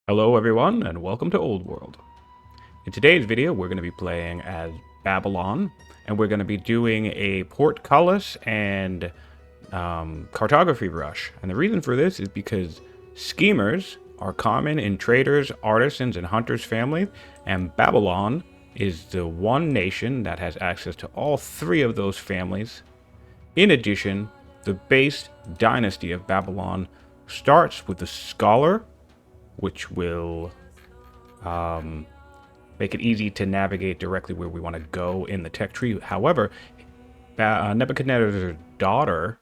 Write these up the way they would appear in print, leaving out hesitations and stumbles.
Hello everyone, and welcome to Old World. In today's video, we're going to be playing as Babylon, and we're going to be doing a Portcullis and Cartography rush. And the reason for this is because schemers are common in traders, artisans, and hunters' families, and Babylon is the one nation that has access to all three of those families. In addition, the base dynasty of Babylon starts with the scholar, which will make it easy to navigate directly where we want to go in the tech tree. However, Nebuchadnezzar's daughter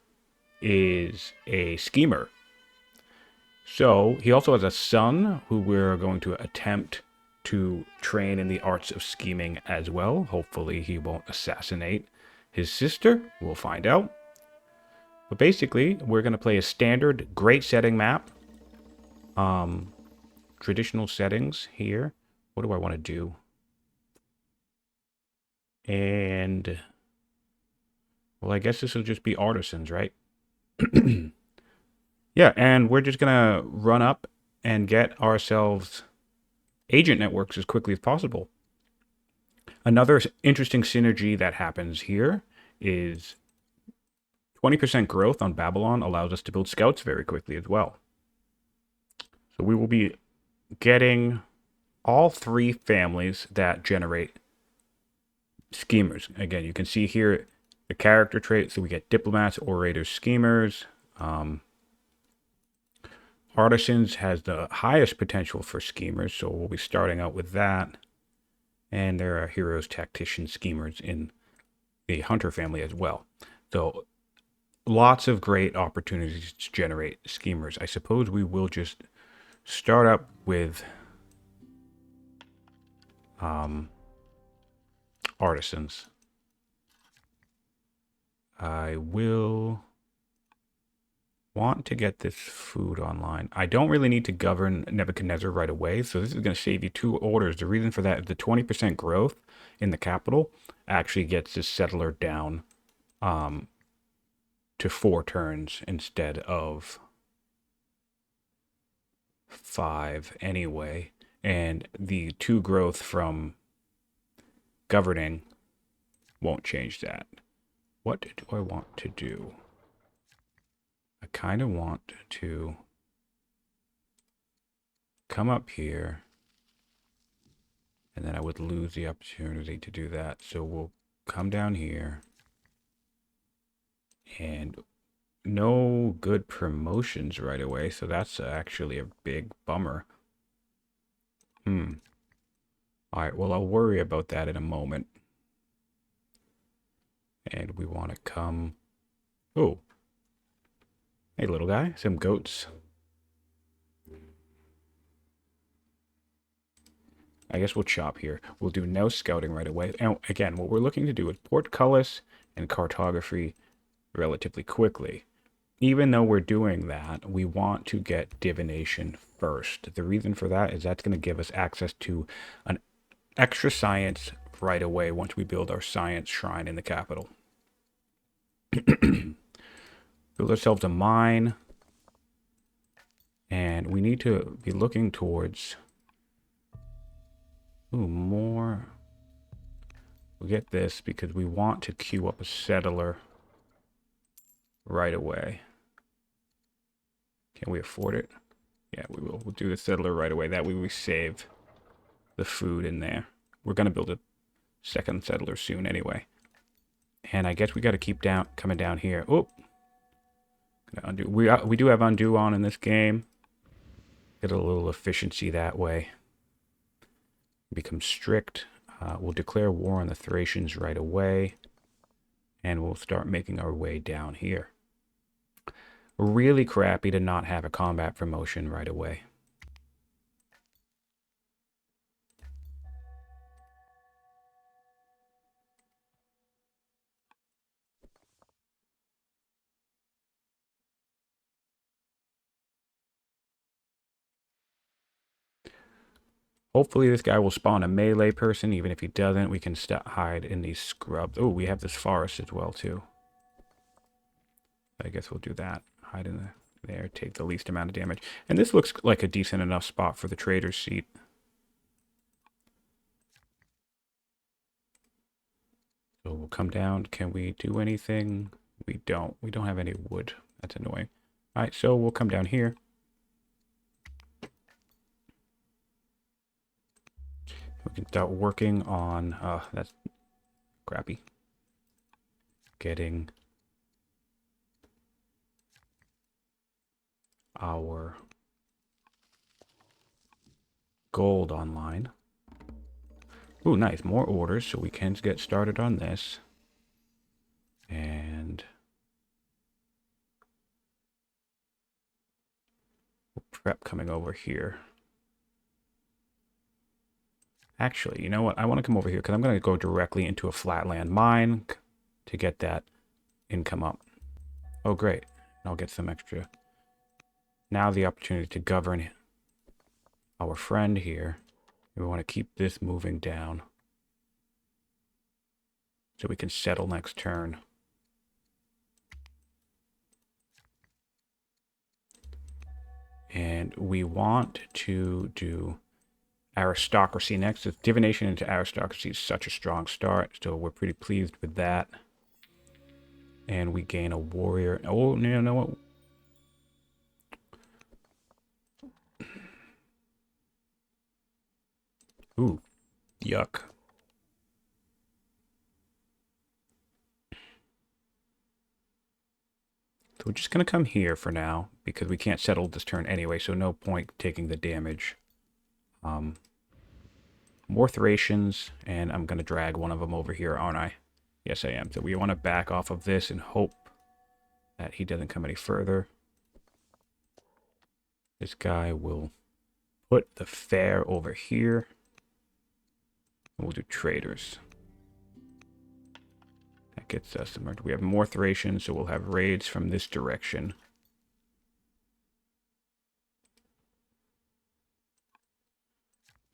is a schemer. So he also has a son who we're going to attempt to train in the arts of scheming as well. Hopefully he won't assassinate his sister. We'll find out. But basically, we're going to play a standard great setting map. Traditional settings here. What do I want to do? And, well, I guess this will just be artisans, right? Yeah, and we're just going to run up and get ourselves agent networks as quickly as possible. Another interesting synergy that happens here is 20% growth on Babylon allows us to build scouts very quickly as well. So we will be getting all three families that generate schemers. Again, you can see here the character traits. So we get diplomats, orators, schemers. Artisans has the highest potential for schemers, so we'll be starting out with that. And there are heroes, tacticians, schemers in the hunter family as well. So lots of great opportunities to generate schemers. I suppose we will just start up with artisans. I will want to get this food online. I don't really need to govern Nebuchadnezzar right away, so this is going to save you 2 orders. The reason for that is the 20% growth in the capital actually gets this settler down to 4 turns instead of 5 anyway. And the 2 growth from governing won't change that. What do I want to do? I kind of want to come up here, and then I would lose the opportunity to do that. So we'll come down here, and no good promotions right away, so that's actually a big bummer. Alright, well, I'll worry about that in a moment. And we want to come... Oh. Hey, little guy. Some goats. I guess we'll chop here. We'll do no scouting right away. And again, what we're looking to do is Portcullis and Cartography relatively quickly. Even though we're doing that, we want to get divination first. The reason for that is that's going to give us access to an extra science right away once we build our science shrine in the capital. Build ourselves a mine. And we need to be looking towards... Ooh, more... We'll get this because we want to queue up a settler right away. Can we afford it? Yeah, we will. We'll do the settler right away. That way we save the food in there. We're going to build a second settler soon anyway. And I guess we got to keep coming down here. Oh, undo. We do have undo on in this game. Get a little efficiency that way. Become strict. We'll declare war on the Thracians right away. And we'll start making our way down here. Really crappy to not have a combat promotion right away. Hopefully this guy will spawn a melee person. Even if he doesn't, we can hide in these scrubs. Oh, we have this forest as well, too. I guess we'll do that. Hide in there, take the least amount of damage. And this looks like a decent enough spot for the trader's seat. So we'll come down. Can we do anything? We don't. We don't have any wood. That's annoying. All right, so we'll come down here. We can start working on, that's crappy. Getting our gold online. Ooh, nice. More orders, so we can get started on this. And we'll prep coming over here. Actually, you know what? I want to come over here because I'm going to go directly into a flatland mine to get that income up. Oh, great. I'll get some extra. Now the opportunity to govern our friend here. We want to keep this moving down so we can settle next turn. And we want to do aristocracy next. So divination into aristocracy is such a strong start, so we're pretty pleased with that. And we gain a warrior. Oh, no, no, what? Ooh, yuck. So we're just going to come here for now, because we can't settle this turn anyway, so no point taking the damage. More Thracians, and I'm going to drag one of them over here, aren't I? Yes, I am. So we want to back off of this and hope that he doesn't come any further. This guy will put the fair over here. And we'll do traders. That gets us some. We have more Thracians, so we'll have raids from this direction.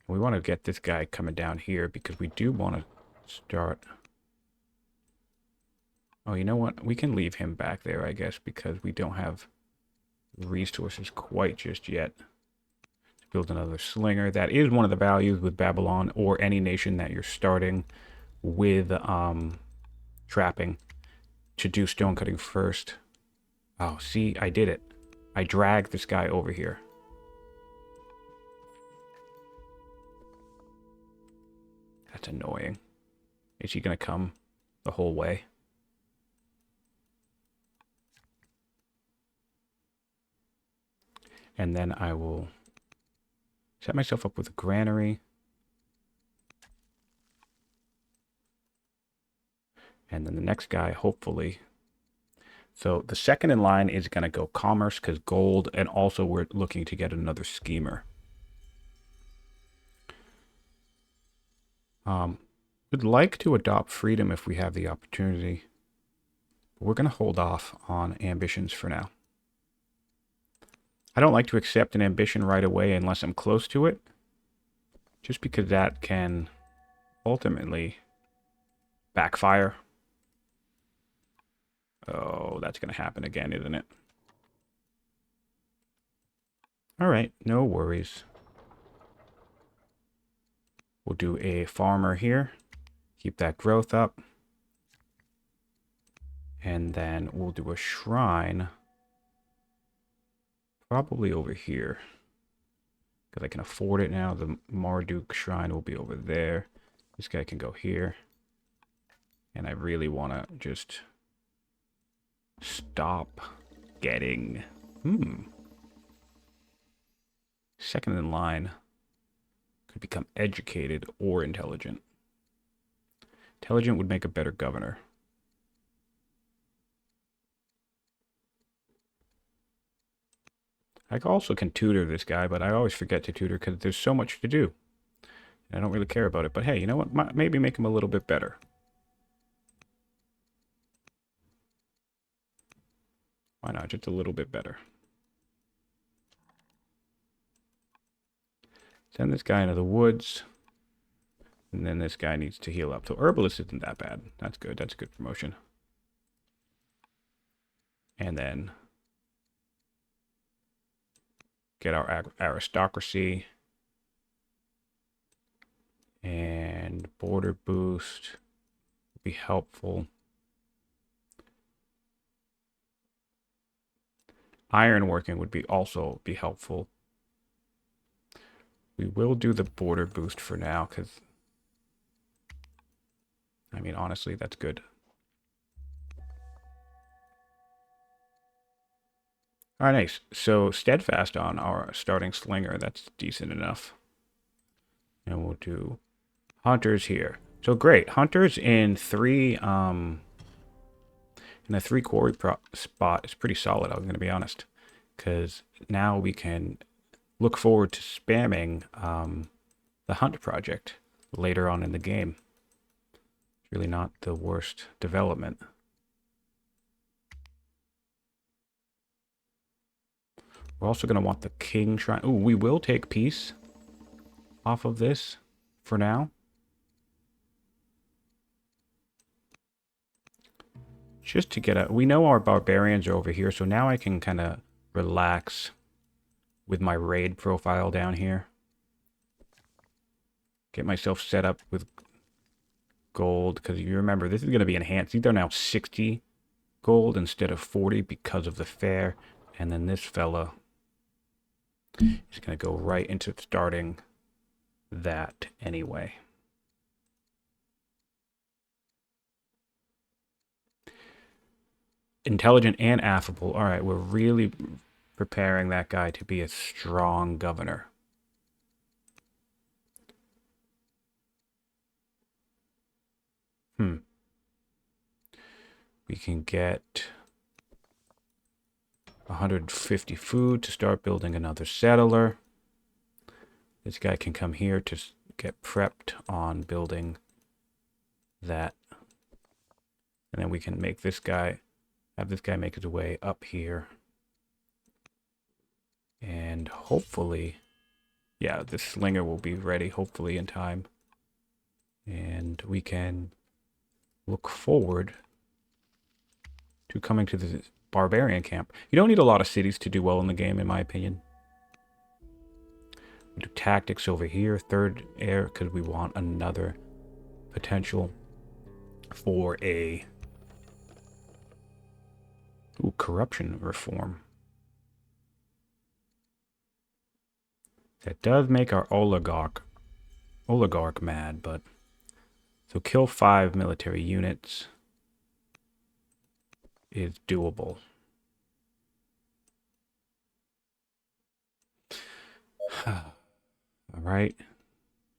We want to get this guy coming down here because we do want to start. Oh, you know what? We can leave him back there, I guess, because we don't have resources quite just yet to build another slinger. That is one of the values with Babylon or any nation that you're starting with trapping, to do stone cutting first. Oh, see, I did it. I dragged this guy over here. That's annoying. Is he going to come the whole way? And then I will set myself up with a granary. And then the next guy, hopefully. So the second in line is going to go commerce because gold, and also we're looking to get another schemer. Would like to adopt freedom if we have the opportunity. But we're going to hold off on ambitions for now. I don't like to accept an ambition right away unless I'm close to it. Just because that can ultimately backfire. Oh, that's going to happen again, isn't it? All right, no worries. We'll do a farmer here. Keep that growth up. And then we'll do a shrine. Probably over here. Because I can afford it now. The Marduk shrine will be over there. This guy can go here. And I really want to just stop getting... Second in line. Could become educated or intelligent. Intelligent would make a better governor. I also can tutor this guy, but I always forget to tutor because there's so much to do. I don't really care about it, but hey, you know what? Maybe make him a little bit better. Why not? Just a little bit better. Send this guy into the woods. And then this guy needs to heal up. So herbalist isn't that bad. That's good. That's a good promotion. And then get our aristocracy. And border boost would be helpful. Ironworking would be also be helpful. We will do the border boost for now, because I mean, honestly, that's good. All right, nice. So steadfast on our starting slinger. That's decent enough. And we'll do hunters here. So great. Hunters in a 3 quarry spot is pretty solid, I'm going to be honest. Because now we can look forward to spamming the hunt project later on in the game. It's really not the worst development. We're also going to want the king shrine. Ooh, we will take peace off of this for now. Just to get a... We know our barbarians are over here, so now I can kind of relax with my raid profile down here. Get myself set up with gold, because you remember, this is going to be enhanced. These are now 60 gold instead of 40 because of the fair. And then this fella is going to go right into starting that anyway. Intelligent and affable. All right, we're really preparing that guy to be a strong governor. We can get 150 food to start building another settler. This guy can come here to get prepped on building that. And then we can make this guy, have this guy make his way up here. And hopefully, yeah, the slinger will be ready, hopefully in time. And we can look forward to coming to the barbarian camp. You don't need a lot of cities to do well in the game, in my opinion. We do tactics over here, third heir, because we want another potential for a corruption reform. That does make our oligarch mad, but so kill 5 military units is doable. All right,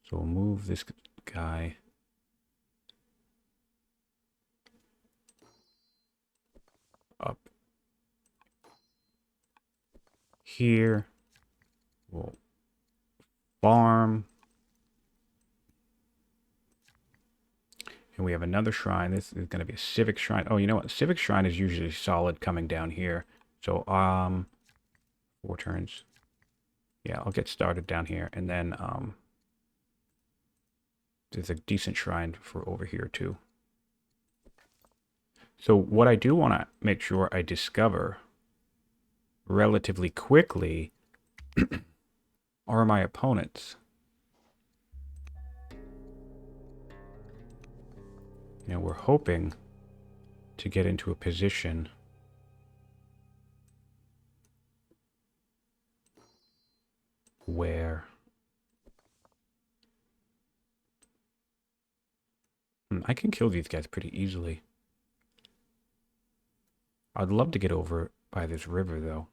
so we'll move this guy up here. We'll farm. And we have another shrine. This is going to be a civic shrine. Oh, you know what? Civic shrine is usually solid coming down here. So, 4 turns. Yeah, I'll get started down here. And then, there's a decent shrine for over here, too. So, what I do want to make sure I discover relatively quickly are my opponents. You know, we're hoping to get into a position where I can kill these guys pretty easily. I'd love to get over by this river, though.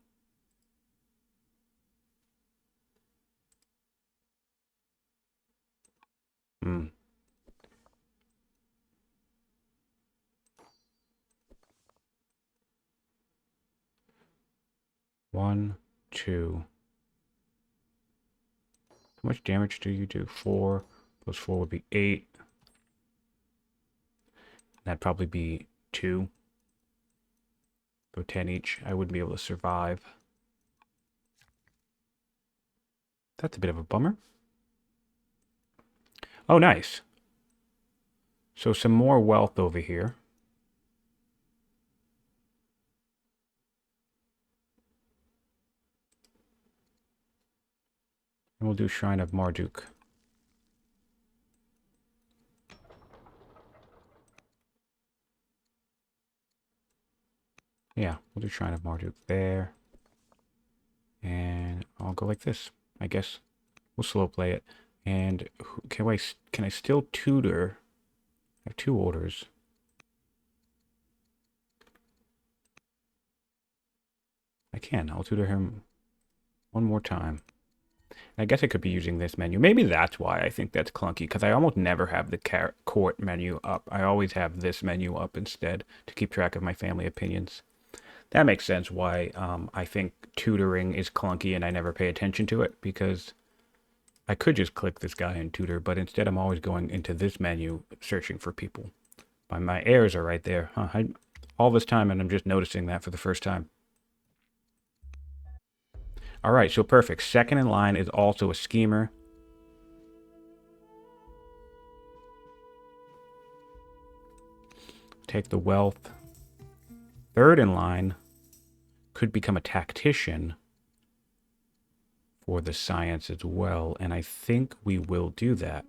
One, 2. How much damage do you do? 4 plus 4 would be 8. That'd probably be 2. So 10 each. I wouldn't be able to survive. That's a bit of a bummer. Oh, nice. So some more wealth over here. And we'll do Shrine of Marduk. Yeah, we'll do Shrine of Marduk there. And I'll go like this, I guess. We'll slow play it. And can I still tutor? I have 2 orders. I can. I'll tutor him one more time. And I guess I could be using this menu. Maybe that's why I think that's clunky, because I almost never have the court menu up. I always have this menu up instead to keep track of my family opinions. That makes sense why I think tutoring is clunky and I never pay attention to it, because I could just click this guy and tutor, but instead I'm always going into this menu searching for people. My heirs are right there. Huh, all this time and I'm just noticing that for the first time. All right, so perfect. Second in line is also a schemer. Take the wealth. Third in line could become a tactician for the science as well, and I think we will do that.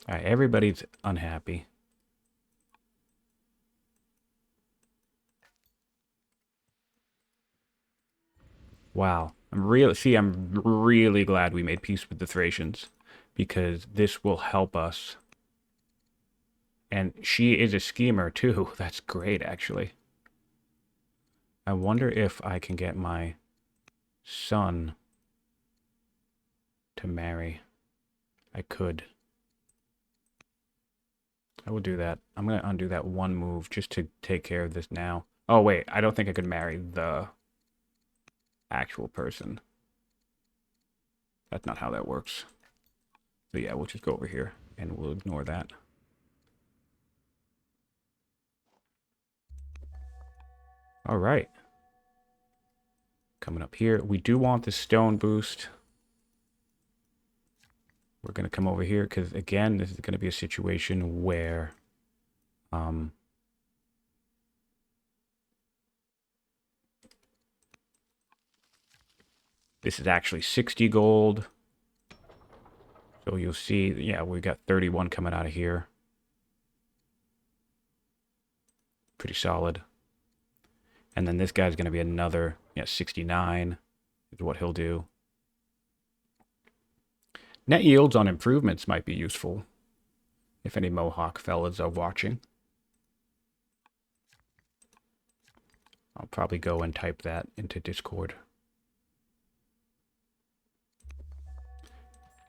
All right, everybody's unhappy. Wow. I'm really glad we made peace with the Thracians, because this will help us. And she is a schemer too. That's great, actually. I wonder if I can get my son to marry. I could. I will do that. I'm going to undo that one move just to take care of this now. Oh, wait. I don't think I could marry the actual person. That's not how that works. So yeah, we'll just go over here and we'll ignore that. All right. Coming up here. We do want the stone boost. We're going to come over here because, again, this is going to be a situation where this is actually 60 gold. So you'll see, yeah, we got 31 coming out of here. Pretty solid. And then this guy's going to be another, yeah, 69 is what he'll do. Net yields on improvements might be useful if any Mohawk fellas are watching. I'll probably go and type that into Discord.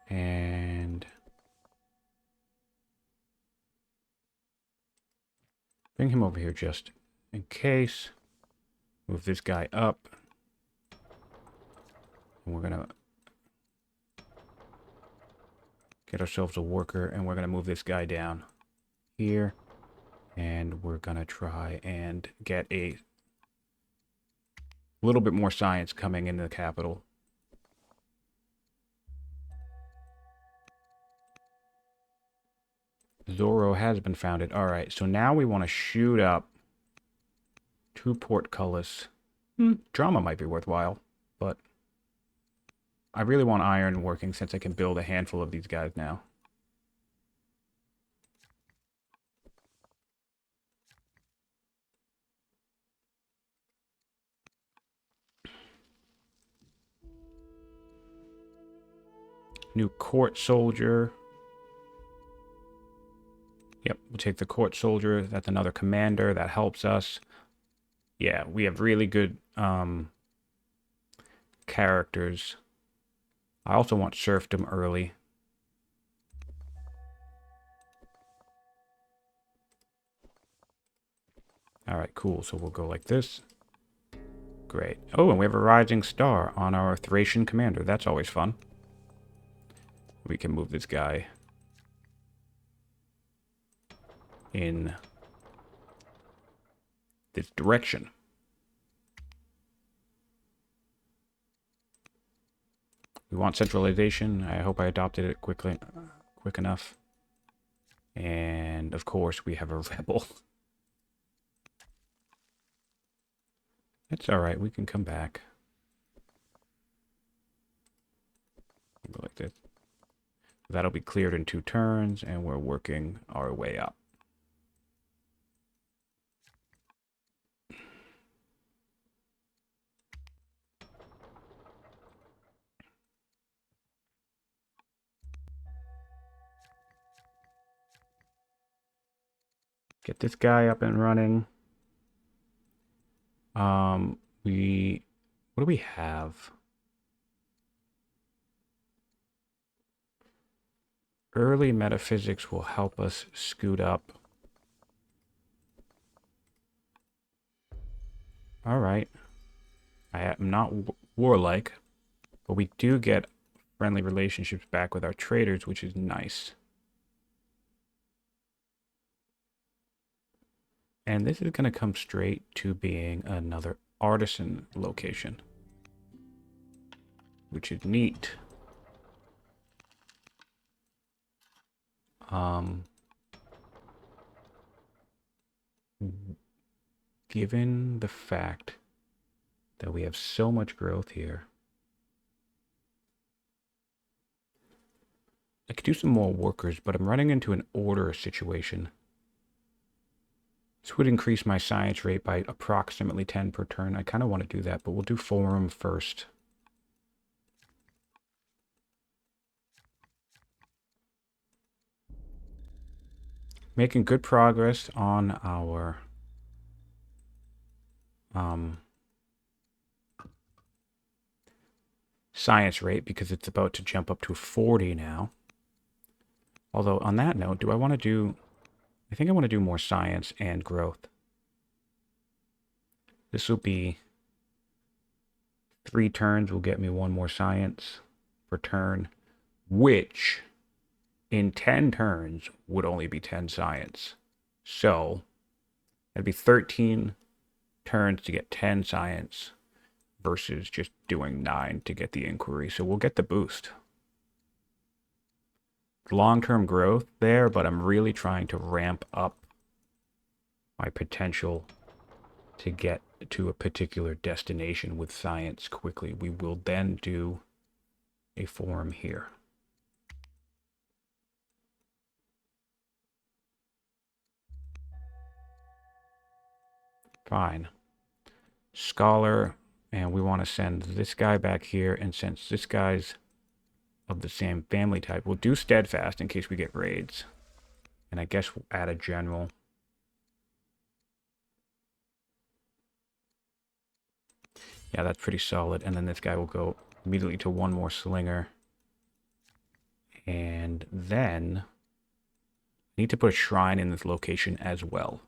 And bring him over here just in case. Move this guy up. And we're going to get ourselves a worker, and we're going to move this guy down here. And we're going to try and get a little bit more science coming into the capital. Zorro has been founded. All right, so now we want to shoot up to Portcullis. Drama might be worthwhile, but I really want iron working since I can build a handful of these guys now. New court soldier. Yep, we'll take the court soldier. That's another commander. That helps us. Yeah, we have really good characters. I also want serfdom early. All right, cool. So we'll go like this. Great. Oh, and we have a rising star on our Thracian commander. That's always fun. We can move this guy in this direction. We want centralization. I hope I adopted it quick enough. And of course, we have a rebel. That's all right. We can come back. Go like this. That'll be cleared in 2 turns, and we're working our way up. Get this guy up and running. What do we have? Early metaphysics will help us scoot up. All right. I am not warlike, but we do get friendly relationships back with our traders, which is nice. And this is going to come straight to being another artisan location, which is neat. Given the fact that we have so much growth here, I could do some more workers, but I'm running into an order situation. This would increase my science rate by approximately 10 per turn. I kind of want to do that, but we'll do forum first. Making good progress on our science rate because it's about to jump up to 40 now. Although on that note, do I want to do... I think I want to do more science and growth. This will be 3 turns will get me 1 more science per turn, which in 10 turns would only be 10 science. So it'd be 13 turns to get 10 science versus just doing 9 to get the inquiry. So we'll get the boost. Long-term growth there, but I'm really trying to ramp up my potential to get to a particular destination with science quickly. We will then do a forum here. Fine. Scholar, and we want to send this guy back here, and since this guy's of the same family type, we'll do steadfast in case we get raids. And I guess we'll add a general. Yeah, that's pretty solid. And then this guy will go immediately to 1 more slinger. And then I need to put a shrine in this location as well.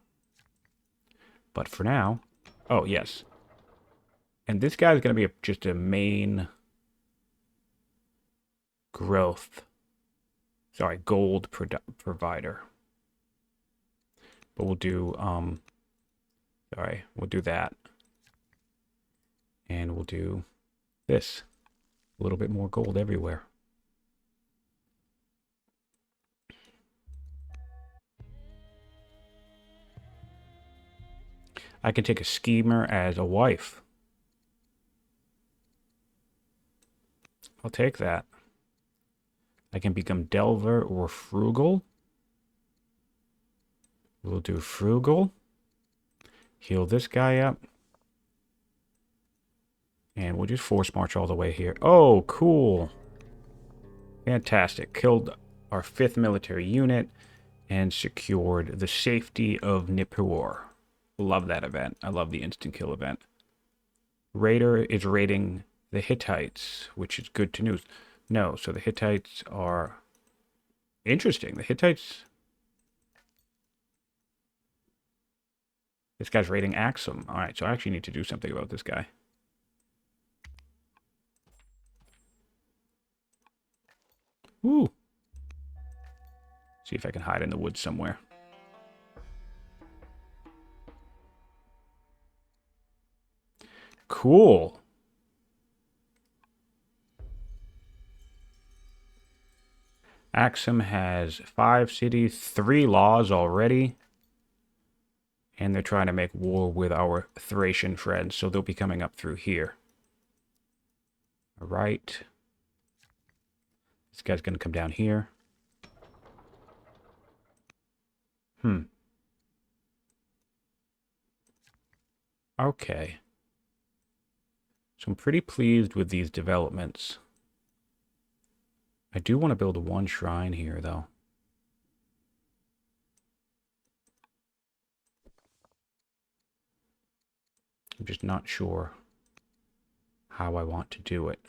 But for now, oh yes. And this guy is going to be just a main gold provider. But we'll do, we'll do that. And we'll do this. A little bit more gold everywhere. I can take a schemer as a wife. I'll take that. I can become delver or frugal. We'll do frugal. Heal this guy up. And we'll just force march all the way here. Oh, cool. Fantastic. Killed our 5th military unit and secured the safety of Nippur. Love that event. I love the instant kill event. Raider is raiding the Hittites, which is good to news. No, so the Hittites are interesting. The Hittites... This guy's raiding Axum. All right, so I actually need to do something about this guy. Ooh. See if I can hide in the woods somewhere. Cool. Axum has 5 cities, 3 laws already. And they're trying to make war with our Thracian friends, so they'll be coming up through here. All right. This guy's going to come down here. Okay. So I'm pretty pleased with these developments. I do want to build one shrine here, though. I'm just not sure how I want to do it.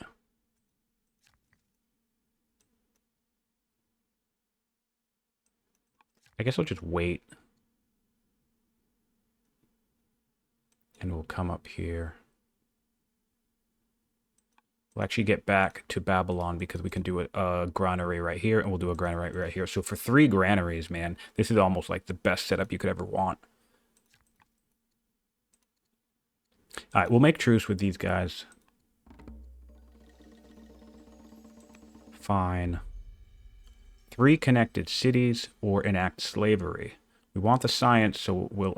I guess I'll just wait. And we'll come up here. We'll actually get back to Babylon because we can do a granary right here, and we'll do a granary right here. So for 3 granaries, man, this is almost like the best setup you could ever want. All right, we'll make truce with these guys. Fine. 3 connected cities or enact slavery. We want the science, so we'll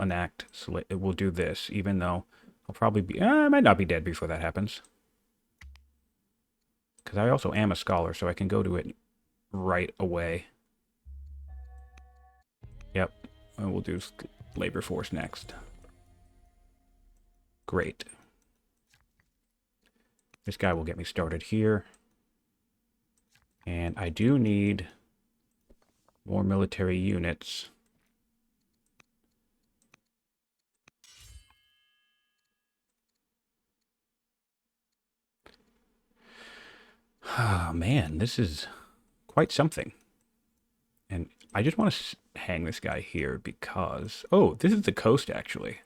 we'll do this, even though I'll probably be, I might not be dead before that happens. Because I also am a scholar, so I can go to it right away. Yep, and we'll do labor force next. Great. This guy will get me started here. And I do need more military units. Oh, man, this is quite something. And I just want to hang this guy here because... Oh, this is the coast, actually.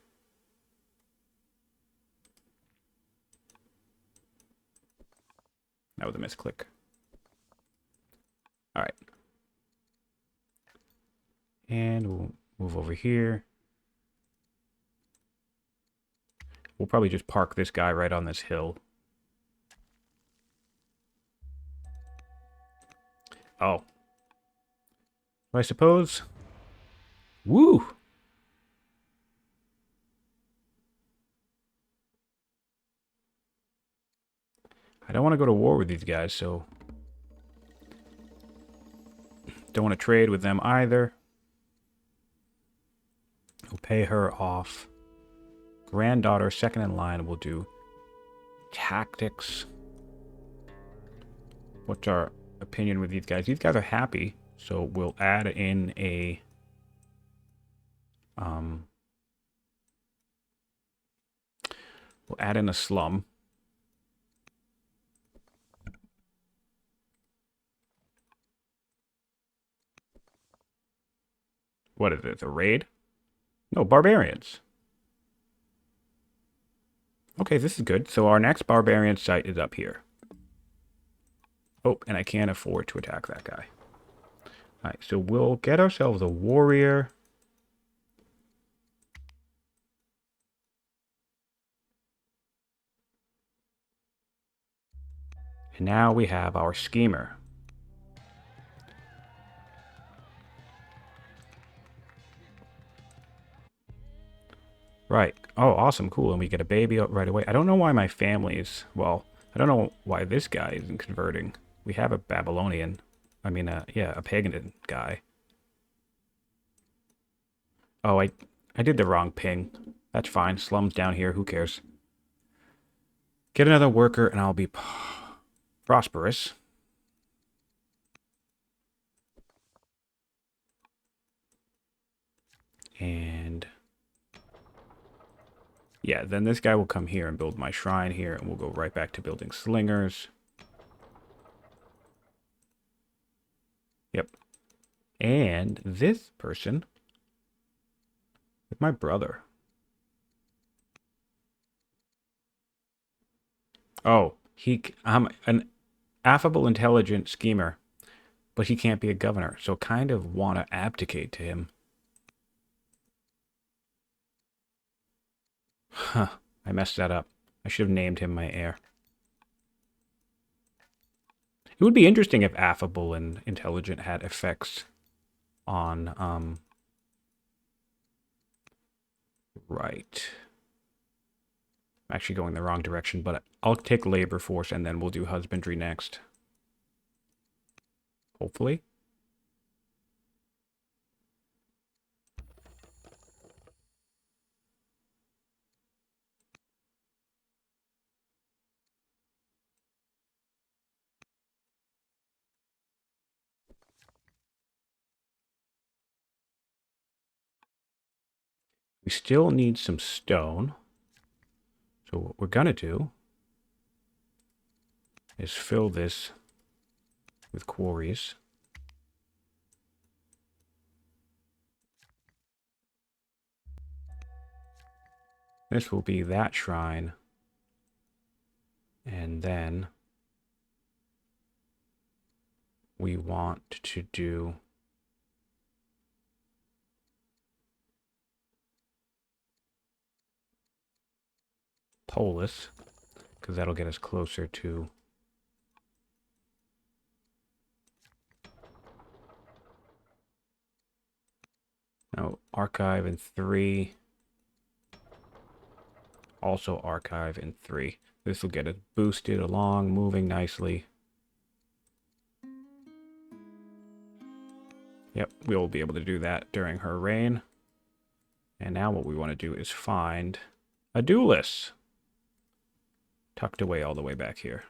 That was a misclick. All right. And we'll move over here. We'll probably just park this guy right on this hill. Oh. I suppose... Woo! I don't want to go to war with these guys, so... Don't want to trade with them either. We'll pay her off. Granddaughter, second in line, will do tactics. What's our opinion with these guys? These guys are happy, so we'll add in a... We'll add in a slum. What is it? A raid? No, barbarians. Okay, this is good. So our next barbarian site is up here. Oh, and I can't afford to attack that guy. All right, so we'll get ourselves a warrior. And now we have our schemer. Right. Oh, awesome. Cool. And we get a baby right away. I don't know why my family is... Well, I don't know why this guy isn't converting. We have a Babylonian. I mean, yeah, a pagan guy. Oh, I did the wrong ping. That's fine. Slums down here. Who cares? Get another worker and I'll be prosperous. And... yeah, then this guy will come here and build my shrine here, and we'll go right back to building slingers. Yep. And this person with my brother. Oh, I'm an affable, intelligent schemer, but he can't be a governor, so kind of want to abdicate to him. Huh, I messed that up. I should have named him my heir. It would be interesting if affable and intelligent had effects on Right. I'm actually going the wrong direction, but I'll take labor force and then we'll do husbandry next. Hopefully. We still need some stone. So what we're going to do is fill this with quarries. This will be that shrine. And then we want to do Polis, because that'll get us closer to now archive in 3. Also archive in 3. This will get us boosted along, moving nicely. Yep, we'll be able to do that during her reign. And now what we want to do is find a duelist. Tucked away all the way back here.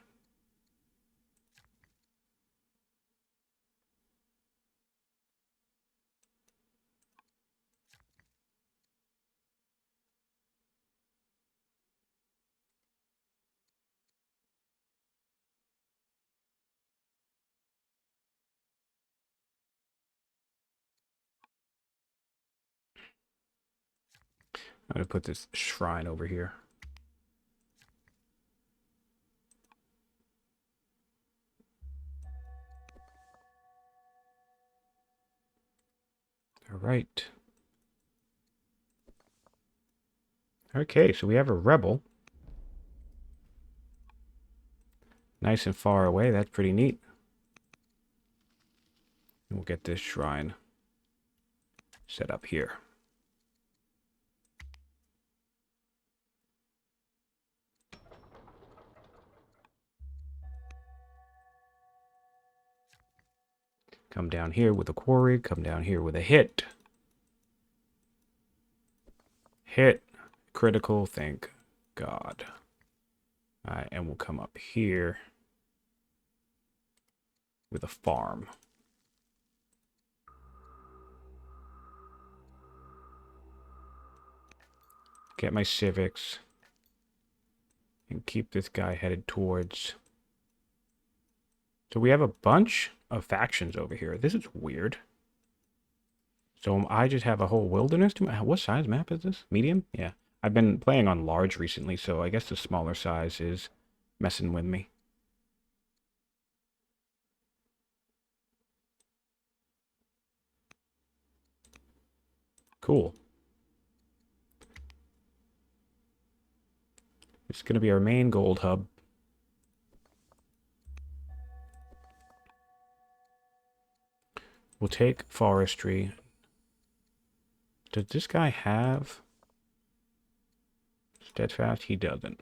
I'm going to put this shrine over here. All right. Okay, so we have a rebel. Nice and far away. That's pretty neat. We'll get this shrine set up here. Come down here with a quarry. Come down here with a hit. Hit. Critical. Thank God. All right, and we'll come up here with a farm. Get my civics. And keep this guy headed towards... So we have a bunch of factions over here. This is weird. So I just have a whole wilderness to... What size map is this? Medium? Yeah. I've been playing on large recently, so I guess the smaller size is messing with me. Cool. It's going to be our main gold hub. We'll take forestry. Does this guy have steadfast? He doesn't.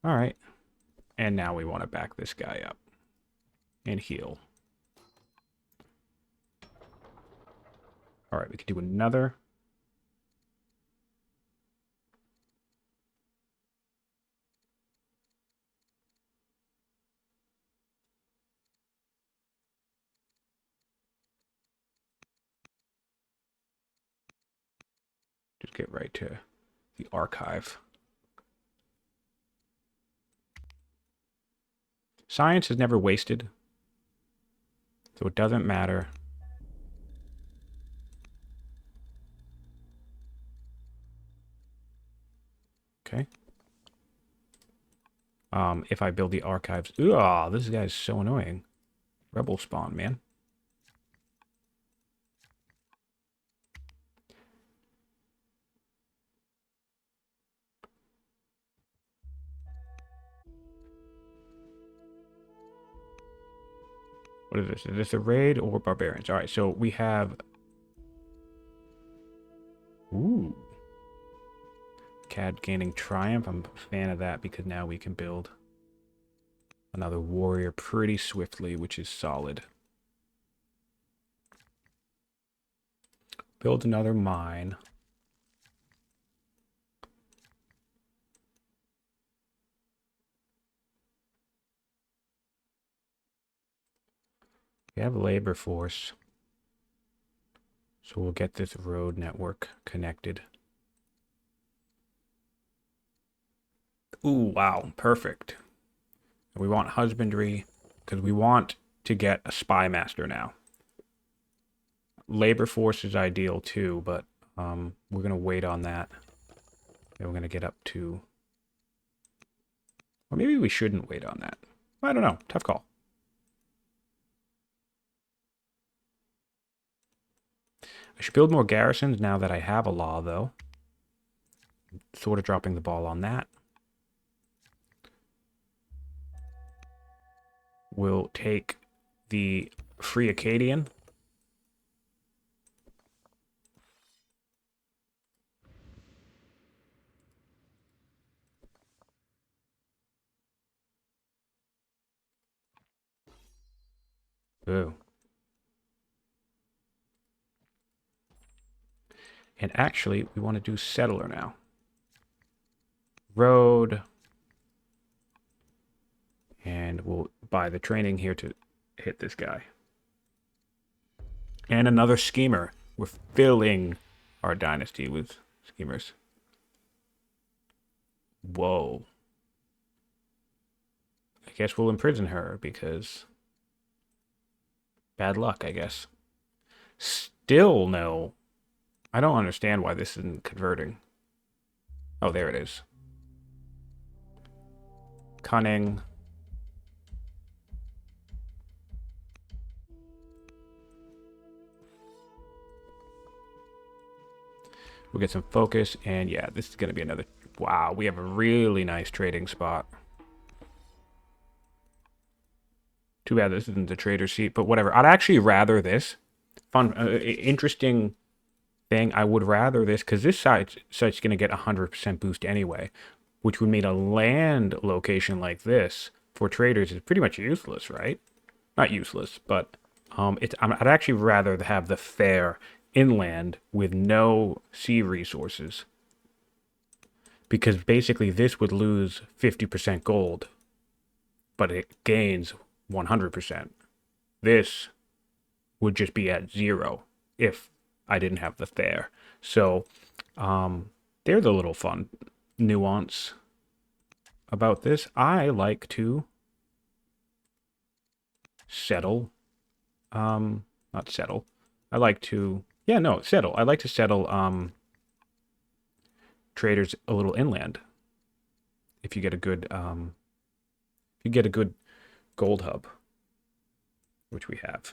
All right. And now we want to back this guy up and heal. All right, we can do another. Just get right to the archive. Science is never wasted, so it doesn't matter. Okay. If I build the archives... Ugh, this guy's so annoying. Rebel spawn, man. What is this? Is this a raid or barbarians? All right, so we have CAD gaining triumph. I'm a fan of that because now we can build another warrior pretty swiftly, which is solid. Build another mine. We have a labor force. So we'll get this road network connected. Ooh, wow, perfect. We want husbandry because we want to get a spy master now. Labor force is ideal too, but we're going to wait on that. And we're going to get up to... Or maybe we shouldn't wait on that. I don't know. Tough call. I should build more garrisons now that I have a law, though. Sort of dropping the ball on that. We'll take the Free Acadian. Ooh. And actually, we want to do settler now. Road. And we'll buy the training here to hit this guy. And another schemer. We're filling our dynasty with schemers. Whoa. I guess we'll imprison her because... Bad luck, I guess. Still no. I don't understand why this isn't converting. Oh, there it is. Cunning. We'll get some focus, and yeah, this is going to be another... Wow, we have a really nice trading spot. Too bad this isn't the trader seat, but whatever. I'd actually rather this. Fun, interesting thing. I would rather this, because this site's going to get 100% boost anyway, which would mean a land location like this for traders is pretty much useless, right? Not useless, but I'd actually rather have the fair inland with no sea resources, because basically this would lose 50% gold, but it gains 100%. This would just be at 0 if I didn't have the fair. So there's a little fun nuance about this. I like to settle, not settle. I like to, yeah, no, settle. I like to settle traders a little inland. If you get a good, gold hub, which we have.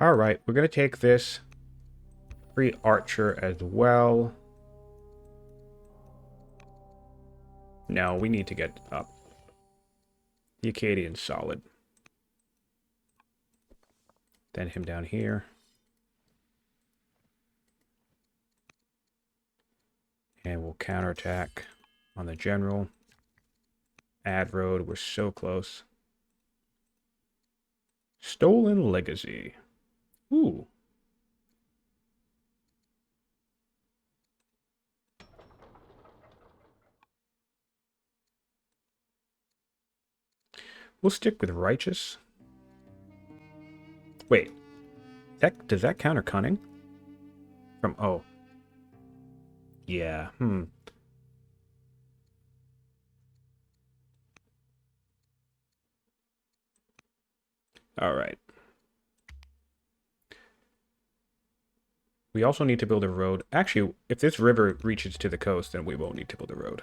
All right, we're going to take this free archer as well. No, we need to get up. The Acadian's solid. Then him down here. And we'll counterattack on the general. Add road, we're so close. Stolen legacy. Ooh. We'll stick with righteous. Wait. Does that counter cunning? From, oh. Yeah, All right. We also need to build a road. Actually, if this river reaches to the coast, then we won't need to build a road.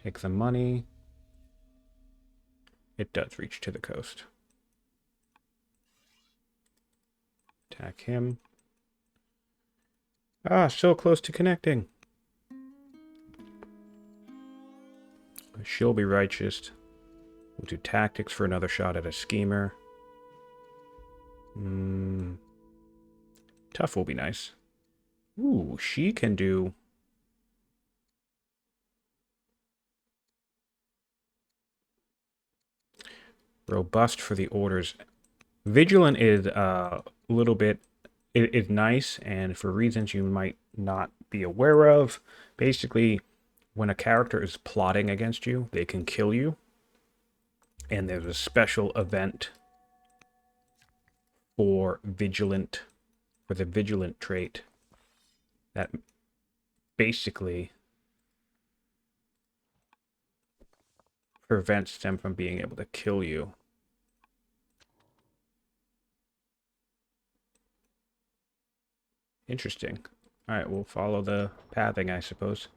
Take the money. It does reach to the coast. Attack him. Ah, so close to connecting. She'll be righteous. We'll do tactics for another shot at a schemer. Tough will be nice. Ooh, she can do... Robust for the orders. Vigilant is a little bit... It is nice, and for reasons you might not be aware of. Basically, when a character is plotting against you, they can kill you. And there's a special event for vigilant, for the vigilant trait that basically prevents them from being able to kill you. Interesting. All right, we'll follow the pathing, I suppose.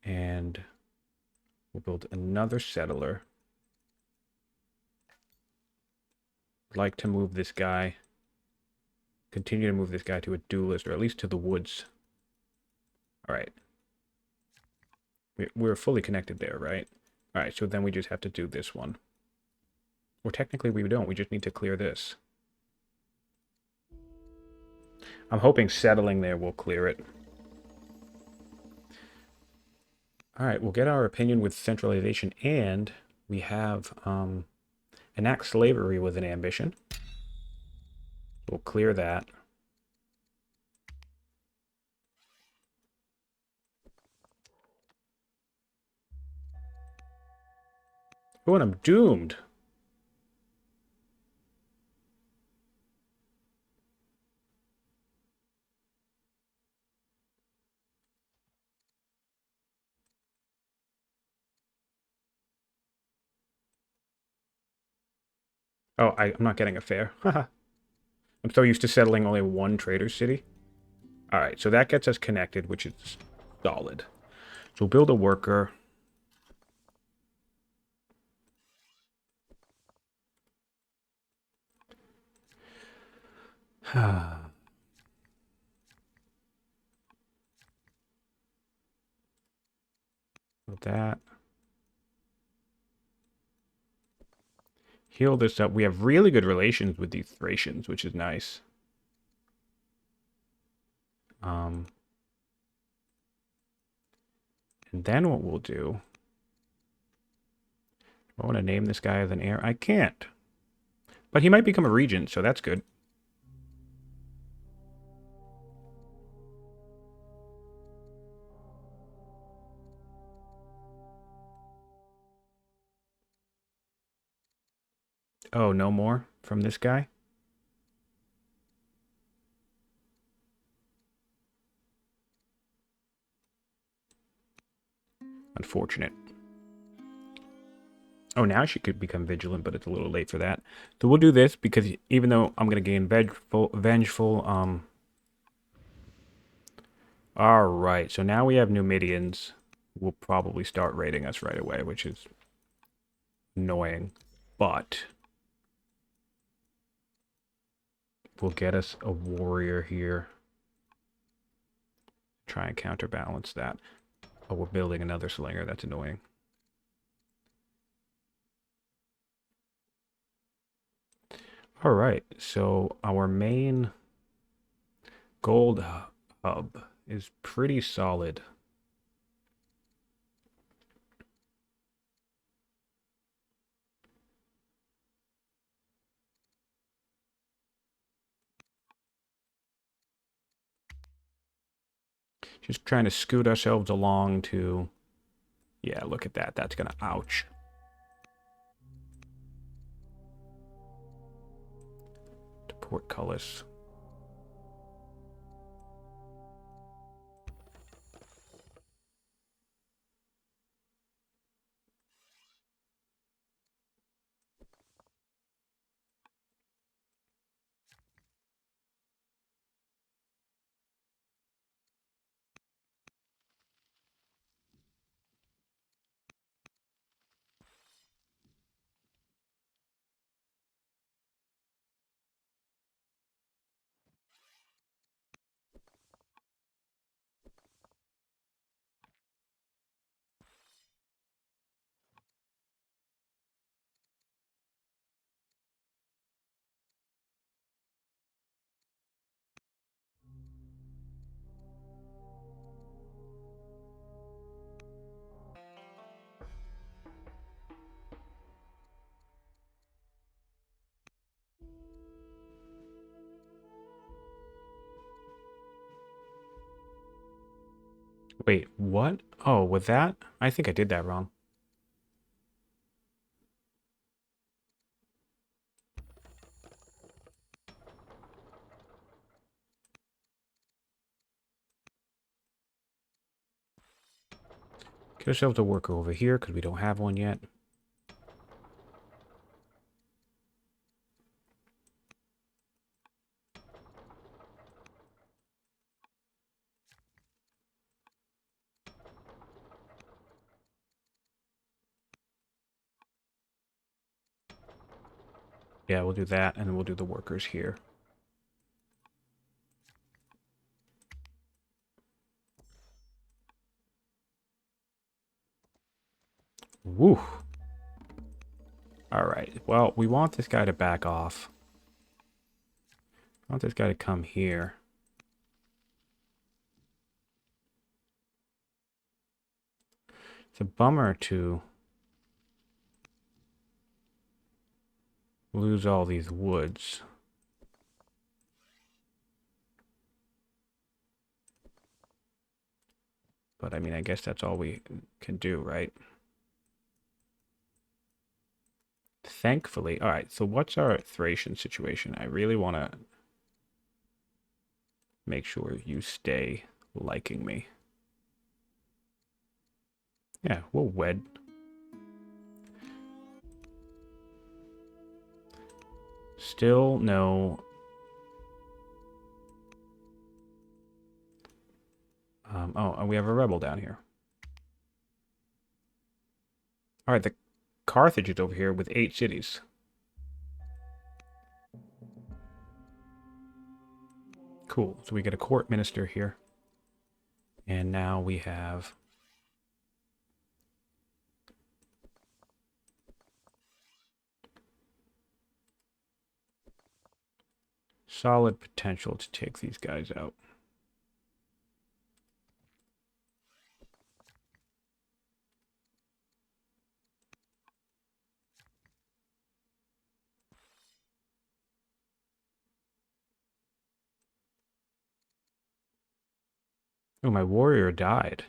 And we'll build another settler. I'd like to move this guy, continue to move this guy to a duelist, or at least to the woods. All right. We're fully connected there, right? All right, so then we just have to do this one. Or technically we don't, we just need to clear this. I'm hoping settling there will clear it. All right, we'll get our opinion with centralization, and we have enact slavery with an ambition. We'll clear that. Oh, and I'm doomed. Oh, I'm not getting a fair. I'm so used to settling only one trader city. All right, so that gets us connected, which is solid. So we'll build a worker. Build that. Heal this up. We have really good relations with these Thracians, which is nice. And then what we'll do... I want to name this guy as an heir. I can't. But he might become a regent, so that's good. Oh, no more from this guy? Unfortunate. Oh, now she could become vigilant, but it's a little late for that. So we'll do this, because even though I'm going to gain vengeful, Alright, so now we have Numidians. Will probably start raiding us right away, which is annoying. But will get us a warrior here. Try and counterbalance that. Oh, we're building another slinger. That's annoying. Alright, so our main gold hub is pretty solid. Just trying to scoot ourselves along to... Yeah, look at that. That's gonna... Ouch. To Portcullis. Wait, what? Oh, with that? I think I did that wrong. Get ourselves a worker over here because we don't have one yet. Yeah, we'll do that, and then we'll do the workers here. Woo! Alright, well, we want this guy to back off. I want this guy to come here. It's a bummer to lose all these woods. But, I mean, I guess that's all we can do, right? Thankfully. Alright, so what's our Thracian situation? I really want to make sure you stay liking me. Yeah, we'll wed. Still no... oh, we have a rebel down here. Alright, the Carthage is over here with 8 cities. Cool. So we get a court minister here. And now we have... solid potential to take these guys out. Oh, my warrior died.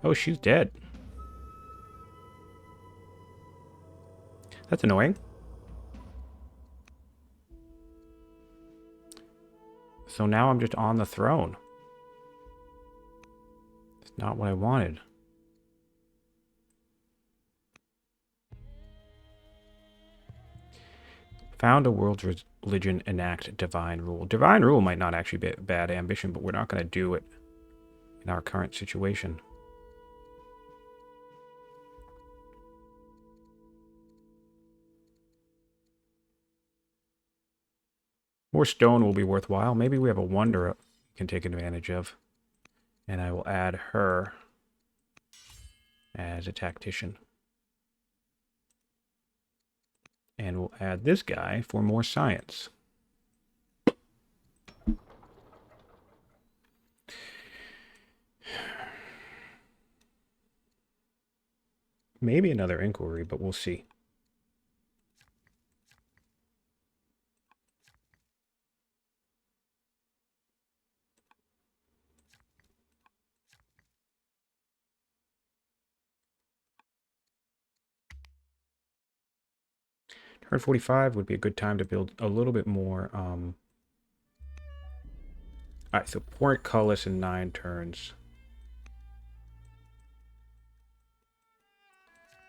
Oh, she's dead. That's annoying. So now I'm just on the throne. It's not what I wanted. Found a world's religion, enact divine rule. Divine rule might not actually be a bad ambition, but we're not going to do it in our current situation. More stone will be worthwhile. Maybe we have a wonder we can take advantage of. And I will add her as a tactician. And we'll add this guy for more science. Maybe another inquiry, but we'll see. Turn 45 would be a good time to build a little bit more. Alright, so Portcullis in 9 turns.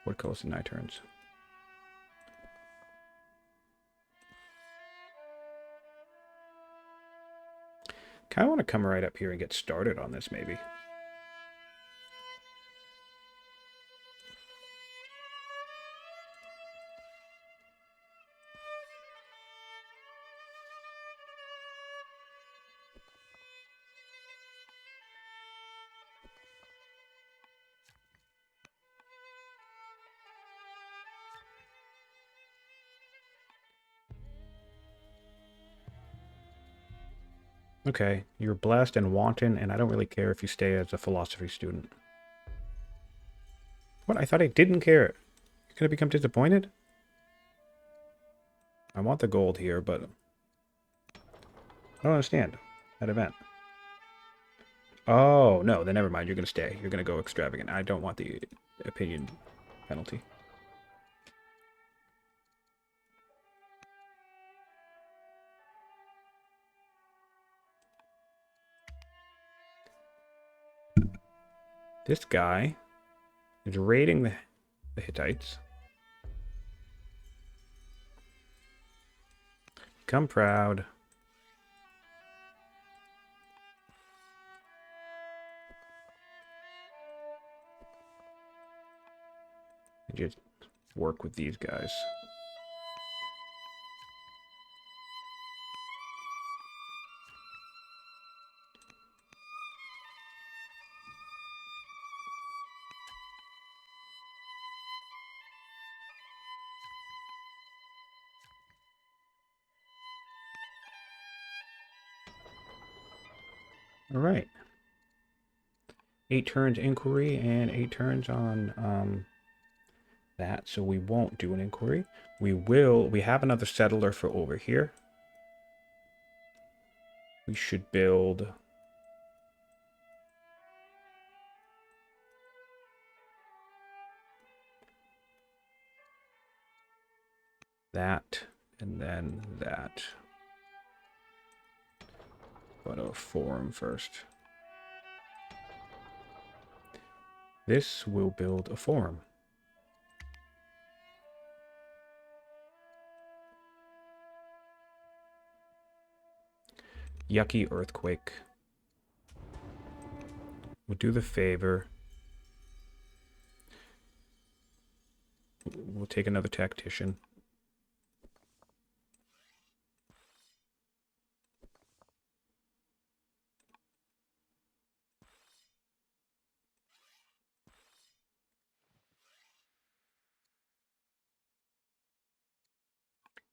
Portcullis in 9 turns. Kind of want to come right up here and get started on this, maybe. Okay, you're blessed and wanton, and I don't really care if you stay as a philosophy student. What? I thought I didn't care. gonna become disappointed? I want the gold here, but I don't understand that event. Oh, no, then never mind. You're gonna stay. You're gonna go extravagant. I don't want the opinion penalty. This guy is raiding the Hittites. Become proud. And just work with these guys. All right. 8 turns inquiry and 8 turns on that, so we won't do an inquiry. We have another settler for over here. We should build that and then that. But a forum first. This will build a forum. Yucky earthquake. We'll do the favor. We'll take another tactician.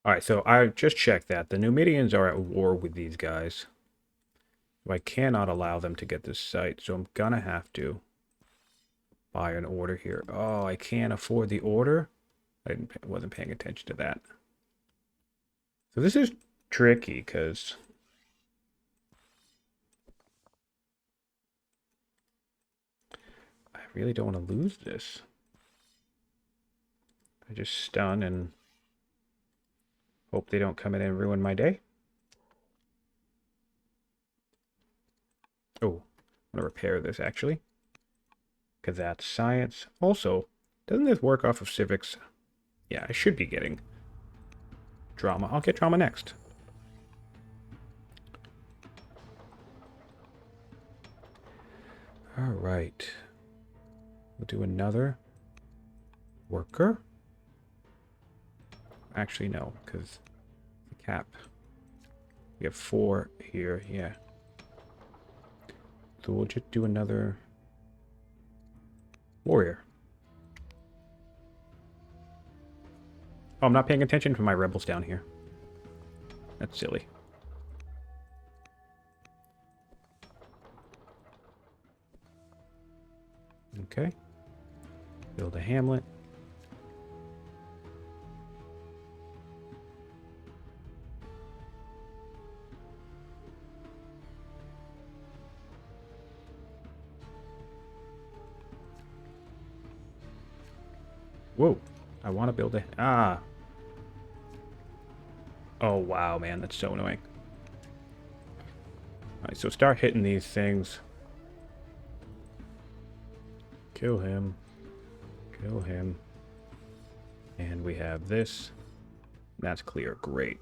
Alright, so I just checked that. The Numidians are at war with these guys. So I cannot allow them to get this site, so I'm gonna have to buy an order here. Oh, I can't afford the order? Wasn't paying attention to that. So this is tricky, because I really don't want to lose this. I just stun and hope they don't come in and ruin my day. Oh, I'm going to repair this, actually. Because that's science. Also, doesn't this work off of civics? Yeah, I should be getting drama. I'll get drama next. All right. We'll do another worker. Actually, no, because the cap. We have 4 here, yeah. So we'll just do another warrior. Oh, I'm not paying attention to my rebels down here. That's silly. Okay. Build a hamlet. Whoa. I want to build a... Ah. Oh, wow, man. That's so annoying. Alright, so start hitting these things. Kill him. Kill him. And we have this. That's clear. Great.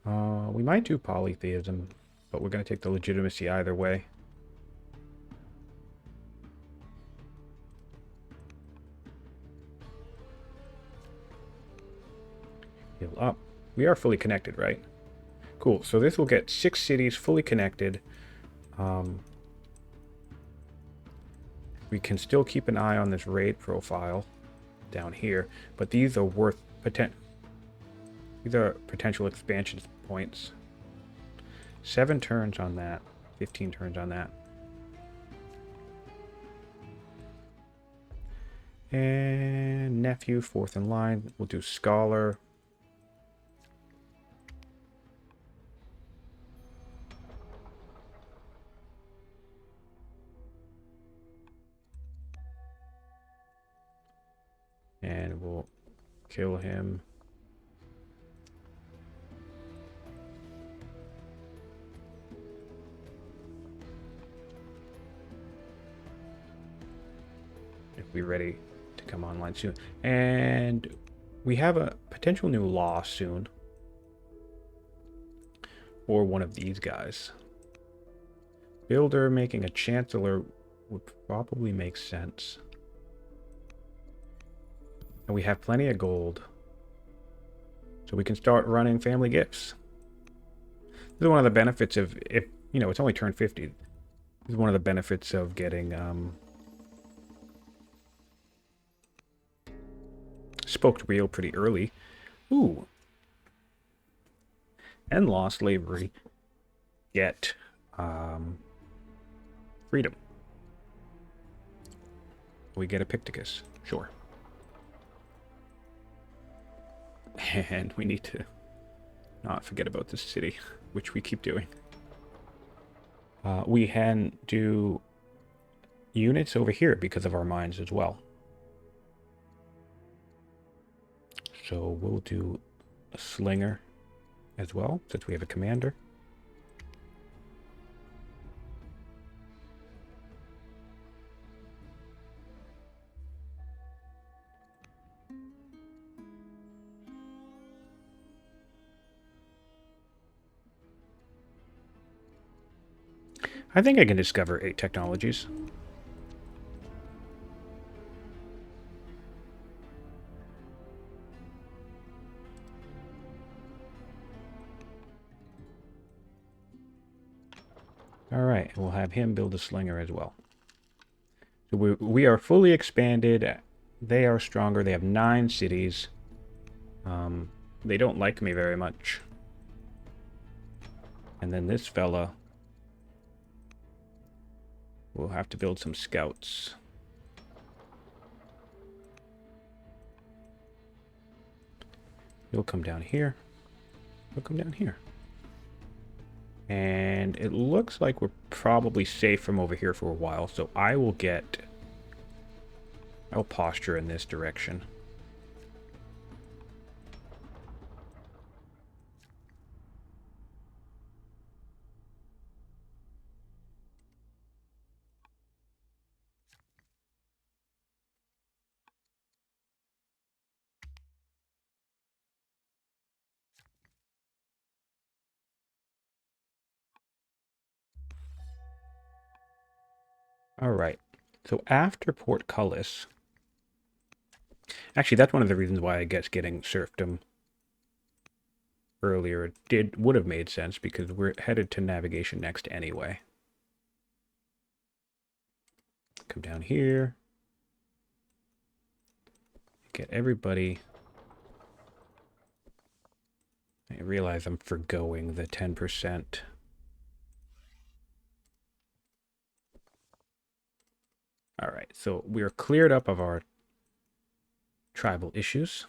We might do polytheism, but we're going to take the legitimacy either way. Heal up. We are fully connected, right? Cool. So this will get 6 cities fully connected. We can still keep an eye on this raid profile down here, but these are worth these are potential expansion points. 7 turns on that, 15 turns on that. And nephew, fourth in line. We'll do scholar. And we'll kill him. If we're ready to come online soon. And we have a potential new law soon. Or one of these guys. Builder making a chancellor would probably make sense. And we have plenty of gold. So we can start running family gifts. This is one of the benefits of, if, you know, it's only turned 50. This is one of the benefits of getting spoked wheel pretty early. Ooh. End law slavery. Get freedom. We get a Picticus. Sure. And we need to not forget about this city, which we keep doing. We can do units over here because of our mines as well. So we'll do a slinger as well, since we have a commander. I think I can discover 8 technologies. Alright, we'll have him build a slinger as well. So we are fully expanded. They are stronger. They have 9 cities. They don't like me very much. And then this fella will have to build some scouts. He'll come down here. He'll come down here. And it looks like we're probably safe from over here for a while, so I'll posture in this direction. All right. So after Portcullis, actually, that's one of the reasons why I guess getting serfdom earlier would have made sense, because we're headed to navigation next anyway. Come down here. Get everybody. I realize I'm forgoing the 10%. All right, so we are cleared up of our tribal issues.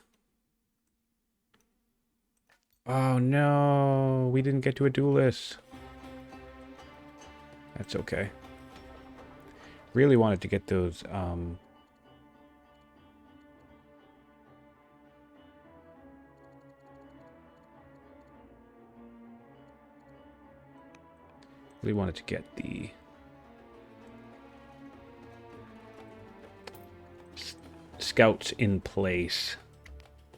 Oh no, we didn't get to a duelist. That's okay. Really wanted to get those really wanted to get the scouts in place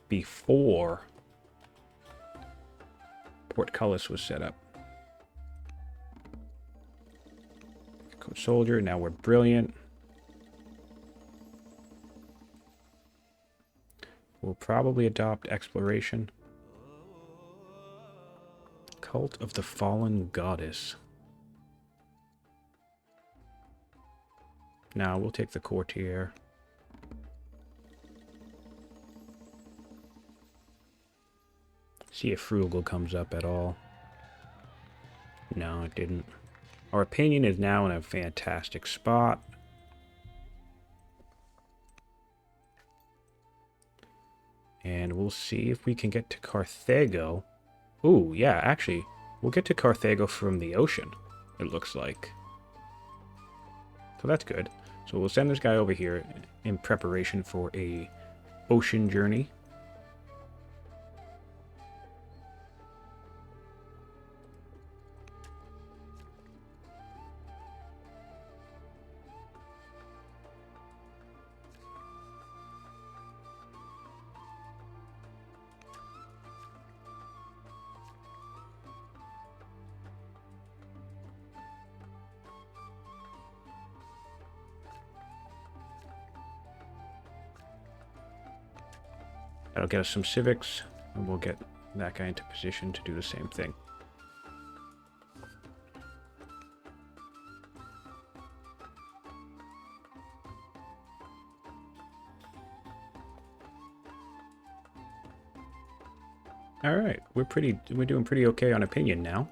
before Portcullis was set up. Code soldier, now we're brilliant. We'll probably adopt exploration. Cult of the Fallen Goddess. Now we'll take the courtier. See if frugal comes up at all. No, it didn't. Our opinion is now in a fantastic spot. And we'll see if we can get to Carthago. Ooh, yeah, actually, we'll get to Carthago from the ocean, it looks like. So that's good. So we'll send this guy over here in preparation for a ocean journey. That'll get us some civics, and we'll get that guy into position to do the same thing. All right, we're doing pretty okay on opinion now.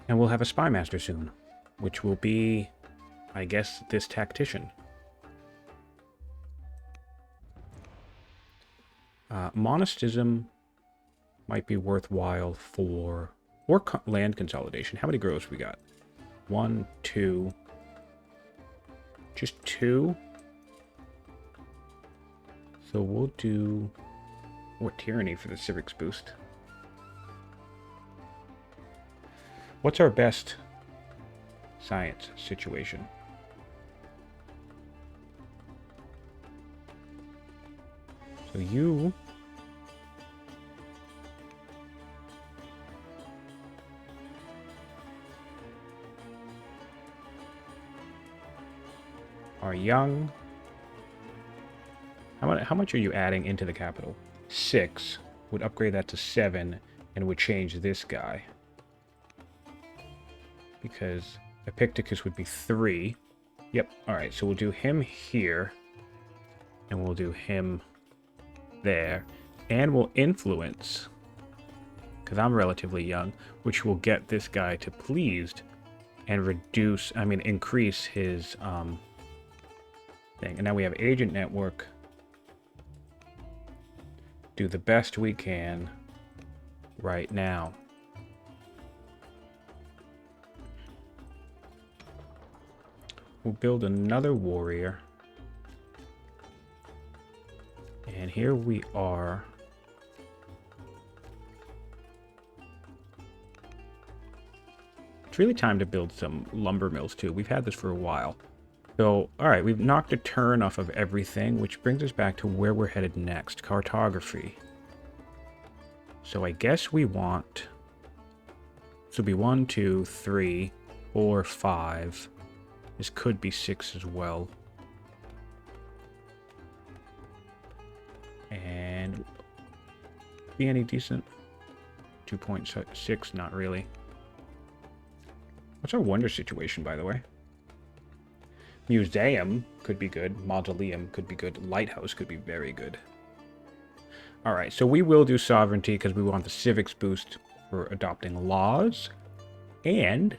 And we'll have a spy master soon, which will be, I guess, this tactician. Monasticism might be worthwhile for land consolidation. How many groves we got? 1, 2, just 2. So we'll do more tyranny for the civics boost. What's our best science situation? So you are young. How much are you adding into the capital? 6. Would upgrade that to 7 and would change this guy. Because Epictetus would be 3. Yep, alright, so we'll do him here. And we'll do him there. And we'll influence, because I'm relatively young, which will get this guy to pleased and increase his thing. And now we have agent network. Do the best we can right now. We'll build another warrior. And here we are. It's really time to build some lumber mills too. We've had this for a while. So, alright, we've knocked a turn off of everything, which brings us back to where we're headed next. Cartography. So I guess we want... This will be 1, 2, 3, 4, 5. This could be 6 as well. And... Be any decent? 2.6, not really. What's our wonder situation, by the way? Museum could be good. Mausoleum could be good. Lighthouse could be very good. Alright, so we will do sovereignty because we want the civics boost for adopting laws. And...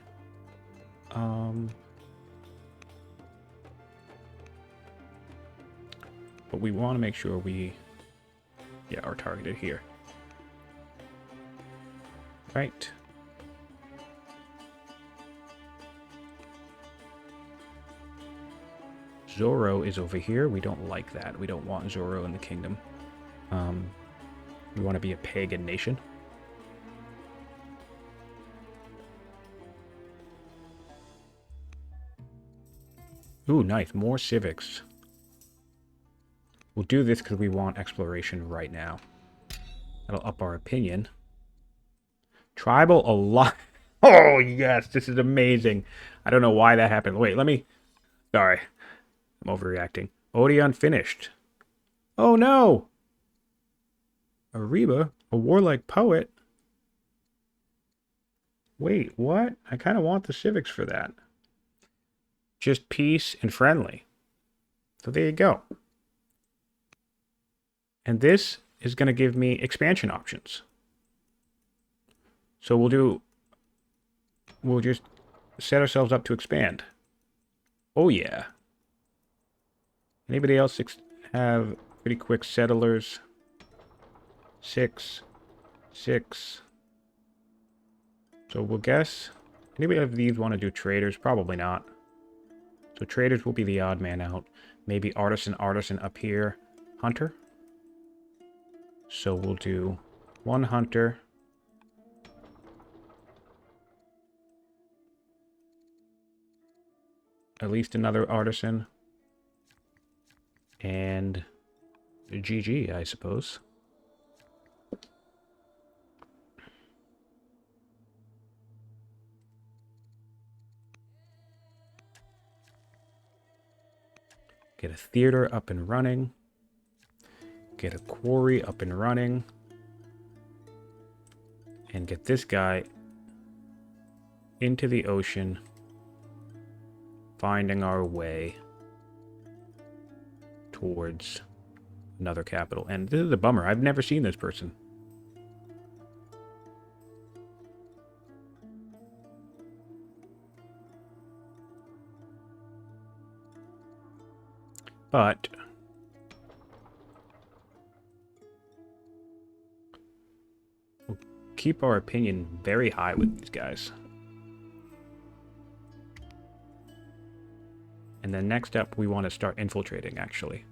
but we want to make sure we... are targeted here. Right. Zorro is over here. We don't like that. We don't want Zorro in the kingdom. We want to be a pagan nation. Ooh, nice. More civics. We'll do this because we want exploration right now. That'll up our opinion. Tribal alliance. Oh, yes. This is amazing. I don't know why that happened. Wait, let me... Sorry. I'm overreacting. Odeon finished. Oh, no. Ariba, a warlike poet. Wait, what? I kind of want the civics for that. Just peace and friendly. So there you go. And this is going to give me expansion options. So we'll just set ourselves up to expand. Oh yeah. Anybody else have pretty quick settlers. 6, 6. So we'll guess. Anybody of these want to do traders? Probably not. So traders will be the odd man out. Maybe artisan up here. Hunter. So we'll do 1 hunter. At least another artisan. And GG, I suppose. Get a theater up and running. Get a quarry up and running. And get this guy into the ocean, finding our way towards another capital. And this is a bummer. I've never seen this person. But we'll keep our opinion very high with these guys. And then next up, we want to start infiltrating, actually.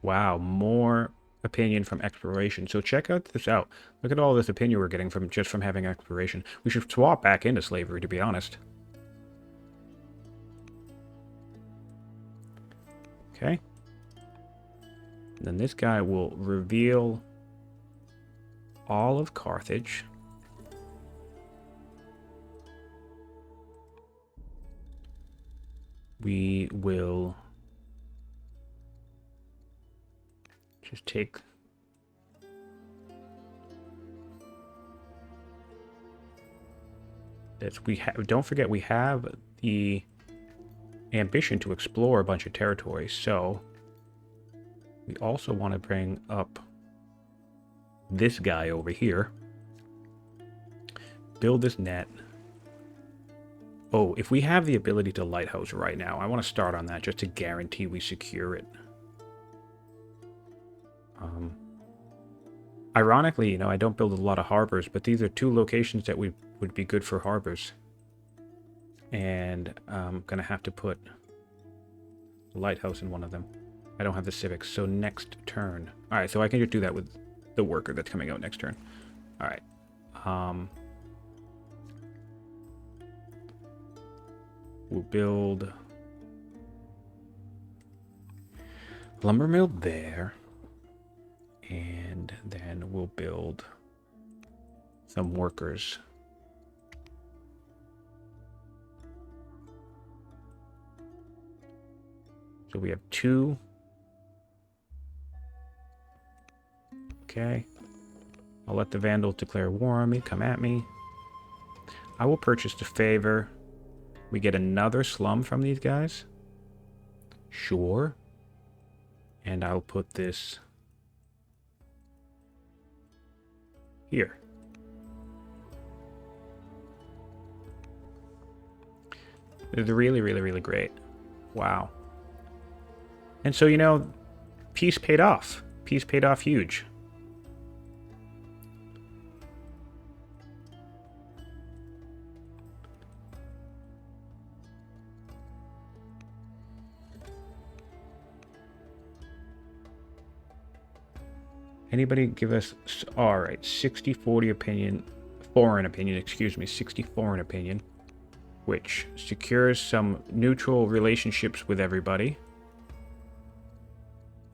Wow, more opinion from exploration. So check out this out. Look at all this opinion we're getting from just from having exploration. We should swap back into slavery, to be honest. Okay. And then this guy will reveal all of Carthage. We will just take this. Don't forget we have the ambition to explore a bunch of territories, so we also want to bring up this guy over here. Build this net. Oh, if we have the ability to lighthouse right now, I want to start on that just to guarantee we secure it. Ironically, you know, I don't build a lot of harbors, but these are 2 locations that would be good for harbors. And I'm going to have to put a lighthouse in one of them. I don't have the civics, so next turn. Alright, so I can just do that with the worker that's coming out next turn. Alright. We'll build lumber mill there. And then we'll build some workers. So we have 2. Okay. I'll let the Vandals declare war on me. Come at me. I will purchase the favor. We get another slum from these guys. Sure. And I'll put this here. It's really, really, really great. Wow. And so, you know, peace paid off. Peace paid off huge. Anybody give us... Alright, 60-40 opinion... Foreign opinion, excuse me. 60 foreign opinion. Which secures some neutral relationships with everybody.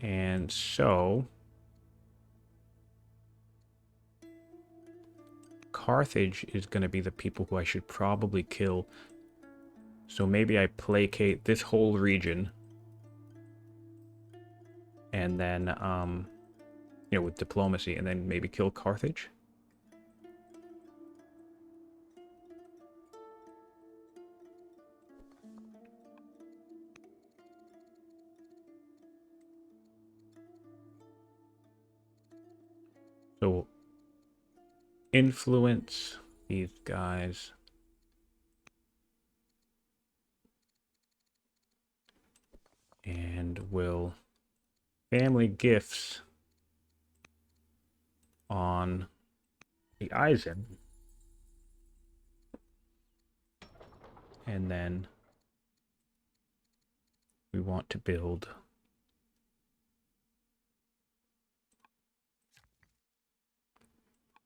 And so... Carthage is going to be the people who I should probably kill. So maybe I placate this whole region. And then, you know, with diplomacy, and then maybe kill Carthage. So influence these guys. And will family gifts on the Eisen. And then we want to build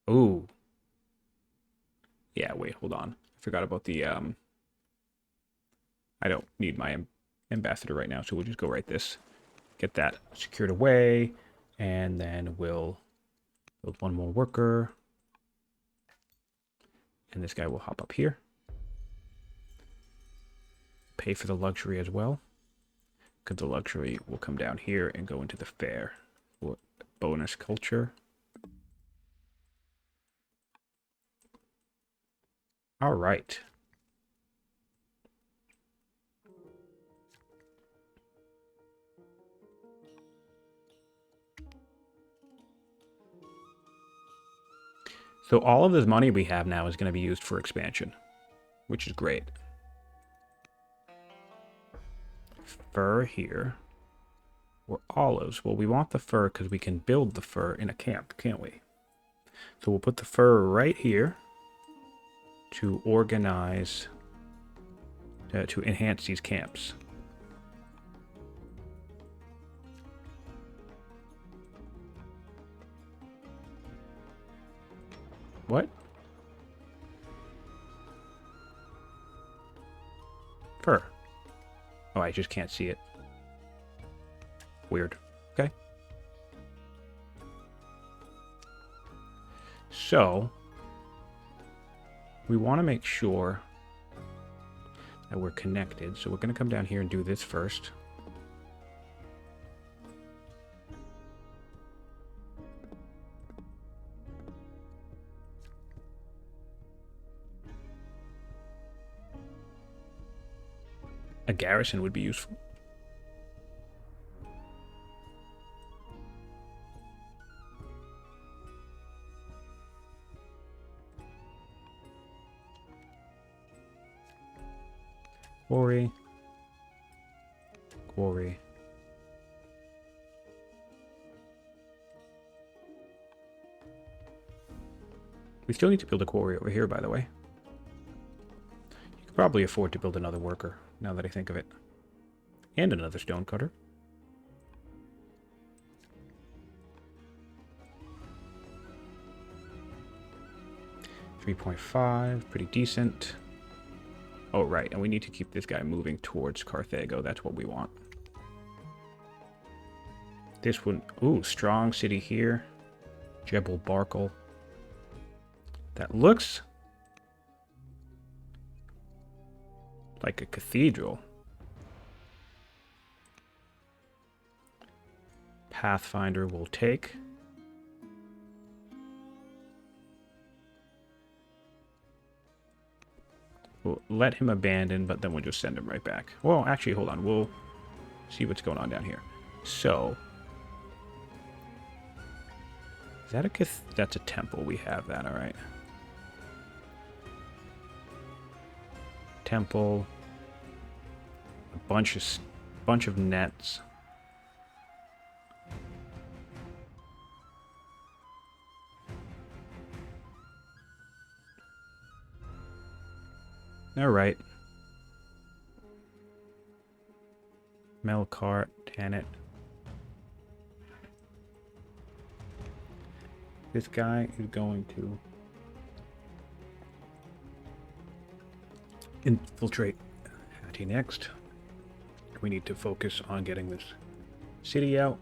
ooh. Yeah, wait, hold on. I forgot about the I don't need my ambassador right now, so we'll just go write this. Get that secured away, and then we'll build one more worker. And this guy will hop up here. Pay for the luxury as well, because the luxury will come down here and go into the fair for bonus culture. All right. So all of this money we have now is going to be used for expansion, which is great. Fur here. Or olives. Well, we want the fur because we can build the fur in a camp, can't we? So we'll put the fur right here to organize, to enhance these camps. What? Fur. Oh, I just can't see it. Weird. Okay. So, we want to make sure that we're connected. So we're going to come down here and do this first. A garrison would be useful. Quarry. Quarry. We still need to build a quarry over here, by the way. You could probably afford to build another worker, now that I think of it. And another stonecutter. $3.5, pretty decent. Oh, right, and we need to keep this guy moving towards Carthago. That's what we want. This one, ooh, strong city here. Jebel Barkle. That looks like a cathedral. Pathfinder will take. We'll let him abandon, but then we'll just send him right back. Well, actually, hold on. We'll see what's going on down here. So, is that a that's a temple? We have that, all right. Temple. A bunch of nets. All right. Melkart, Tanit. This guy is going to infiltrate Hattie next. We need to focus on getting this city out.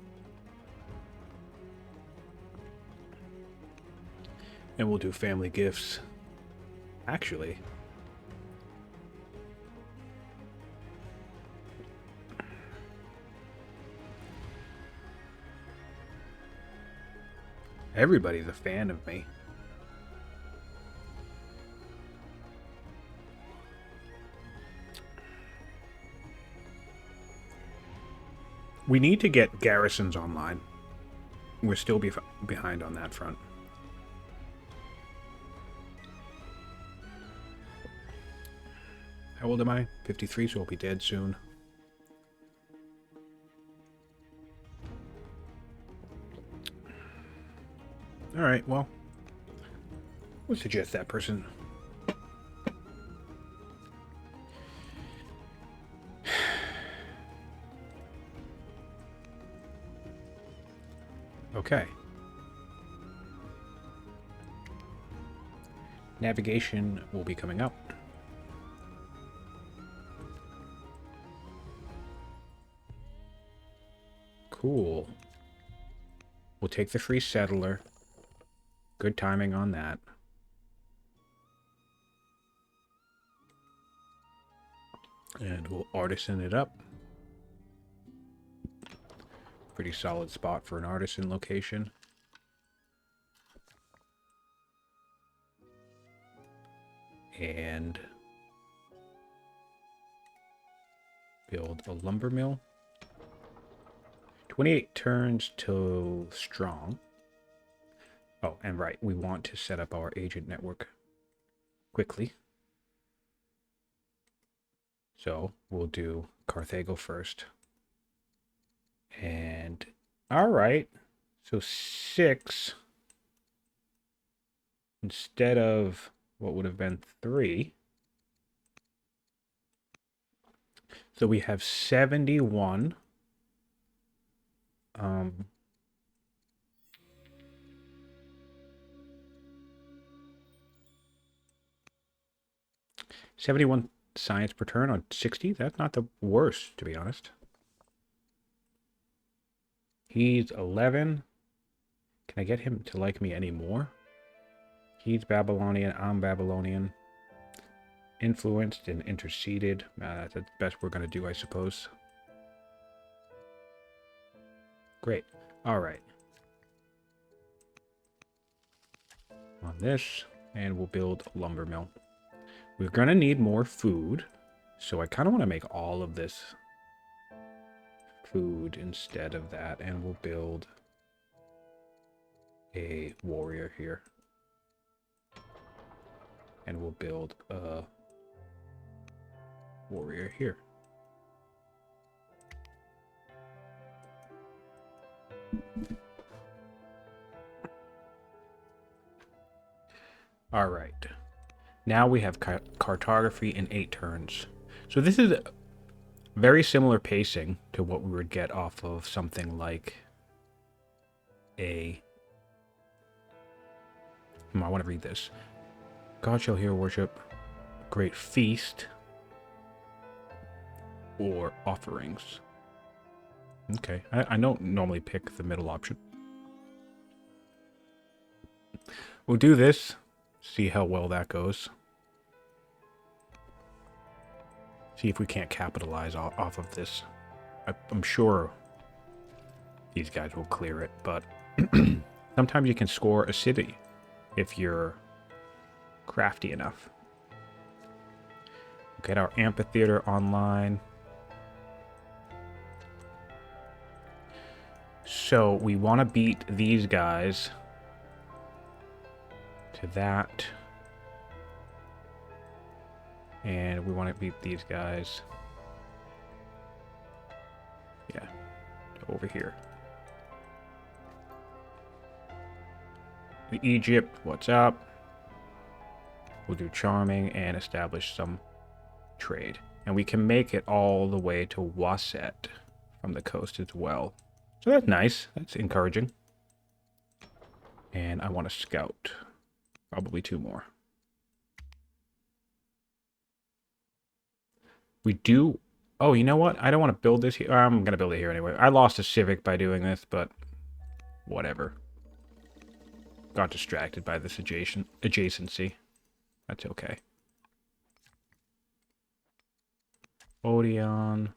And we'll do family gifts. Actually, everybody's a fan of me. We need to get garrisons online. We're still behind on that front. How old am I? 53, so I'll be dead soon. Alright, well. We'll suggest that person. Okay. Navigation will be coming up. Cool. We'll take the free settler. Good timing on that. And we'll artisan it up. Pretty solid spot for an artisan location. And build a lumber mill. 28 turns to strong. Oh, and right, we want to set up our agent network quickly. So we'll do Carthago first. And all right, so 6 instead of what would have been 3. So we have 71. 71 science per turn on 60. That's not the worst, to be honest. He's 11. Can I get him to like me anymore? He's Babylonian. I'm Babylonian. Influenced and interceded. That's the best we're going to do, I suppose. Great. All right. On this, and we'll build a lumber mill. We're going to need more food, so I kind of want to make all of this food instead of that, and we'll build a warrior here. And we'll build a warrior here. All right. Now we have cartography in 8 turns. So this is very similar pacing to what we would get off of something like a... I want to read this. God shall hear worship, great feast, or offerings. Okay, I don't normally pick the middle option. We'll do this, see how well that goes. See if we can't capitalize off of this. I'm sure these guys will clear it, but sometimes you can score a city if you're crafty enough. We'll get our amphitheater online. So we want to beat these guys to that. And we want to beat these guys. Yeah, to over here. Egypt, what's up? We'll do charming and establish some trade. And we can make it all the way to Wasset from the coast as well. So that's nice. That's encouraging. And I want to scout. Probably 2 more. We do... Oh, you know what? I don't want to build this here. I'm going to build it here anyway. I lost a civic by doing this, but whatever. Got distracted by this adjacency. That's okay. Odeon.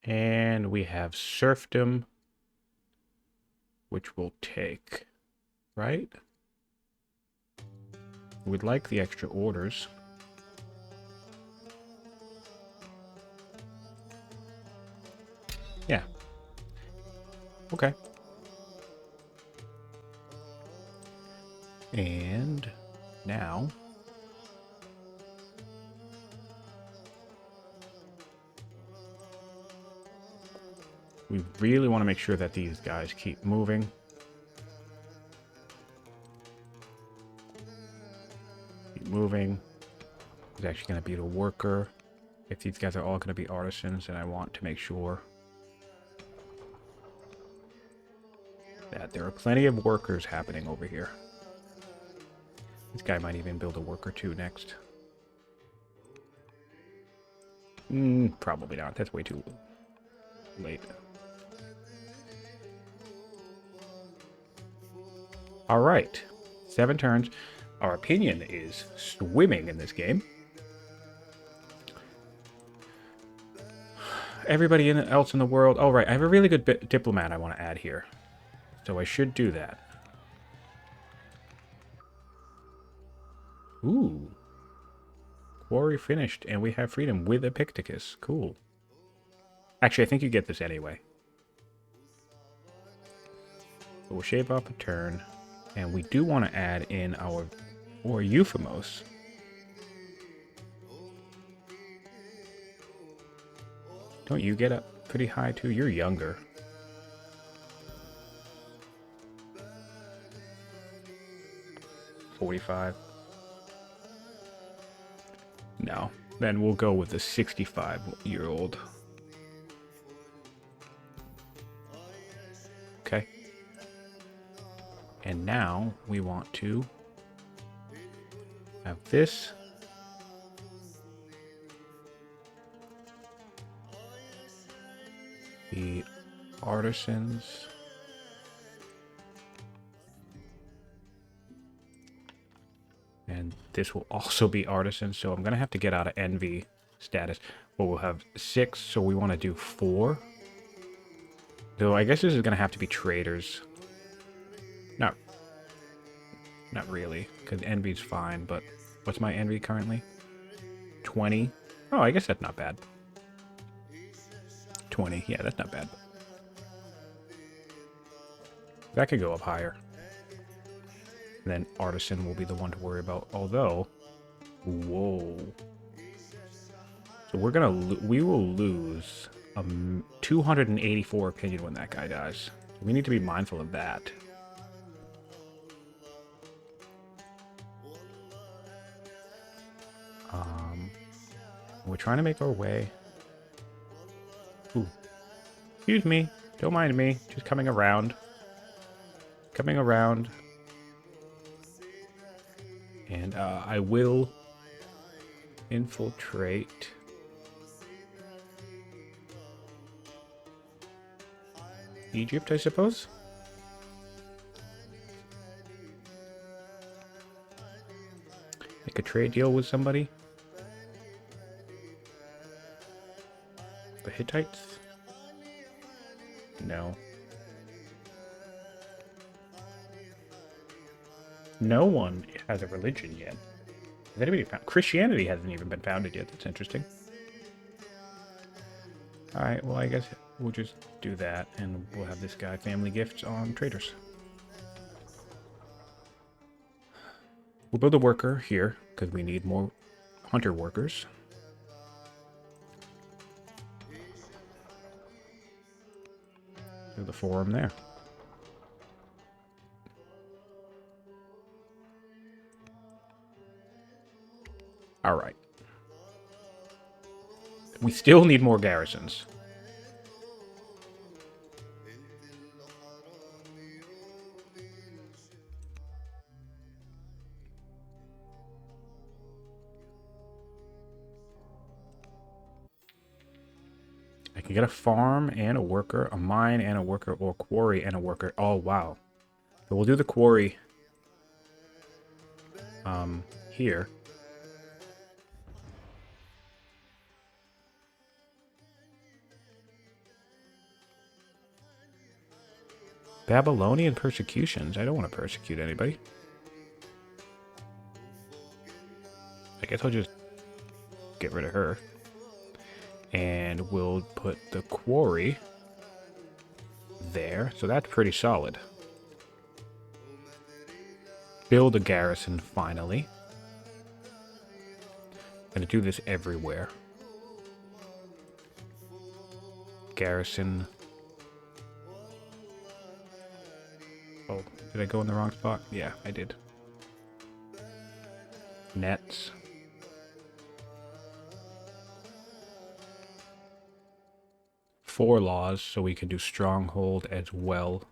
And we have serfdom, which we'll take, right? We'd like the extra orders. Yeah. Okay. And now we really want to make sure that these guys keep moving. Keep moving. Who's actually going to be the worker? If these guys are all going to be artisans, then I want to make sure that there are plenty of workers happening over here. This guy might even build a worker too next. Probably not. That's way too late. All right. 7 turns. Our opinion is swimming in this game. Everybody else in the world. Oh, right. I have a really good diplomat I want to add here. So I should do that. Ooh. Quarry finished, and we have freedom with Epictetus. Cool. Actually, I think you get this anyway. So we'll shave off a turn. And we do want to add in our Euphemos. Don't you get up pretty high too? You're younger. $45. No. Then we'll go with the 65-year-old. Okay. And now we want to have this. The artisans. And this will also be artisans, so I'm going to have to get out of envy status. But we'll have 6, so we want to do 4. Though I guess this is going to have to be traders. Not really, because envy's fine, but what's my envy currently? 20. Oh, I guess that's not bad. 20, yeah, that's not bad. That could go up higher. And then artisan will be the one to worry about, although... Whoa. So we will lose a 284 opinion when that guy dies. We need to be mindful of that. We're trying to make our way. Ooh. Excuse me. Don't mind me. Just coming around. Coming around. And I will infiltrate Egypt, I suppose. Make a trade deal with somebody. The Hittites? No. No one has a religion yet. Has anybody found? Christianity hasn't even been founded yet. That's interesting. Alright, well, I guess we'll just do that, and we'll have this guy family gifts on traders. We'll build a worker here, because we need more hunter workers. There's the forum there. Alright. We still need more garrisons. I can get a farm and a worker, a mine and a worker, or quarry and a worker. Oh, wow. So we'll do the quarry here. Babylonian persecutions. I don't want to persecute anybody. I guess I'll just get rid of her. And we'll put the quarry there, so that's pretty solid. Build a garrison, finally. Gonna do this everywhere. Garrison. Oh, did I go in the wrong spot? Yeah, I did. Nets. Four laws, so we can do stronghold as well.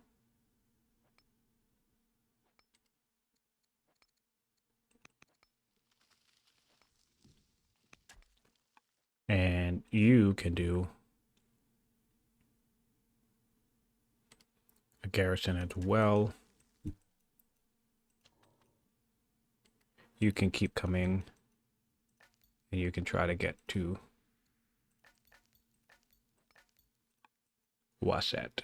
And you can do a garrison as well. You can keep coming, and you can try to get to Wasset.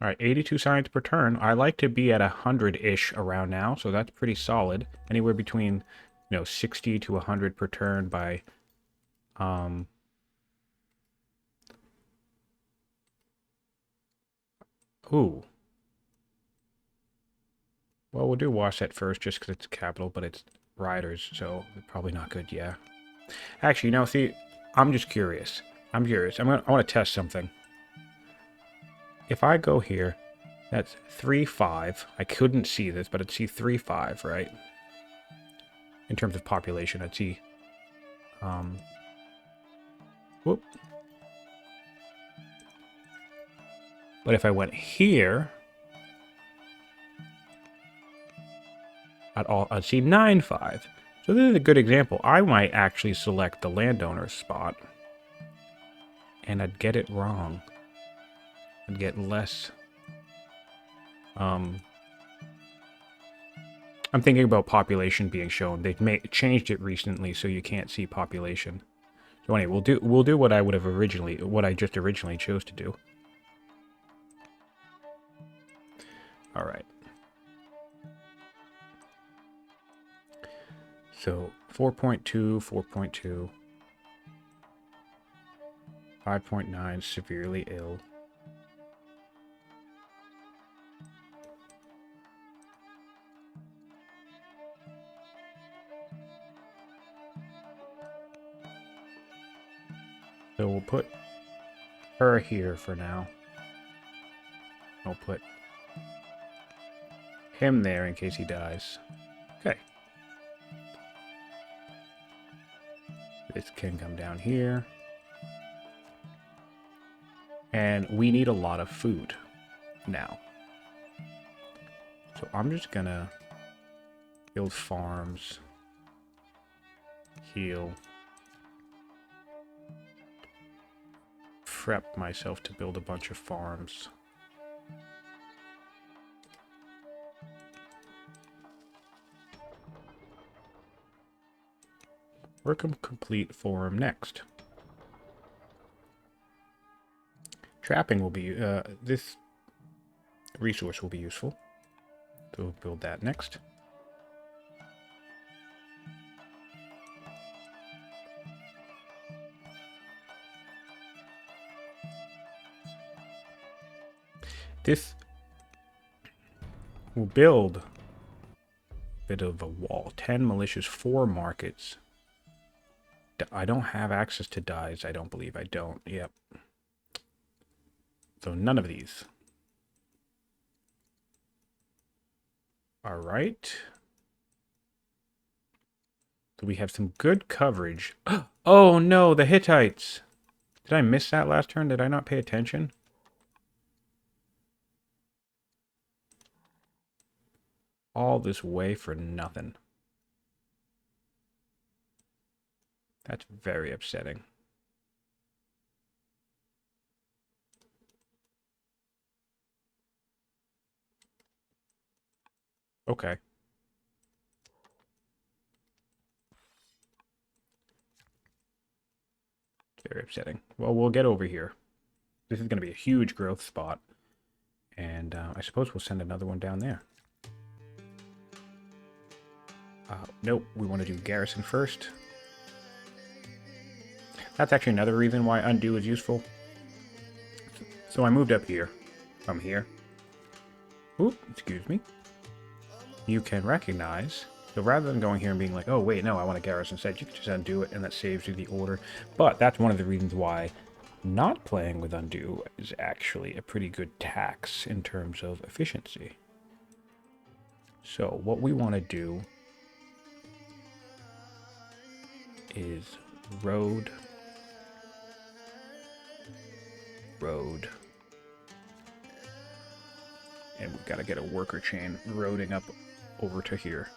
All right, 82 science per turn. I like to be at 100-ish around now, so that's pretty solid. Anywhere between, 60 to 100 per turn by, ooh. Well, we'll do Wasset first, just because it's capital, but it's riders, so probably not good, yeah. Actually, see, I'm just curious. I want to test something. If I go here, that's 3-5. I couldn't see this, but I'd see 3-5, right? In terms of population, I'd see... whoop. But if I went here... I'd see 9-5. So this is a good example. I might actually select the landowner's spot. And I'd get it wrong. I'd get less... I'm thinking about population being shown. They've changed it recently, so you can't see population. So anyway, we'll do what I just originally chose to do. All right. So 4.2, 4.2, 5.9, severely ill. So we'll put her here for now. I'll put him there in case he dies. Okay. This can come down here. And we need a lot of food now. So I'm just gonna build farms. Heal. Prep myself to build a bunch of farms. Work complete form next. Trapping will be, this resource will be useful. So we'll build that next. This will build a bit of a wall. 10 militias, 4 markets. I don't have access to dyes, I don't believe. I don't. Yep. So none of these. All right. So we have some good coverage. Oh no, the Hittites. Did I miss that last turn? Did I not pay attention? All this way for nothing. That's very upsetting. Okay. Very upsetting. Well, we'll get over here. This is going to be a huge growth spot. And I suppose we'll send another one down there. Nope, we want to do garrison first. That's actually another reason why undo is useful. So I moved up here, from here. Oop, excuse me. You can recognize, so rather than going here and being like, oh wait, no, I want a garrison set, you can just undo it and that saves you the order. But that's one of the reasons why not playing with undo is actually a pretty good tax in terms of efficiency. So what we want to do is road, and we've got to get a worker chain roading up over to here.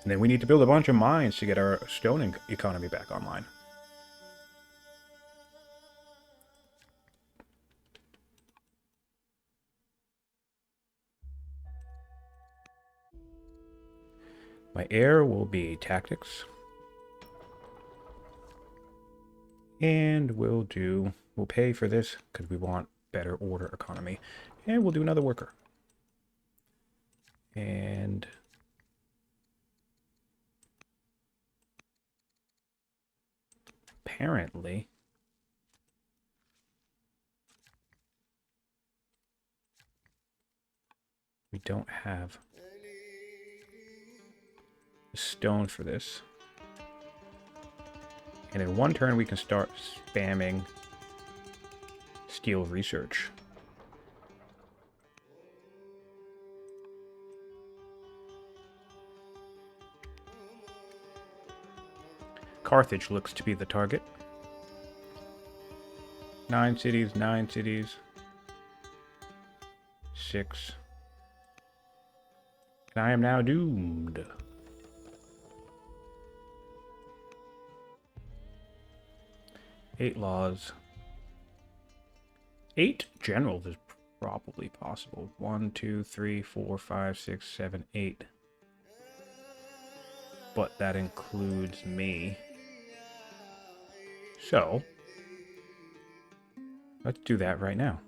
And then we need to build a bunch of mines to get our stone economy back online. My heir will be tactics. And we'll pay for this because we want better order economy. And we'll do another worker. And apparently we don't have the stone for this. And in one turn we can start spamming steel research. Carthage looks to be the target. 9 cities, 9 cities. 6. And I am now doomed. Eight laws. 8 generals is probably possible. 1, 2, 3, 4, 5, 6, 7, 8. But that includes me. So, let's do that right now.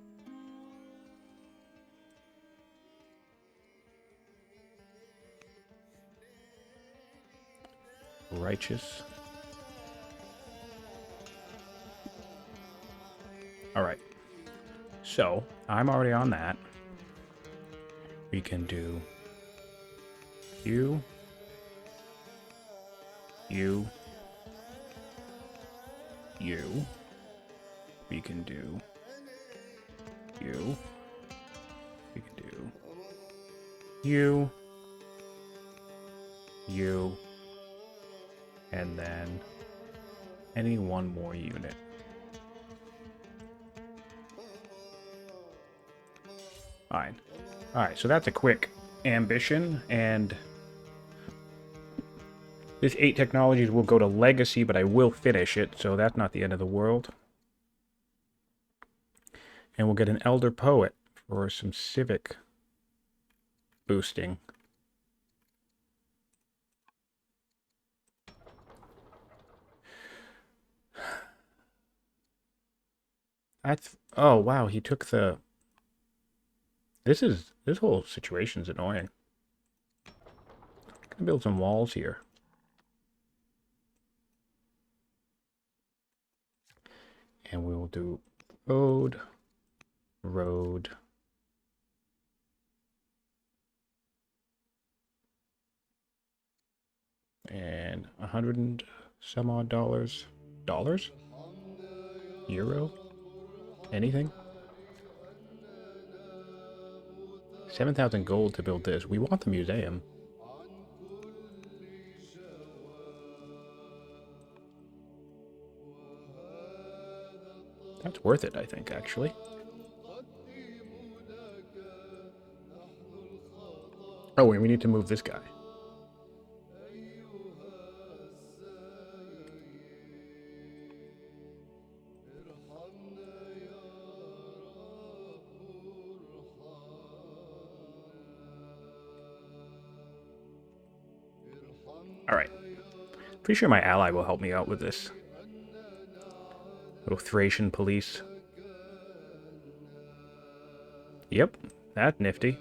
Righteous. Alright. So, I'm already on that. We can do you. We can do you. We can do you. And then any one more unit. Fine. Alright, so that's a quick ambition, and this 8 technologies will go to legacy, but I will finish it, so that's not the end of the world. And we'll get an elder poet for some civic boosting. Oh wow, he took the... This whole situation's annoying. I'm gonna build some walls here. And we will do road. And 100 and some odd dollars. Dollars? Euro? Anything? 7,000 gold to build this. We want the museum. That's worth it, I think, actually. Oh, wait, we need to move this guy. Alright. Pretty sure my ally will help me out with this. Little Thracian police. Yep, that's nifty.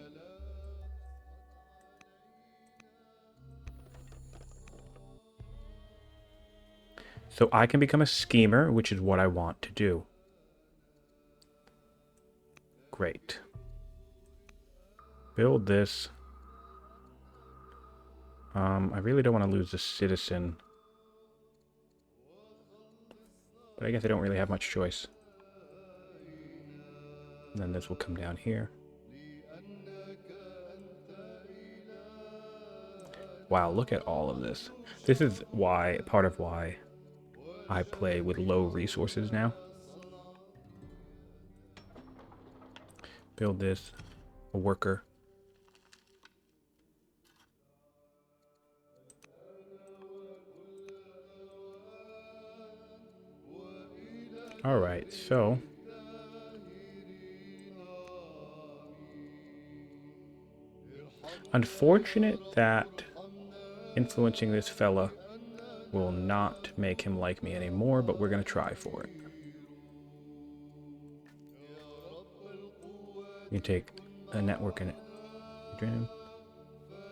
So I can become a schemer, which is what I want to do. Great. Build this. I really don't want to lose the citizen. But I guess I don't really have much choice. And then this will come down here. Wow, look at all of this. This is why, part of why I play with low resources now. Build this. A worker. Alright, so... Unfortunate that influencing this fella will not make him like me anymore, but we're going to try for it. You take a network in it.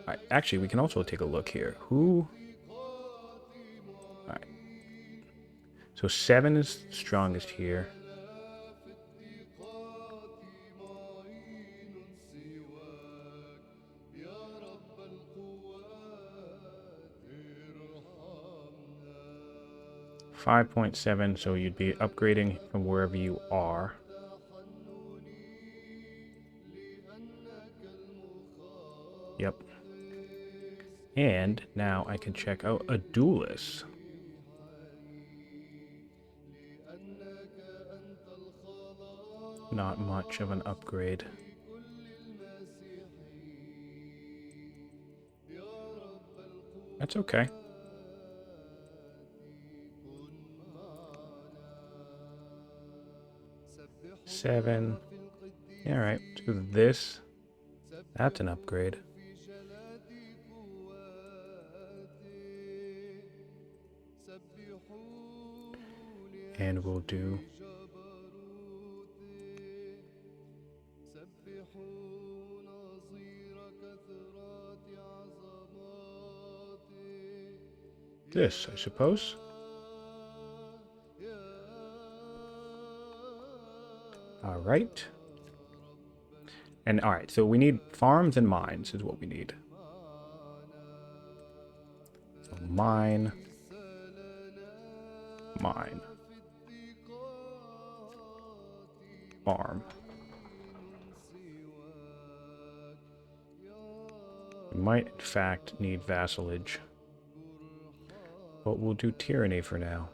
Right, actually, we can also take a look here. Who... Alright. So 7 is strongest here. $5.7, so you'd be upgrading from wherever you are. Yep. And now I can check out a duelist. Not much of an upgrade. That's okay. Seven. Yeah, alright. So this. That's an upgrade. And we'll do... this, I suppose. Alright. And alright, so we need farms and mines is what we need. So mine. Mine. Farm. We might, in fact, need vassalage. But we'll do tyranny for now.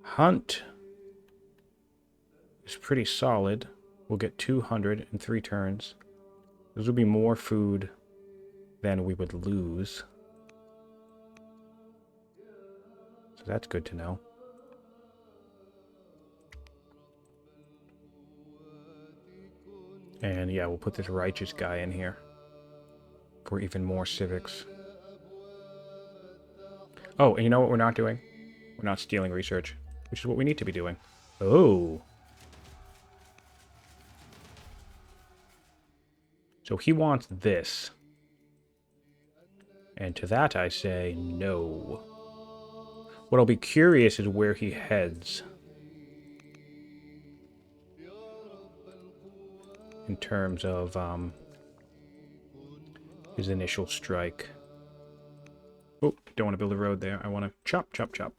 Hunt is pretty solid. We'll get 200 in 3 turns. This will be more food than we would lose. So that's good to know. And yeah, we'll put this righteous guy in here for even more civics. Oh, and you know what we're not doing? We're not stealing research, which is what we need to be doing. Oh. So he wants this. And to that I say no. What I'll be curious is where he heads. In terms of his initial strike. Oh, don't want to build a road there. I want to chop, chop, chop.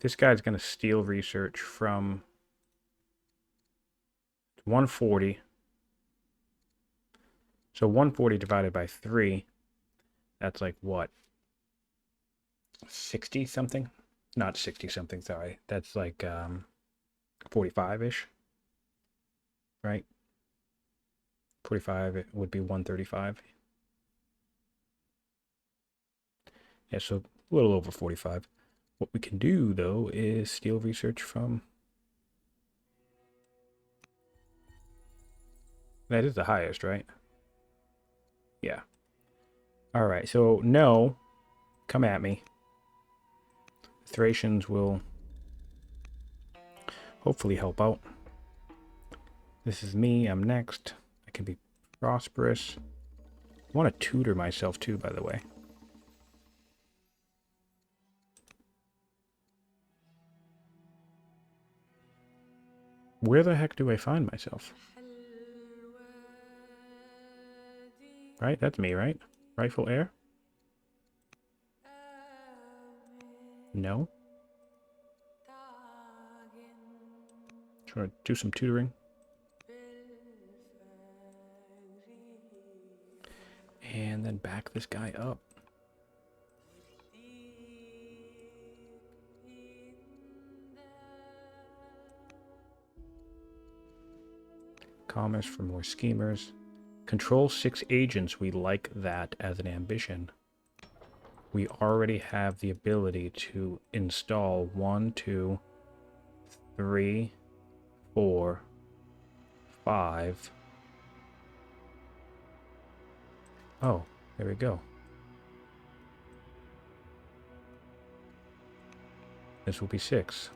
This guy's going to steal research from 140. So 140 divided by 3. That's like what? 60 something? Not 60 something, sorry. That's like 45-ish. Right? 45, it would be 135. Yeah, so a little over 45. What we can do, though, is steal research from... That is the highest, right? Yeah. Alright, so no. Come at me. Thracians will hopefully help out. This is me. I'm next. I can be prosperous. I want to tutor myself too, by the way. Where the heck do I find myself? Right? That's me, right? Rightful heir? No. Trying to do some tutoring. And then back this guy up. Commerce for more schemers. Control 6 agents. We like that as an ambition. We already have the ability to install 1, 2, 3, 4, 5. Oh, there we go. This will be 6.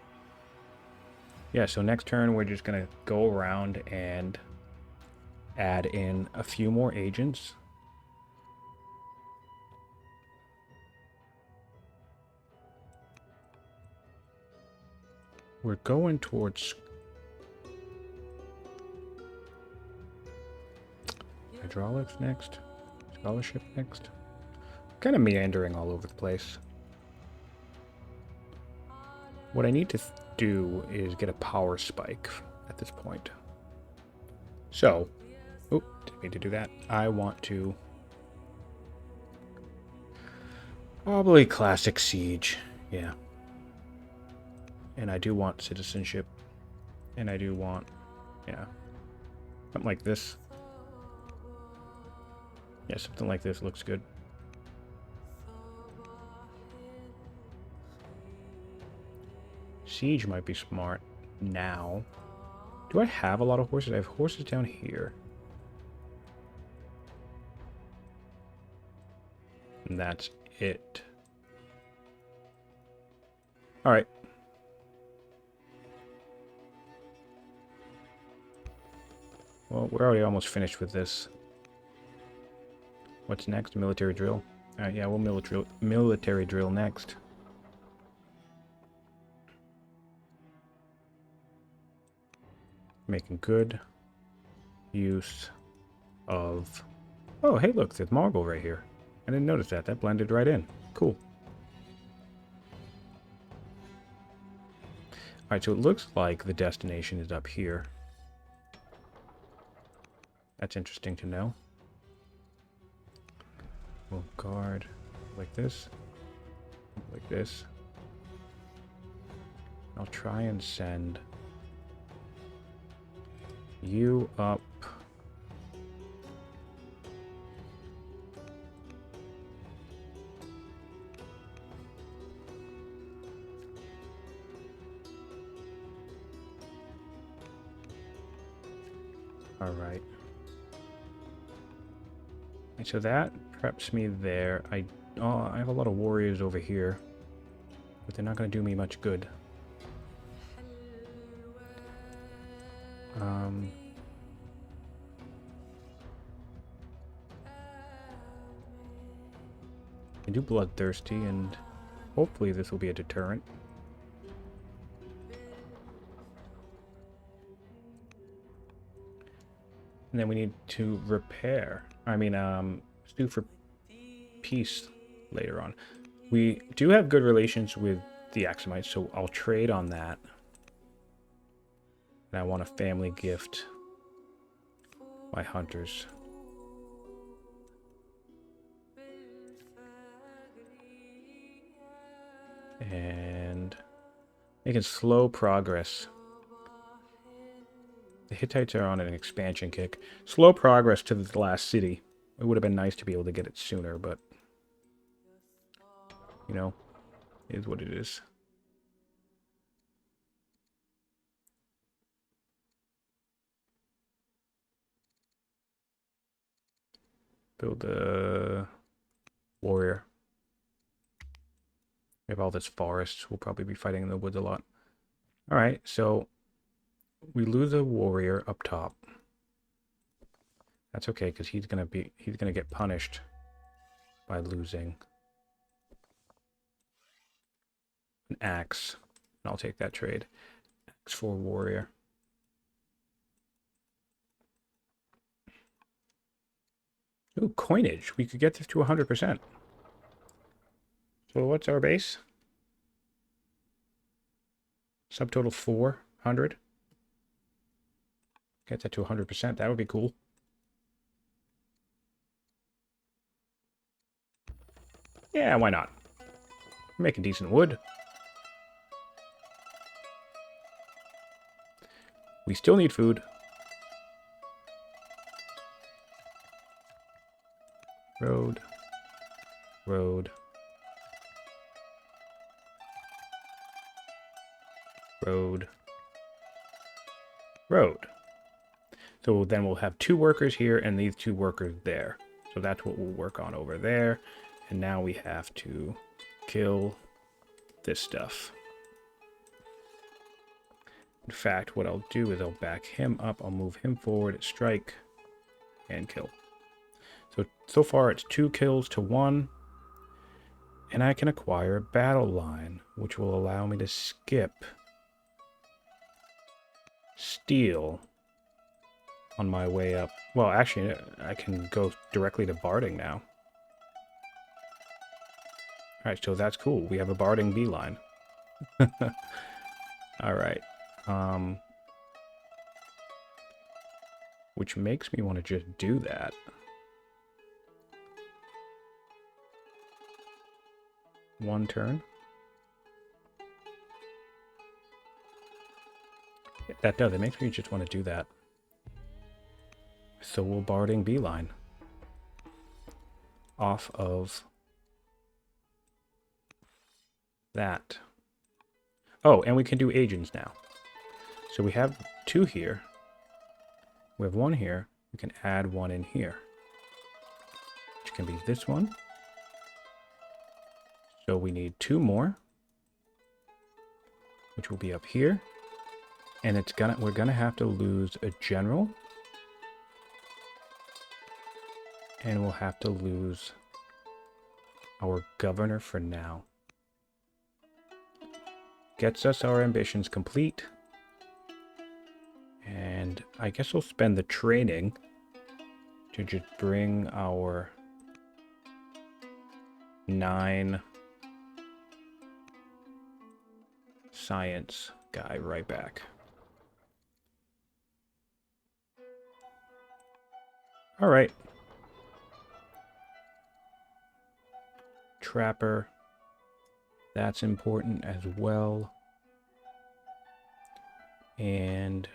Yeah, so next turn we're just going to go around and add in a few more agents. We're going towards hydraulics next, scholarship next. Kind of meandering all over the place. What I need to do is get a power spike at this point. So, oh, didn't mean to do that. I want to probably classic siege, yeah. And I do want citizenship, and I do want, yeah, something like this. Yeah, something like this looks good. Siege might be smart now. Do I have a lot of horses? I have horses down here. And that's it. Alright. Well, we're already almost finished with this. What's next? Military drill. Alright, yeah, we'll military drill next. Making good use of... Oh, hey, look, there's marble right here. I didn't notice that. That blended right in. Cool. Alright, so it looks like the destination is up here. That's interesting to know. We'll guard like this. Like this. I'll try and send you up. All right. And so that preps me there. I have a lot of warriors over here, but they're not going to do me much good. I do bloodthirsty, and hopefully this will be a deterrent. And then we need to repair. Sue for peace later on. We do have good relations with the Axumites, so I'll trade on that. And I want a family gift. My hunters. And making slow progress. The Hittites are on an expansion kick. Slow progress to the last city. It would have been nice to be able to get it sooner, but... You know, it is what it is. Build a warrior. We have all this forest. We'll probably be fighting in the woods a lot. All right, so we lose a warrior up top. That's okay, because he's gonna get punished by losing an axe. And I'll take that trade. Axe for warrior. Ooh, coinage. We could get this to 100%. So what's our base? Subtotal 400. Get that to 100%. That would be cool. Yeah, why not? We're making decent wood. We still need food. Road. Road. Road. Road. So then we'll have 2 workers here and these 2 workers there. So that's what we'll work on over there. And now we have to kill this stuff. In fact, what I'll do is I'll back him up. I'll move him forward, strike, and kill. So far it's 2 kills to 1. And I can acquire a battle line, which will allow me to skip steel on my way up. Well, actually, I can go directly to barding now. Alright, so that's cool. We have a barding beeline. Alright. Which makes me want to just do that. One turn. That does. It makes me just want to do that. So we'll barding beeline off of that. Oh, and we can do agents now. So we have 2 here. We have 1 here. We can add 1 in here, which can be this one. So we need 2 more, which will be up here. And we're gonna have to lose a general. And we'll have to lose our governor for now. Gets us our ambitions complete. And I guess we'll spend the training to just bring our 9 science guy right back. All right. Trapper. That's important as well. And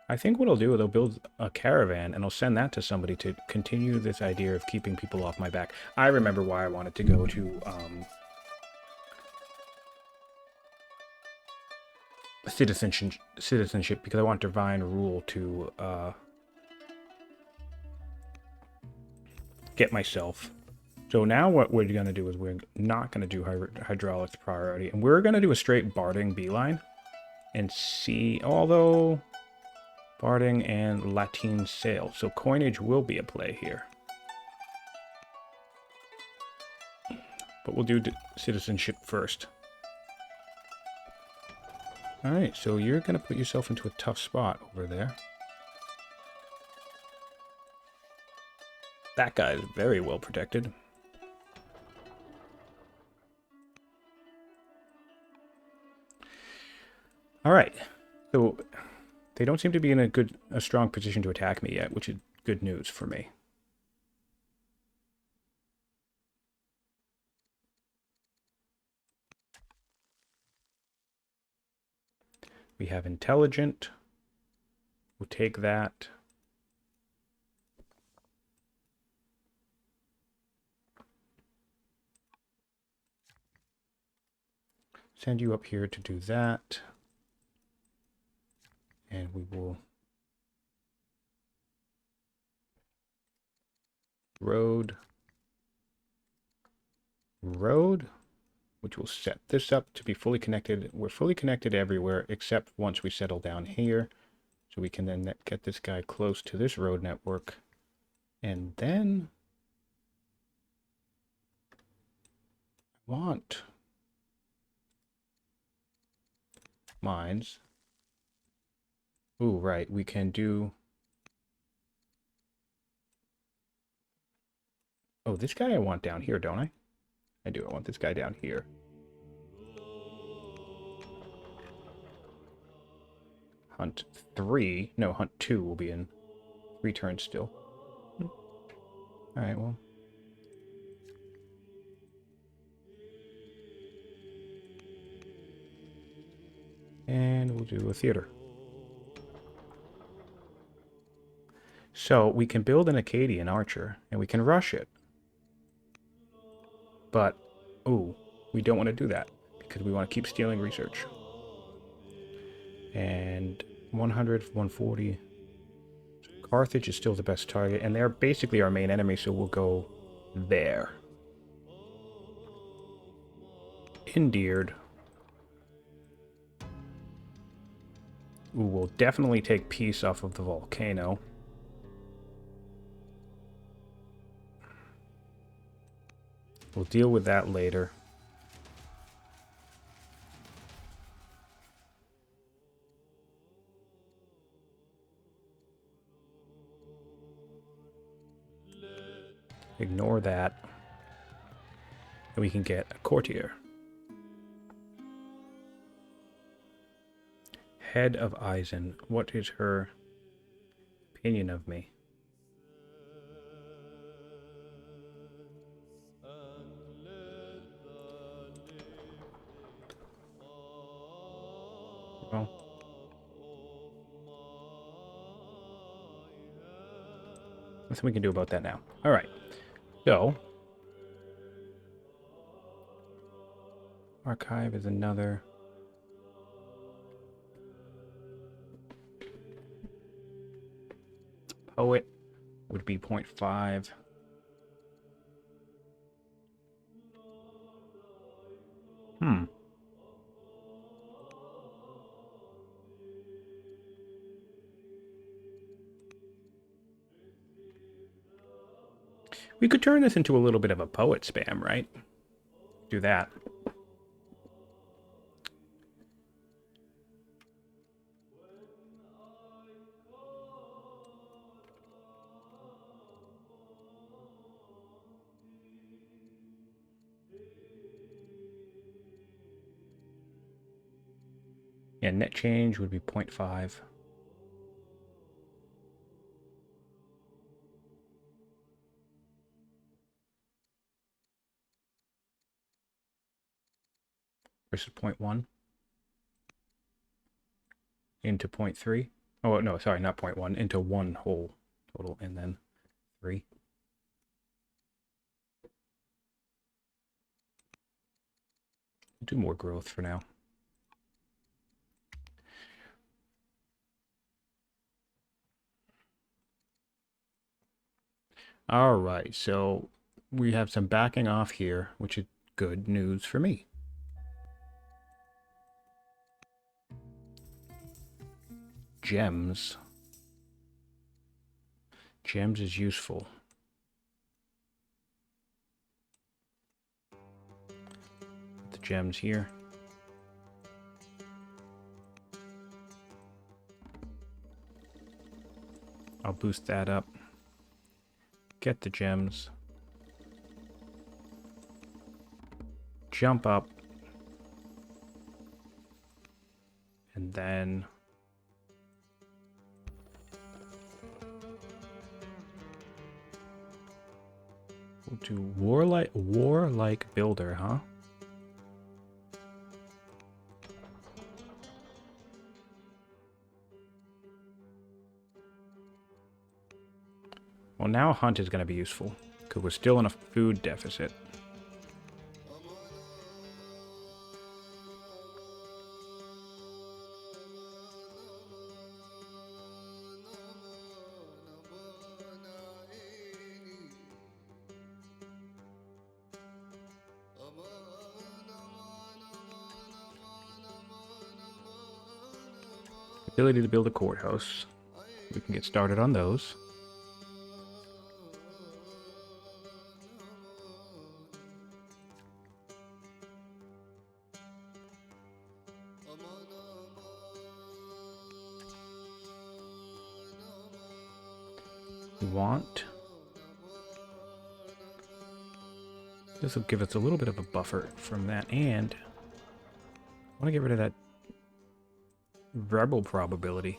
I think what I'll do is I'll build a caravan and I'll send that to somebody to continue this idea of keeping people off my back. I remember why I wanted to go to citizenship because I want divine rule to get myself. So now what we're going to do is we're not going to do hydraulics priority, and we're going to do a straight barding beeline and see, although barding and Latin sail. So coinage will be a play here. But we'll do citizenship first. All right, so you're going to put yourself into a tough spot over there. That guy is very well protected. All right, so they don't seem to be in a strong position to attack me yet, which is good news for me. We have intelligent. We'll take that. Send you up here to do that. And we will road. which will set this up to be fully connected. We're fully connected everywhere except once we settle down here. So we can then get this guy close to this road network. And then I want mines. Ooh, right, we can do... Oh, this guy I want down here, don't I? I do, I want this guy down here. Hunt 3, no, Hunt 2 will be in 3 turns still. Alright, well. And we'll do a theater. So we can build an Acadian archer, and we can rush it. But, ooh, we don't want to do that, because we want to keep stealing research. And 100, 140. Carthage is still the best target, and they're basically our main enemy, so we'll go there. Endeared. Ooh, we'll definitely take peace off of the volcano. We'll deal with that later. Ignore that. And we can get a courtier. Head of Eisen. What is her opinion of me? Well, nothing we can do about that now. All right. So, archive is another. Poet would be 0.5. We could turn this into a little bit of a poet spam, right? Do that. Yeah, net change would be 0.5. Versus 0.1 into 0.3. Oh, no, sorry, not 0.1. Into 1 whole total, and then 3. Do more growth for now. All right, so we have some backing off here, which is good news for me. Gems. Gems is useful. Put the gems here. I'll boost that up. Get the gems. Jump up. And then we'll do warlike builder, huh? Well, now hunt is going to be useful, because we're still in a food deficit. Ability to build a courthouse. We can get started on those. We want... This will give us a little bit of a buffer from that, and I want to get rid of that rebel probability.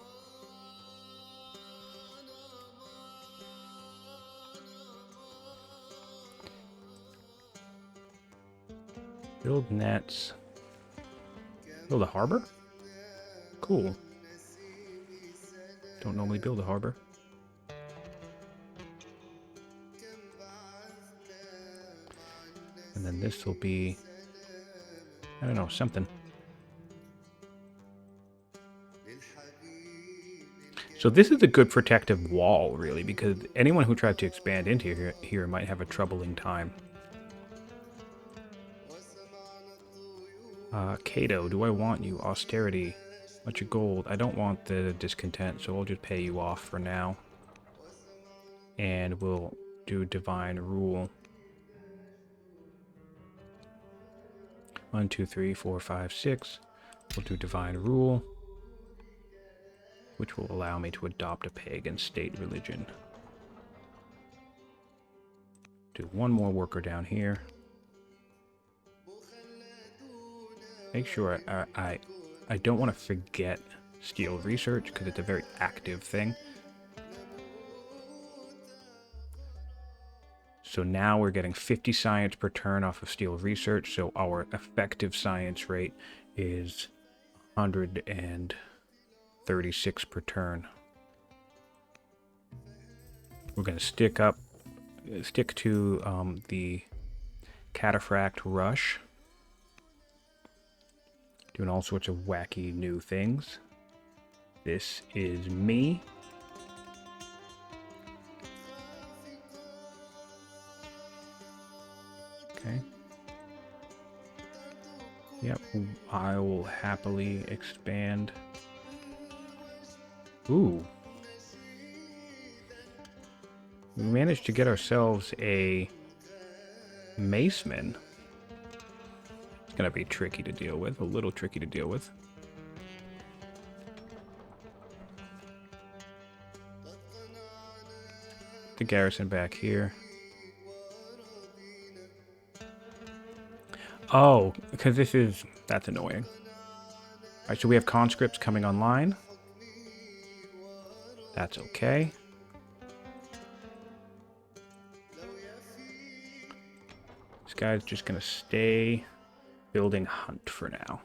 Build nets. Build a harbor? Cool. Don't normally build a harbor. And then this will be, I don't know, something. So this is a good protective wall, really, because anyone who tried to expand into here might have a troubling time. Cato, do I want you? Austerity. Much gold. I don't want the discontent, so I'll just pay you off for now. And we'll do divine rule. 1, 2, 3, 4, 5, 6. We'll do divine rule, which will allow me to adopt a pagan state religion. Do one more worker down here. Make sure I don't want to forget steel research because it's a very active thing. So now we're getting 50 science per turn off of steel research, so our effective science rate is 136 per turn. We're going to stick to the Cataphracts rush. Doing all sorts of wacky new things. This is me. Okay. Yep, I will happily expand. Ooh. We managed to get ourselves a maceman. It's gonna be tricky to deal with, a little tricky to deal with. The garrison back here. Oh, because that's annoying. Alright, so we have conscripts coming online. That's okay. This guy's just gonna stay building hunt for now.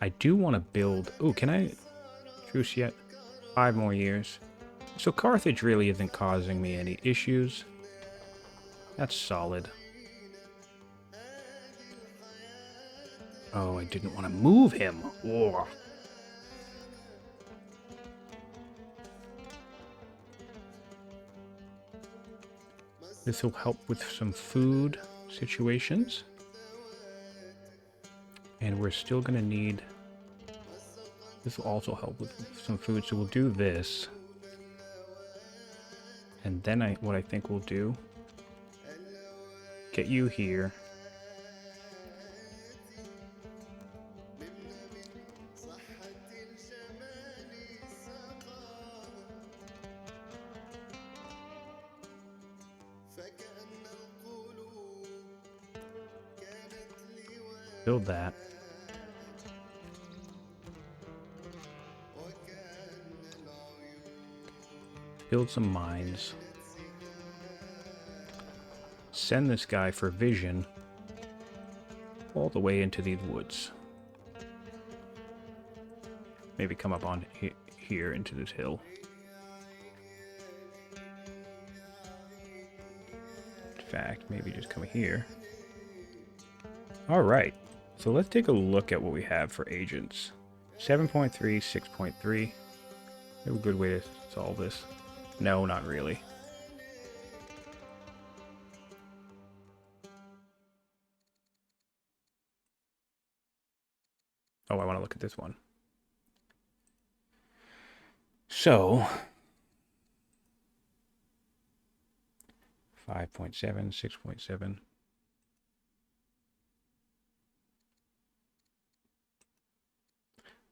I do want to build... Ooh, can I truce yet? 5 more years. So Carthage really isn't causing me any issues. That's solid. Oh, I didn't want to move him. Whoa. This will help with some food situations. And we're still going to need... This will also help with some food, so we'll do this. And then what I think we'll do... Get you here. Build that. Build some mines. Send this guy for vision all the way into these woods. Maybe come up on here into this hill. In fact, maybe just come here. All right. So let's take a look at what we have for agents. 7.3, 6.3. We have a good way to solve this. No, not really. Oh, I want to look at this one. So 5.7, 6.7.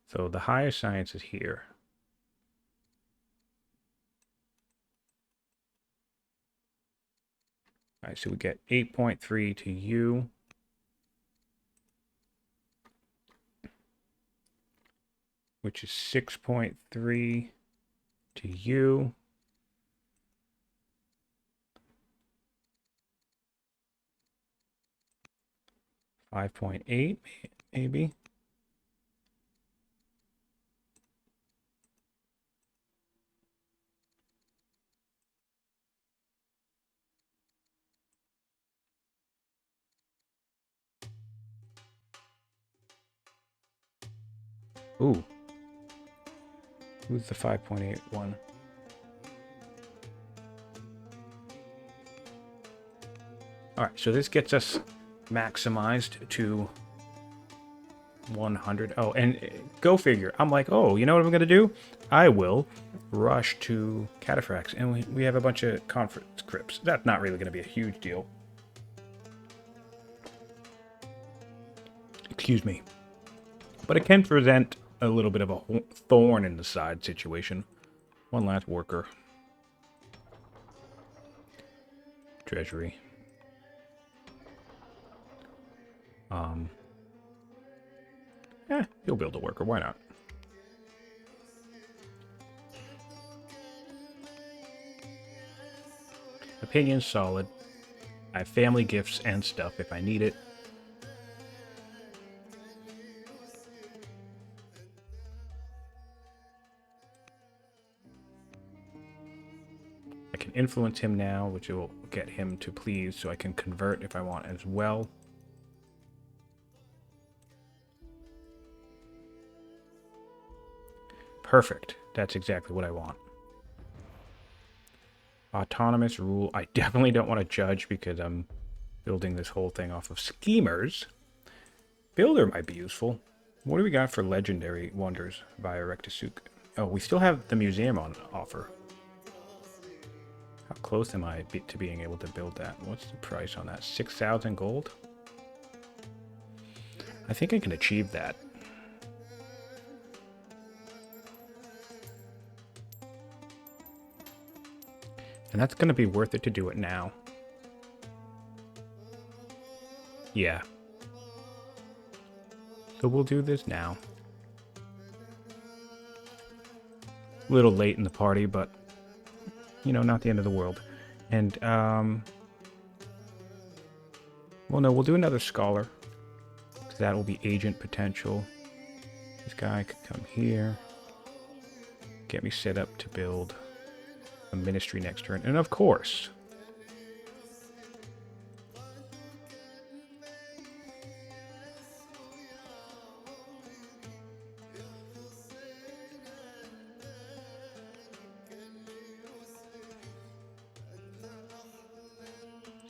So the higher science is here. All right, so we get 8.3 to you. Which is 6.3 to you. $5.8 maybe. Ooh. Who's the 5.8 one? All right, so this gets us maximized to 100. Oh, and go figure. I'm like, oh, you know what I'm going to do? I will rush to Cataphracts, and we have a bunch of conference crypts. That's not really going to be a huge deal. Excuse me. But it can present a little bit of a thorn in the side situation. One last worker. Treachery. He'll build a worker. Why not? Opinion's solid. I have family gifts and stuff if I need it. I can influence him now, which will get him to please, so I can convert if I want as well. Perfect. That's exactly what I want. Autonomous rule. I definitely don't want to judge because I'm building this whole thing off of schemers. Builder might be useful. What do we got for legendary wonders via Rectisuk? Oh, we still have the museum on offer. How close am I to being able to build that? What's the price on that? 6,000 gold? I think I can achieve that. And that's going to be worth it to do it now. Yeah. So we'll do this now. A little late in the party, but, you know, not the end of the world. And, well, no, we'll do another scholar. Because that will be agent potential. This guy could come here. Get me set up to build a ministry next turn. And of course,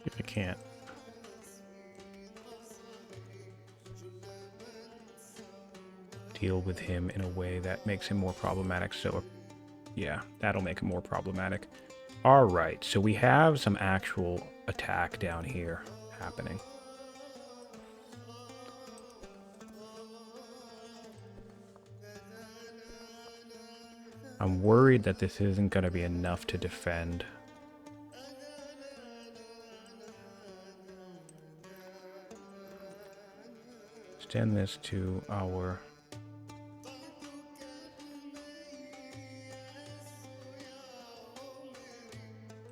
if I can't. Deal with him in a way that makes him more problematic. So, yeah, that'll make him more problematic. All right, so we have some actual attack down here happening. I'm worried that this isn't going to be enough to defend. Extend this to our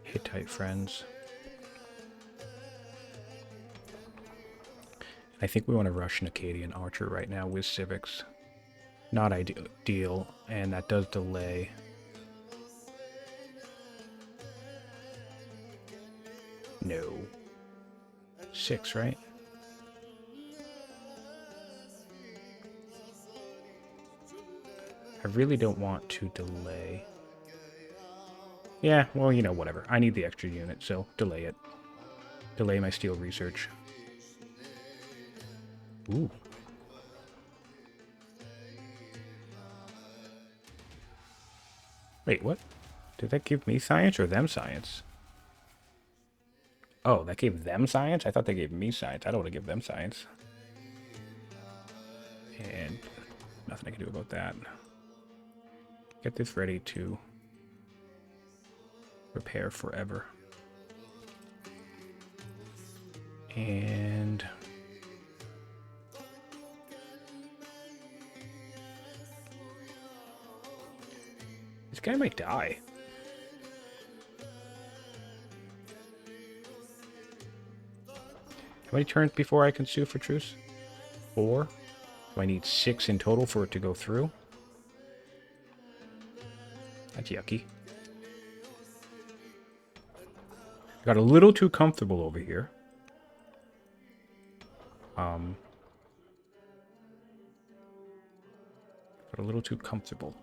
Hittite friends. I think we want to rush an Akkadian archer right now with civics. Not ideal, and that does delay. No. 6, right? I really don't want to delay. Yeah, well, you know, whatever. I need the extra unit, so delay it. Delay my steel research. Ooh. Wait, what? Did that give me science or them science? Oh, that gave them science? I thought they gave me science. I don't want to give them science. And nothing I can do about that. Get this ready to repair forever. And this guy might die. How many turns before I can sue for truce? 4. Do I need 6 in total for it to go through? That's yucky. Got a little too comfortable over here. Got a little too comfortable.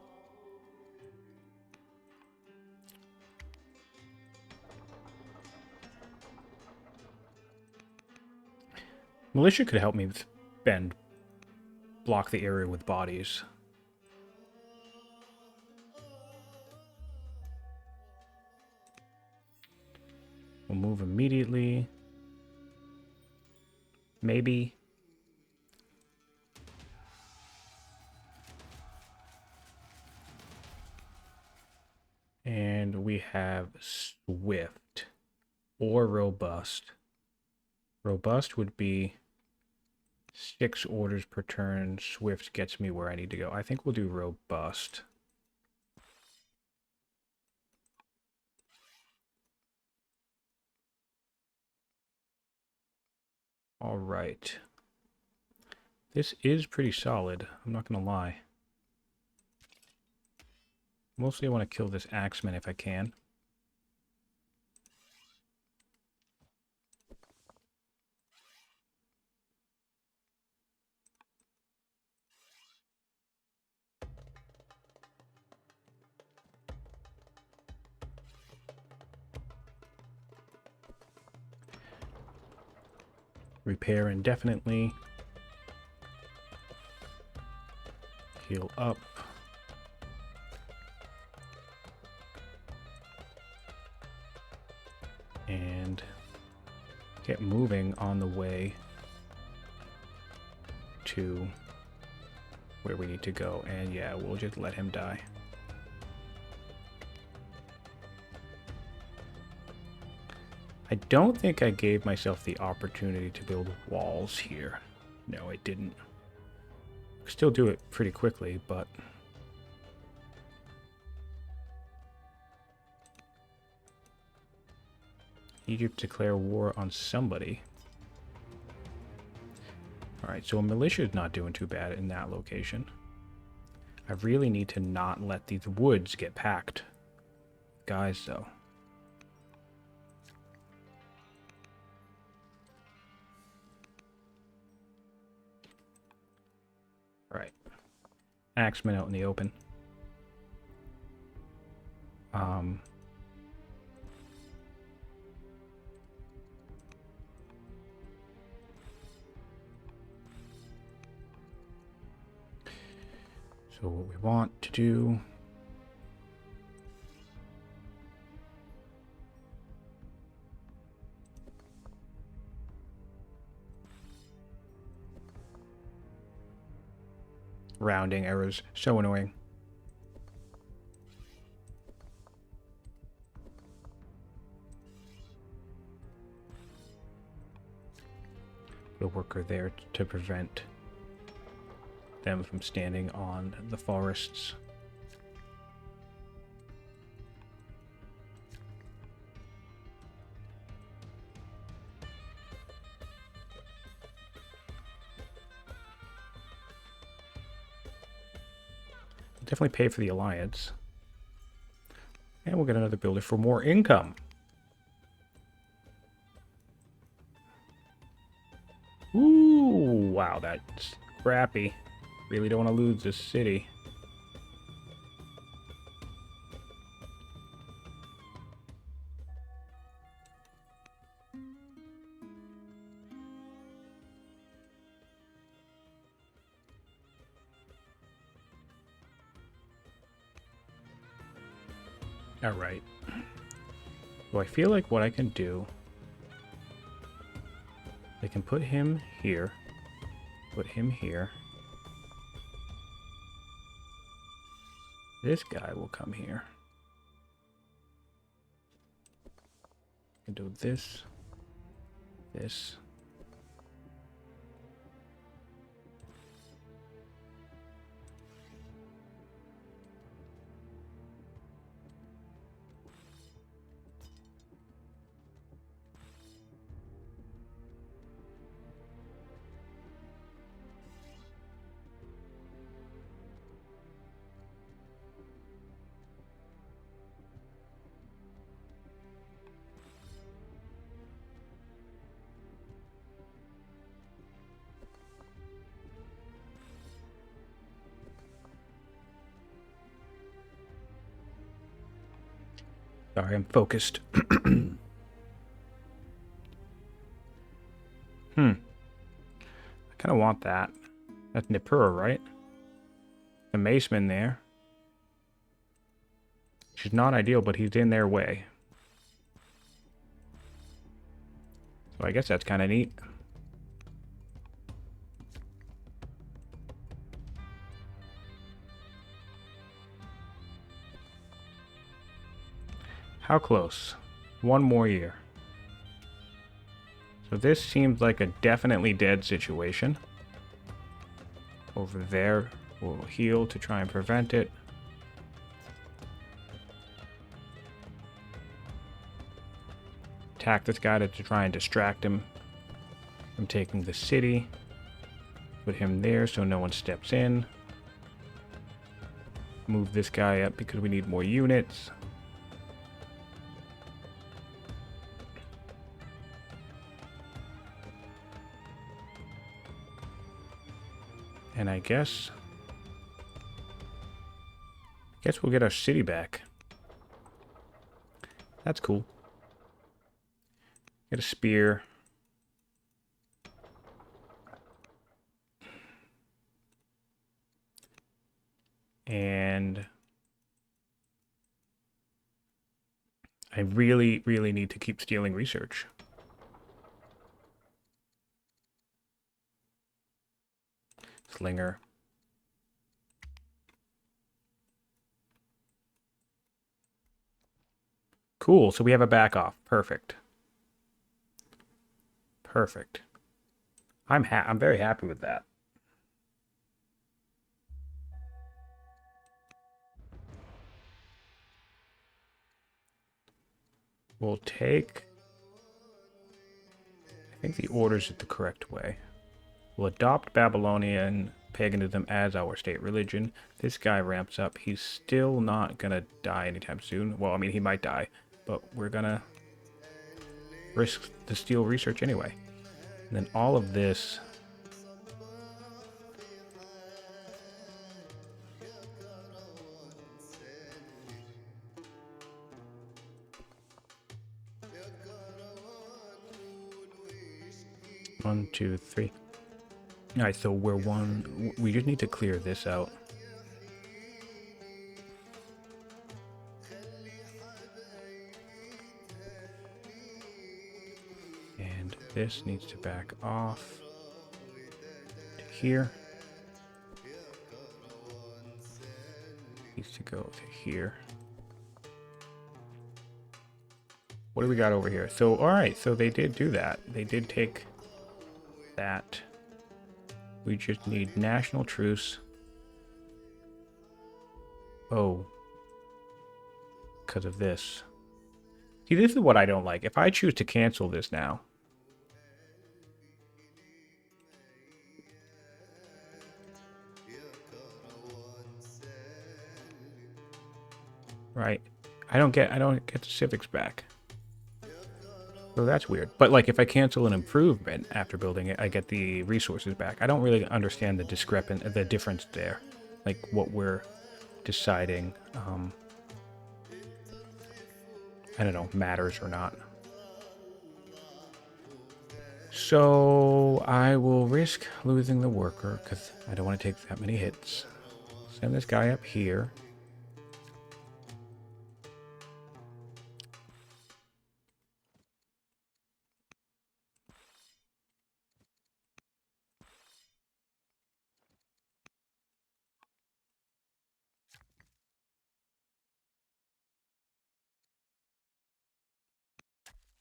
Militia could help me block the area with bodies. We'll move immediately. Maybe. And we have swift or robust. Robust would be 6 orders per turn. Swift gets me where I need to go. I think we'll do robust. All right. This is pretty solid. I'm not going to lie. Mostly I want to kill this axeman if I can. Repair indefinitely. Heal up. And get moving on the way to where we need to go. And yeah, we'll just let him die. I don't think I gave myself the opportunity to build walls here. No, I didn't. Still do it pretty quickly, but Egypt declare war on somebody. Alright, so a militia is not doing too bad in that location. I really need to not let these woods get packed. Guys, though. Alright. Axemen out in the open. So what we want to do... Rounding errors. So annoying. Put a worker there to prevent them from standing on the forests. Definitely pay for the alliance. And we'll get another builder for more income. Ooh, wow, that's crappy. Really don't want to lose this city. Alright. So I feel like what I can do, I can put him here, put him here. This guy will come here. I can do this, this. Sorry, I'm focused. I kind of want that. That's Nippura, right? The Maceman there. Which is not ideal, but he's in their way. So I guess that's kind of neat. How close? One more year. So this seems like a definitely dead situation. Over there, we'll heal to try and prevent it. Attack this guy to try and distract him from taking the city. Put him there so no one steps in. Move this guy up because we need more units. And I guess we'll get our city back. That's cool. Get a spear. And I really, really need to keep stealing research. Slinger. Cool, so we have a back off. Perfect. Perfect. I'm very happy with that. We'll take... I think the order's the correct way. We'll adopt Babylonian paganism as our state religion. This guy ramps up. He's still not gonna die anytime soon. Well, I mean, he might die, but we're gonna risk the steal research anyway. And then all of this... One, two, three. Alright, so we're one... We just need to clear this out. And this needs to back off to here. Needs to go to here. What do we got over here? So, alright, so they did do that. They did take that. We just need national truce. Oh. Because of this. See, this is what I don't like. If I choose to cancel this now. Right. I don't get the civics back. So that's weird. But like if I cancel an improvement after building it, I get the resources back. I don't really understand the difference there. Like what we're deciding I don't know, matters or not. So I will risk losing the worker because I don't want to take that many hits. Send this guy up here.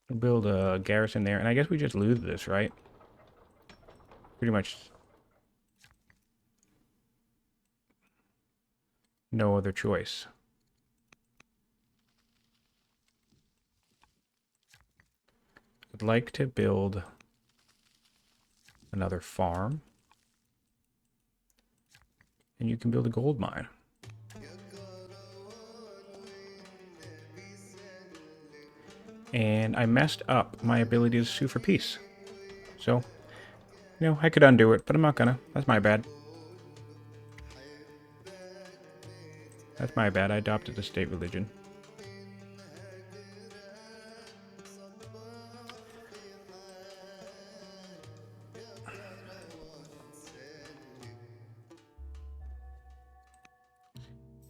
We'll build a garrison there, and I guess we just lose this, right? Pretty much no other choice. I'd like to build another farm. And you can build a gold mine. And I messed up my ability to sue for peace. So, you know, I could undo it, but I'm not gonna. That's my bad. That's my bad. I adopted the state religion.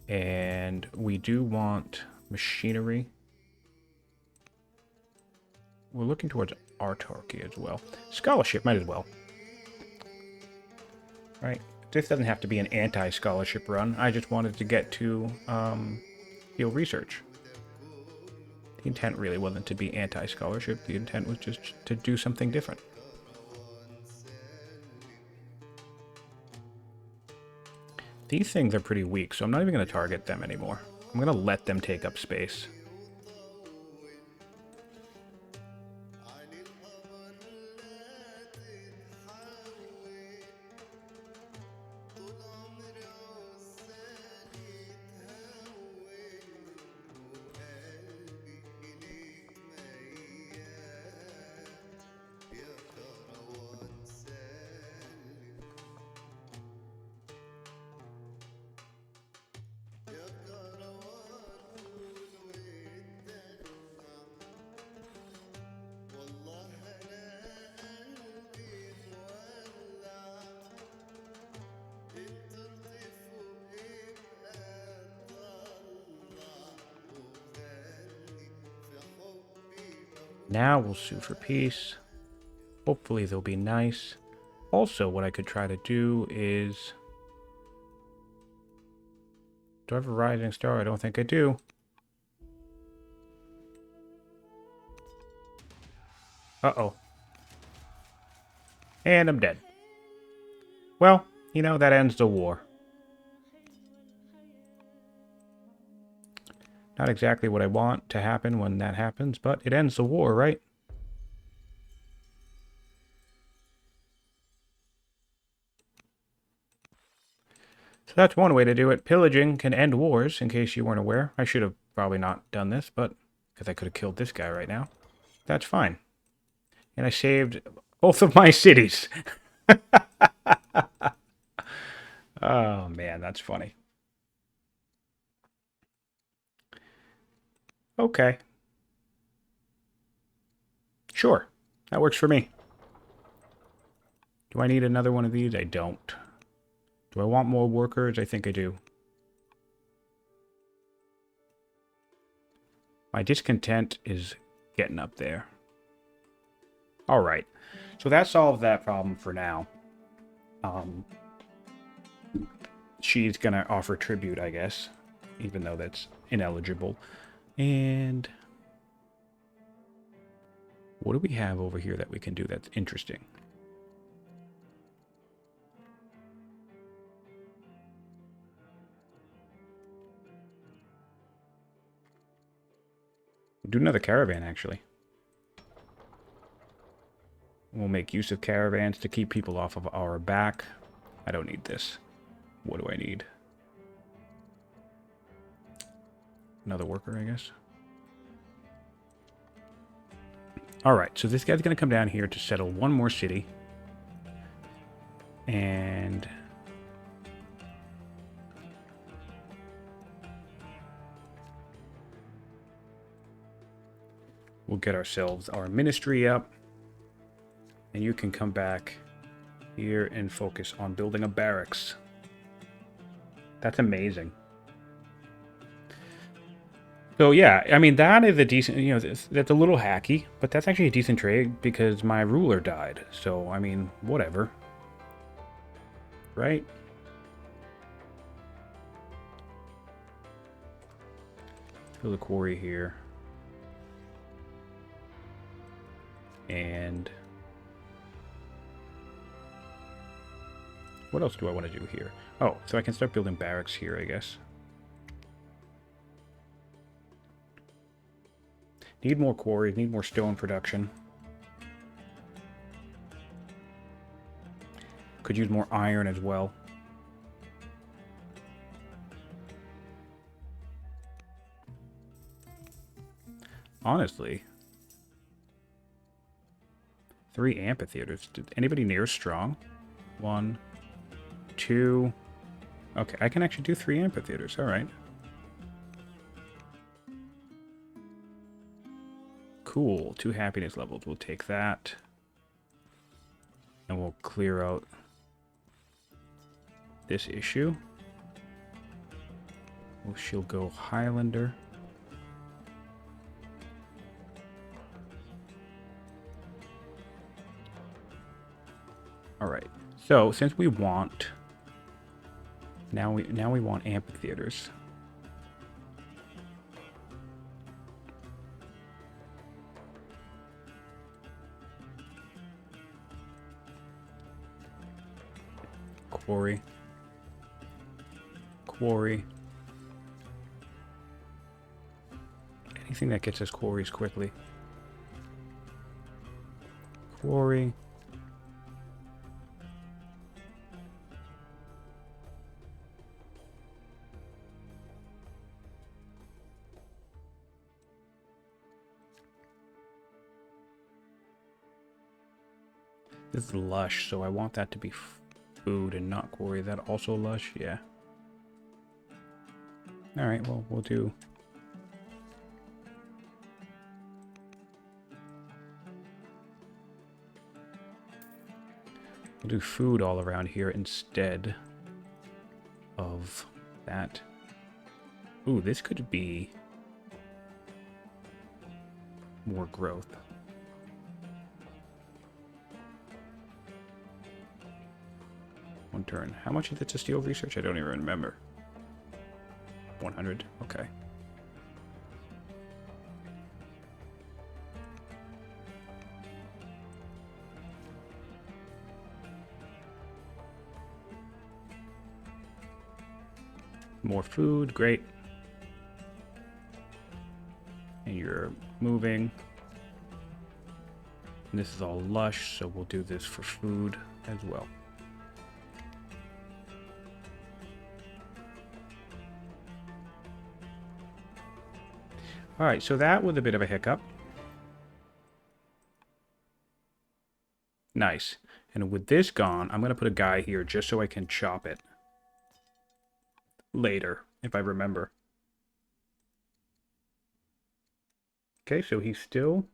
And we do want machinery. We're looking towards autarky as well. Scholarship might as well. Right? This doesn't have to be an anti-scholarship run. I just wanted to get to field research. The intent really wasn't to be anti-scholarship. The intent was just to do something different. These things are pretty weak, so I'm not even going to target them anymore. I'm going to let them take up space. Now we'll sue for peace. Hopefully they'll be nice. Also, what I could try to do is... Do I have a rising star? I don't think I do. Uh-oh. And I'm dead. Well, you know, that ends the war. Not exactly what I want to happen when that happens, but it ends the war, right? So that's one way to do it. Pillaging can end wars, in case you weren't aware. I should have probably not done this, but because I could have killed this guy right now. That's fine. And I saved both of my cities. Oh, man, that's funny. Okay. Sure. That works for me. Do I need another one of these? I don't. Do I want more workers? I think I do. My discontent is getting up there. Alright. So that solved that problem for now. She's gonna offer tribute, I guess. Even though that's ineligible. And... what do we have over here that we can do that's interesting? We'll do another caravan, actually. We'll make use of caravans to keep people off of our back. I don't need this. What do I need? Another worker, I guess. Alright, so this guy's going to come down here to settle one more city. And... we'll get ourselves our ministry up. And you can come back here and focus on building a barracks. That's amazing. So yeah, I mean, that is a decent, you know, that's a little hacky, but that's actually a decent trade because my ruler died. So, I mean, whatever. Right? Build a quarry here. And what else do I want to do here? Oh, so I can start building barracks here, I guess. Need more quarries, need more stone production. Could use more iron as well. Honestly, 3 amphitheaters. Did anybody near strong? 1, 2. Okay, I can actually do 3 amphitheaters. All right. Cool. 2 happiness levels. We'll take that. And we'll clear out this issue. Well, she'll go Highlander. All right. So since we want now we want amphitheaters. Quarry. Quarry. Anything that gets us quarries quickly. Quarry. This is lush, so I want that to be food and not quarry. That also lush? Yeah. Alright, well, we'll do... We'll do food all around here instead of that. Ooh, this could be more growth. One turn. How much is it to steal research? I don't even remember. 100. Okay. More food. Great. And you're moving. And this is all lush, so we'll do this for food as well. Alright, so that was a bit of a hiccup. Nice. And with this gone, I'm going to put a guy here just so I can chop it later, if I remember. Okay, so he's still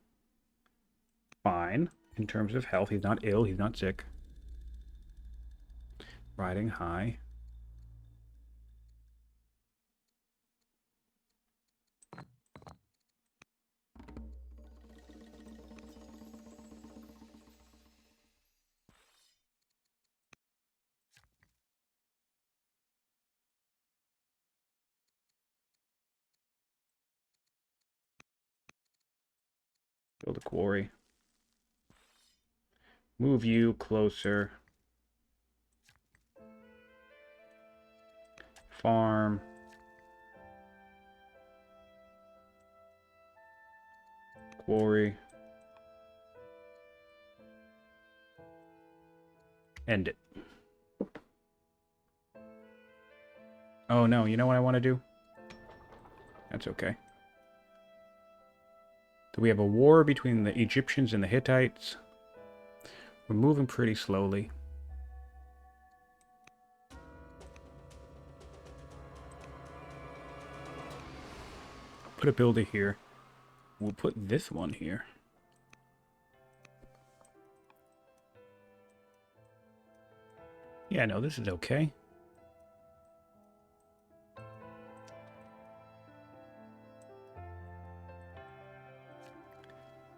fine in terms of health. He's not ill, he's not sick. Riding high. Build a quarry. Move you closer. Farm. Quarry. End it. Oh no, you know what I want to do? That's okay. So we have a war between the Egyptians and the Hittites. We're moving pretty slowly. Put a builder here. We'll put this one here. Yeah, no, this is okay.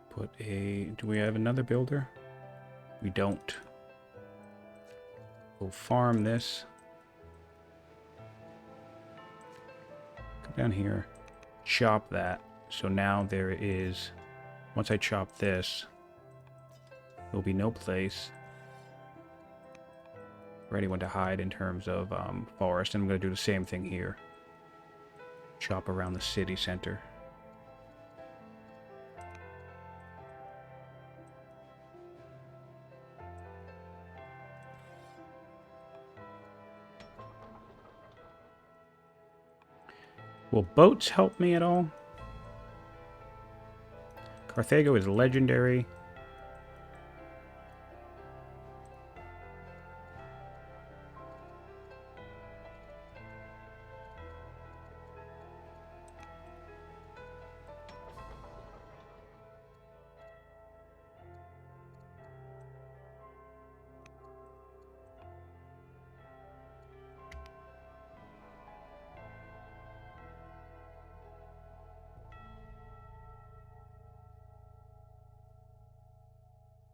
Put a... Do we have another builder? We don't. We'll farm this. Come down here. Chop that. So now there is... Once I chop this, will be no place for anyone to hide in terms of forest. And I'm going to do the same thing here. Chop around the city center. Will boats help me at all? Carthago is legendary.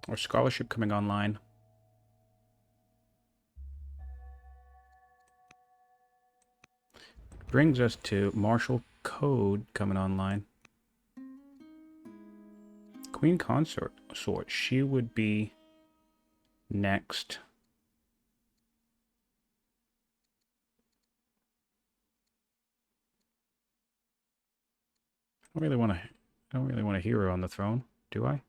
Or scholarship coming online. Brings us to martial code coming online. Queen consort, she would be next. I don't really want a hero on the throne, do I?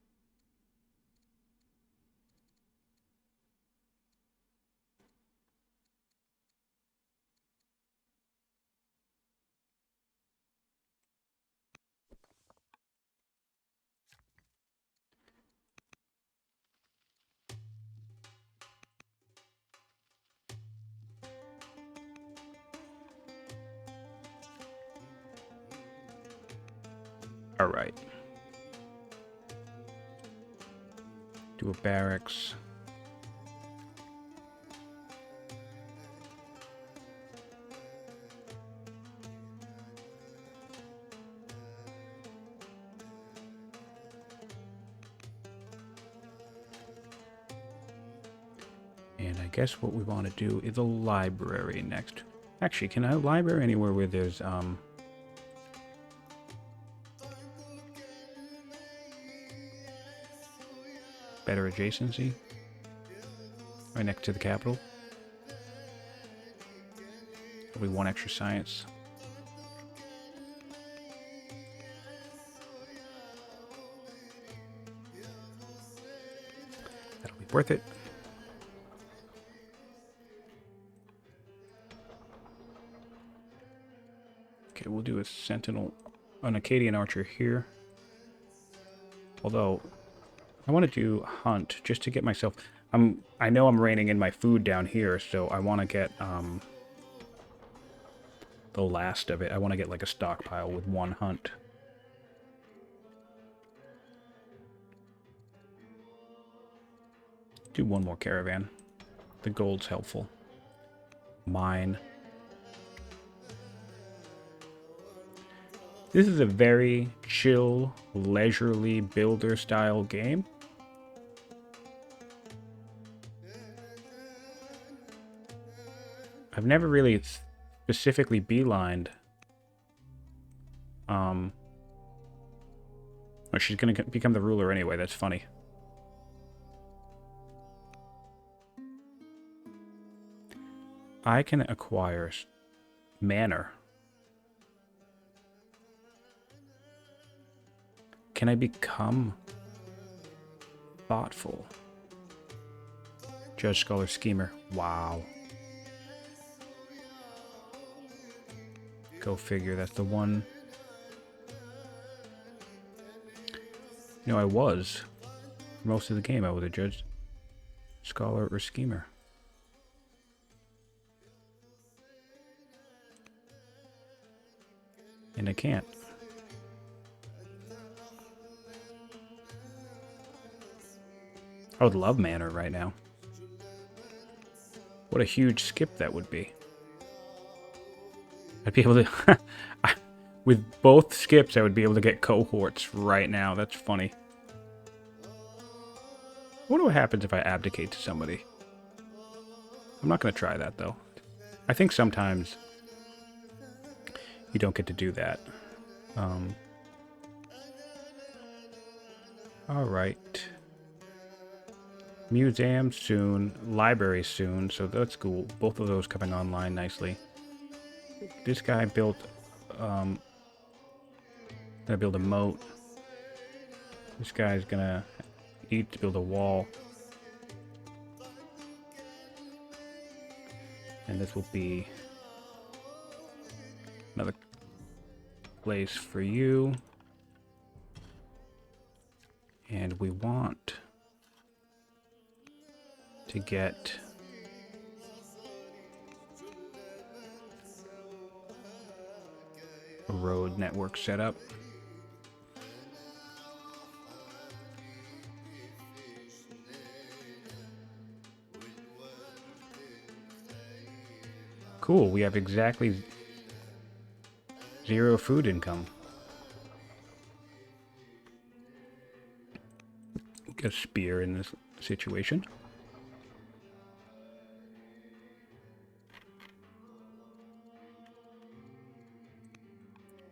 All right. Do a barracks. And I guess what we want to do is a library next. Actually, can I have a library anywhere where there's better adjacency? Right next to the capital. We want extra science. That'll be worth it. Okay, we'll do a sentinel, an Acadian archer here. Although, I want to do hunt just to get myself... I know I'm reining in my food down here, so I want to get the last of it. I want to get like a stockpile with one hunt. Do one more caravan. The gold's helpful. Mine. This is a very chill, leisurely builder-style game. I've never really specifically beelined. Oh, she's going to become the ruler anyway. That's funny. I can acquire manor. Can I become thoughtful? Judge, scholar, schemer. Wow. Go figure. That's the one. You know, I was. For most of the game, I was a judge, scholar, or schemer. And I can't. I would love manor right now. What a huge skip that would be. I'd be able to... With both skips, I would be able to get cohorts right now. That's funny. I wonder what happens if I abdicate to somebody. I'm not going to try that, though. I think sometimes you don't get to do that. Alright. Museum soon, library soon, so that's cool. Both of those coming online nicely. This guy built, gonna build a moat. This guy's gonna need to build a wall. And this will be another place for you. And we want to get a road network set up. Cool, we have exactly 0 food income. Get a spear in this situation.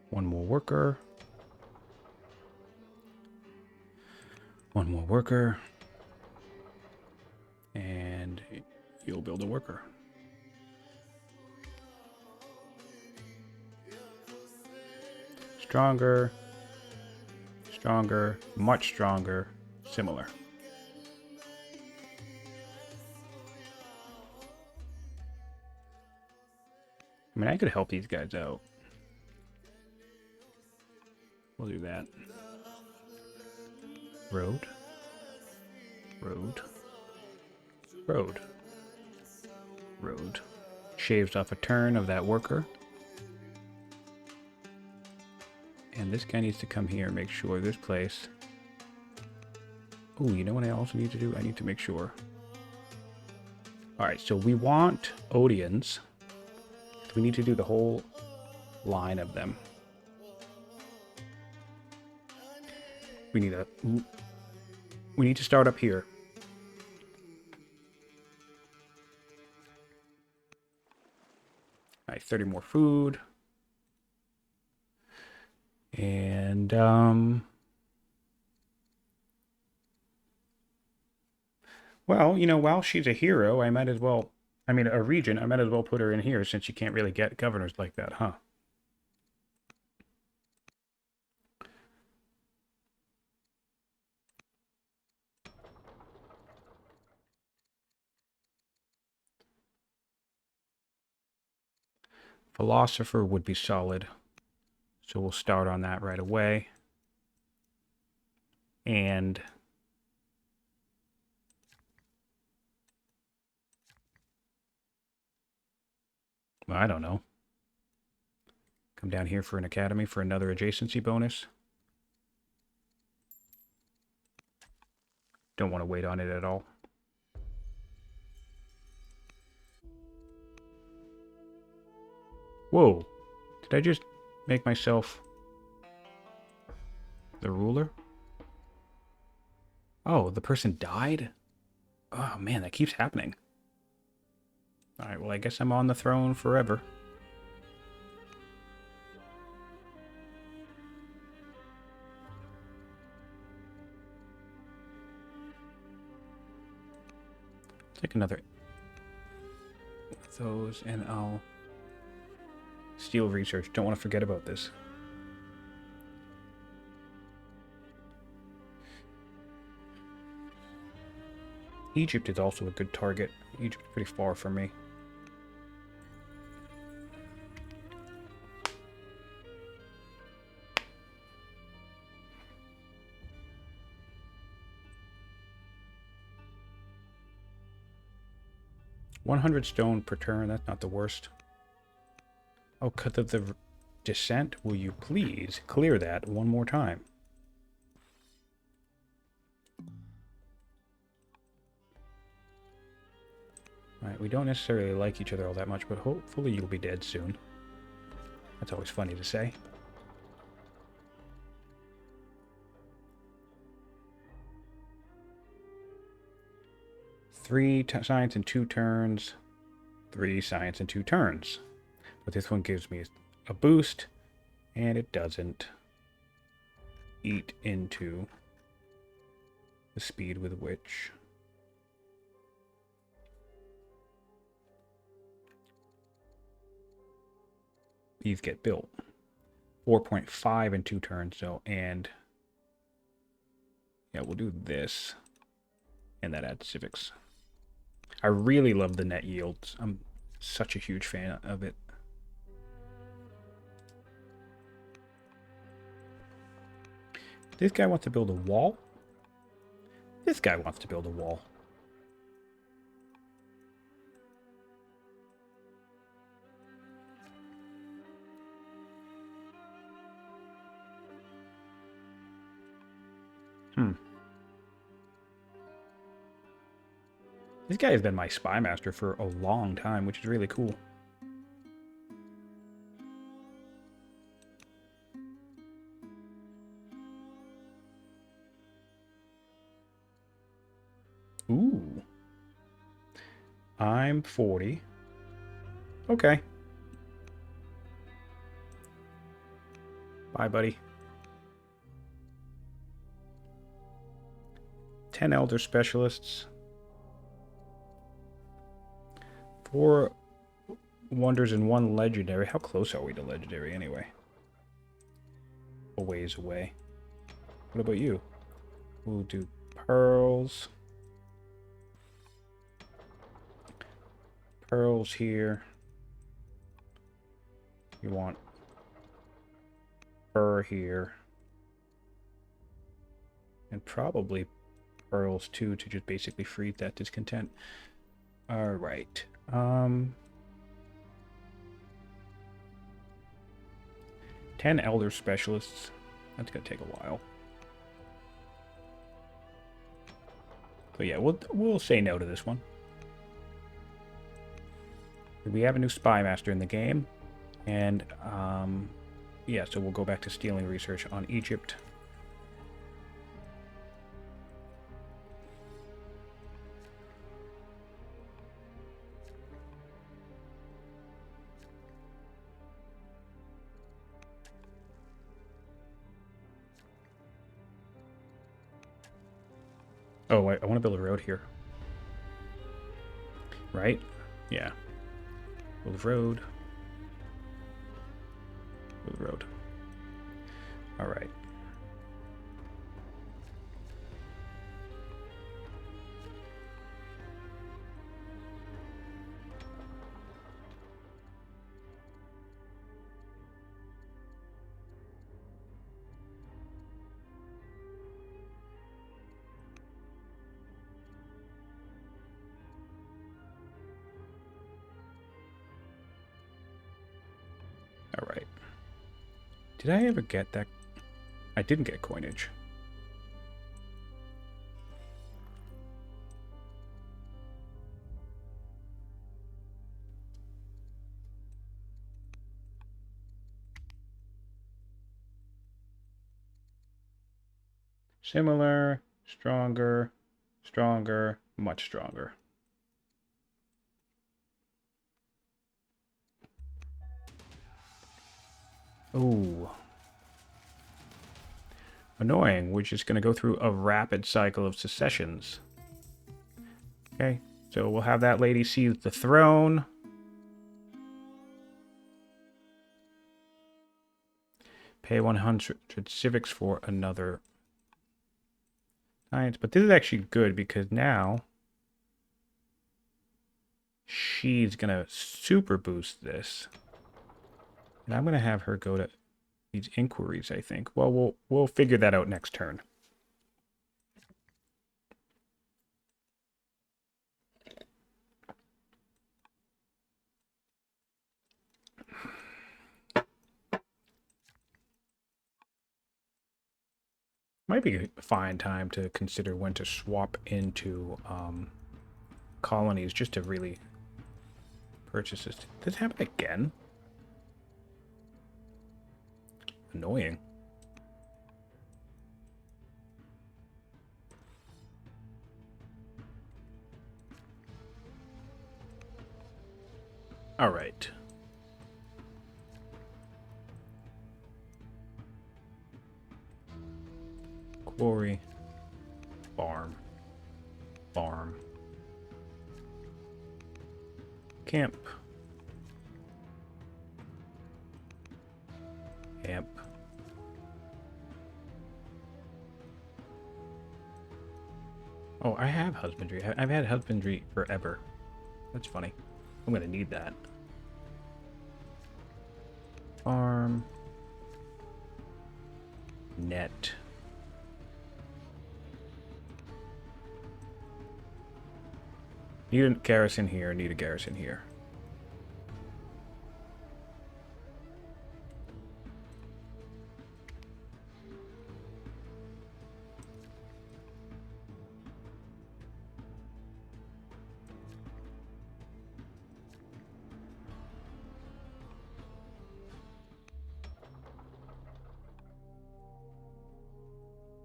One more worker. One more worker. And you'll build a worker. Stronger. Stronger. Much stronger. Similar. I mean, I could help these guys out. We'll do that. Road. Road. Road. Road. Shaves off a turn of that worker. And this guy needs to come here and make sure this place... Oh, you know what I also need to do? I need to make sure. Alright, so we want Odeons. We need to do the whole line of them. We need to start up here. Alright, 30 more food. And well, you know, while she's a hero, I might as well, I mean, a regent, I might as well put her in here since you can't really get governors like that, huh? Philosopher would be solid. So we'll start on that right away. And well, I don't know. Come down here for an academy for another adjacency bonus. Don't want to wait on it at all. Whoa. Did I just make myself the ruler? Oh, the person died? Oh man, that keeps happening. Alright, well I guess I'm on the throne forever. Take another of those and I'll steal research. Don't want to forget about this. Egypt is also a good target. Egypt's pretty far from me. $100 stone per turn, that's not the worst. Oh, cut the descent, will you please clear that one more time? Alright, we don't necessarily like each other all that much, but hopefully you'll be dead soon. That's always funny to say. Three science in 2 turns. 3 science in 2 turns. But this one gives me a boost, and it doesn't eat into the speed with which these get built. 4.5 in 2 turns, so, and yeah, we'll do this, and that adds civics. I really love the net yields. I'm such a huge fan of it. This guy wants to build a wall. This guy wants to build a wall. This guy has been my spy master for a long time, which is really cool. Ooh. I'm 40. Okay. Bye, buddy. 10 elder specialists. 4 wonders and 1 legendary. How close are we to legendary anyway? A ways away. What about you? We'll do pearls. Pearls here. You want fur here. And probably pearls too, to just basically freeze that discontent. Alright. 10 elder specialists. That's gonna take a while. So yeah, we'll say no to this one. We have a new spy master in the game, and yeah, so we'll go back to stealing research on Egypt. Oh, I want to build a road here. Right? Yeah. Build a road. Build a road. Alright. Alright. Did I ever get that? I didn't get coinage. Similar, stronger, stronger, much stronger. Ooh. Annoying. We're just going to go through a rapid cycle of secessions. Okay, so we'll have that lady seize the throne. Pay 100 civics for another science. But this is actually good because now she's going to super boost this. And I'm going to have her go to these inquiries, I think. Well, we'll figure that out next turn. Might be a fine time to consider when to swap into colonies just to really purchase this. Did this happen again? Annoying. All right. Quarry. Farm. Farm. Camp. Oh, I have husbandry. I've had husbandry forever. That's funny. I'm gonna need that. Farm. Net. Need a garrison here, need a garrison here.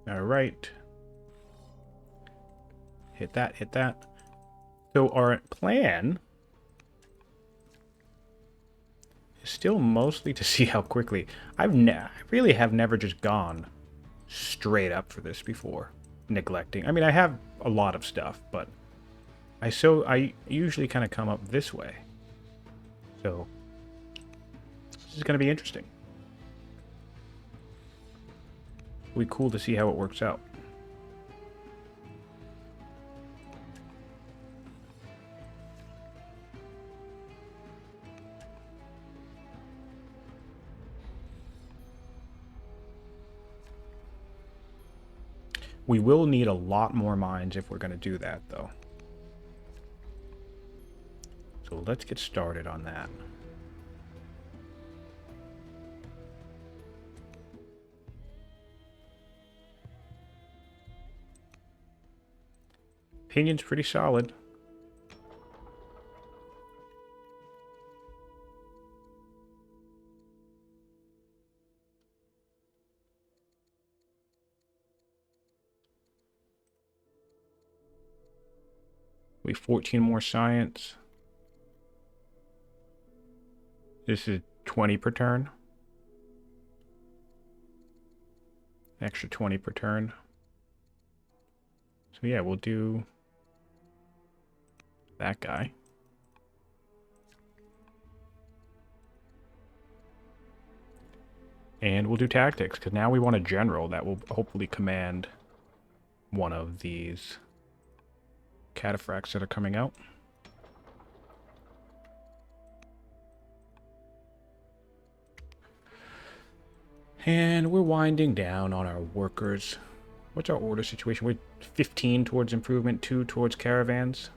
All right. Hit that, hit that. So our plan is still mostly to see how quickly. I really have never just gone straight up for this before, neglecting. I mean, I have a lot of stuff, but I usually kind of come up this way. So this is going to be interesting. It'll be cool to see how it works out. We will need a lot more mines if we're going to do that, though. So let's get started on that. Opinion's pretty solid. We have 14 more science. This is 20 per turn. Extra 20 per turn. So yeah, we'll do that guy. And we'll do tactics, because now we want a general that will hopefully command one of these Cataphracts that are coming out. And we're winding down on our workers. What's our order situation? We're 15 towards improvement, 2 towards caravans.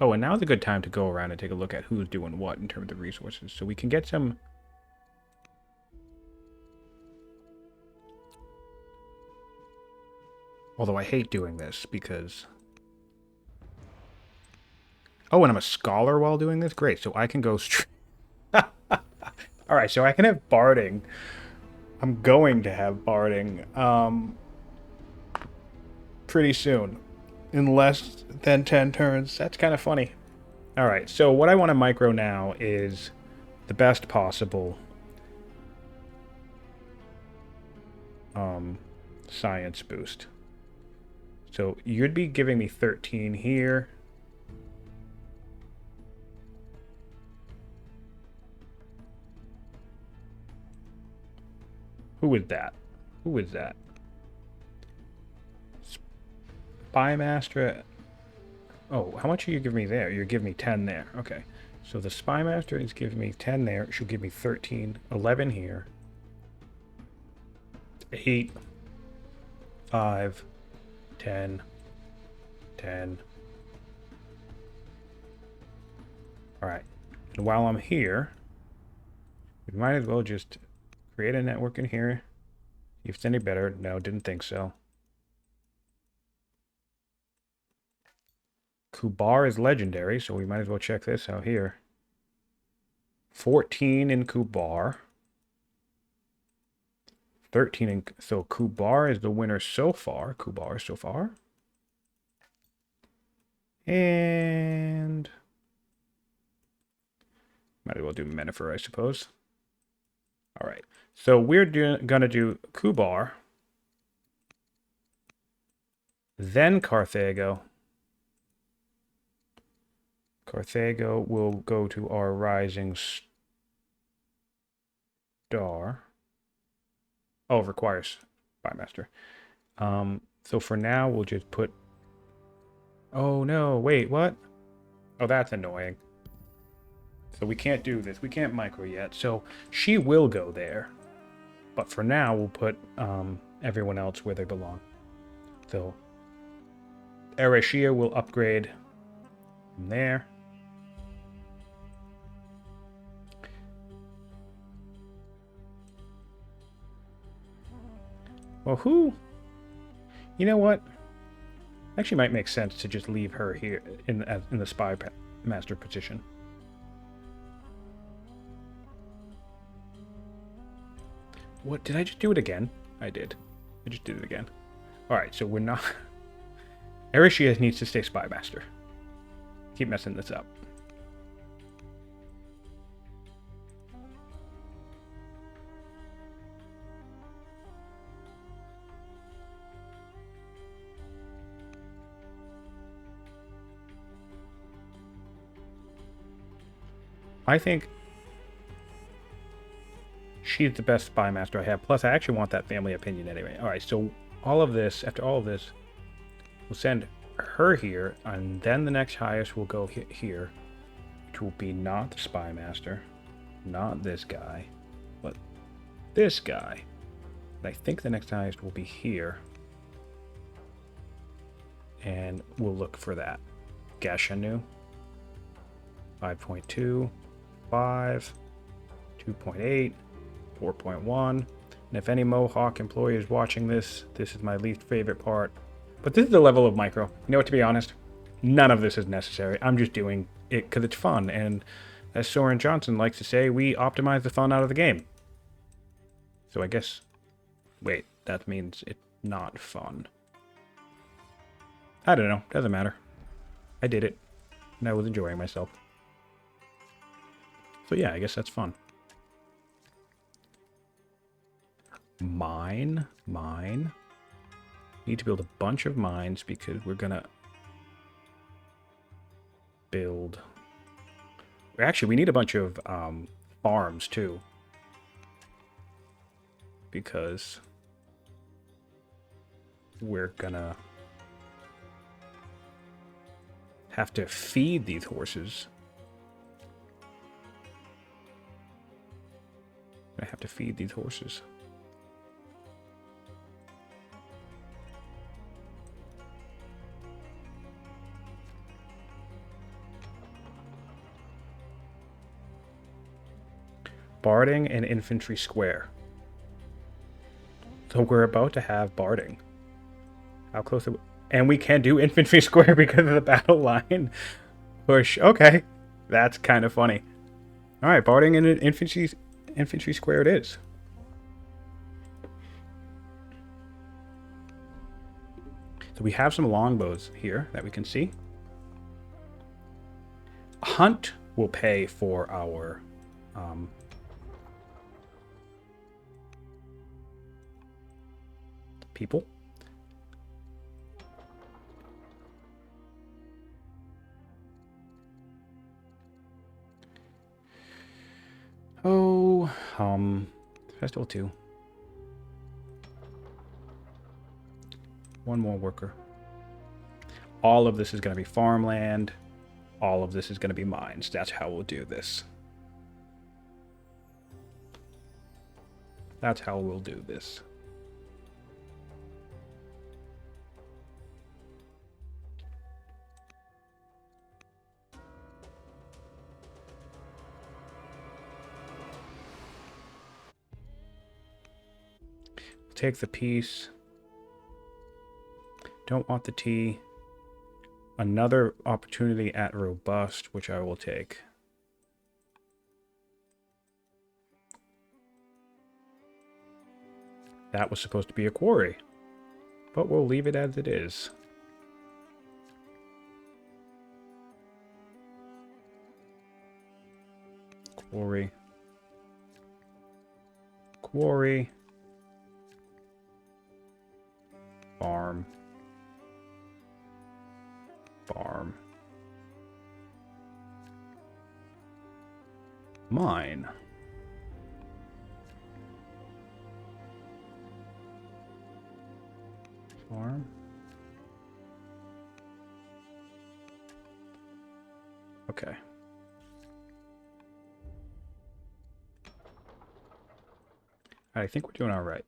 Oh, and now's a good time to go around and take a look at who's doing what in terms of resources. So we can get some... Although I hate doing this because... Oh, and I'm a scholar while doing this? Great, so I can go straight... Alright, so I can have barding. I'm going to have barding pretty soon. In less than 10 turns. That's kind of funny. Alright, so what I want to micro now is the best possible science boost. So you'd be giving me 13 here. Who is that? Who is that? Spy Master. Oh, how much are you giving me there? You're giving me 10 there. Okay. So the Spy Master is giving me 10 there. It should give me 13. 11 here. 8. 5. 10. 10. Alright. And while I'm here, we might as well just create a network in here. If it's any better. No, didn't think so. Kubar is legendary, so we might as well check this out here. 14 in Kubar. 13 in... So Kubar is the winner so far. Kubar so far. And... might as well do Menifer, I suppose. Alright. So we're gonna do Kubar. Then Carthago. Carthago will go to our rising star. Oh, it requires Spymaster. So for now, we'll just put Oh no, wait, what? Oh, that's annoying. So we can't do this. We can't micro yet. So she will go there. But for now, we'll put everyone else where they belong. So Ereshia will upgrade from there. Well, who? You know what? Actually, might make sense to just leave her here in the spy master position. What did I just do it again? I did. I just did it again. All right, so we're not. Ereshia needs to stay spy master. Keep messing this up. I think she's the best spy master I have. Plus, I actually want that family opinion anyway. All right, so all of this, after all of this, we'll send her here, and then the next highest will go here, which will be not the spy master, not this guy, but this guy. And I think the next highest will be here, and we'll look for that. Gashanu, 5.2, 5, 2.8, 4.1. And if any Mohawk employee is watching this, this is my least favorite part. But this is the level of micro. You know what, to be honest, none of this is necessary. I'm just doing it because it's fun. And as Soren Johnson likes to say, we optimize the fun out of the game. So I guess... Wait, that means it's not fun. I don't know. Doesn't matter. I did it. And I was enjoying myself. So yeah, I guess that's fun. Mine. Need to build a bunch of mines because we're gonna build... Actually, we need a bunch of farms too. Because we're gonna have to feed these horses. I have to feed these horses. Barding and infantry square. So we're about to have barding. How close are we? And we can do infantry square because of the battle line push. Okay, that's kind of funny. All right, barding and infantry square it is. So we have some longbows here that we can see. Hunt will pay for our people. Oh, Festival 2. One more worker. All of this is going to be farmland. All of this is going to be mines. That's how we'll do this. That's how we'll do this. Take the piece. Don't want the tea. Another opportunity at robust, which I will take. That was supposed to be a quarry, but we'll leave it as it is. Quarry. Quarry. Farm. Farm. Mine. Farm. Okay. I think we're doing all right.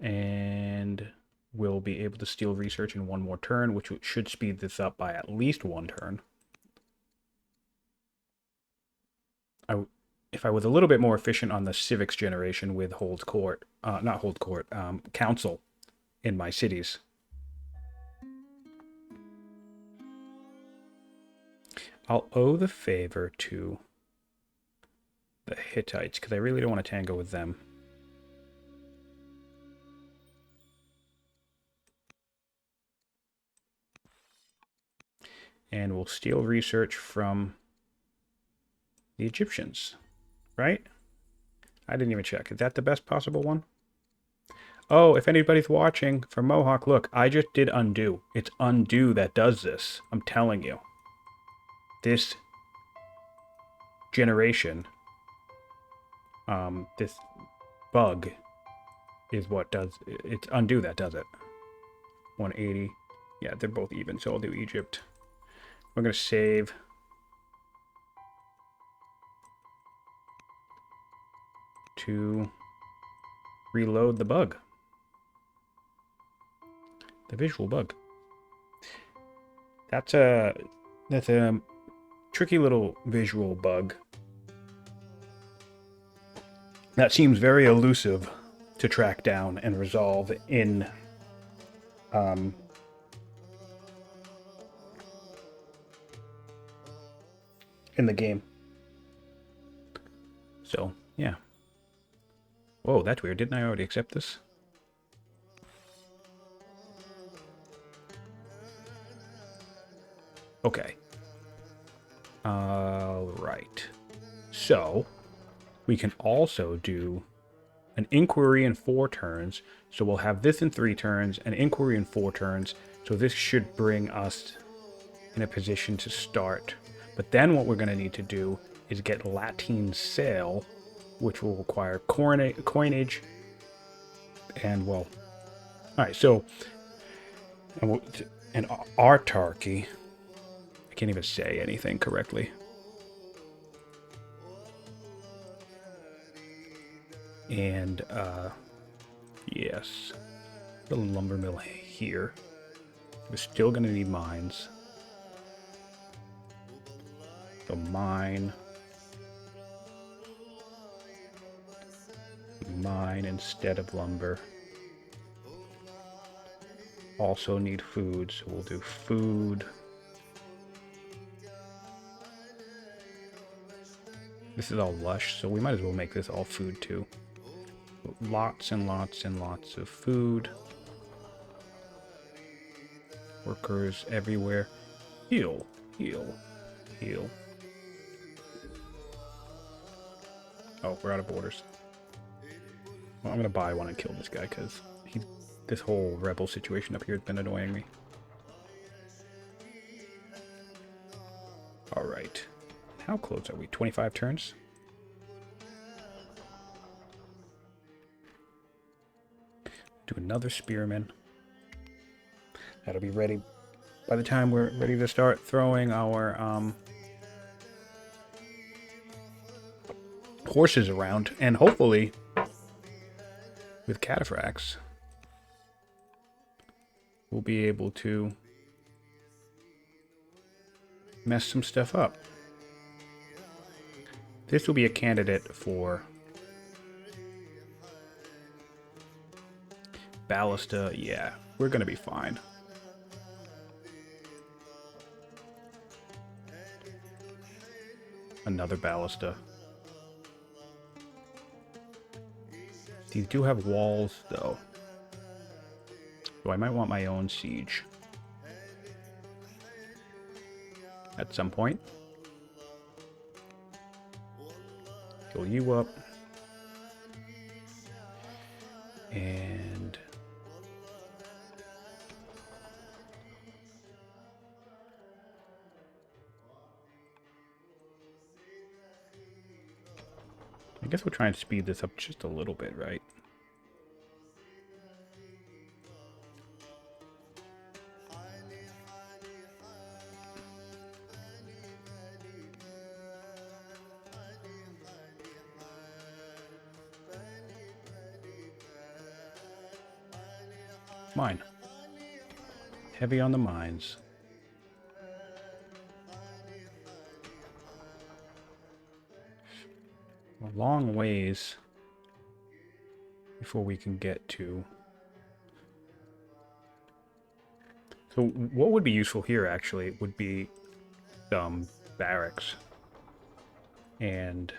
And we'll be able to steal research in one more turn, which should speed this up by at least one turn. If I was a little bit more efficient on the civics generation with council in my cities. I'll owe the favor to the Hittites, because I really don't want to tango with them. And we'll steal research from the Egyptians, right? I didn't even check. Is that the best possible one? Oh, if anybody's watching for Mohawk, look, I just did undo. It's undo that does this. I'm telling you. This generation, this bug is what does it's undo that does it. 180. Yeah, they're both even, so I'll do Egypt. We're going to save. To reload the bug. The visual bug. That's a tricky little visual bug. That seems very elusive to track down and resolve in the game. So, yeah. Whoa, that's weird. Didn't I already accept this? Okay. Right. So, we can also do an inquiry in 4 turns. So we'll have this in 3 turns, an inquiry in 4 turns. So this should bring us in a position to start. But then what we're going to need to do is get Latin sale, which will require coinage. And, well, all right, so, and autarky. I can't even say anything correctly. And, yes, the lumber mill here. We're still going to need mines. So mine instead of lumber. Also need food, so we'll do food. This is all lush, so we might as well make this all food too. Lots and lots and lots of food. Workers everywhere. Heal, heal, heal. Oh, we're out of borders. Well, I'm gonna buy one and kill this guy because this whole rebel situation up here has been annoying me. All right. How close are we? 25 turns? Do another spearman. That'll be ready by the time we're ready to start throwing our horses around, and hopefully with Cataphracts we'll be able to mess some stuff up. This will be a candidate for ballista. Yeah, we're gonna be fine. Another ballista. These do have walls, though. So I might want my own siege. At some point. Fill you up. And... I guess we'll try and speed this up just a little bit, right? Mine. Heavy on the mines. A long ways before we can get to... So what would be useful here, actually, would be barracks. And...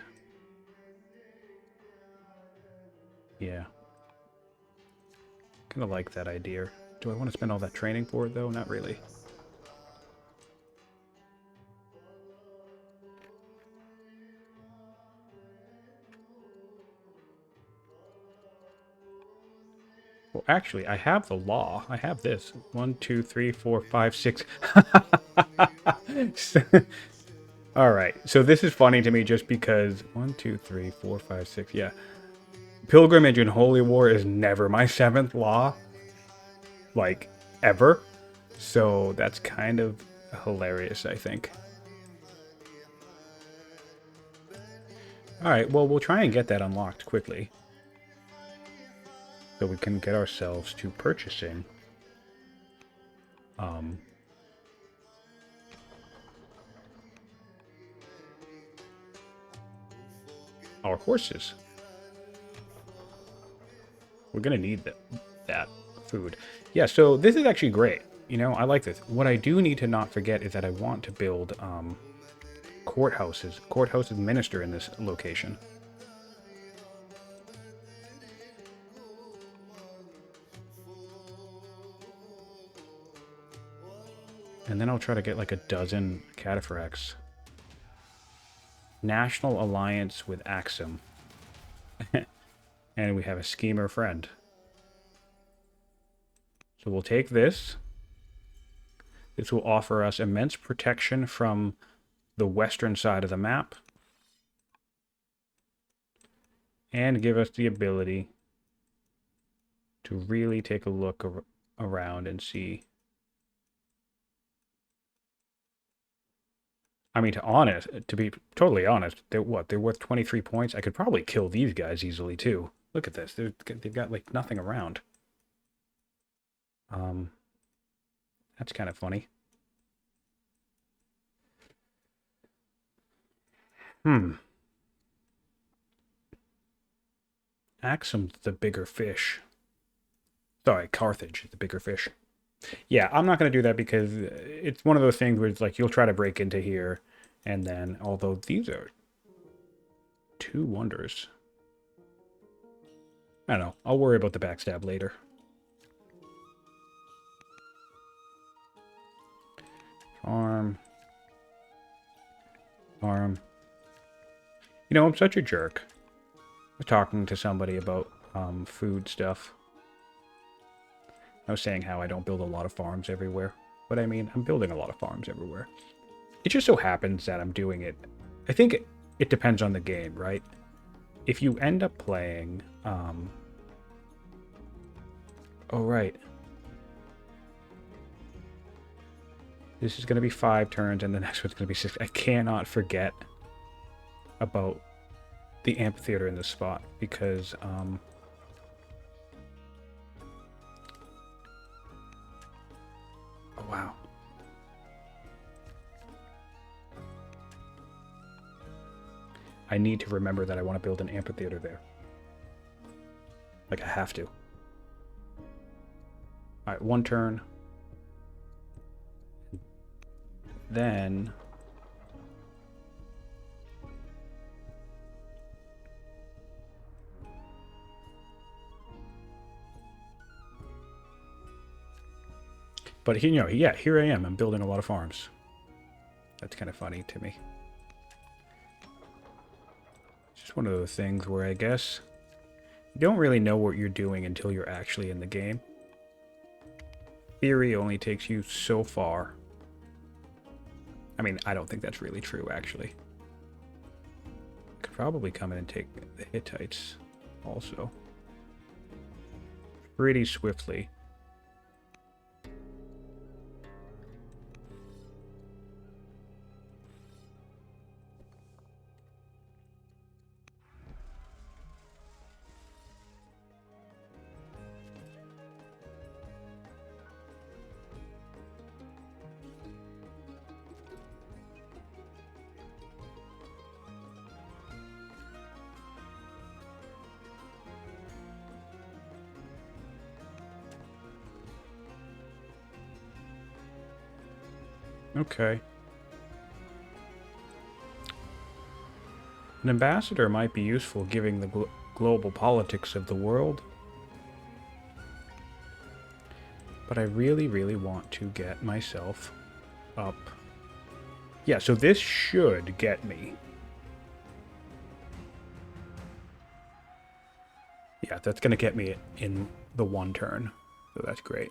yeah. Kind of like that idea. Do I want to spend all that training for it, though? Not really. Well, actually, I have the law. I have this. 1, 2, 3, 4, 5, 6. All right. So this is funny to me just because 1, 2, 3, 4, 5, 6. Yeah. Pilgrimage and Holy War is never my 7th law. Like, ever. So that's kind of hilarious, I think. All right. Well, we'll try and get that unlocked quickly. So we can get ourselves to purchasing our horses. We're gonna need that food. Yeah, so this is actually great. You know, I like this. What I do need to not forget is that I want to build courthouses minister in this location. And then I'll try to get like a dozen Cataphracts. National alliance with Axum. And we have a schemer friend. So we'll take this. This will offer us immense protection from the western side of the map. And give us the ability to really take a look around and see. I mean, to be totally honest, they're worth 23 points. I could probably kill these guys easily too. Look at this. They've got like nothing around. That's kind of funny. Axum's the bigger fish. Sorry, Carthage is the bigger fish. Yeah, I'm not going to do that because it's one of those things where it's like you'll try to break into here, and then, although these are 2 wonders. I don't know. I'll worry about the backstab later. Farm. Farm. You know, I'm such a jerk. I was talking to somebody about food stuff. I was saying how I don't build a lot of farms everywhere. But I mean, I'm building a lot of farms everywhere. It just so happens that I'm doing it. I think it depends on the game, right? If you end up playing... oh, right. This is going to be 5 turns, and the next one's going to be 6. I cannot forget about the amphitheater in this spot, because... oh, wow. I need to remember that I want to build an amphitheater there. Like, I have to. Alright, 1 turn. Then... But, you know, yeah, here I am. I'm building a lot of farms. That's kind of funny to me. Just one of those things where I guess you don't really know what you're doing until you're actually in the game. Theory only takes you so far. I mean, I don't think that's really true, actually. I could probably come in and take the Hittites also. Pretty swiftly. Okay. An ambassador might be useful given the global politics of the world. But I really, really want to get myself up. Yeah, so this should get me. Yeah, that's going to get me in the one turn. So that's great.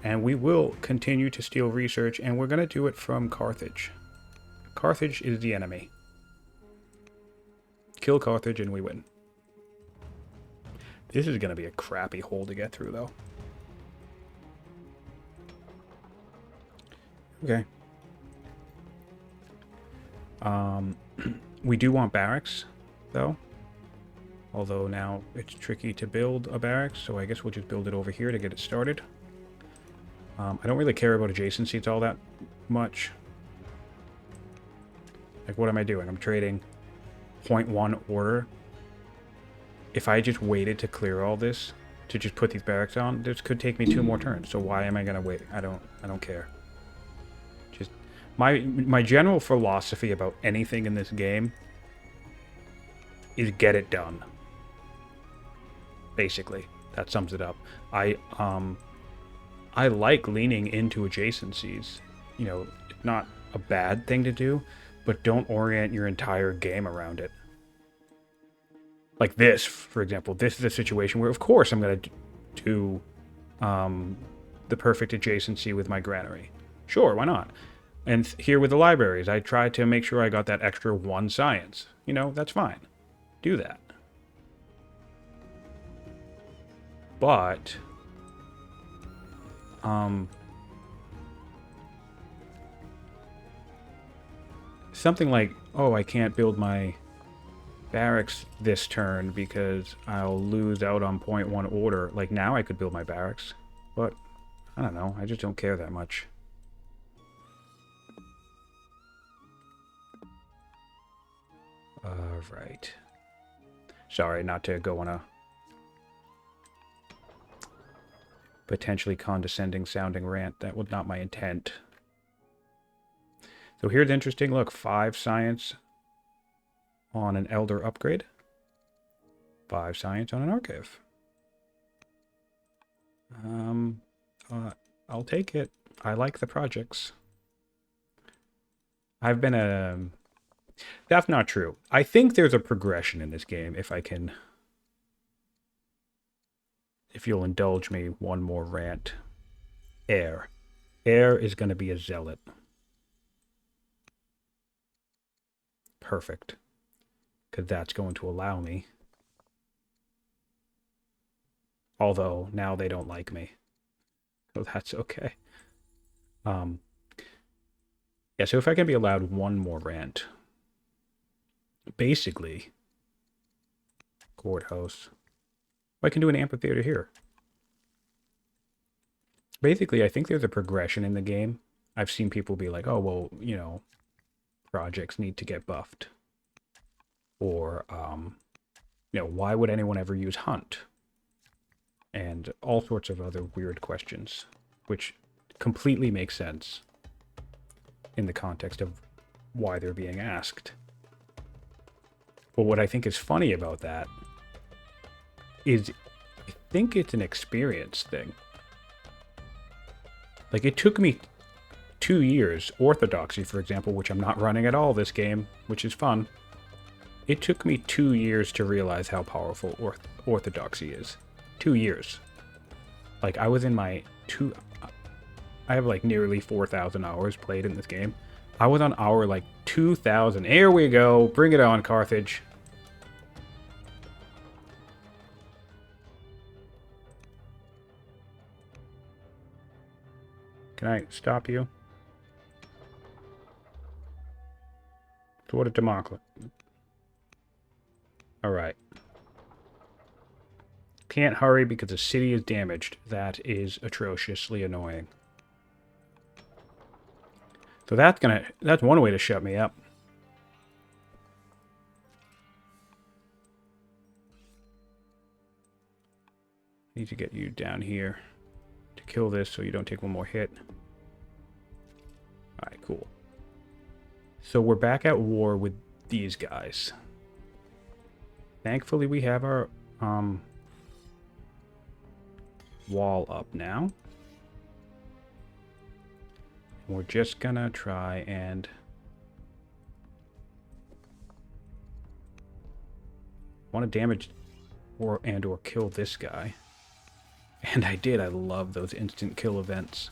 And we will continue to steal research, and we're going to do it from Carthage. Carthage is the enemy. Kill Carthage and we win. This is going to be a crappy hole to get through, though. Okay. We do want barracks, though. Although now it's tricky to build a barracks, so I guess we'll just build it over here to get it started. I don't really care about adjacencies all that much. Like, what am I doing? I'm trading 0.1 order. If I just waited to clear all this, to just put these barracks on, this could take me 2 more turns. So why am I gonna wait? I don't care. Just my general philosophy about anything in this game is get it done. Basically, that sums it up. I like leaning into adjacencies. You know, it's not a bad thing to do, but don't orient your entire game around it. Like this, for example, this is a situation where, of course, I'm going to do the perfect adjacency with my granary. Sure, why not? And here with the libraries, I try to make sure I got that extra 1 science. You know, that's fine. Do that. But something like, oh, I can't build my barracks this turn because I'll lose out on 0.1 order. Like, now I could build my barracks, but I don't know. I just don't care that much. Right. Sorry, not to go on a potentially condescending sounding rant. That was not my intent. So here's interesting. Look, 5 science on an elder upgrade. 5 science on an archive. I'll take it. I like the projects. I've been a... That's not true. I think there's a progression in this game, if I can... If you'll indulge me, one more rant. Heir. Heir is going to be a zealot. Perfect. Because that's going to allow me. Although, now they don't like me. So that's okay. Yeah, so if I can be allowed one more rant. Basically, courthouse. I can do an amphitheater here. Basically, I think there's a progression in the game. I've seen people be like, oh, well, you know, projects need to get buffed. Or, you know, why would anyone ever use hunt? And all sorts of other weird questions, which completely make sense in the context of why they're being asked. But what I think is funny about that is I think it's an experience thing. Like, it took me 2 years, Orthodoxy, for example, which I'm not running at all this game, which is fun. It took me 2 years to realize how powerful Orthodoxy is. 2 years. Like, I was in my I have like nearly 4,000 hours played in this game. I was on hour like 2,000. Here we go. Bring it on, Carthage. Can I stop you? Sword of Damocles. Alright. Can't hurry because the city is damaged. That is atrociously annoying. So that's one way to shut me up. Need to get you down here to kill this so you don't take one more hit. Alright, cool. So we're back at war with these guys. Thankfully, we have our wall up now. We're just gonna try and want to damage or kill this guy. And I did. I love those instant kill events.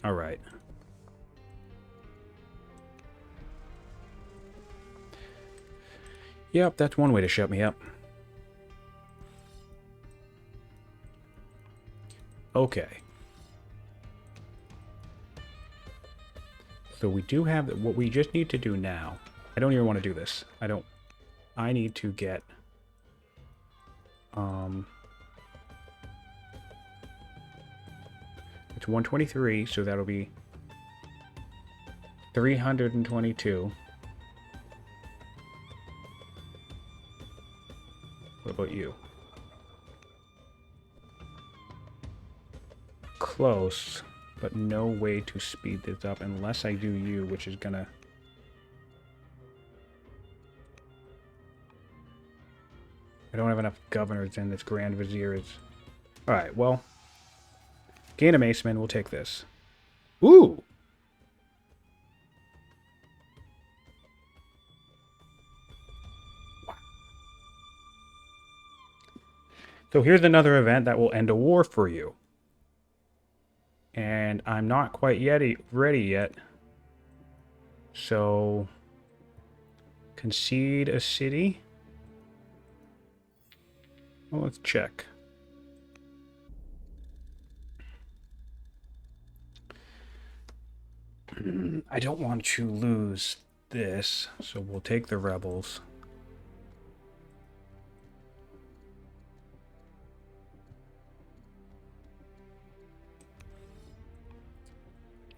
All right. Yep, that's one way to shut me up. Okay. So we do have what we just need to do now. I don't even want to do this. I need to get it's 123, so that'll be 322. What about you? Close, but no way to speed this up unless I do you, which is gonna... I don't have enough governors, and this Grand Vizier is... Alright, well... Gain a Maceman, we'll take this. Ooh! Wow. So here's another event that will end a war for you. And I'm not quite ready yet. So... Concede a city? Well, let's check. I don't want to lose this, so we'll take the rebels.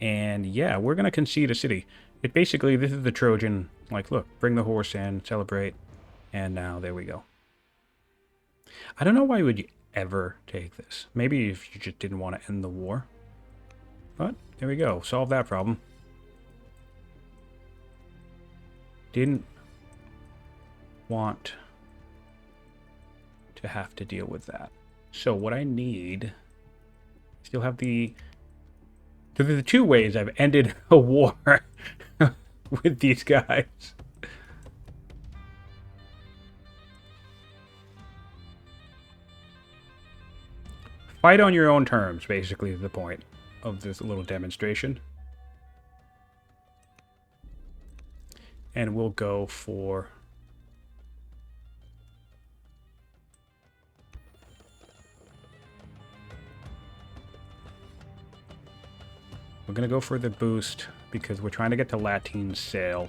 And yeah, we're going to concede a city. It basically, this is the Trojan, like, look, bring the horse in, celebrate, and now there we go. I don't know why would you ever take this. Maybe if you just didn't want to end the war. But there we go. Solve that problem. Didn't want to have to deal with that. So what I need... Still have the... So there's two ways I've ended a war with these guys. Fight on your own terms, basically, is the point of this little demonstration. And we'll go for... We're going to go for the boost because we're trying to get to Latine Sail.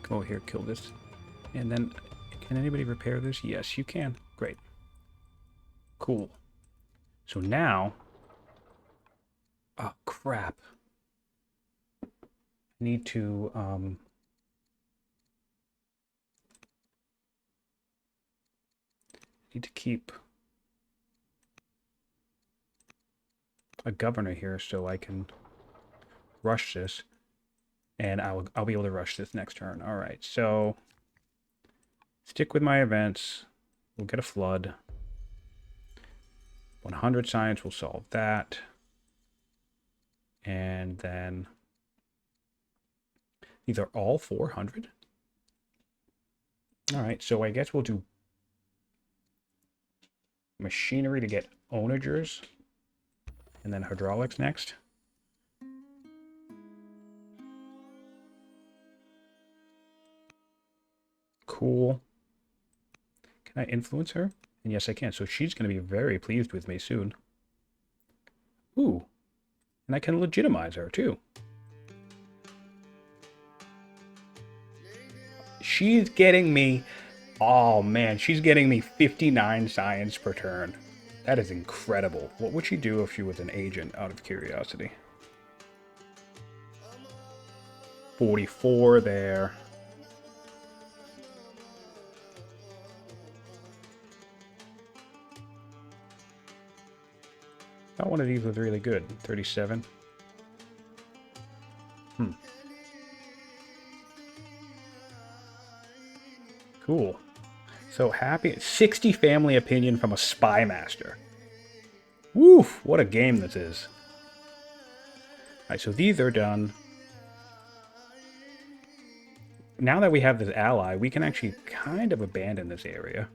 Go here, kill this. And then, can anybody repair this? Yes, you can. Great. Cool. So now... Oh, crap. I need to, keep a governor here so I can rush this. And I'll be able to rush this next turn. All right, so stick with my events. We'll get a flood. 100 science will solve that. And then these are all 400. All right, so I guess we'll do machinery to get onagers, and then hydraulics next. Cool. Can I influence her? And yes, I can. So she's going to be very pleased with me soon. Ooh. And I can legitimize her, too. She's getting me... Oh, man. She's getting me 59 science per turn. That is incredible. What would she do if she was an agent, out of curiosity? 44 there. Thought one of these was really good. 37. Cool. So happy. 60 family opinion from a spy master. Woof! What a game this is. Alright, so these are done. Now that we have this ally, we can actually kind of abandon this area.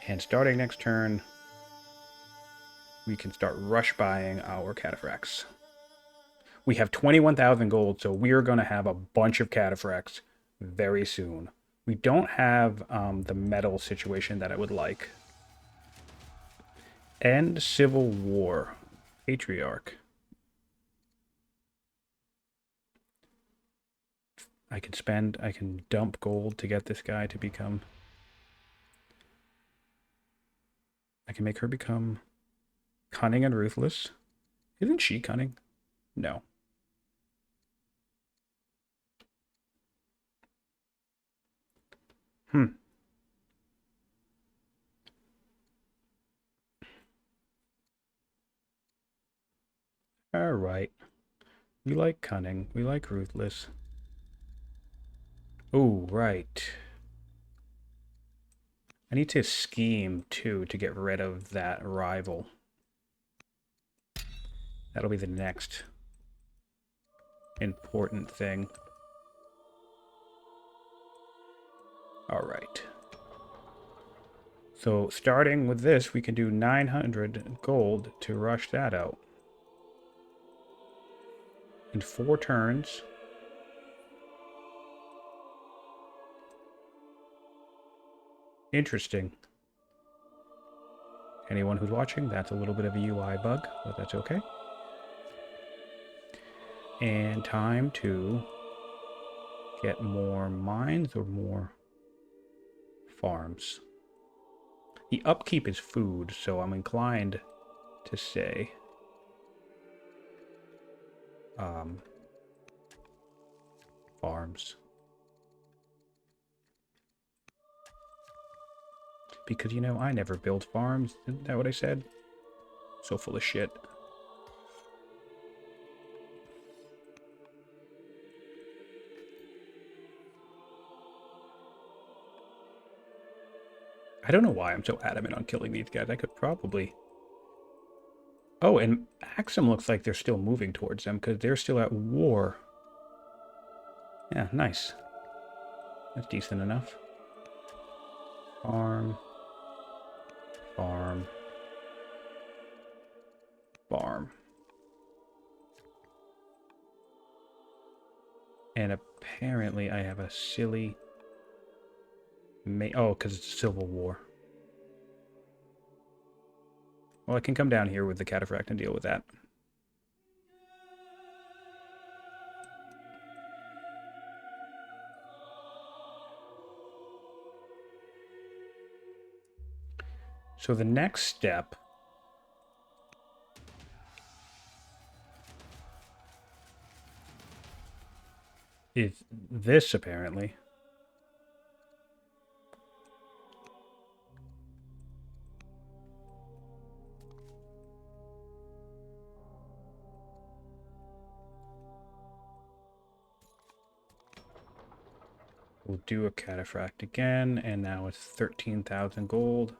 And starting next turn, we can start rush buying our Cataphracts. We have 21,000 gold, so we're going to have a bunch of Cataphracts very soon. We don't have the metal situation that I would like. End Civil War. Patriarch. I can dump gold to get this guy to become... I can make her become cunning and ruthless. Isn't she cunning? No. Alright. We like cunning. We like ruthless. Oh, right. I need to scheme, too, to get rid of that rival. That'll be the next important thing. Alright. So, starting with this, we can do 900 gold to rush that out. In 4 turns. Interesting. Anyone who's watching, that's a little bit of a UI bug, but that's okay. And time to get more mines or more farms. The upkeep is food, so I'm inclined to say farms. Because, you know, I never build farms. Isn't that what I said? So full of shit. I don't know why I'm so adamant on killing these guys. I could probably... Oh, and Axum looks like they're still moving towards them because they're still at war. Yeah, nice. That's decent enough. Farm. Farm. Farm. And apparently I have a silly... Oh, because it's a civil war. Well, I can come down here with the Cataphract and deal with that. So the next step is this, apparently. We'll do a Cataphract again, and now it's 13,000 gold.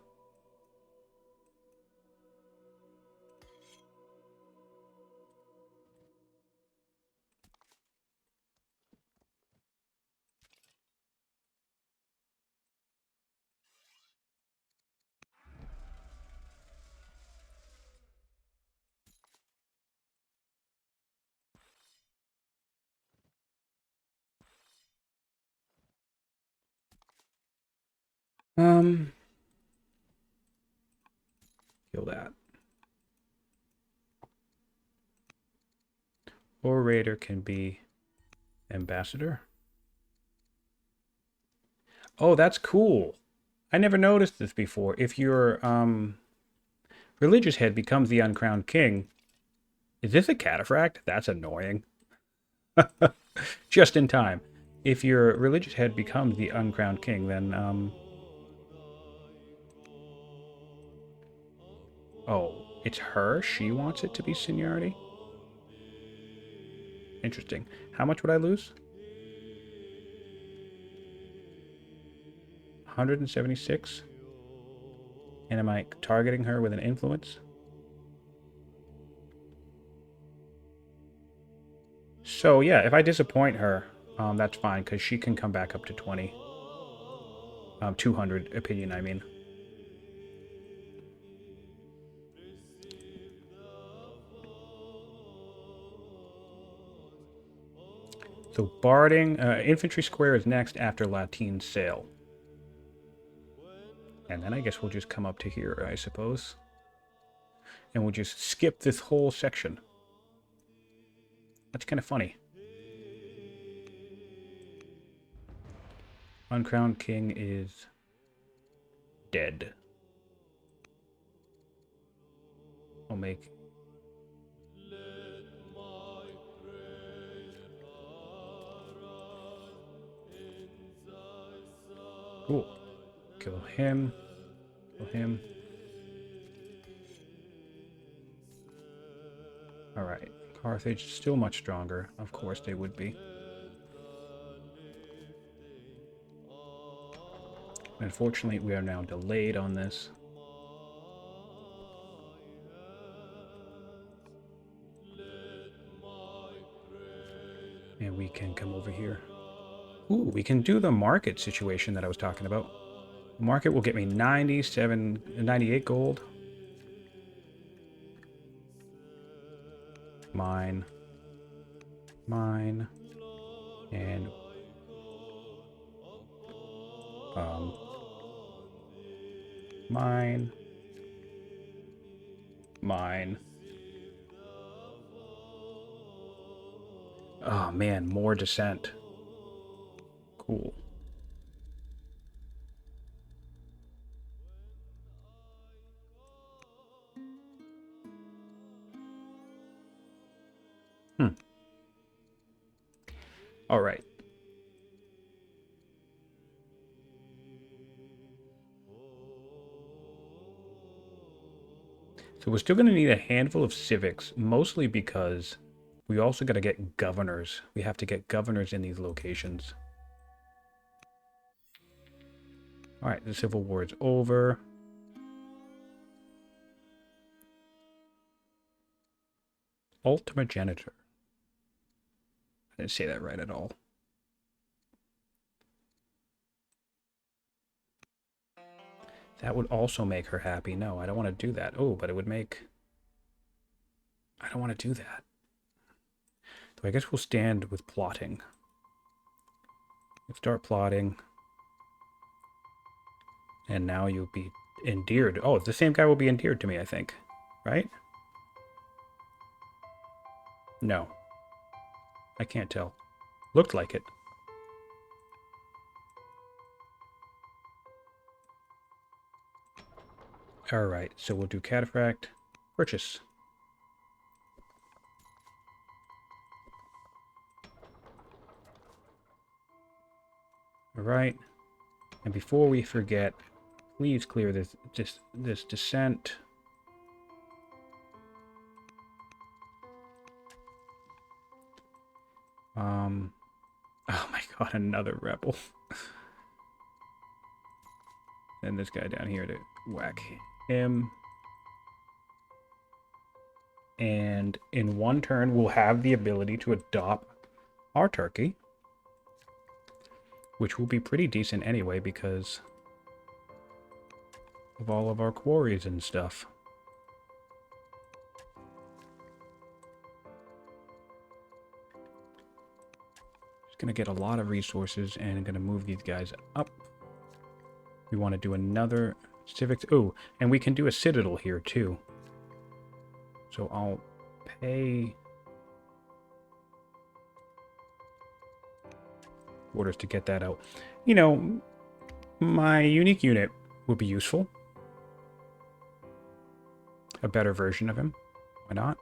Kill that. Orator can be ambassador. Oh, that's cool. I never noticed this before. If your religious head becomes the uncrowned king, is this a cataphract? That's annoying. Just in time. If your religious head becomes the uncrowned king, then oh, it's her? She wants it to be seniority? Interesting. How much would I lose? 176? And am I targeting her with an influence? So yeah, if I disappoint her, that's fine, because she can come back up to 20. 200 opinion, I mean. So barding, infantry square is next after Latine sail. And then I guess we'll just come up to here, I suppose. And we'll just skip this whole section. That's kind of funny. Uncrowned king is dead. I'll make... Cool. Kill him. Kill him. Alright. Carthage is still much stronger. Of course they would be. Unfortunately, we are now delayed on this. And we can come over here. Ooh, we can do the market situation that I was talking about. Market will get me 98 gold. Mine. Mine. And mine. Mine. Oh man, more descent. Cool. All right. So we're still going to need a handful of civics, mostly because we also got to get governors. We have to get governors in these locations. All right, the Civil War is over. Ultimagenitor. I didn't say that right at all. That would also make her happy. No, I don't want to do that. Oh, but it would make... I don't want to do that. So I guess we'll stand with plotting. Let's start plotting. And now you'll be endeared. Oh, the same guy will be endeared to me, I think. Right? No. I can't tell. Looked like it. Alright, so we'll do Cataphract. Purchase. Alright. And before we forget, please clear this descent. Oh my god, another rebel. And this guy down here to whack him. And in one turn, we'll have the ability to adopt our turkey. Which will be pretty decent anyway because of all of our quarries and stuff. Just gonna get a lot of resources and I'm gonna move these guys up. We want to do another civics. Oh, and we can do a citadel here too. So I'll pay orders to get that out. You know, my unique unit would be useful. A better version of him. Why not?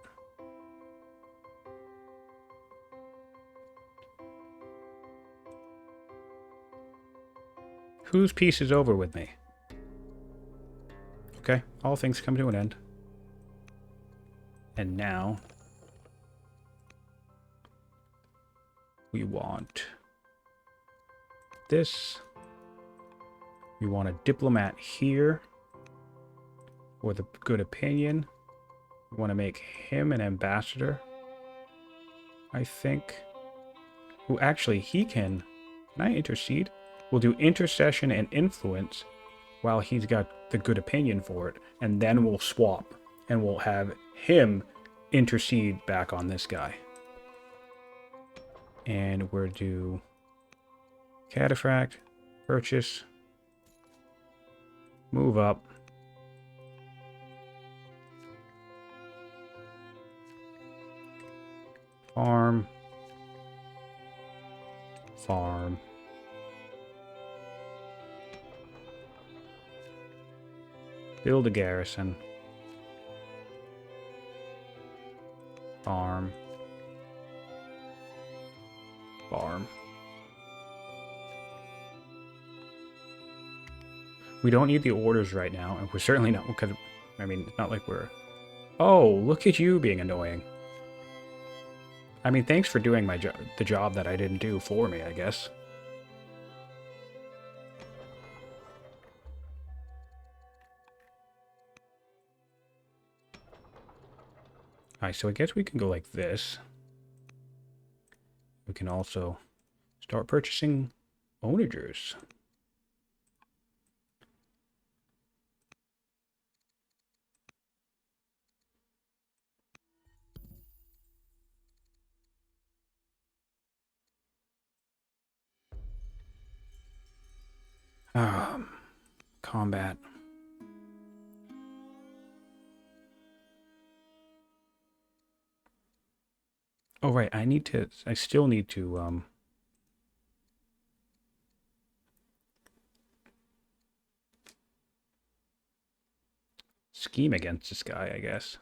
Whose piece is over with me? Okay, all things come to an end. And now we want this. We want a diplomat here for the good opinion. We want to make him an ambassador, I think. Who actually, he can I intercede? We'll do intercession and influence while he's got the good opinion for it. And then we'll swap. And we'll have him intercede back on this guy. And we're due Cataphract, purchase, move up. Farm. Farm. Build a garrison. Farm. Farm. We don't need the orders right now, and we're certainly not, because, I mean, it's not like we're... Oh, look at you being annoying. I mean, thanks for doing my the job that I didn't do for me, I guess. Alright, so I guess we can go like this. We can also start purchasing onagers. Combat. Oh, right, I still need to, scheme against this guy, I guess.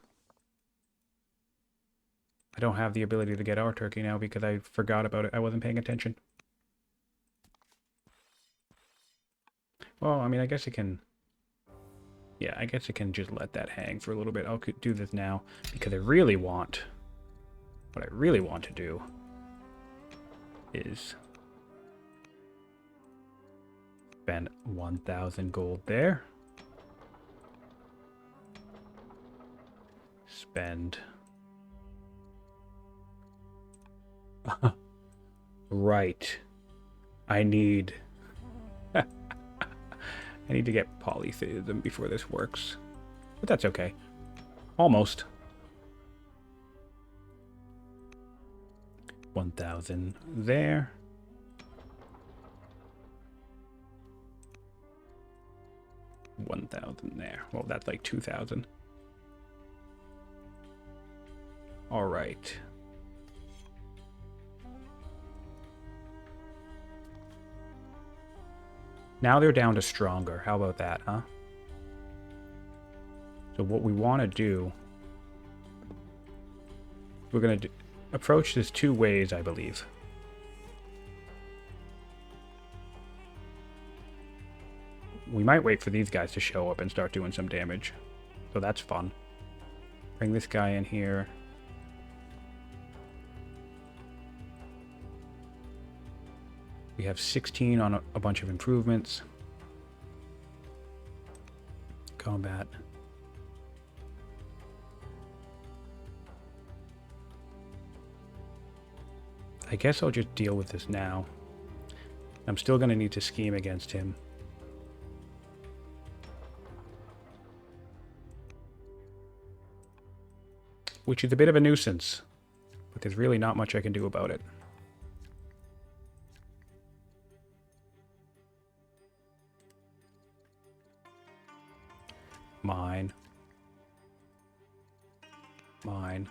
I don't have the ability to get our turkey now because I forgot about it. I wasn't paying attention. Well, I mean, I guess it can... Yeah, I guess it can just let that hang for a little bit. I'll do this now because I really want... What I really want to do is spend 1,000 gold there. Spend... Right. I need... I need to get polytheism before this works. But that's okay. Almost. 1,000 there. $1,000 there. Well, that's like 2,000. All right. Now they're down to stronger. How about that, huh? So what we want to do... We're going to approach this two ways, I believe. We might wait for these guys to show up and start doing some damage. So that's fun. Bring this guy in here. We have 16 on a bunch of improvements. Combat. I guess I'll just deal with this now. I'm still going to need to scheme against him. Which is a bit of a nuisance. But there's really not much I can do about it. Mine. Mine.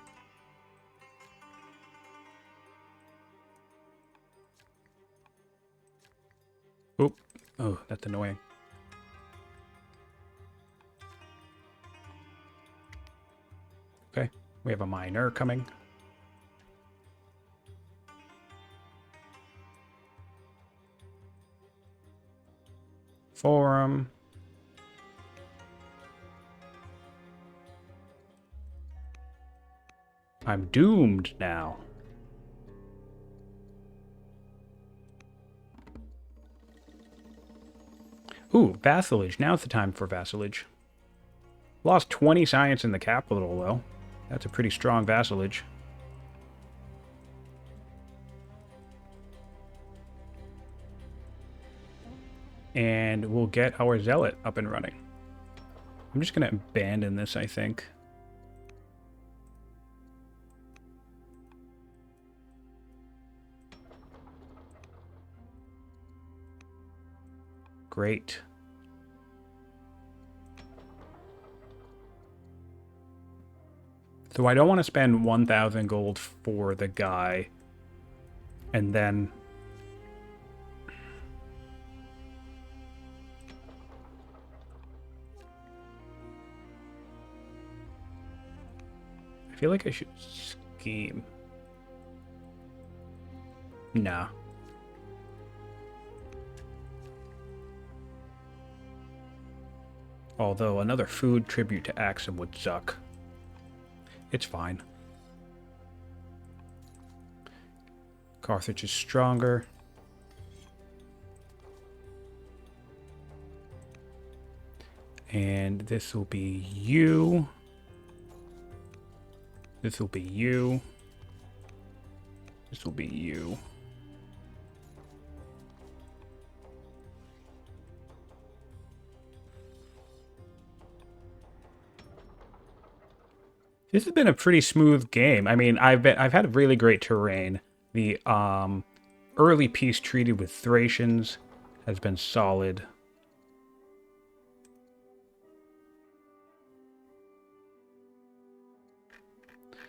Oop. Oh, that's annoying. We have a miner coming. Forum. I'm doomed now. Ooh, vassalage. Now's the time for vassalage. Lost 20 science in the capital, though. That's a pretty strong vassalage. And we'll get our zealot up and running. I'm just going to abandon this, I think. Great. So I don't want to spend 1,000 gold for the guy and then I feel like I should scheme. Nah. Although another food tribute to Axum would suck. It's fine. Carthage is stronger. And this will be you. This will be you. This will be you. This has been a pretty smooth game. I mean, I've had really great terrain. The early peace treaty with Thracians has been solid.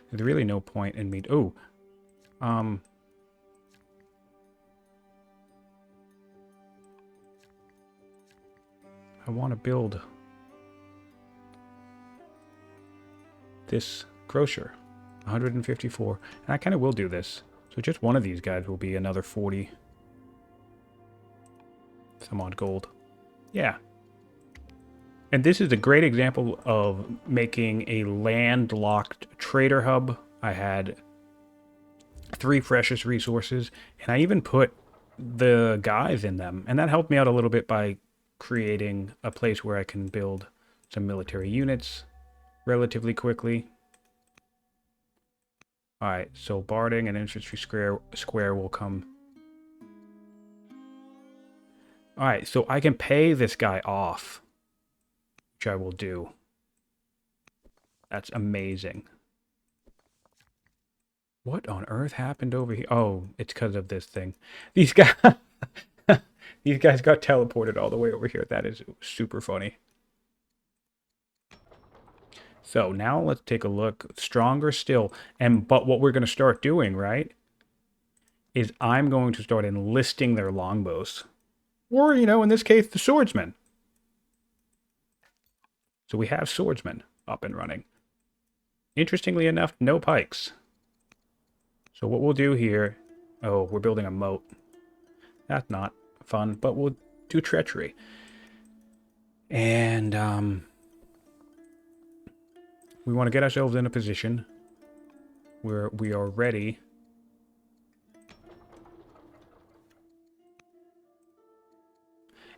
There's really no point in me. Oh, I want to build this grocer, 154, and I kind of will do this. So just one of these guys will be another 40 some odd gold. Yeah. And this is a great example of making a landlocked trader hub. I had 3 precious resources, and I even put the guys in them, and that helped me out a little bit by creating a place where I can build some military units relatively quickly. Alright, so barding and infantry square will come. Alright, so I can pay this guy off, which I will do. That's amazing. What on earth happened over here? Oh, it's because of this thing. These guys these guys got teleported all the way over here. That is super funny. So now let's take a look. Stronger still. But what we're going to start doing, right, is I'm going to start enlisting their longbows. Or, you know, in this case, the swordsmen. So we have swordsmen up and running. Interestingly enough, no pikes. So what we'll do here... Oh, we're building a moat. That's not fun, but we'll do treachery. And, we want to get ourselves in a position where we are ready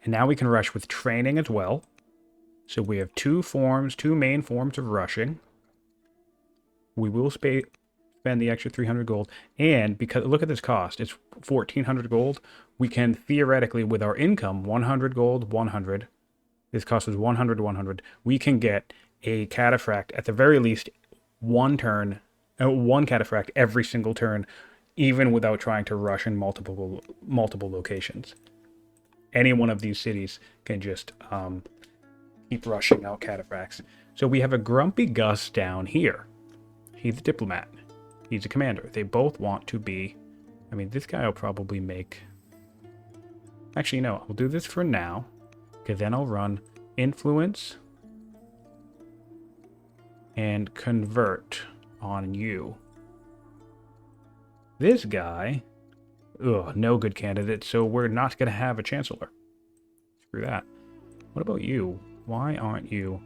and now we can rush with training as well. So we have 2 main forms of rushing. We will spend the extra 300 gold, and because look at this cost, it's 1,400 gold. We can theoretically, with our income, 100 gold, 100. This cost is 100, 100. We can get a cataphract, at the very least, one cataphract every single turn, even without trying to rush in multiple locations. Any one of these cities can just keep rushing out cataphracts. So we have a Grumpy Gus down here. He's a diplomat. He's a commander. They both want to be... I mean, this guy will probably make... Actually, no. I'll do this for now, because then I'll run influence and convert on you. This guy, ugh, no good candidate, so we're not going to have a chancellor. Screw that. What about you? Why aren't you?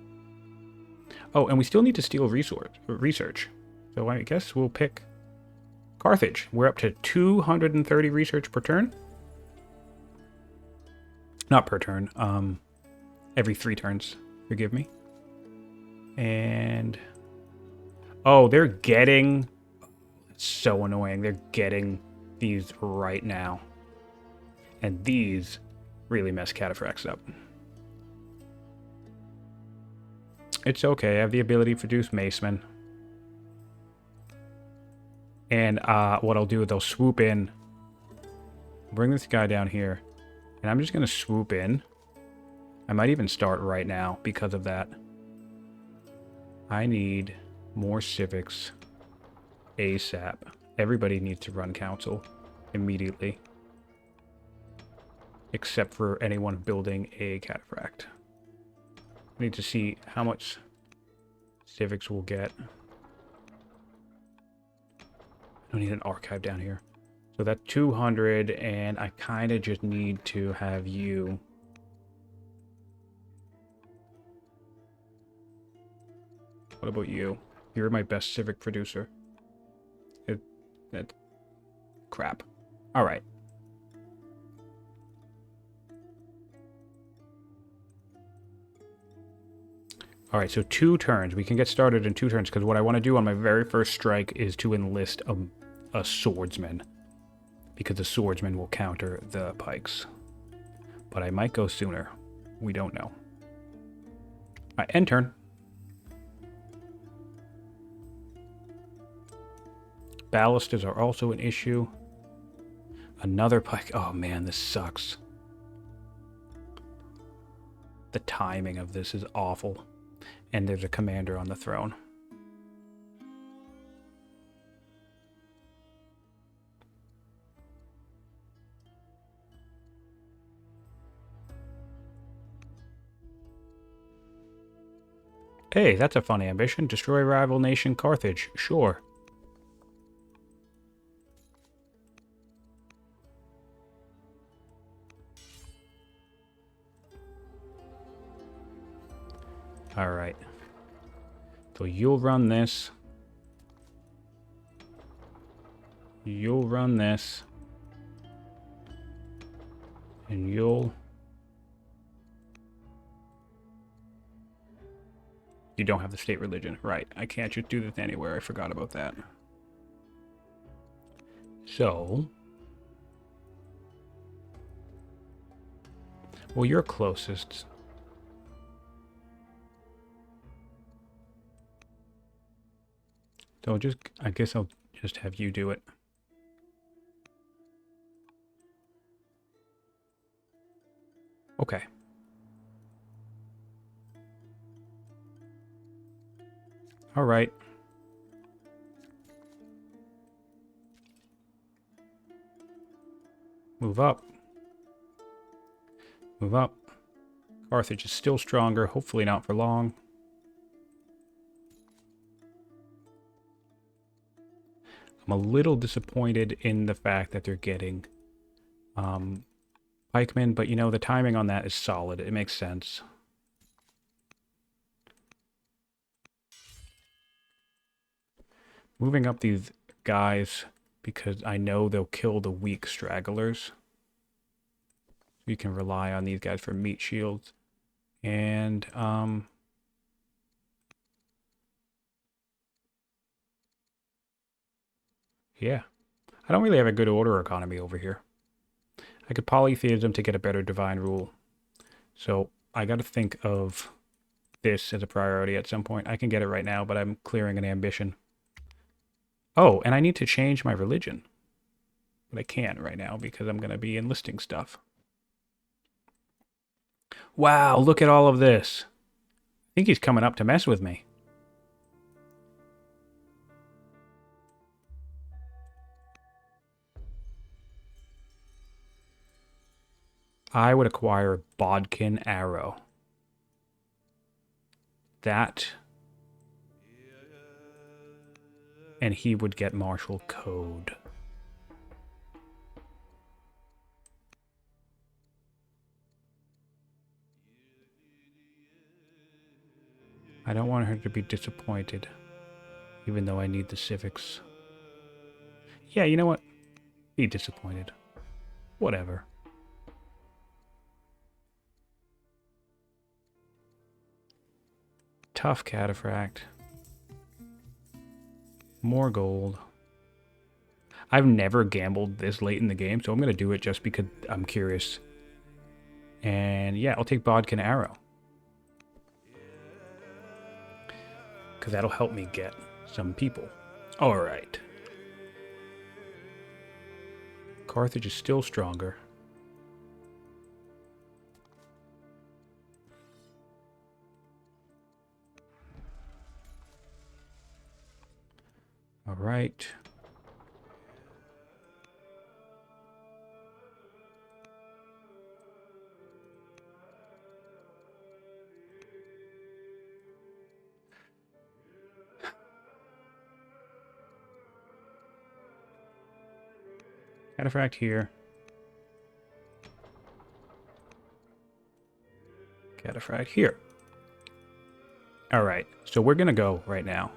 Oh, and we still need to steal research. So I guess we'll pick Carthage. We're up to 230 research per turn. Not per turn. Every 3 turns. Forgive me. And oh, they're getting. It's so annoying. They're getting these right now, and these really mess Cataphracts up. It's okay. I have the ability to produce Macemen. And what I'll do is I'll swoop in, bring this guy down here, and I'm just going to swoop in. I might even start right now because of that. I need more civics ASAP. Everybody needs to run council immediately. Except for anyone building a cataphract. I need to see how much civics we'll get. I don't need an archive down here. So that's 200, and I kind of just need to have you. What about you? You're my best civic producer. That crap. All right. All right, so 2 turns. We can get started in 2 turns, because what I want to do on my very first strike is to enlist a swordsman, because the swordsman will counter the pikes. But I might go sooner. We don't know. All right, end turn. Ballistas are also an issue. Another pike. Oh man, this sucks. The timing of this is awful. And there's a commander on the throne. Hey, that's a fun ambition. Destroy rival nation Carthage. Sure. All right. So you'll run this. You'll run this. And you'll... You don't have the state religion. Right. I can't just do this anywhere. I forgot about that. So... Well, you're closest. So I guess I'll just have you do it. Okay. All right. Move up. Move up. Carthage is still stronger, hopefully not for long. I'm a little disappointed in the fact that they're getting pikemen, but you know, the timing on that is solid. It makes sense. Moving up these guys because I know they'll kill the weak stragglers. You can rely on these guys for meat shields. And yeah. I don't really have a good order economy over here. I could polytheism to get a better divine rule. So I got to think of this as a priority at some point. I can get it right now, but I'm clearing an ambition. Oh, and I need to change my religion. But I can't right now because I'm going to be enlisting stuff. Wow, look at all of this. I think he's coming up to mess with me. I would acquire Bodkin Arrow. That and he would get martial code. I don't want her to be disappointed, even though I need the civics. Yeah, you know what? Be disappointed. Whatever. Tough Cataphract. More gold. I've never gambled this late in the game, so I'm going to do it just because I'm curious. And yeah, I'll take Bodkin Arrow. Because that'll help me get some people. Alright. Carthage is still stronger. Alright. Cataphract here. Cataphract here. Alright, so we're gonna go right now.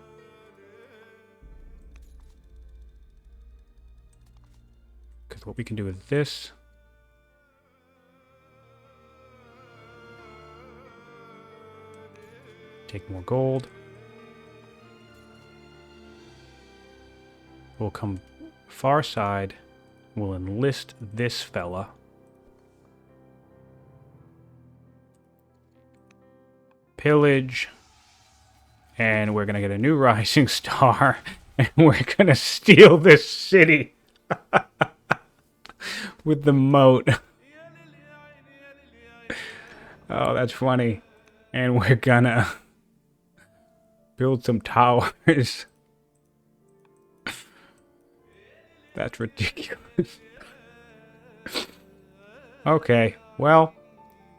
Because what we can do with this... Take more gold. We'll come far side. We'll enlist this fella. Pillage. And we're going to get a new rising star. And we're going to steal this city. With the moat. Oh, that's funny. And we're gonna build some towers. That's ridiculous. Okay, well,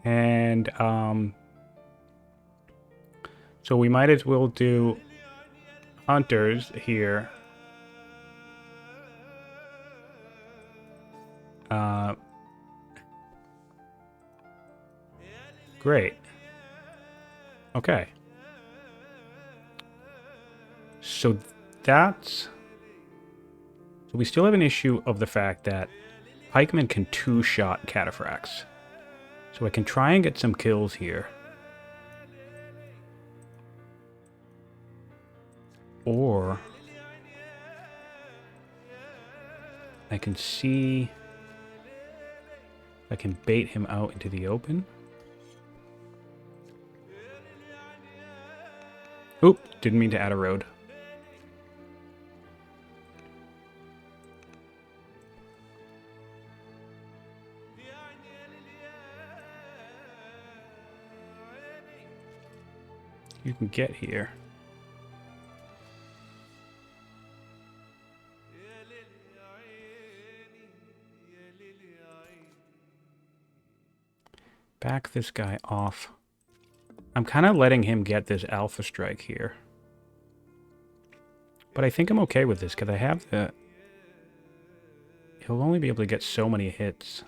and so we might as well do hunters here. Great. Okay. So that's... So we still have an issue of the fact that pikemen can two-shot cataphracts. So I can try and get some kills here. Or... I can see... I can bait him out into the open. Oop, didn't mean to add a road. You can get here. Back this guy off. I'm kind of letting him get this alpha strike here. But I think I'm okay with this, because I have the... He'll only be able to get so many hits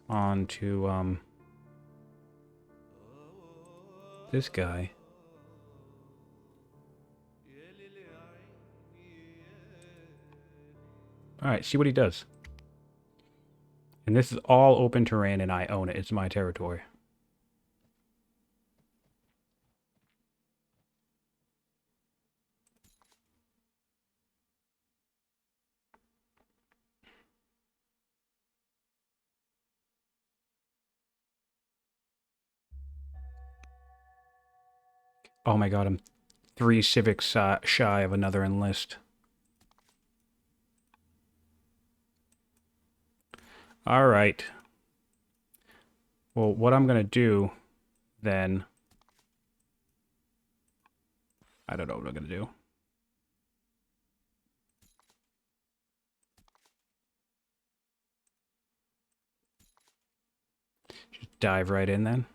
onto, this guy. Alright, see what he does. And this is all open terrain, and I own it. It's my territory. Oh my god, I'm 3 civics shy of another enlist. Alright. Well, what I'm going to do then... I don't know what I'm going to do. Just dive right in then.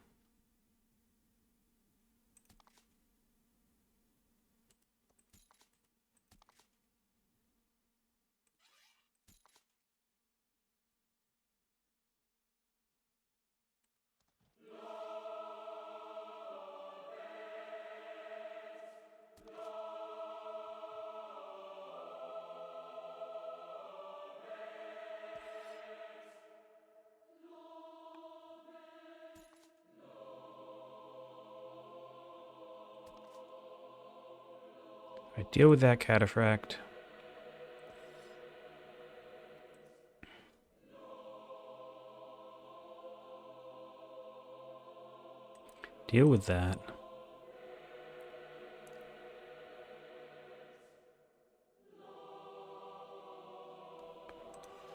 I deal with that Cataphract. Deal with that.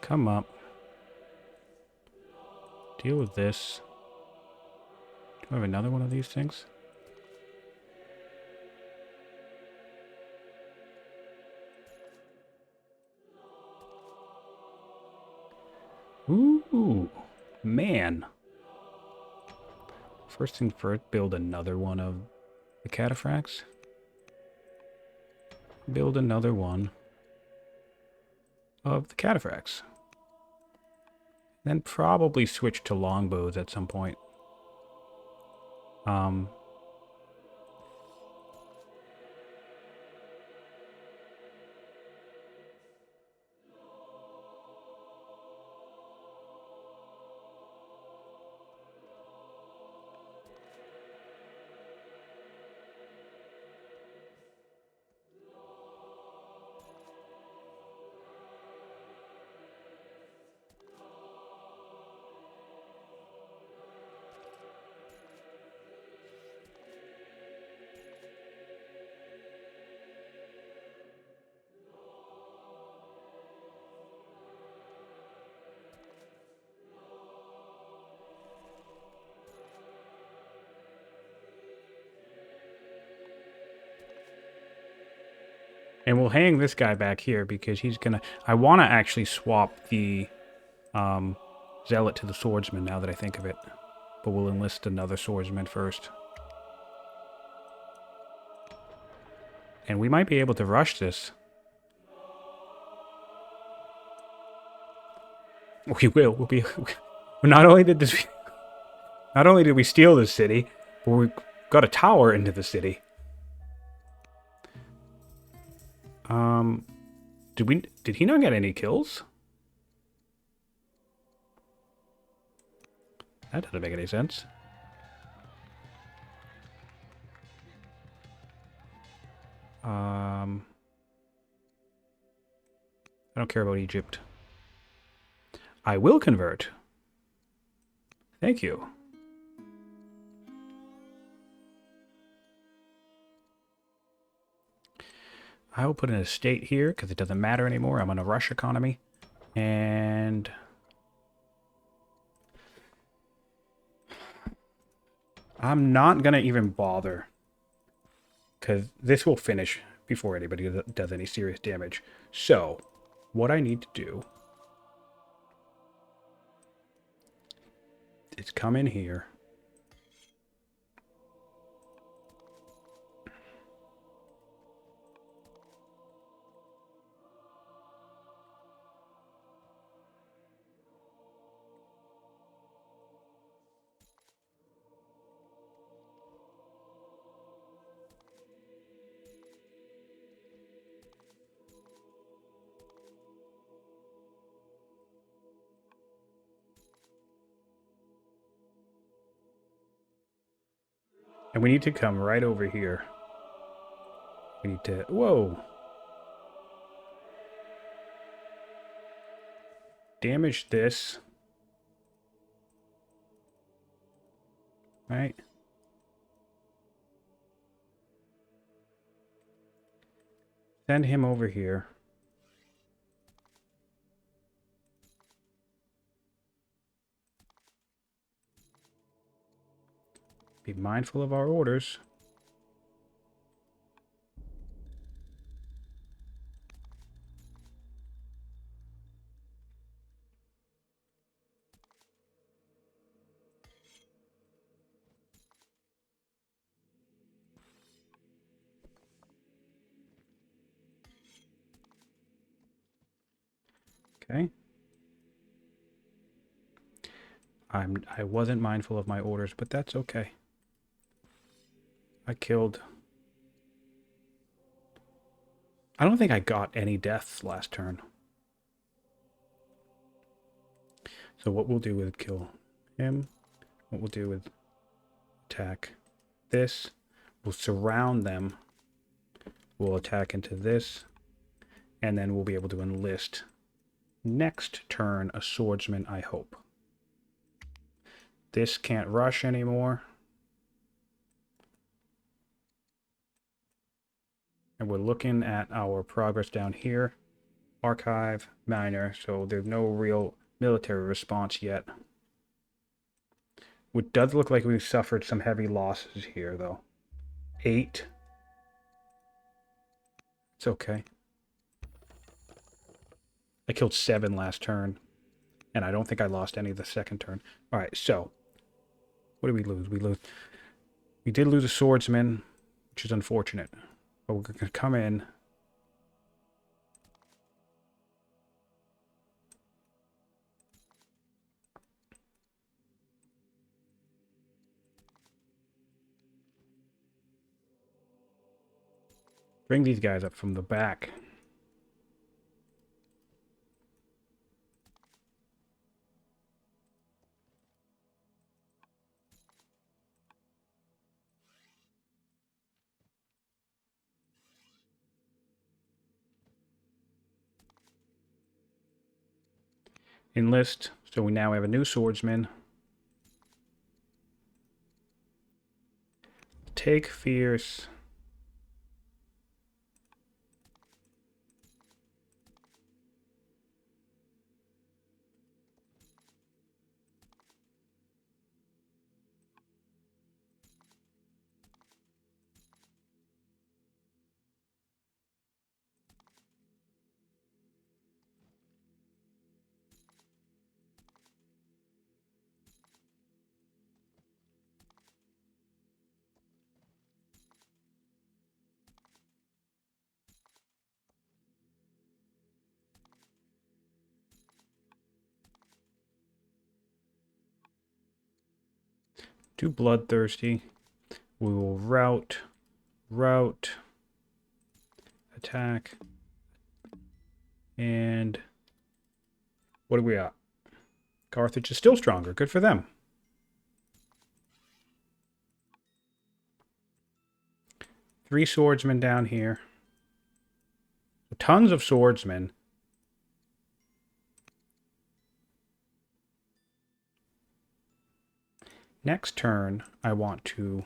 Come up. Deal with this. Do I have another one of these things? Ooh, man. First thing first, build another one of the Cataphracts. Build another one of the Cataphracts. Then probably switch to longbows at some point. And we'll hang this guy back here because he's gonna... I want to actually swap the zealot to the swordsman now that I think of it. But we'll enlist another swordsman first. And we might be able to rush this. We will. We'll be... Not only did we steal this city, but we got a tower into the city. Did he not get any kills? That doesn't make any sense. I don't care about Egypt. I will convert. Thank you. I will put an estate here because it doesn't matter anymore. I'm on a rush economy. And I'm not going to even bother because this will finish before anybody does any serious damage. So what I need to do is come in here. And we need to come right over here. We need to... Whoa! Damage this. Right? Send him over here. Be mindful of our orders. Okay. I wasn't mindful of my orders, but that's okay. I killed... I don't think I got any deaths last turn. So what we'll do is kill him. What we'll do is attack this. We'll surround them We'll attack into this, and then we'll be able to enlist next turn a swordsman, I hope. This can't rush anymore. And we're looking at our progress down here. Archive, minor, so there's no real military response yet. It does look like we've suffered some heavy losses here, though. 8. It's okay. I killed 7 last turn, and I don't think I lost any the second turn. All right, so what did we lose? We did lose a swordsman, which is unfortunate. But we're going to come in. Bring these guys up from the back. Enlist. So we now have a new swordsman. Take fierce. Too bloodthirsty. We will rout, attack, and what do we got? Carthage is still stronger. Good for them. Three swordsmen down here. Tons of swordsmen. Next turn, I want to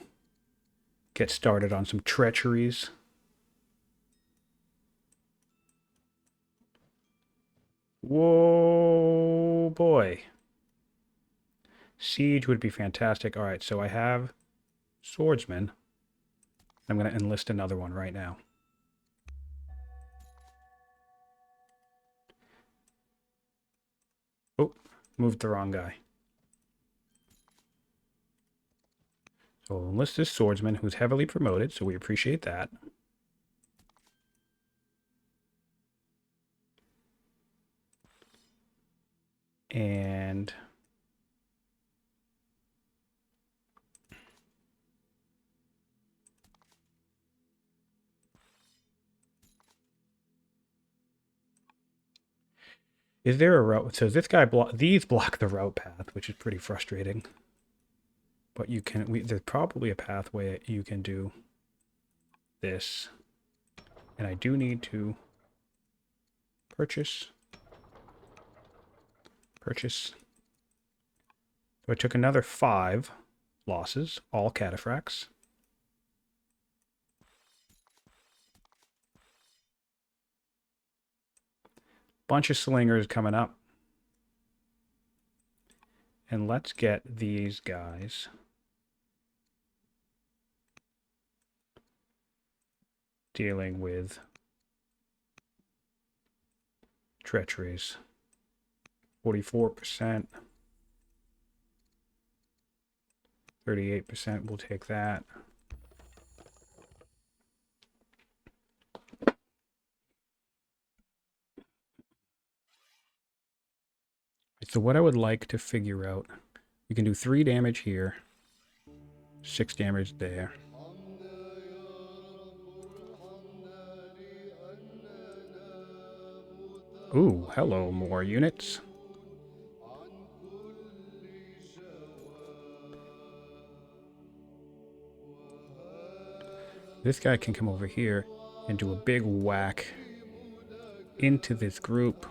get started on some treacheries. Whoa, boy. Siege would be fantastic. All right, so I have swordsmen. I'm going to enlist another one right now. Oh, moved the wrong guy. So we'll enlist this swordsman who's heavily promoted, so we appreciate that. And is there a route? So this guy these block the route path, which is pretty frustrating. But you can there's probably a pathway you can do this. And I do need to purchase. So I took another 5 losses, all Cataphracts. Bunch of slingers coming up. And let's get these guys dealing with treacheries. 44%. 38%, we'll take that. So what I would like to figure out, we can do 3 damage here, 6 damage there. Ooh, hello, more units. This guy can come over here. and do a big whack into this group.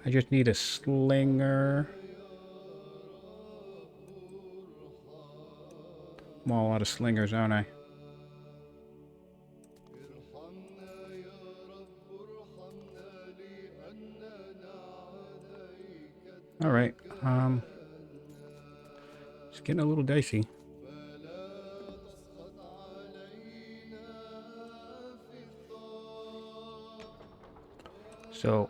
I just need a slinger. I'm all out of slingers, aren't I? All right. It's getting a little dicey. So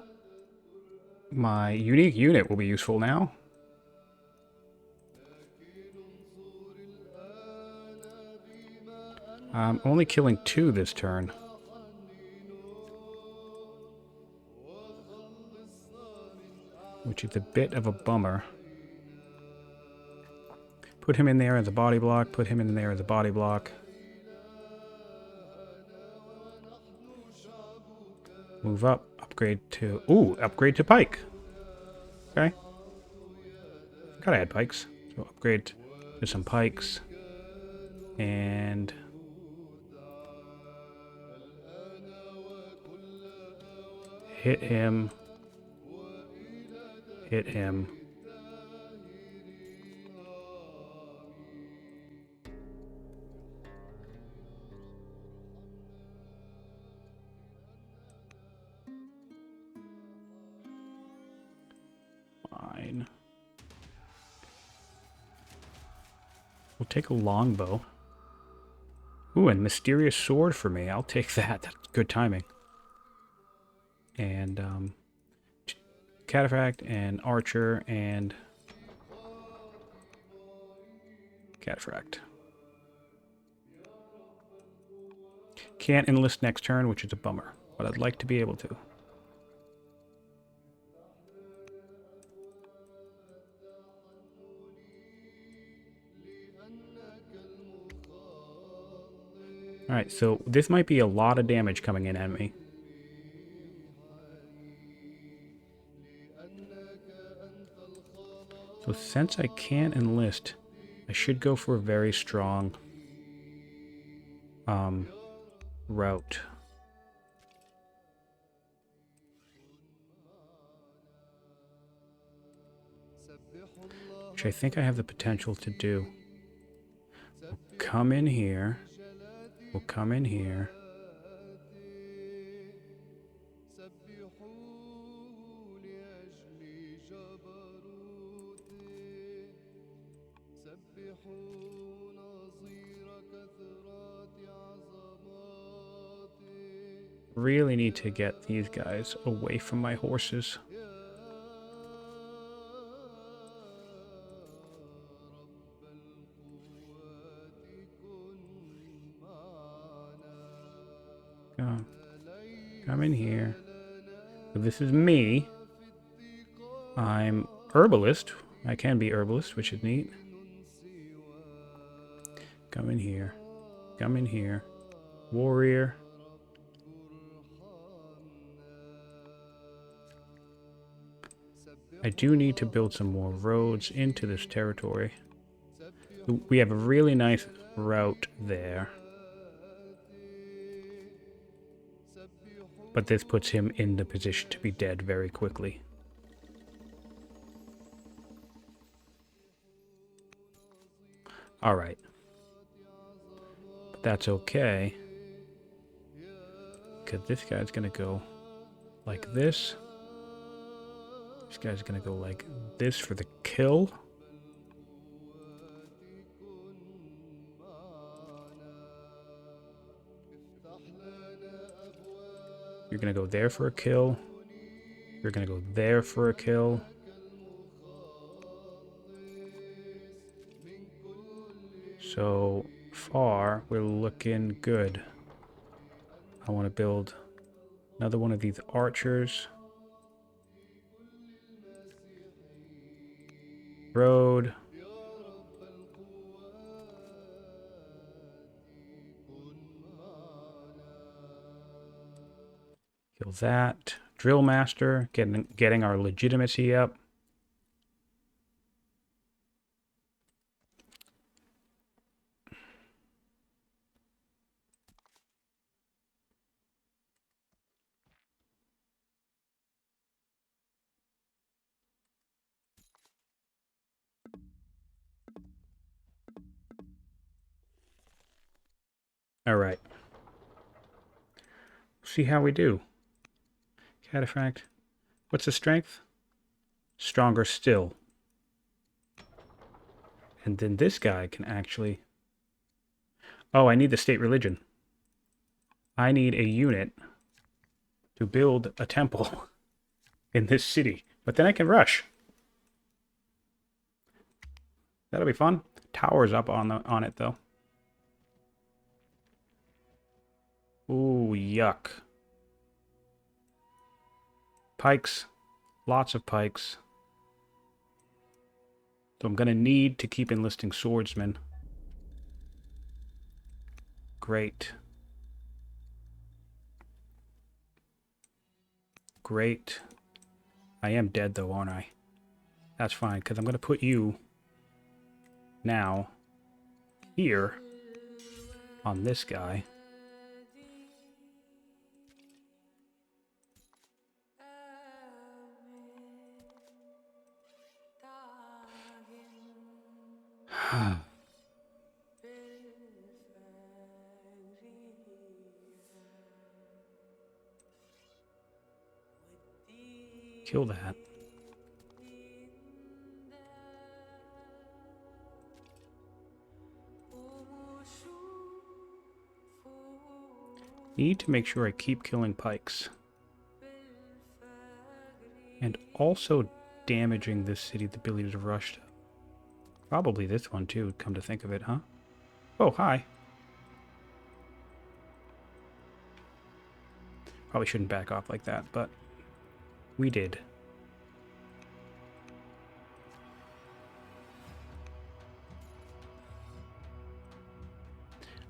my unique unit will be useful now. I'm only killing 2 this turn. Which is a bit of a bummer. Put him in there as a body block. Put him in there as a body block. Move up. Upgrade to... Ooh, upgrade to pike. Okay. Gotta add pikes. So upgrade to some pikes. And... hit him. Hit him. Fine. We'll take a longbow. Ooh, and mysterious sword for me. I'll take that. That's good timing. And Cataphract and archer and Cataphracts. Can't enlist next turn, which is a bummer, but I'd like to be able to. Alright, so this might be a lot of damage coming in at me. So since I can't enlist, I should go for a very strong route. Which I think I have the potential to do. We'll come in here. We'll come in here. Really need to get these guys away from my horses. Come in here. So this is me. I'm herbalist. I can be herbalist, which is neat. Come in here. Come in here. Warrior. I do need to build some more roads into this territory. We have a really nice route there. But this puts him in the position to be dead very quickly. Alright. But that's okay. Because this guy's gonna go like this. This guy's gonna go like this for the kill. You're gonna go there for a kill. You're gonna go there for a kill. So far, we're looking good. I want to build another one of these archers. Road. Kill that. Drill master, getting our legitimacy up. Alright. See how we do. Cataphract. What's the strength? Stronger still. And then this guy can actually... Oh, I need the state religion. I need a unit to build a temple in this city. But then I can rush. That'll be fun. Tower's up on it, though. Ooh, yuck. Pikes. Lots of pikes. So I'm going to need to keep enlisting swordsmen. Great. Great. I am dead, though, aren't I? That's fine, because I'm going to put you now here on this guy. Kill that. Need to make sure I keep killing pikes. And also damaging this city, the ability to rush. Probably this one too, come to think of it, huh? Oh, hi. Probably shouldn't back off like that, but we did.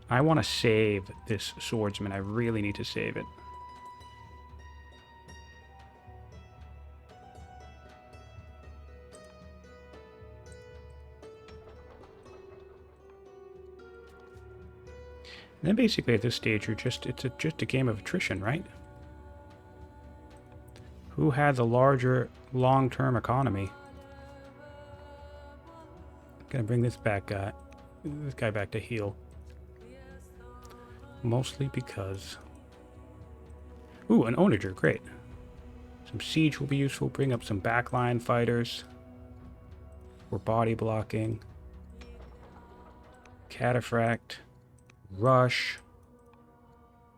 I want to save this swordsman. I really need to save it. And then basically at this stage, it's just a game of attrition, right? Who has a larger long-term economy? Gonna bring this guy back to heal. Mostly because... Ooh, an onager, great. Some siege will be useful. Bring up some backline fighters. We're body blocking. Cataphract. Rush.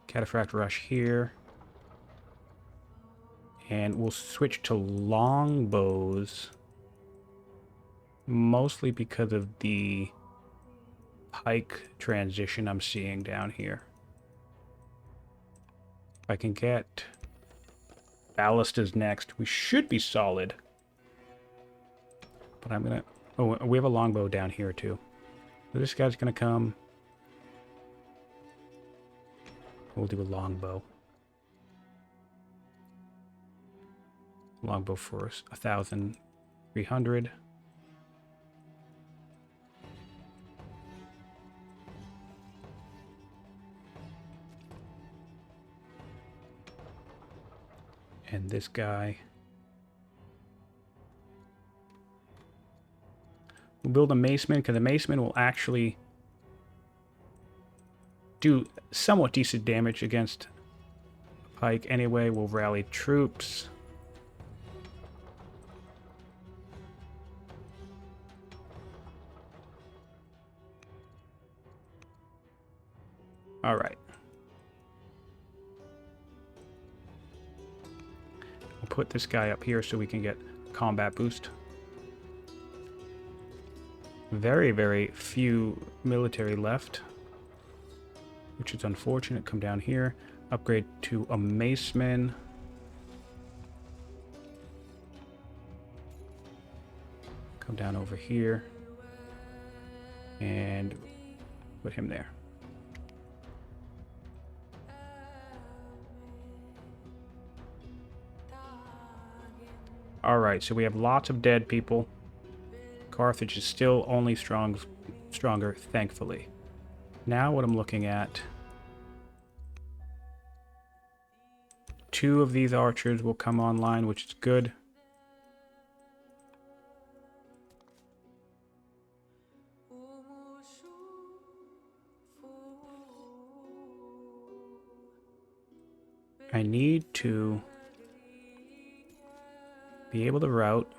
Cataphract rush here. And we'll switch to longbows. Mostly because of the pike transition I'm seeing down here. If I can get ballistas next, we should be solid. But I'm gonna... Oh, we have a longbow down here too. So this guy's gonna come. We'll do a longbow. Longbow for us, 1,300. And this guy. We'll build a maceman, because the maceman will actually do somewhat decent damage against pike. Anyway, we'll rally troops. All right. We'll put this guy up here so we can get combat boost. Very, very few military left, which is unfortunate. Come down here. Upgrade to a maceman. Come down over here. And put him there. Alright, so we have lots of dead people. Carthage is still only stronger, thankfully. Now what I'm looking at... 2 of these archers will come online, which is good. I need to be able to route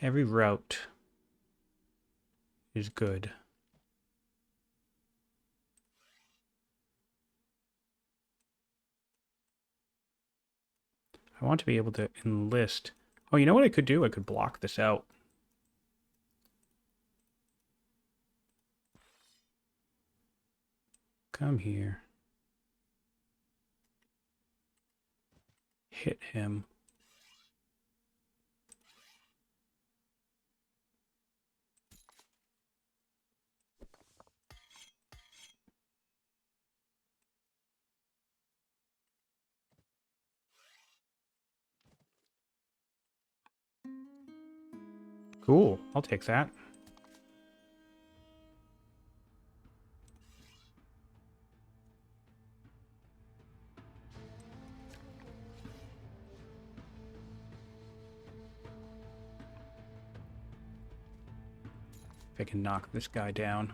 every route is good. I want to be able to enlist. Oh, you know what I could do? I could block this out. Come here. Hit him. Cool. I'll take that. If I can knock this guy down.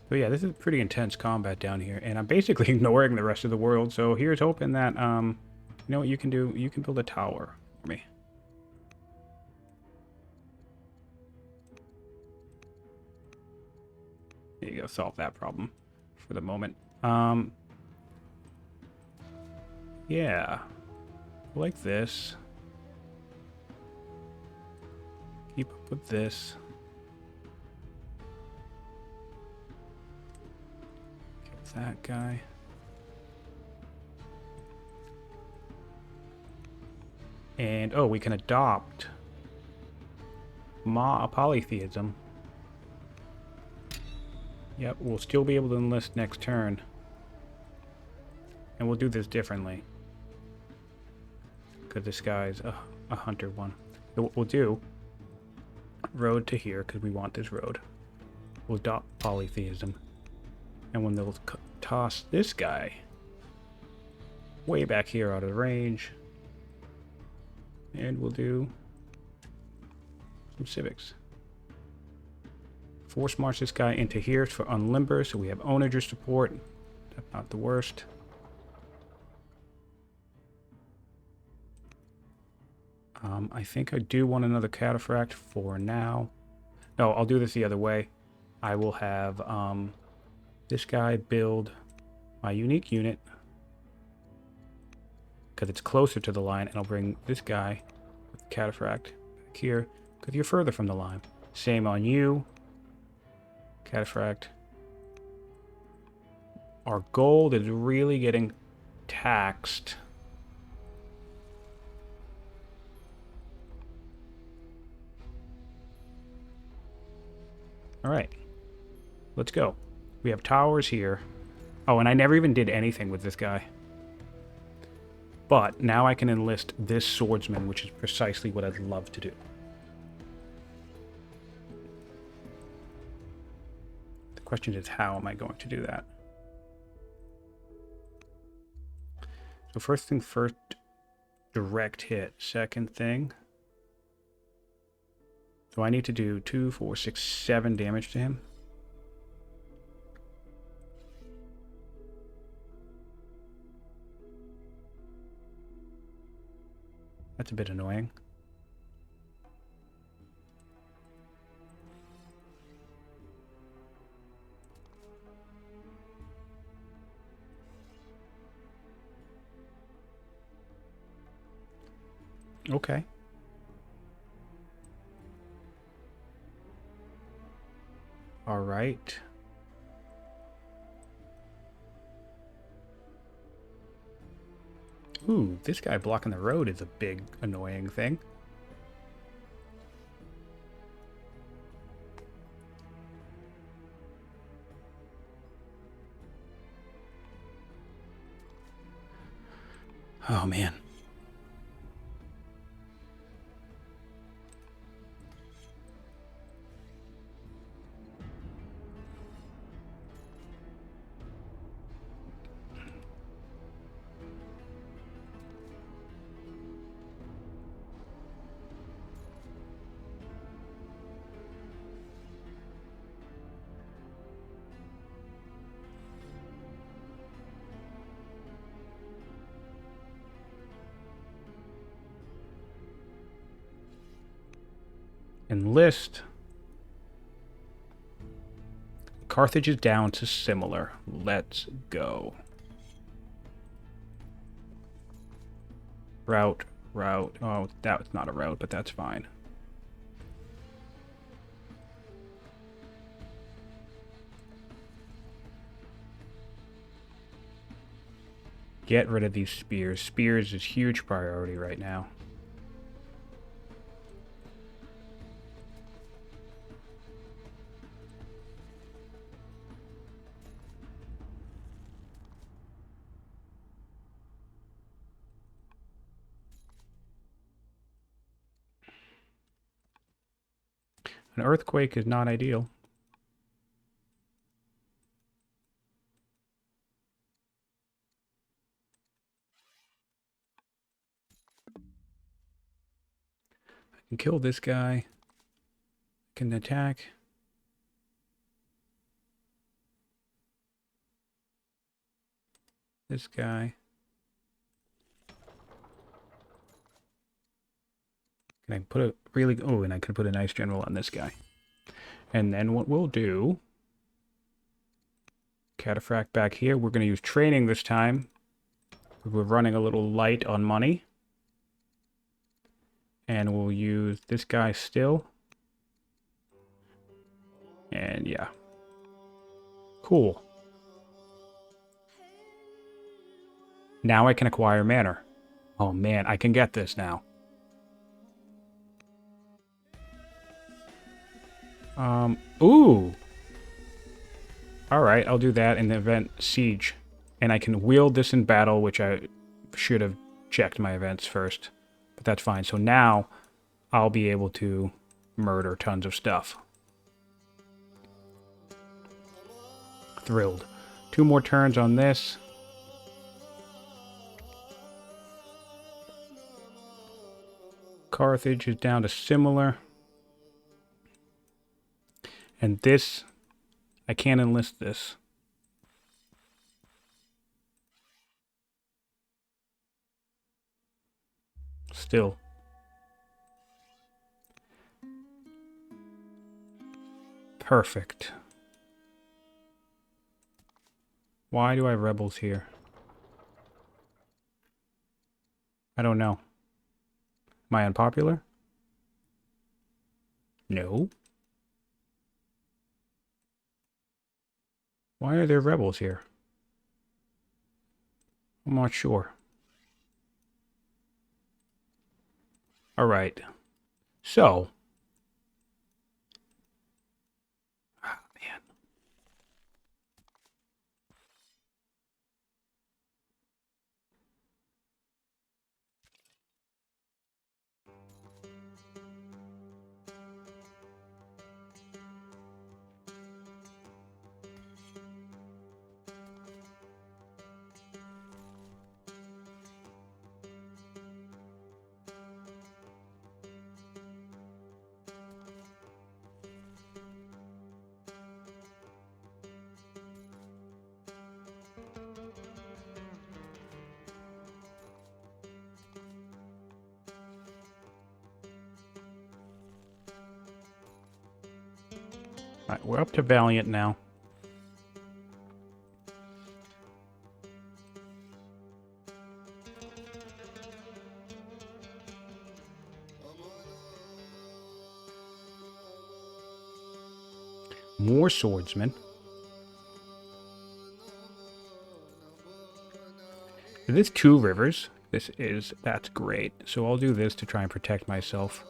But yeah, this is pretty intense combat down here, and I'm basically ignoring the rest of the world. So here's hoping that you know what you can do? You can build a tower for me. There you go, solve that problem for the moment. Yeah, like this. Keep up with this. Kill that guy. And oh, we can adopt polytheism. Yep, we'll still be able to enlist next turn. And we'll do this differently. Because this guy's a hunter one. So what we'll do, road to here, because we want this road. We'll adopt polytheism. And when they'll toss this guy way back here out of range. And we'll do some civics. Force march this guy into here for unlimber, so we have onager support. That's not the worst. I think I do want another Cataphract for now. No, I'll do this the other way. I will have this guy build my unique unit because it's closer to the line, and I'll bring this guy with the Cataphract back here because you're further from the line. Same on you. Cataphract. Our gold is really getting taxed. All right, let's go. We have towers here. Oh, and I never even did anything with this guy. But now I can enlist this swordsman, which is precisely what I'd love to do. The question is, how am I going to do that? So first thing first, direct hit. Second thing, so I need to do 2, 4, 6, 7 damage to him. That's a bit annoying. Okay. All right. Ooh, this guy blocking the road is a big annoying thing. Oh man. Enlist. Carthage is down to similar. Let's go. Route. Oh, that was not a route, but that's fine. Get rid of these spears. Spears is huge priority right now. An earthquake is not ideal. I can kill this guy. I can attack. This guy. Can I put a really... Oh, and I could put a nice general on this guy. And then what we'll do... Cataphract back here. We're going to use training this time. We're running a little light on money. And we'll use this guy still. And yeah. Cool. Now I can acquire manor. Oh man, I can get this now. Ooh. Alright, I'll do that in the event siege. And I can wield this in battle, which I should have checked my events first. But that's fine. So now I'll be able to murder tons of stuff. Thrilled. 2 more turns on this. Carthage is down to similar. And this, I can't enlist this. Still. Perfect. Why do I have rebels here? I don't know. Am I unpopular? No. Why are there rebels here? I'm not sure. Alright. So. Ah, man. Alright, we're up to Valiant now. More swordsmen. It is 2 rivers. That's great. So I'll do this to try and protect myself.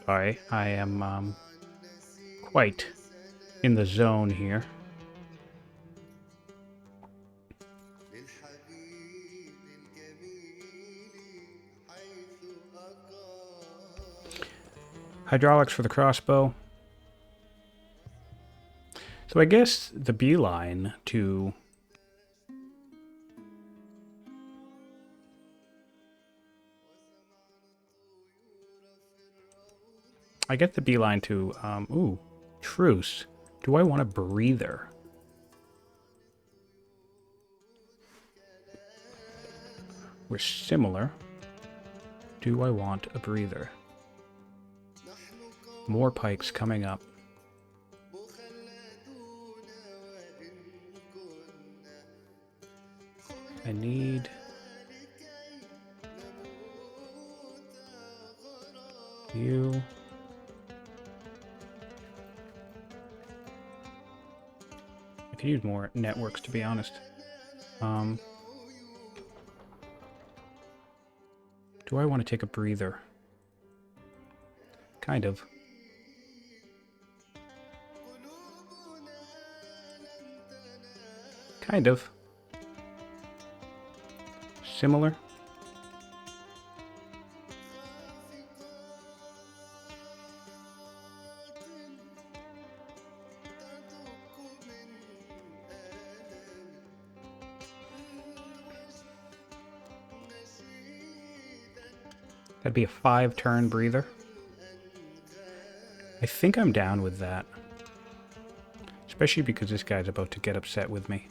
I am quite in the zone here. Hydraulics for the crossbow. So I guess the beeline to... I get the beeline to, ooh, truce. Do I want a breather? We're similar. Do I want a breather? More pikes coming up. I need... you... I could use more networks, to be honest. Do I want to take a breather? Kind of. Kind of. Similar. That'd be a 5-turn breather. I think I'm down with that. Especially because this guy's about to get upset with me.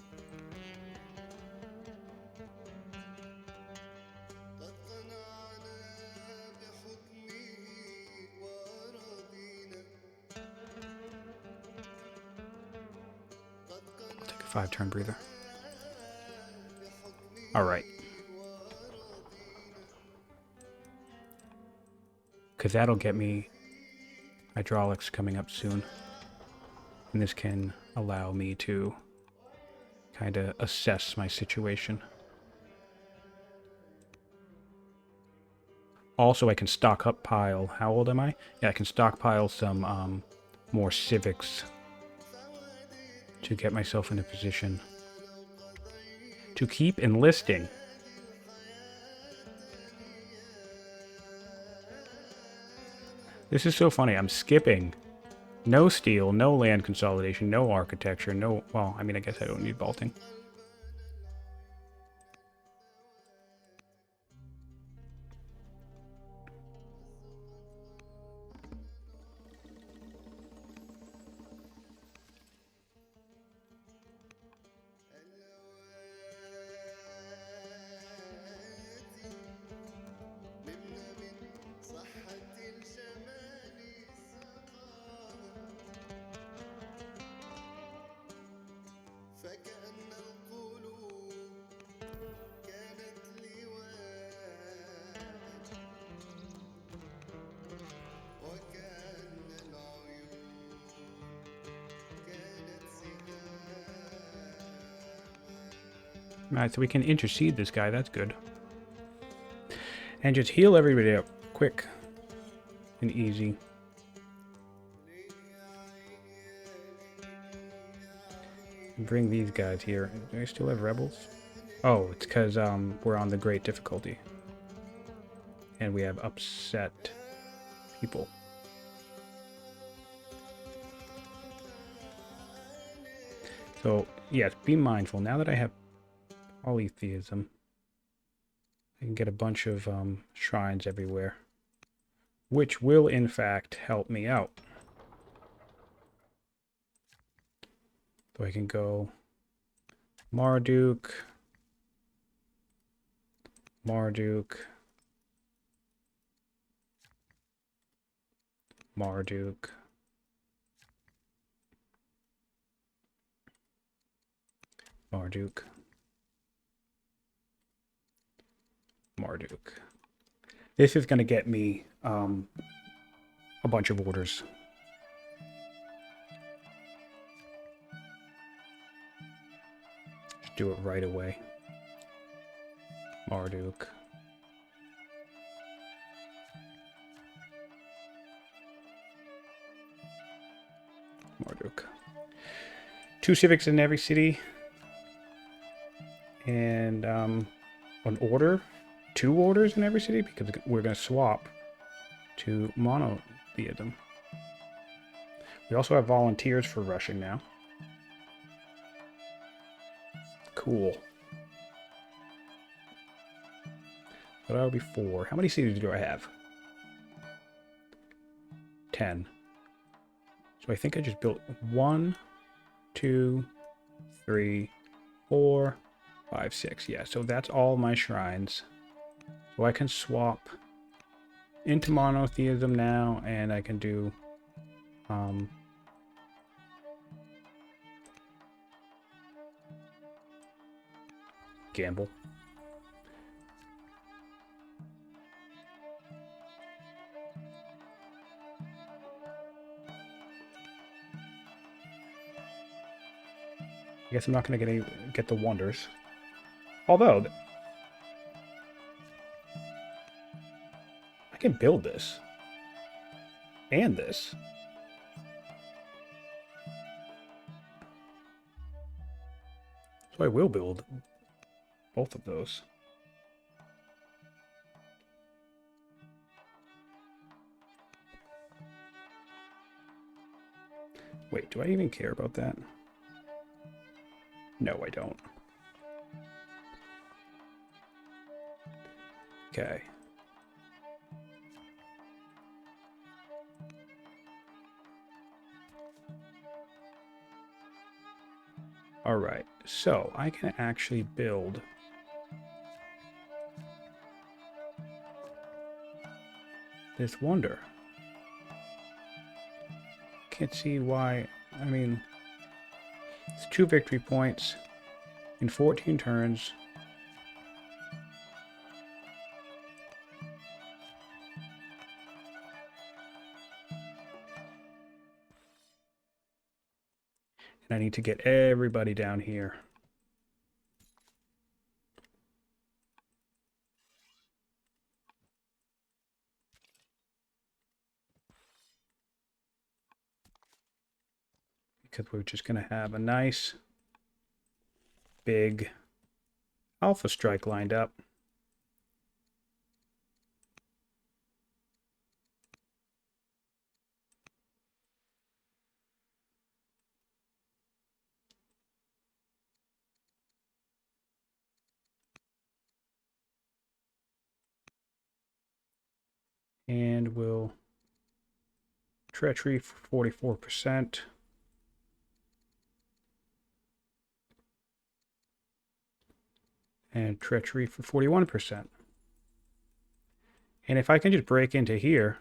I'll take a 5-turn breather. Alright. Because that'll get me hydraulics coming up soon. And this can allow me to kind of assess my situation. Also, I can stockpile. How old am I? Yeah, I can stockpile some more civics to get myself in a position to keep enlisting. This is so funny. I'm skipping. No steel, no land consolidation, no architecture, no... Well, I mean, I guess I don't need vaulting. Alright, so we can intercede this guy. That's good. And just heal everybody up. Quick. And easy. Bring these guys here. Do I still have rebels? Oh, it's because we're on the great difficulty. And we have upset people. So, yes, be mindful. Now that I have polytheism, I can get a bunch of shrines everywhere, which will, in fact, help me out. So I can go Marduk, Marduk, Marduk, Marduk, Marduk. This is going to get me a bunch of orders. Just do it right away. Marduk. 2 civics in every city. And an order. 2 orders in every city, because we're going to swap to monotheism. We also have volunteers for rushing now. Cool. So that'll be 4. How many cities do I have? 10. So I think I just built 1, 2, 3, 4, 5, 6. Yeah, so that's all my shrines. So I can swap into monotheism now, and I can do gamble. I guess I'm not going to get the wonders. Although I can build this and this. So I will build both of those. Wait, do I even care about that? No, I don't. Okay. All right, so I can actually build this wonder. Can't see why. I mean, it's 2 victory points in 14 turns. And I need to get everybody down here. Because we're just going to have a nice big alpha strike lined up. And we'll treachery for 44%. And treachery for 41%. And if I can just break into here,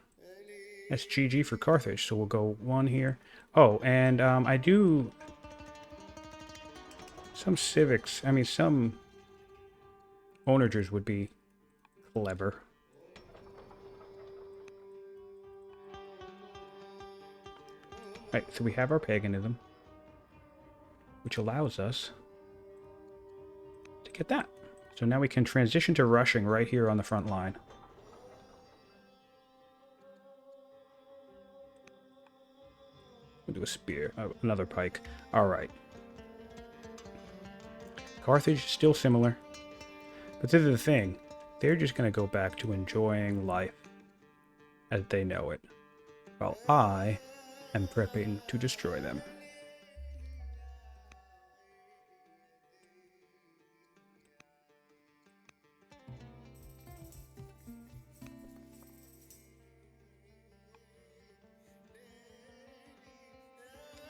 that's GG for Carthage. So we'll go 1 here. Oh, and I do some civics. I mean, some onagers would be clever. Right, so we have our paganism, which allows us to get that. So now we can transition to rushing right here on the front line. We'll do a spear, another pike. All right. Carthage is still similar, but this is the thing. They're just going to go back to enjoying life as they know it, while I am prepping to destroy them.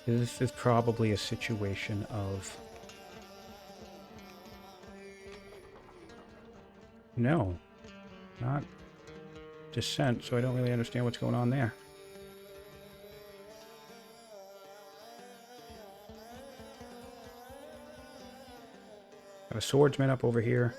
This is probably a situation of... No, not dissent, so I don't really understand what's going on there. Got a swordsman up over here.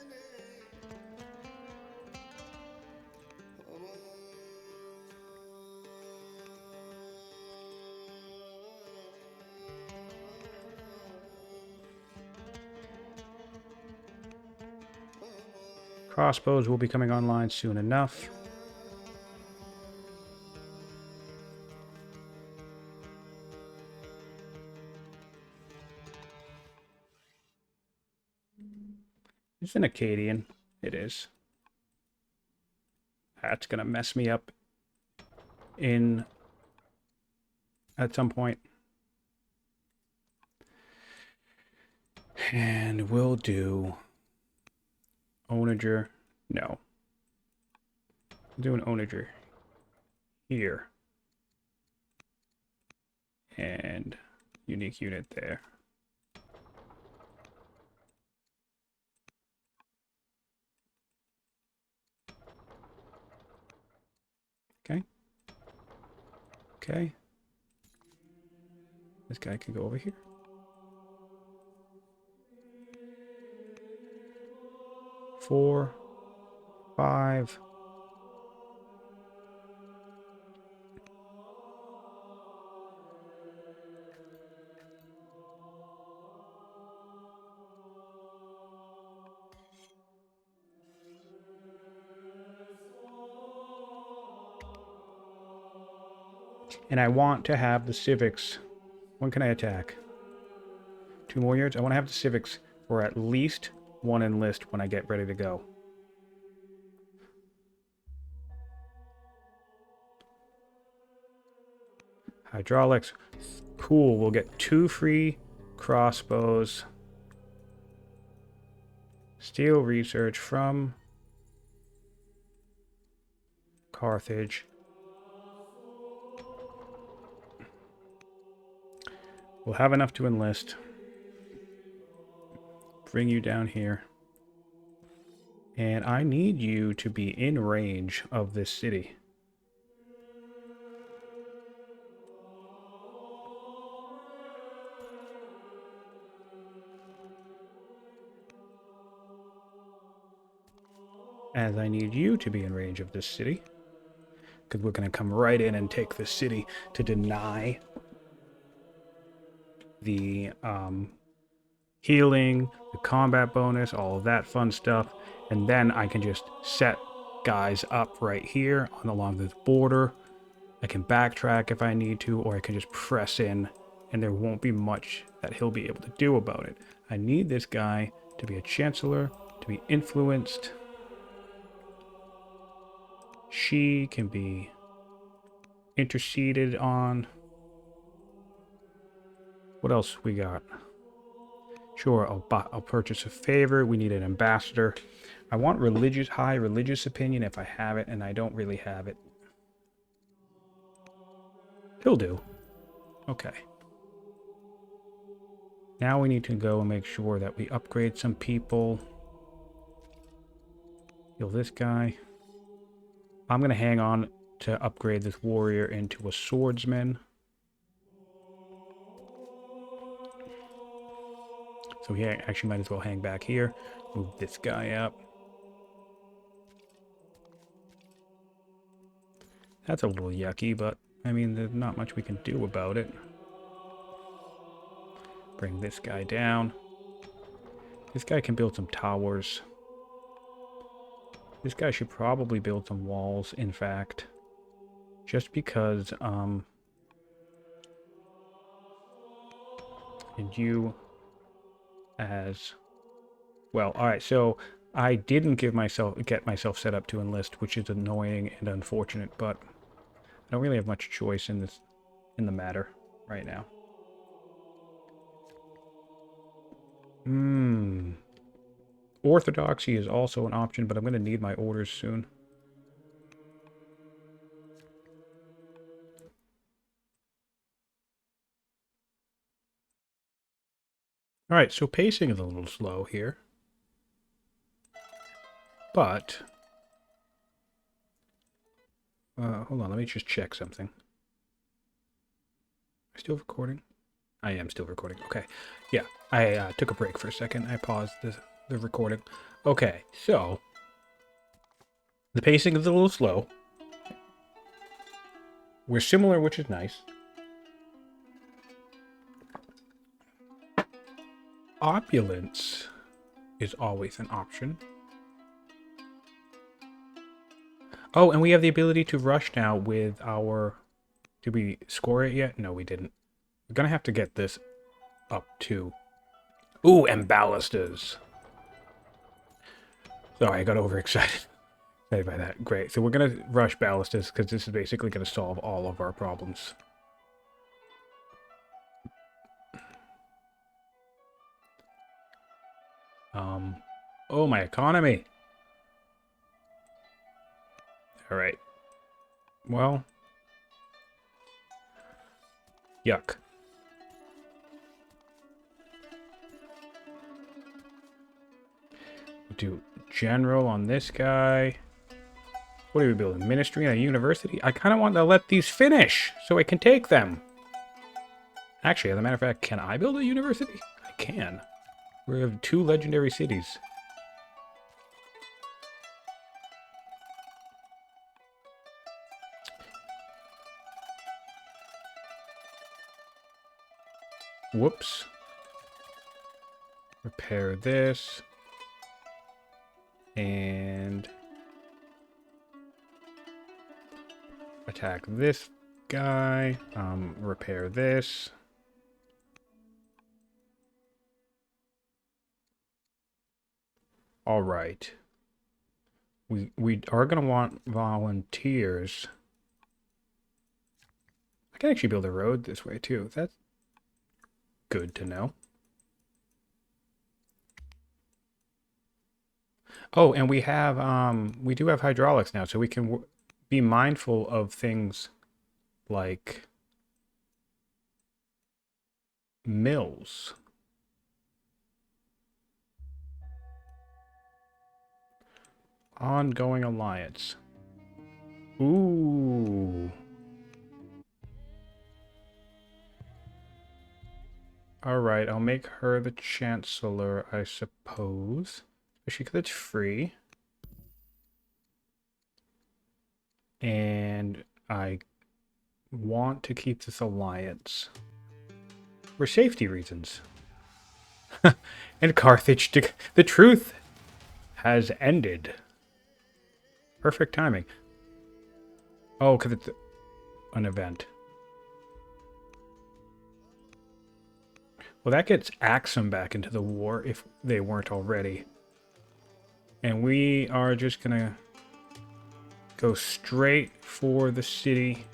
Crossbows will be coming online soon enough. this an Acadian? It is. That's gonna mess me up in at some point. And we'll do onager. No. We'll do an onager here. And unique unit there. Okay. Okay. This guy can go over here. Four, 5. And I want to have the civics. When can I attack? 2 more yards? I want to have the civics for at least 1 enlist when I get ready to go. Hydraulics. Cool. We'll get 2 free crossbows. Steel research from Carthage. We'll have enough to enlist. Bring you down here. And I need you to be in range of this city. As I need you to be in range of this city. Because we're going to come right in and take this city to deny the healing, the combat bonus, all of that fun stuff. And then I can just set guys up right here along this border. I can backtrack if I need to, or I can just press in, and there won't be much that he'll be able to do about it. I need this guy to be a chancellor, to be influenced. She can be interceded on. What else we got? Sure, I'll purchase a favor. We need an ambassador. I want high religious opinion if I have it, and I don't really have it. He'll do. Okay. Now we need to go and make sure that we upgrade some people. Heal this guy. I'm going to hang on to upgrade this warrior into a swordsman. So he actually might as well hang back here. Move this guy up. That's a little yucky, but I mean, there's not much we can do about it. Bring this guy down. This guy can build some towers. This guy should probably build some walls, in fact. Just because, and you as well. Alright, so I didn't get myself set up to enlist, which is annoying and unfortunate, but I don't really have much choice in the matter right now. Orthodoxy is also an option, but I'm going to need my orders soon. Alright, so pacing is a little slow here. But, hold on, let me just check something. Am I still recording? I am still recording. Okay. Yeah, I took a break for a second. I paused the recording. Okay, so the pacing is a little slow. We're similar, which is nice. Opulence is always an option. Oh, and we have the ability to rush now with our... Did we score it yet? No, we didn't. We're gonna have to get this up too. Ooh, and ballastas. Sorry, I got overexcited. Excited by that. Great. So we're going to rush ballistas because this is basically going to solve all of our problems. Oh, my economy. All right. Well, yuck. We'll do general on this guy. What are we building? Ministry and a university? I kind of want to let these finish so I can take them. Actually, as a matter of fact, can I build a university? I can. We have 2 legendary cities. Whoops. Repair this. And attack this guy. Repair this. All right. We are going to want volunteers. I can actually build a road this way too. That's good to know. Oh, and we do have hydraulics now, so we can be mindful of things like mills. Ongoing alliance. Ooh. All right, I'll make her the chancellor, I suppose. Especially because it's free. And I want to keep this alliance for safety reasons. And Carthage, the truth has ended. Perfect timing. Oh, because it's an event. Well, that gets Axum back into the war if they weren't already. And we are just gonna go straight for the city.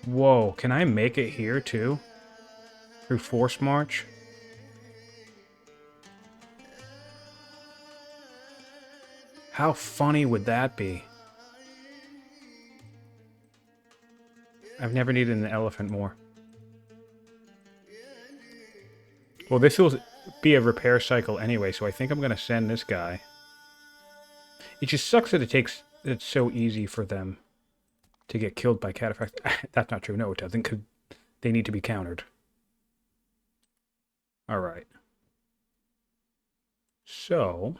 Whoa, can I make it here too? Through Force March? How funny would that be? I've never needed an elephant more. Well, this will be a repair cycle anyway, so I think I'm going to send this guy. It just sucks that it's so easy for them to get killed by Cataphracts. That's not true. No, it doesn't, because they need to be countered. All right. So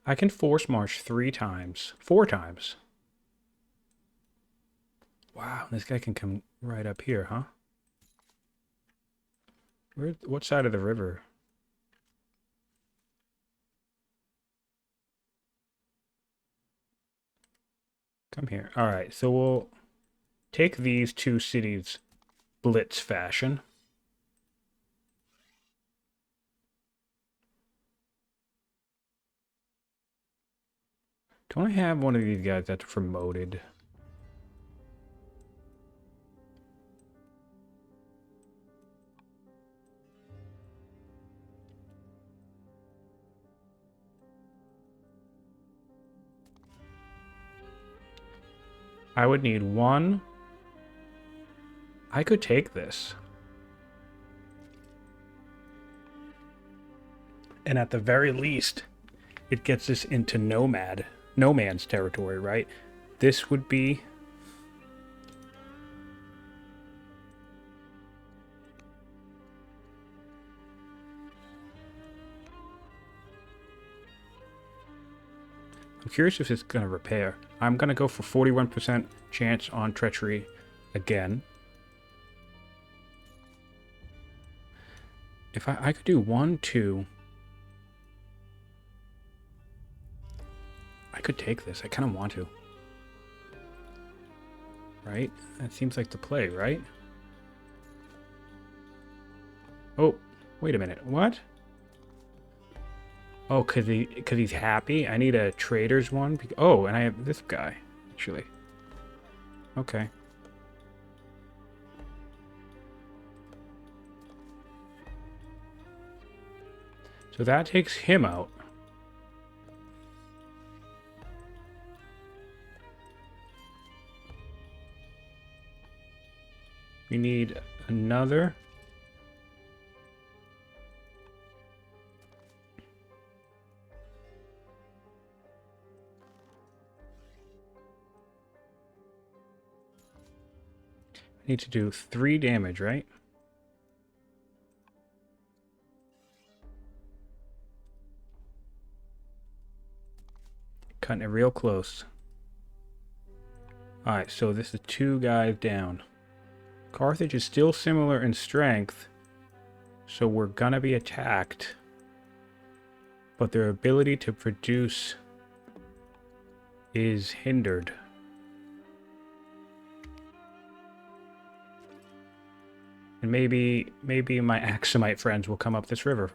I can force march 3 times. 4 times. Wow, this guy can come right up here, huh? What side of the river? Come here. All right, so we'll take these 2 cities blitz fashion. Don't I have one of these guys that's promoted? I would need 1. I could take this. And at the very least, it gets us into no man's territory, right? This would be... I'm curious if it's going to repair. I'm going to go for 41% chance on Treachery again. If I could do 1, 2... I could take this. I kind of want to. Right? That seems like the play, right? Oh, wait a minute. What? Oh, cause he's happy. I need a trader's one. Oh, and I have this guy, actually. Okay. So that takes him out. We need another. I need to do 3 damage, right? Cutting it real close. Alright, so this is 2 guys down. Carthage is still similar in strength, so we're gonna be attacked. But their ability to produce is hindered. And maybe my Axumite friends will come up this river.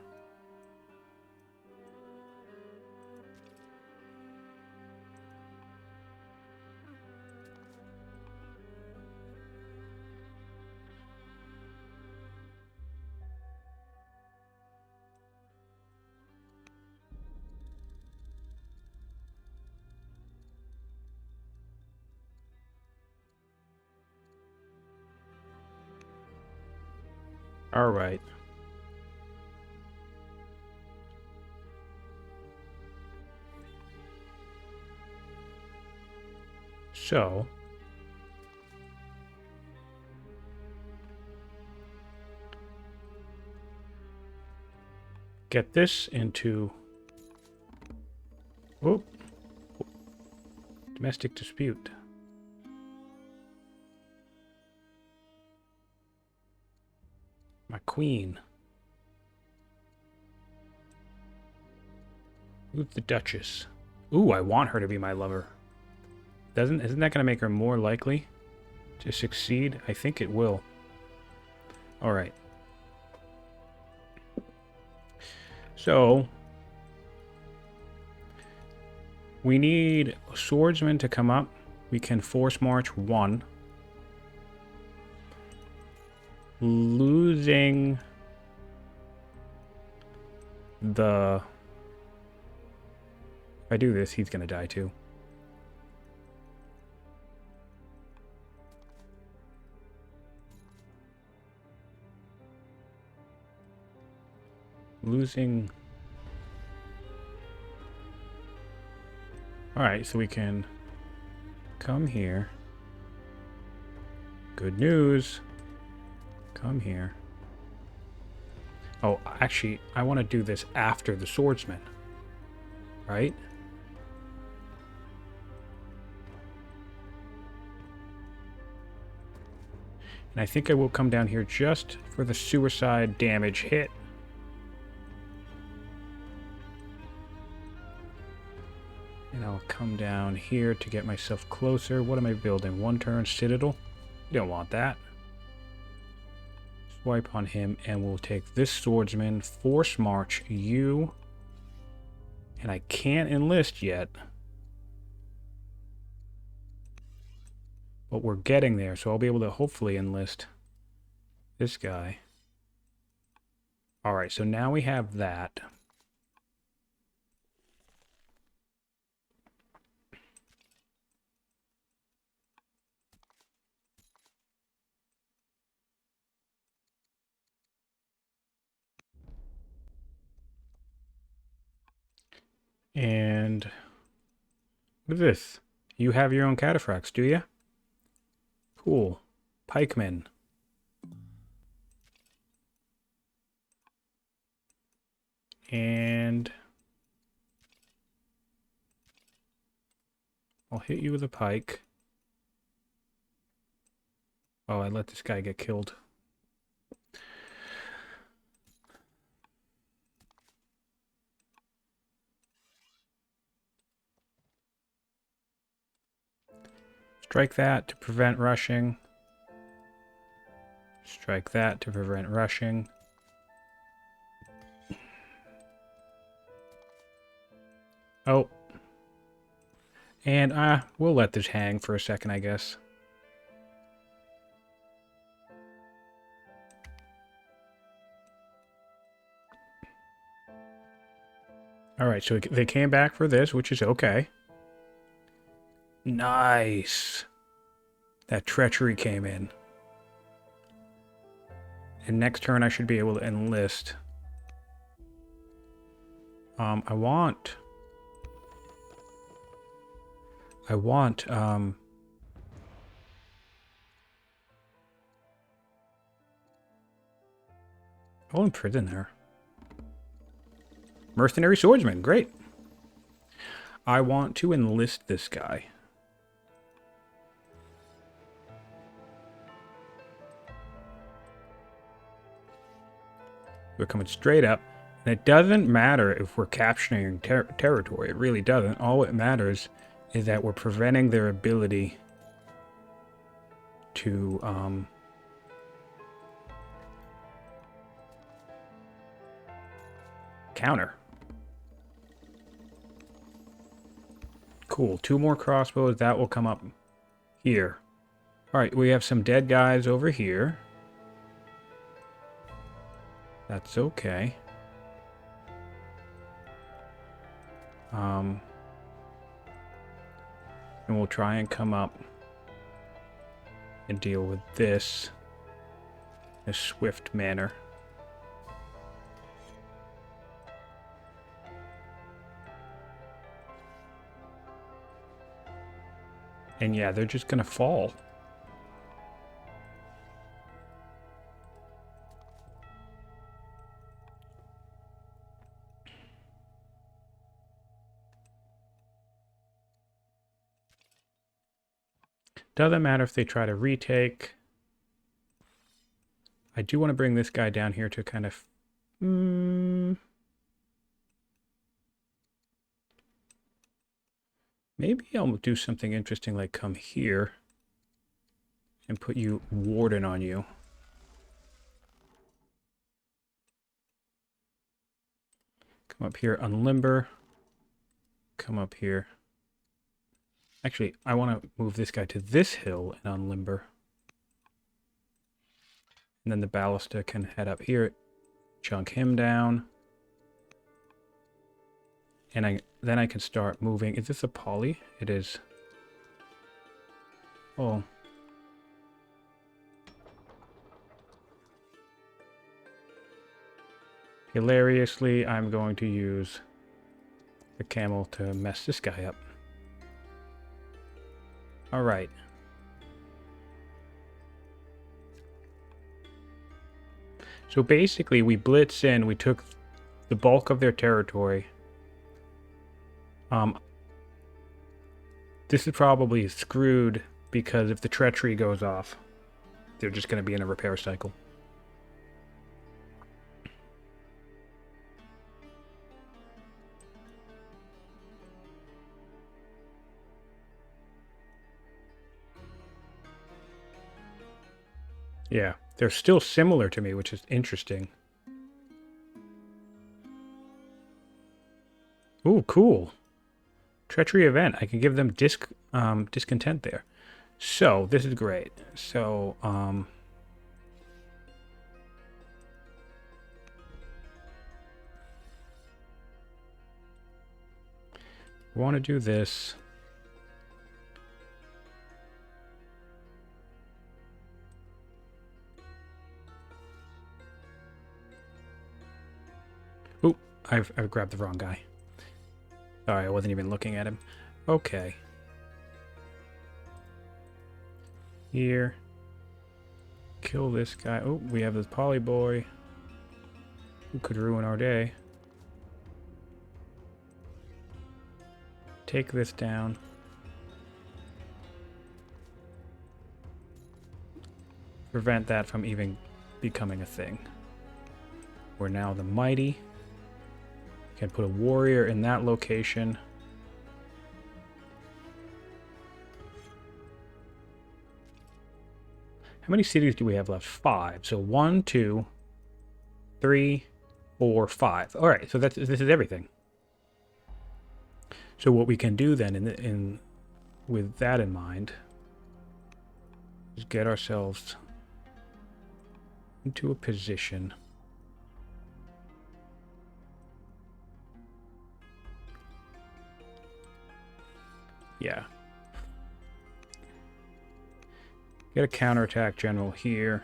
All right. So, get this into domestic dispute. My queen. Who's the Duchess? Ooh, I want her to be my lover. Isn't that going to make her more likely to succeed? I think it will. All right. So, we need a swordsman to come up. We can force march 1. Losing the... If I do this, he's going to die too. Losing... Alright, so we can come here. Good news. Come here. Oh, actually, I want to do this after the swordsman. Right? And I think I will come down here just for the suicide damage hit. And I'll come down here to get myself closer. What am I building? 1 turn citadel? You don't want that. Swipe on him, and we'll take this swordsman, force march you. And I can't enlist yet. But we're getting there, so I'll be able to hopefully enlist this guy. Alright, so now we have that. And look at this. You have your own Cataphracts, do you? Cool. Pikemen. And I'll hit you with a pike. Oh, I let this guy get killed. Strike that to prevent rushing. Strike that to prevent rushing. Oh. And we'll let this hang for a second, I guess. Alright, so they came back for this, which is okay. Nice. That treachery came in. And next turn I should be able to enlist. I want, I'll imprison her. Mercenary swordsman, great. I want to enlist this guy. We're coming straight up. And it doesn't matter if we're capturing territory. It really doesn't. All it matters is that we're preventing their ability to counter. Cool. 2 more crossbows. That will come up here. Alright, we have some dead guys over here. That's okay. And we'll try and come up and deal with this in a swift manner. And yeah, they're just gonna fall. Doesn't matter if they try to retake. I do want to bring this guy down here to kind of... Maybe I'll do something interesting like come here and put you warden on you. Come up here, unlimber. Come up here. Actually, I want to move this guy to this hill and unlimber. And then the ballista can head up here, chunk him down. And then I can start moving. Is this a poly? It is. Oh. Hilariously, I'm going to use the camel to mess this guy up. All right. So basically, we blitz in. We took the bulk of their territory. This is probably screwed because if the treachery goes off, they're just going to be in a repair cycle. Yeah, they're still similar to me, which is interesting. Ooh, cool. Treachery event. I can give them discontent there. So, this is great. So, we want to do this. Ooh, I've grabbed the wrong guy. Sorry, I wasn't even looking at him. Okay. Here. Kill this guy. Oh, we have this poly boy who could ruin our day. Take this down. Prevent that from even becoming a thing. We're now the mighty. Can put a warrior in that location. How many cities do we have left? 5. So 1, 2, 3, 4, 5. All right, so this is everything. So what we can do then, with that in mind, is get ourselves into a position. Yeah. Get a counterattack general here.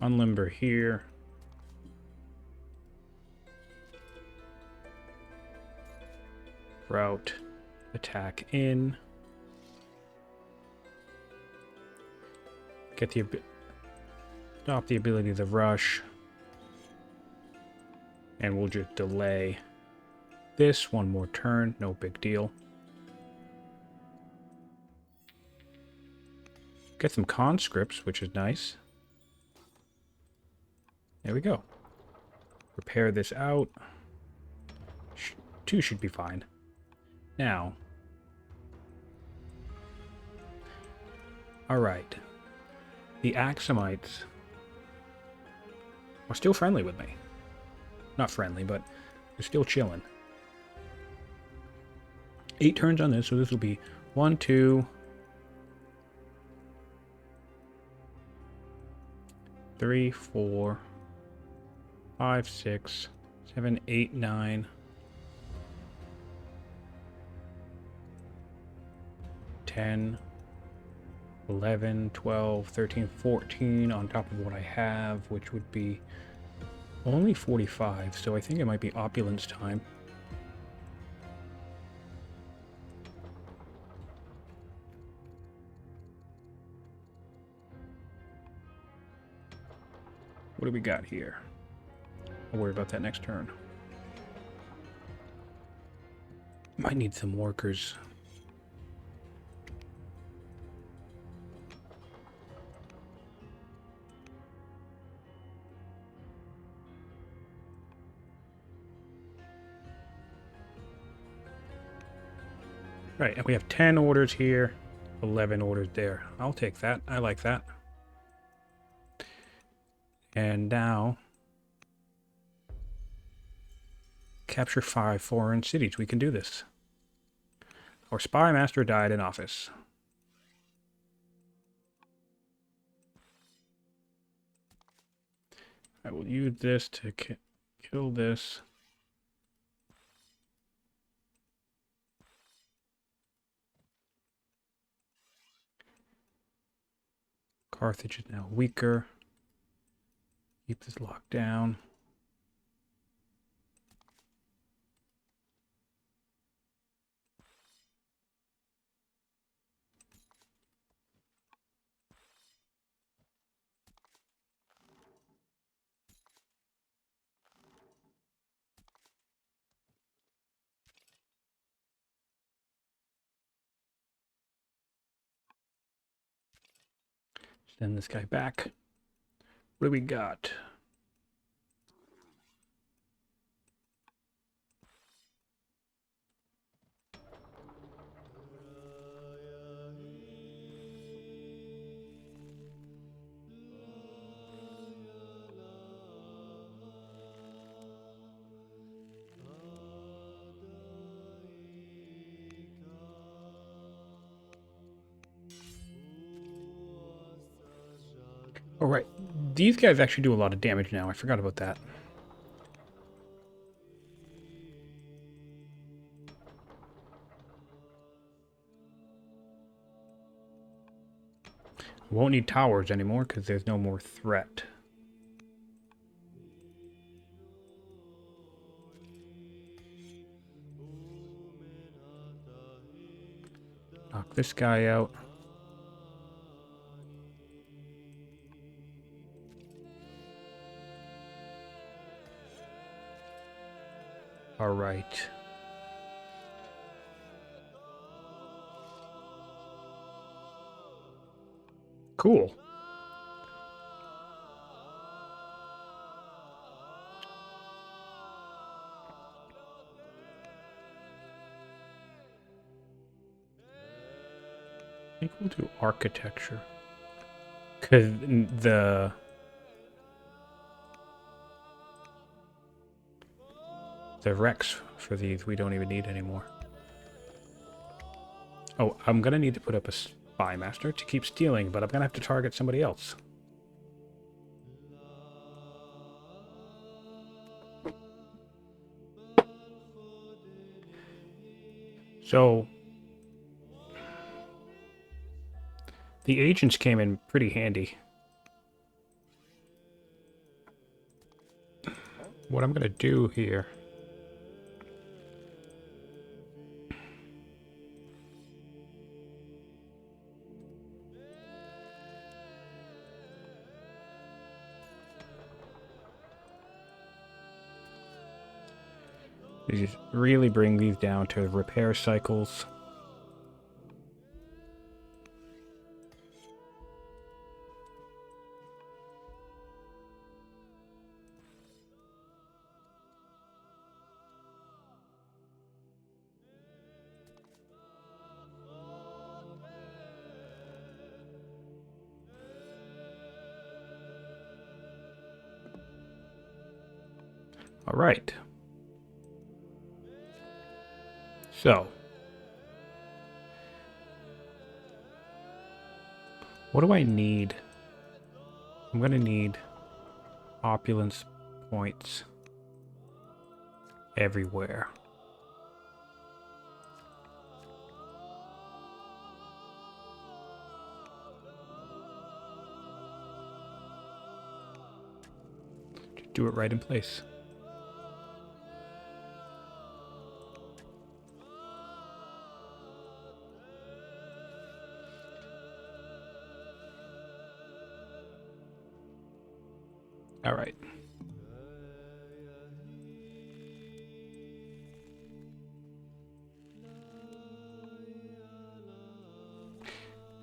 Unlimber here. Route. Attack in. Get the stop the ability to rush. And we'll just delay this one more turn. No big deal. Get some conscripts, which is nice. There we go. Repair this out. 2 should be fine. Now. Alright. The Axumites are still friendly with me. Not friendly, but they're still chilling. 8 turns on this, so this will be 1, 2, 3, 4, 5, 6, 7, 8, 9, 10, 11, 12, 13, 14 on top of what I have, which would be only 45, so I think it might be opulence time. What do we got here? I'll worry about that next turn. Might need some workers. Right, and we have 10 orders here, 11 orders there. I'll take that. I like that. And now, capture 5 foreign cities. We can do this. Our spy master died in office. I will use this to kill this. Carthage is now weaker. Keep this locked down. Send this guy back. What do we got? All right, these guys actually do a lot of damage now. I forgot about that. Won't need towers anymore because there's no more threat. Knock this guy out. All right. Cool. We'll do architecture. Because the wrecks for these we don't even need anymore. Oh, I'm going to need to put up a spy master to keep stealing, but I'm going to have to target somebody else. So, the agents came in pretty handy. What I'm going to do here... is just really bring these down to repair cycles. All right. So, what do I need? I'm going to need opulence points everywhere. Just do it right in place. All right.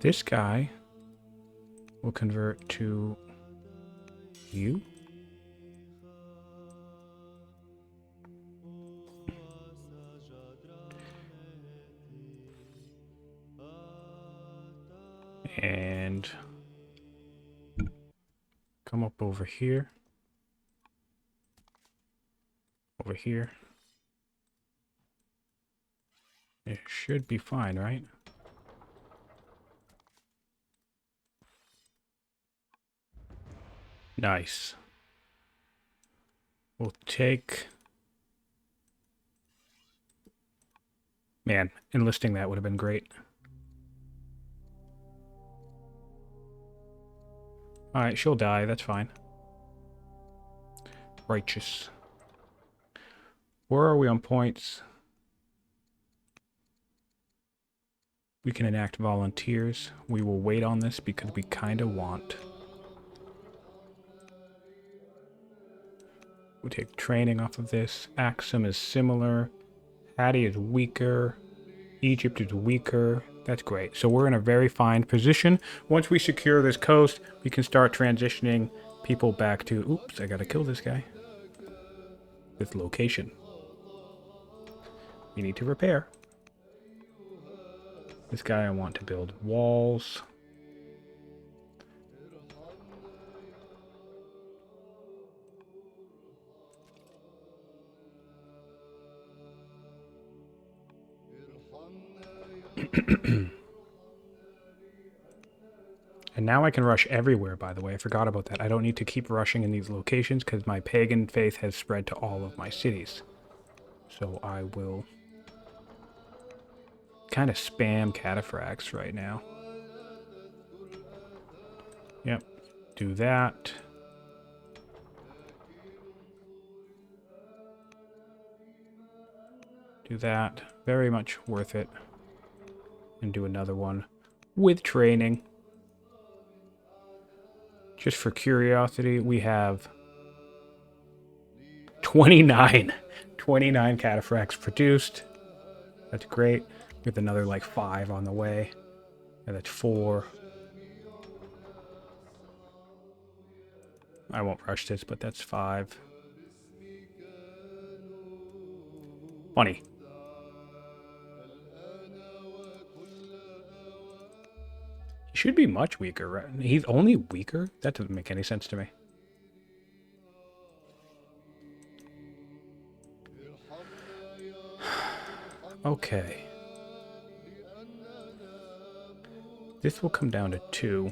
This guy will convert to you. And come up over here. Over here. It should be fine, right? Nice. We'll take... Man, enlisting that would have been great. Alright, she'll die, that's fine. Righteous. Where are we on points? We can enact volunteers. We will wait on this because we kind of want. We'll take training off of this. Axum is similar. Hattie is weaker. Egypt is weaker. That's great. So we're in a very fine position. Once we secure this coast, we can start transitioning people back to... Oops, I gotta kill this guy. This location. We need to repair. This guy I want to build walls. And now I can rush everywhere, by the way. I forgot about that. I don't need to keep rushing in these locations because my pagan faith has spread to all of my cities. So I will kind of spam Cataphracts right now. Yep, do that. Do that. Very much worth it. And do another one with training. Just for curiosity, we have 29 Cataphracts produced. That's great. With another like 5 on the way. And that's 4. I won't rush this, but that's 5. Funny. should be much weaker, right? He's only weaker? That doesn't make any sense to me. Okay. This will come down to 2.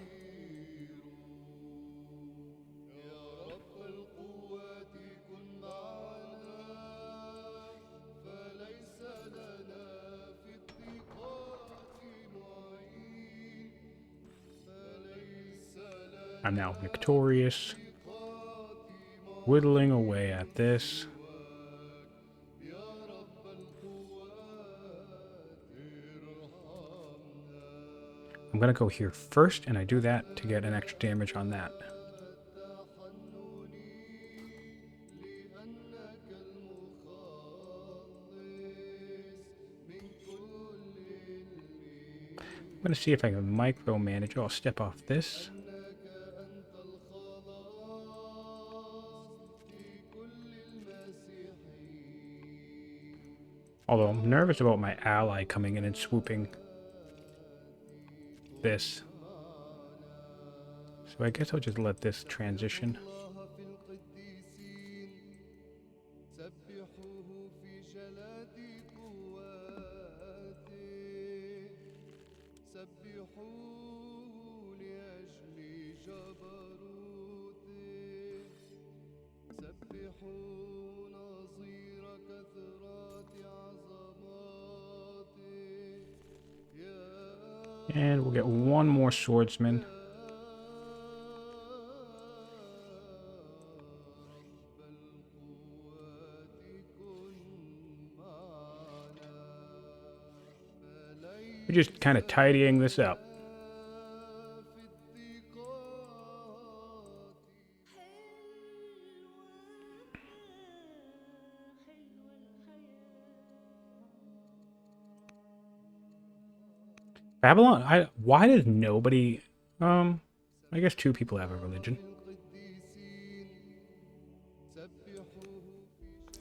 I'm now victorious. Whittling away at this. I'm going to go here first, and I do that to get an extra damage on that. I'm going to see if I can micromanage. Oh, I'll step off this. Although I'm nervous about my ally coming in and swooping this. So I guess I'll just let this transition. And we'll get one more swordsman. We're just kind of tidying this up. Babylon, why does nobody, I guess 2 people have a religion.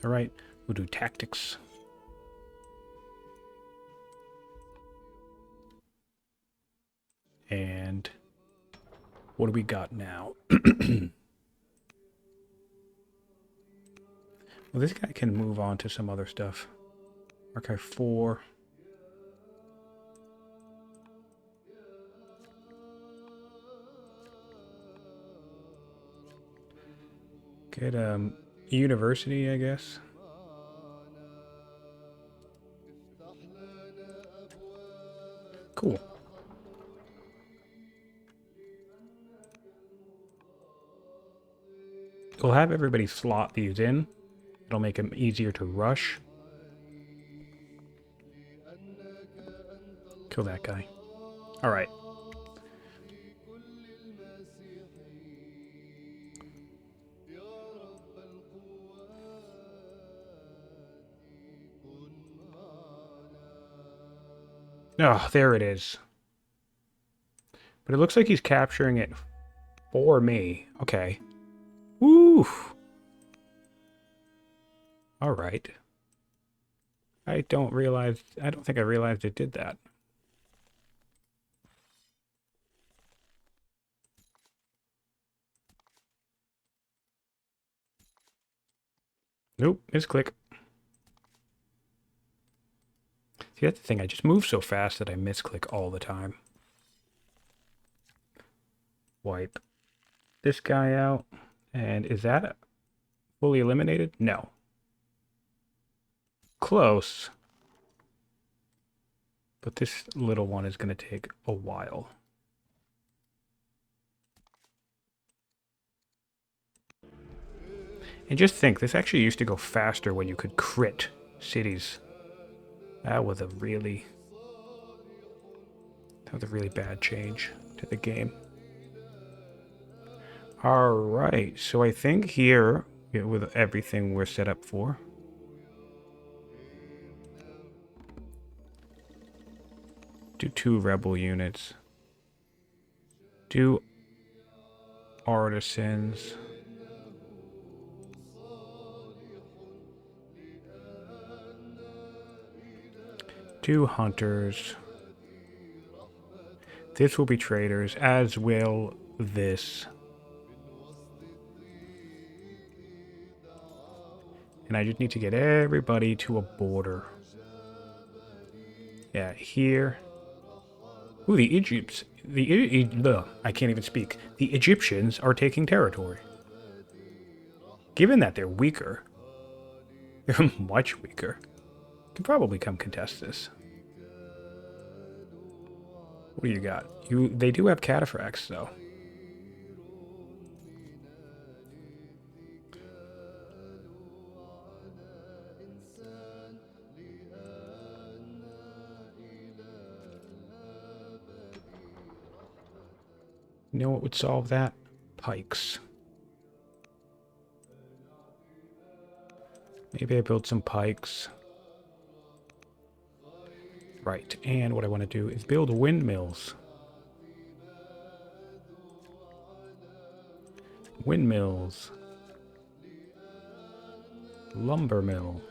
All right, we'll do tactics. And what do we got now? Well, this guy can move on to some other stuff. Archive 4. Get university, I guess. Cool. We'll have everybody slot these in. It'll make them easier to rush. Kill that guy. All right. Oh, there it is. But it looks like he's capturing it for me. Okay. Woo! All right. I don't think I realized it did that. Nope, misclick. See, that's the thing. I just move so fast that I misclick all the time. Wipe this guy out. And is that fully eliminated? No. Close. But this little one is going to take a while. And just think, this actually used to go faster when you could crit cities. That was a really bad change to the game. Alright, so I think here, with everything we're set up for, do 2 rebel units. Do artisans. Do hunters. This will be traders, as will this. And I just need to get everybody to a border. Yeah, here. Ooh, the Egypts. I can't even speak. The Egyptians are taking territory. Given that they're weaker, they're much weaker, could probably come contest this. What do you got? They do have Cataphracts, though. You know what would solve that? Pikes. Maybe I build some pikes. Right, and what I want to do is build windmills. Windmills. Lumber mill.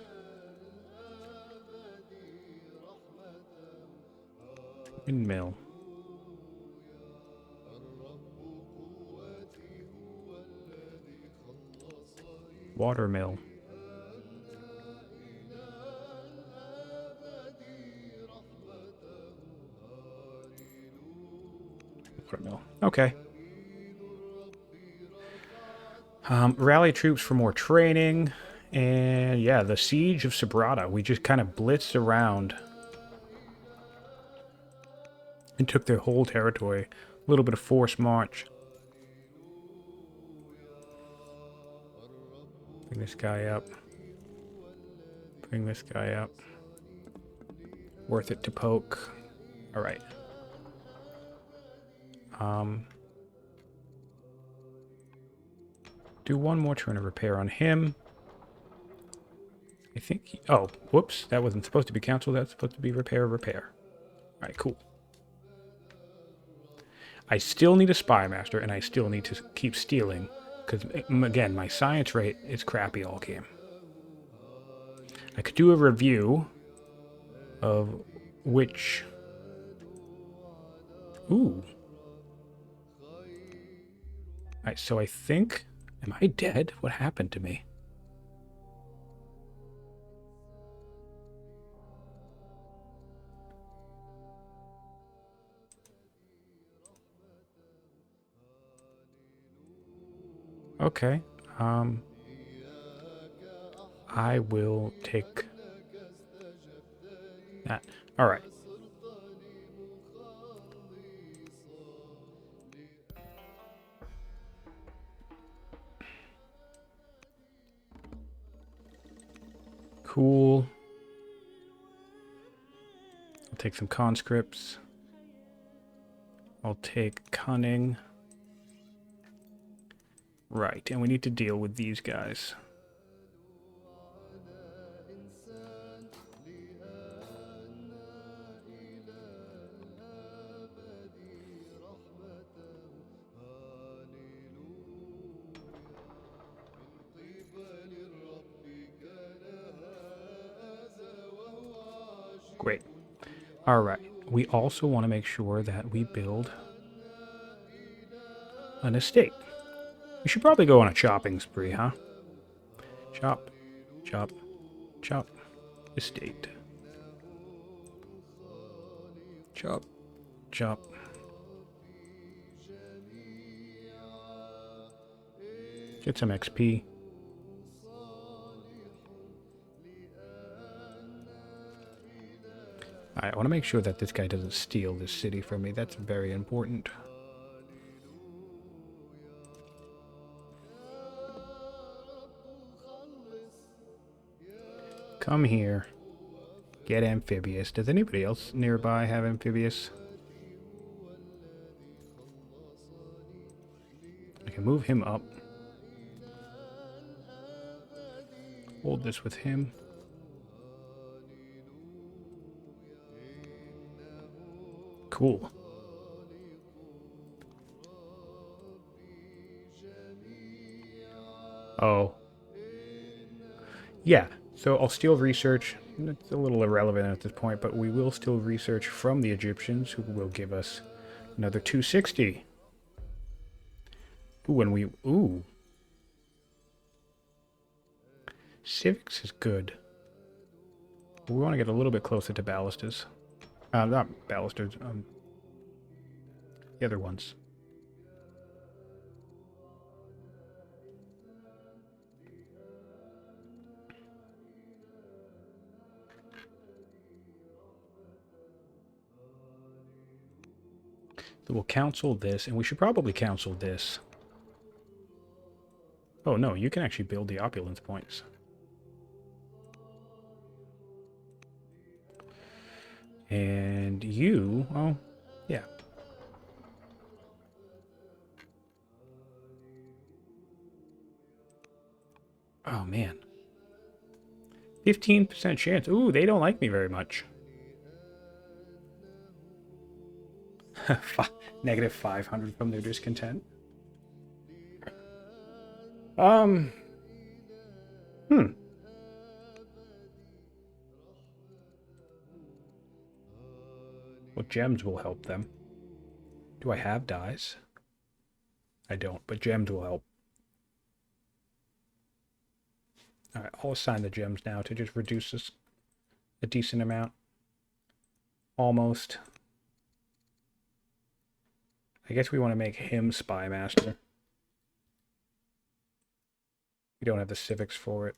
Windmill. Watermill. Watermill. Okay. Rally troops for more training. And yeah, the siege of Sabrata. We just kind of blitzed around and took their whole territory. A little bit of forced march. Bring this guy up. Bring this guy up. Worth it to poke. All right. Do one more turn of repair on him. I think oh, whoops. That wasn't supposed to be council. That's supposed to be repair. All right, cool. I still need a spy master, and I still need to keep stealing. Because, again, my science rate is crappy all game. I could do a review of which... Ooh. Alright, so I think... Am I dead? What happened to me? Okay. I will take that. All right. Cool. I'll take some conscripts. I'll take cunning. Right, and we need to deal with these guys. Great. All right. We also want to make sure that we build an estate. We should probably go on a chopping spree, huh? Chop, chop, chop. Estate. Chop, chop. Get some XP. I want to make sure that this guy doesn't steal this city from me. That's very important. Come here. Get amphibious. Does anybody else nearby have amphibious? I can move him up. Hold this with him. Cool. Oh. Yeah, so I'll steal research. It's a little irrelevant at this point, but we will still research from the Egyptians, who will give us Another 260. Ooh, and we... Ooh. Civics is good. We want to get a little bit closer to ballastas. Not ballastas. The other ones. So we'll cancel this, and we should probably cancel this. Oh no, you can actually build the opulence points. And you, oh, yeah. Oh man. 15% chance. Ooh, they don't like me very much. Negative 500 from their discontent. Hmm. Well, gems will help them. Do I have dyes? I don't, but gems will help. Alright, I'll assign the gems now to just reduce this a decent amount. Almost. I guess we want to make him Spy Master. We don't have the civics for it.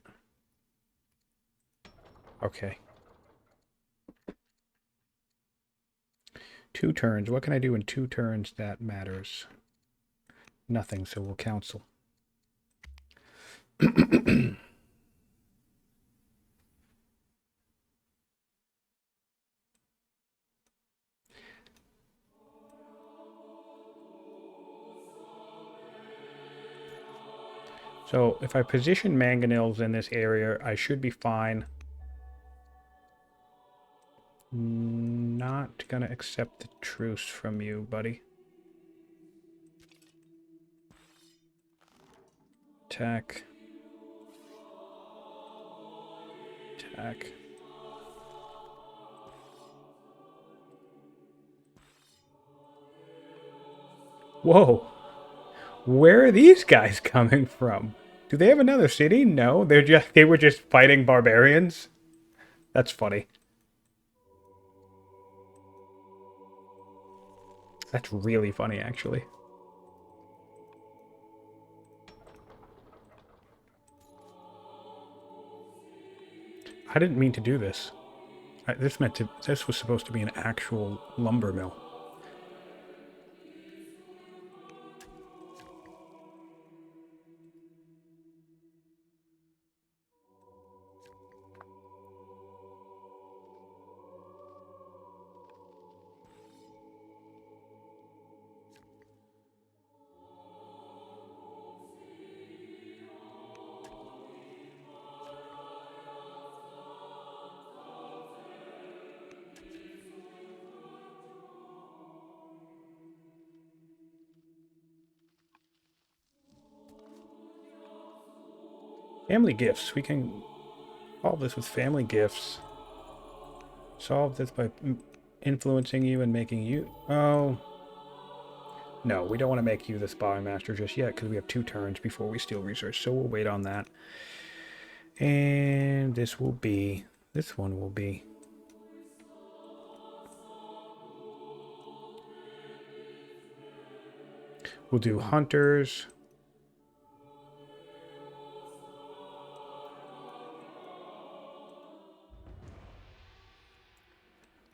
Okay. 2 turns. What can I do in 2 turns that matters? Nothing, so we'll counsel. So if I position mangonels in this area, I should be fine. Not gonna accept the truce from you, buddy. Attack. Attack. Whoa. Where are these guys coming from? Do they have another city? No, they were just fighting barbarians. That's funny. That's really funny, actually. I didn't mean to do this. This was supposed to be an actual lumber mill. Family gifts. We can solve this with family gifts. Solve this by influencing you and making you... Oh. No, we don't want to make you the spy master just yet because we have 2 turns before we steal research. So we'll wait on that. And this will be... This one will be... We'll do hunters.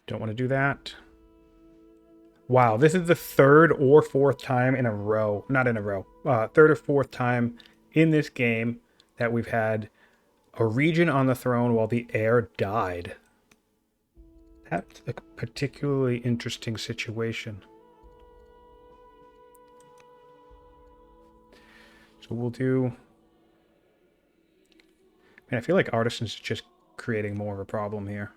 Don't want to do that. Wow, this is the 3rd or 4th time in a row. Not in a row. 3rd or 4th time in this game that we've had a region on the throne while the heir died. That's a particularly interesting situation. So we'll do... Man, I feel like Artisans is just creating more of a problem here.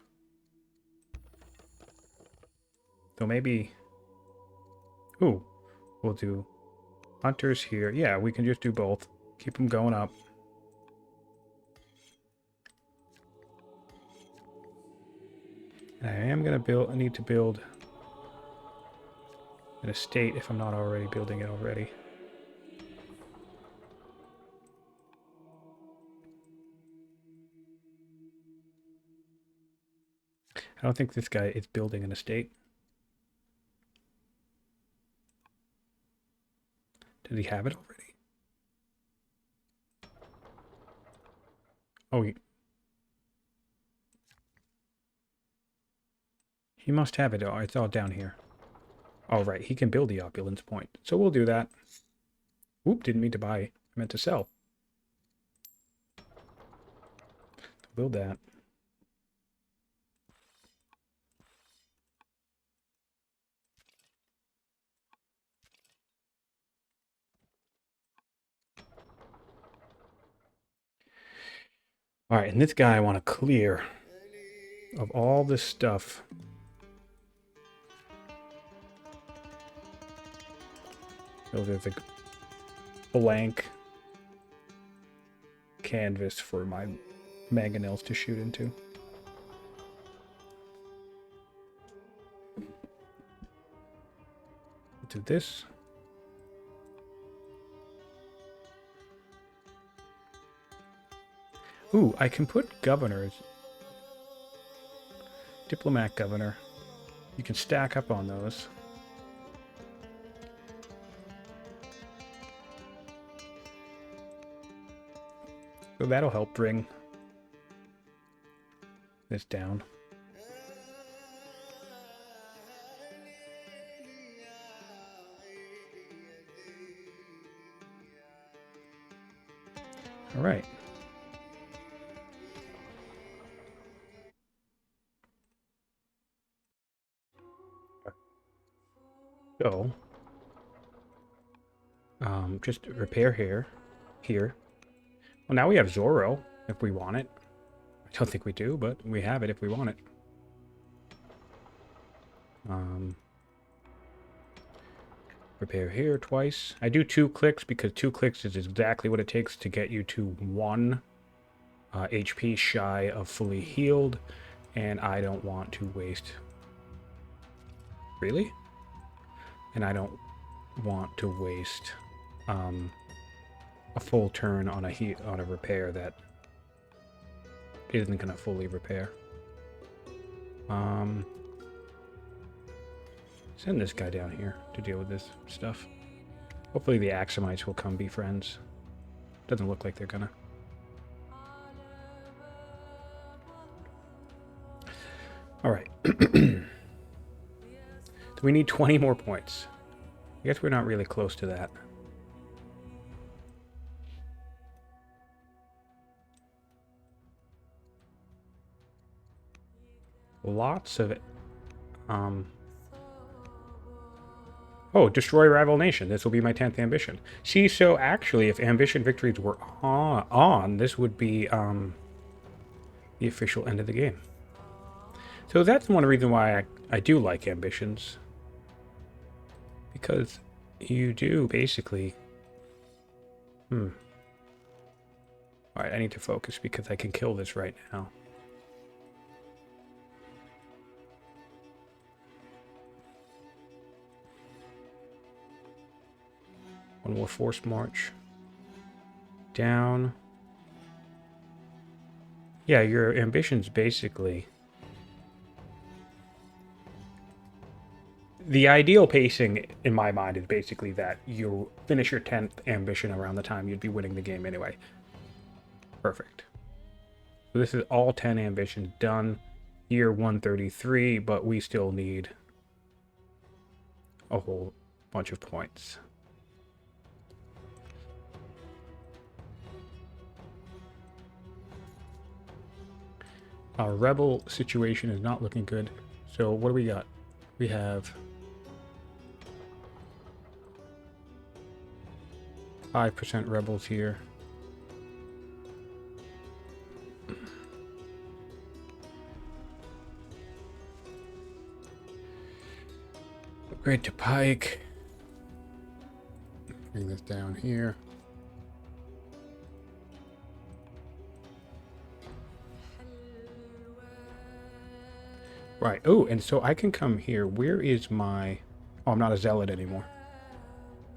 So maybe... Ooh, we'll do hunters here. Yeah, we can just do both. Keep them going up. And I am gonna build. I need to build an estate if I'm not already building it already. I don't think this guy is building an estate. Did he have it already? Oh, he must have it. Oh, it's all down here. All right, he can build the opulence point. So we'll do that. Oop, didn't mean to buy. I meant to sell. Build that. All right, and this guy I want to clear of all this stuff. So there's a blank canvas for my mangonels to shoot into. Do this. Ooh, I can put governors. Diplomat governor. You can stack up on those. So that'll help bring this down. All right. So, just repair here. Well, now we have Zorro, if we want it. I don't think we do, but we have it if we want it. Repair here twice. I do 2 clicks because 2 clicks is exactly what it takes to get you to 1 HP shy of fully healed, and I don't want to waste... Really? And I don't want to waste a full turn on a repair that isn't going to fully repair. Send this guy down here to deal with this stuff. Hopefully the Axamites will come be friends. Doesn't look like they're gonna. Alright. So we need 20 more points. I guess we're not really close to that. Lots of it. Oh, destroy rival nation. This will be my 10th ambition. See, so actually, if ambition victories were on, this would be the official end of the game. So that's one reason why I do like ambitions. Because you do basically... Alright, I need to focus because I can kill this right now. One more forced march. Down. Yeah, your ambitions basically... The ideal pacing, in my mind, is basically that you finish your 10th ambition around the time you'd be winning the game anyway. Perfect. So this is all 10 ambitions done. Year 133, but we still need a whole bunch of points. Our rebel situation is not looking good. So what do we got? We have 5% rebels here. Upgrade to pike. Bring this down here. Right. Oh, and so I can come here. Where is my... Oh, I'm not a zealot anymore.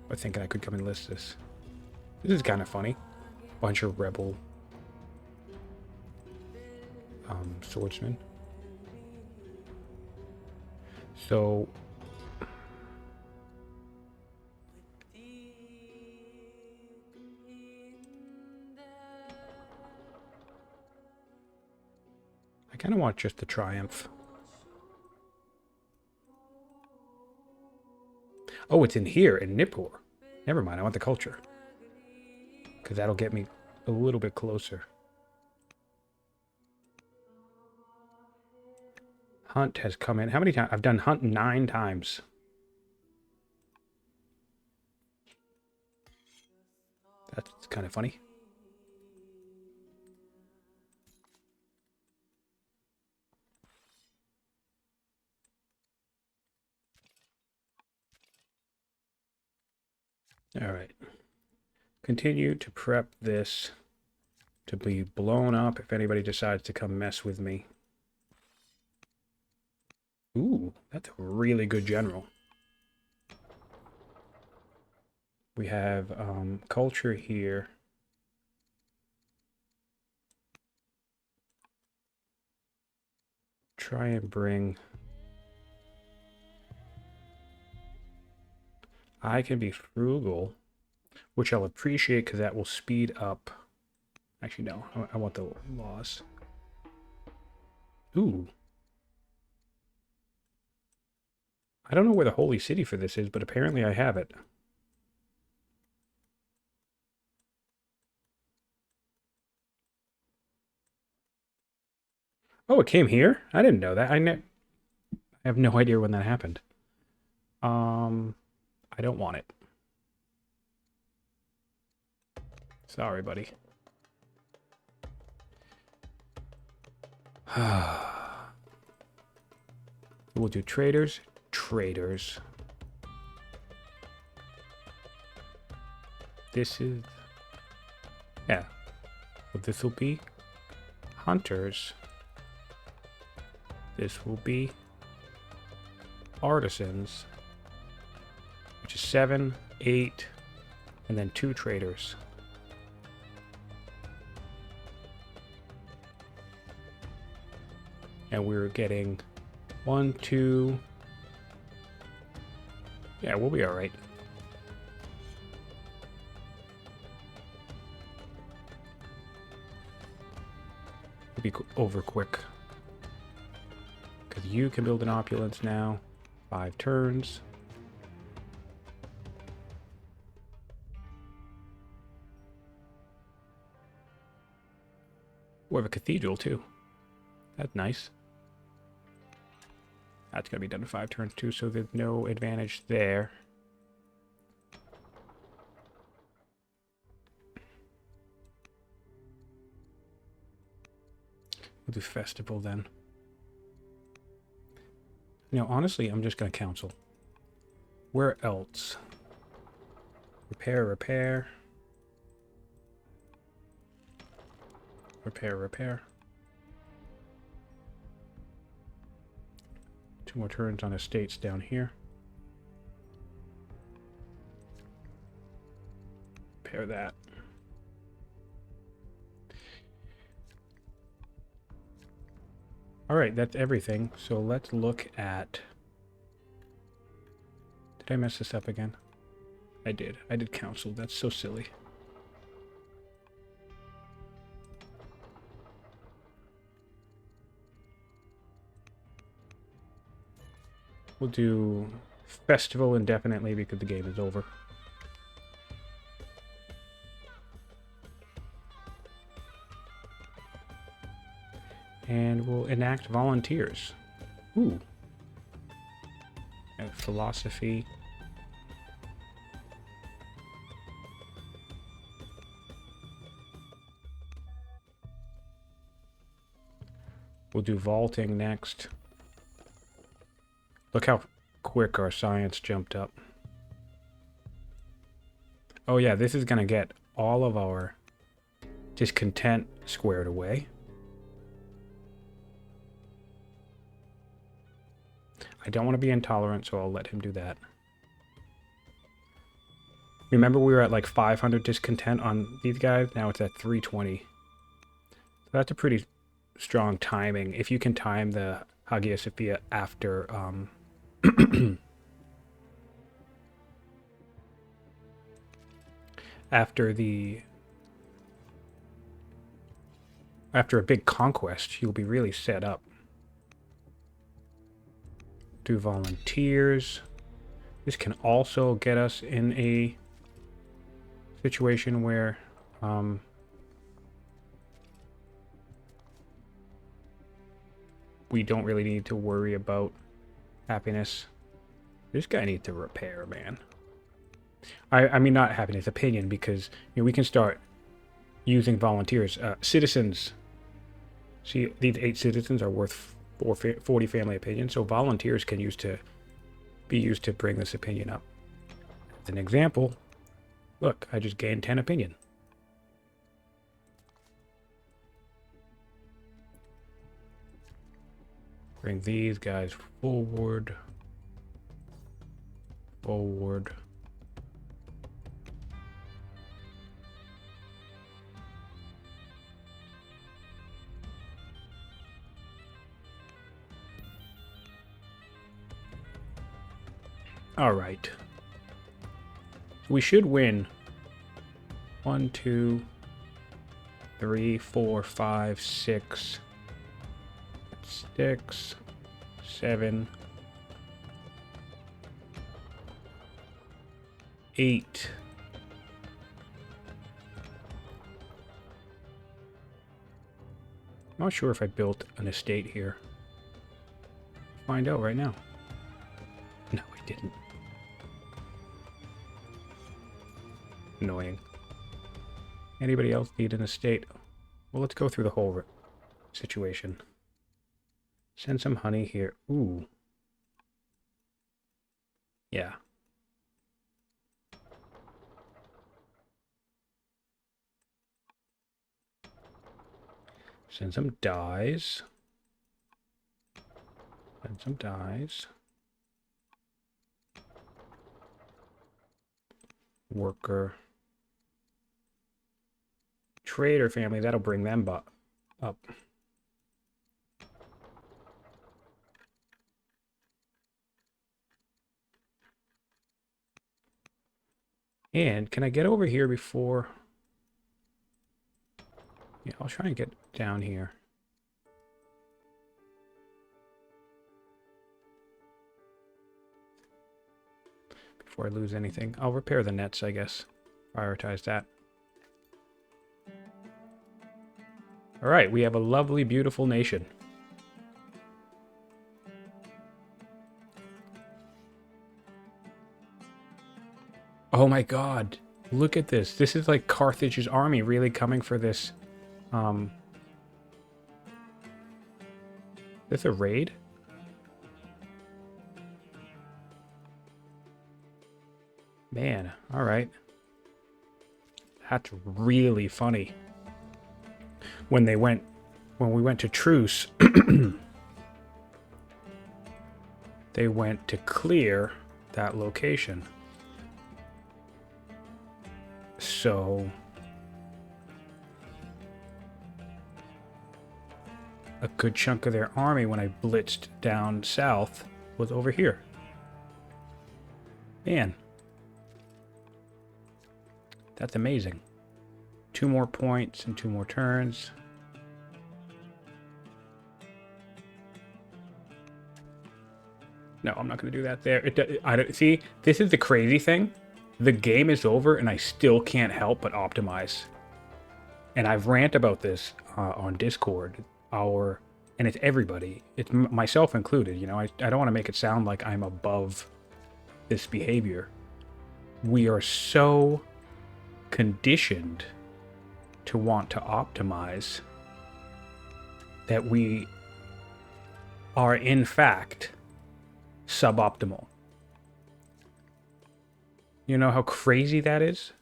I'm thinking I could come enlist this. This is kind of funny. Bunch of rebel swordsmen. So I kind of want just the triumph. Oh, it's in here, in Nippur. Never mind, I want the culture. Because that'll get me a little bit closer. Hunt has come in. How many times? I've done hunt 9 times. That's kind of funny. All right. Continue to prep this to be blown up if anybody decides to come mess with me. Ooh, that's a really good general. We have culture here. Try and bring... I can be frugal, which I'll appreciate because that will speed up. Actually, no, I want the laws. Ooh. I don't know where the holy city for this is, but apparently I have it. Oh, it came here? I didn't know that. I have no idea when that happened. I don't want it. Sorry, buddy. We'll do traders. Traders. This is... Yeah. Well, this will be hunters. This will be artisans. Which is 7, 8, and then 2 traders. And we're getting 1, 2... Yeah, we'll be alright. We'll be over quick. Because you can build an opulence now. 5 turns. We have a cathedral too. That's nice. That's going to be done in 5 turns too, so there's no advantage there. We'll do festival then. No, honestly, I'm just going to council. Where else? Repair, repair. Repair, repair. 2 more turns on estates down here. Repair that. All right, that's everything. So let's look at... Did I mess this up again? I did. I did council. That's so silly. We'll do festival indefinitely because the game is over. And we'll enact volunteers. Ooh. And philosophy. We'll do vaulting next. Look how quick our science jumped up. Oh yeah, this is going to get all of our discontent squared away. I don't want to be intolerant, so I'll let him do that. Remember we were at like 500 discontent on these guys? Now it's at 320. So that's a pretty strong timing. If you can time the Hagia Sophia after after a big conquest, you'll be really set up. Do volunteers. This can also get us in a situation where we don't really need to worry about happiness. This guy needs to repair, man. I mean, not happiness, opinion, because we can start using volunteers. Citizens. See, these 8 citizens are worth 40 family opinions, so volunteers can be used to bring this opinion up. As an example, look, I just gained 10 opinion. Bring these guys forward. Forward. All right. We should win 1, 2, 3, 4, 5, 6, 6, 7, 8. I'm not sure if I built an estate here. Find out right now. No, I didn't. Annoying. Anybody else need an estate? Well, let's go through the whole situation. Send some honey here. Ooh. Yeah. Send some dyes. Send some dyes. Worker. Trader family, that'll bring them up. And can I get over here before? Yeah, I'll try and get down here. Before I lose anything. I'll repair the nets, I guess. Prioritize that. All right, we have a lovely, beautiful nation. Oh my god. Look at this. This is like Carthage's army really coming for this. Is this a raid? Man, all right. That's really funny. When we went to truce, they went to clear that location. So a good chunk of their army when I blitzed down south was over here. Man. That's amazing. 2 more points and 2 more turns. No, I'm not going to do that there. See, this is the crazy thing. The game is over and I still can't help but optimize. And I've ranted about this on Discord. And it's everybody. It's myself included. You know, I don't want to make it sound like I'm above this behavior. We are so conditioned to want to optimize that we are in fact suboptimal. You know how crazy that is?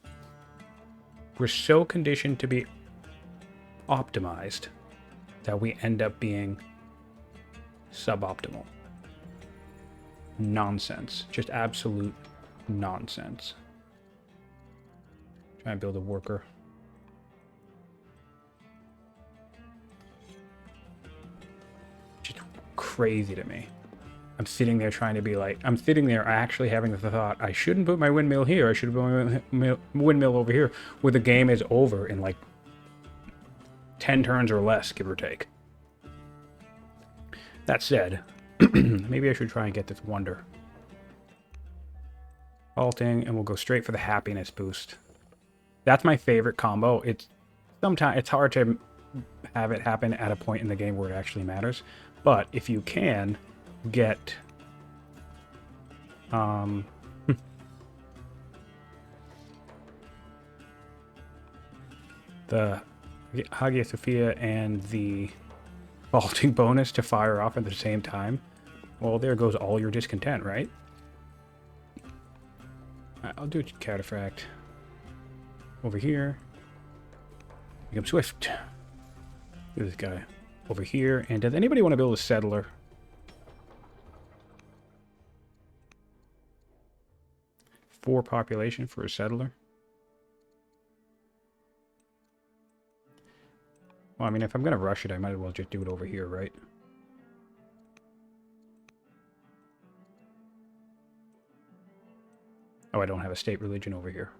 We're so conditioned to be optimized that we end up being suboptimal. Nonsense. Just absolute nonsense. Try and build a worker. Just crazy to me. I'm sitting there trying to be like, I'm sitting there actually having the thought, I shouldn't put my windmill here. I should put my windmill over here, where the game is over in like 10 turns or less, give or take. That said, maybe I should try and get this wonder. Halting, and we'll go straight for the happiness boost. That's my favorite combo. It's sometimes it's hard to have it happen at a point in the game where it actually matters. But if you can get the Hagia Sophia and the vaulting bonus to fire off at the same time, well, there goes all your discontent, right? I'll do a Cataphracts over here. Become swift. Do this guy over here. And does anybody want to build a settler? 4 population for a settler. Well, I mean, if I'm going to rush it, I might as well just do it over here, right? Oh, I don't have a state religion over here.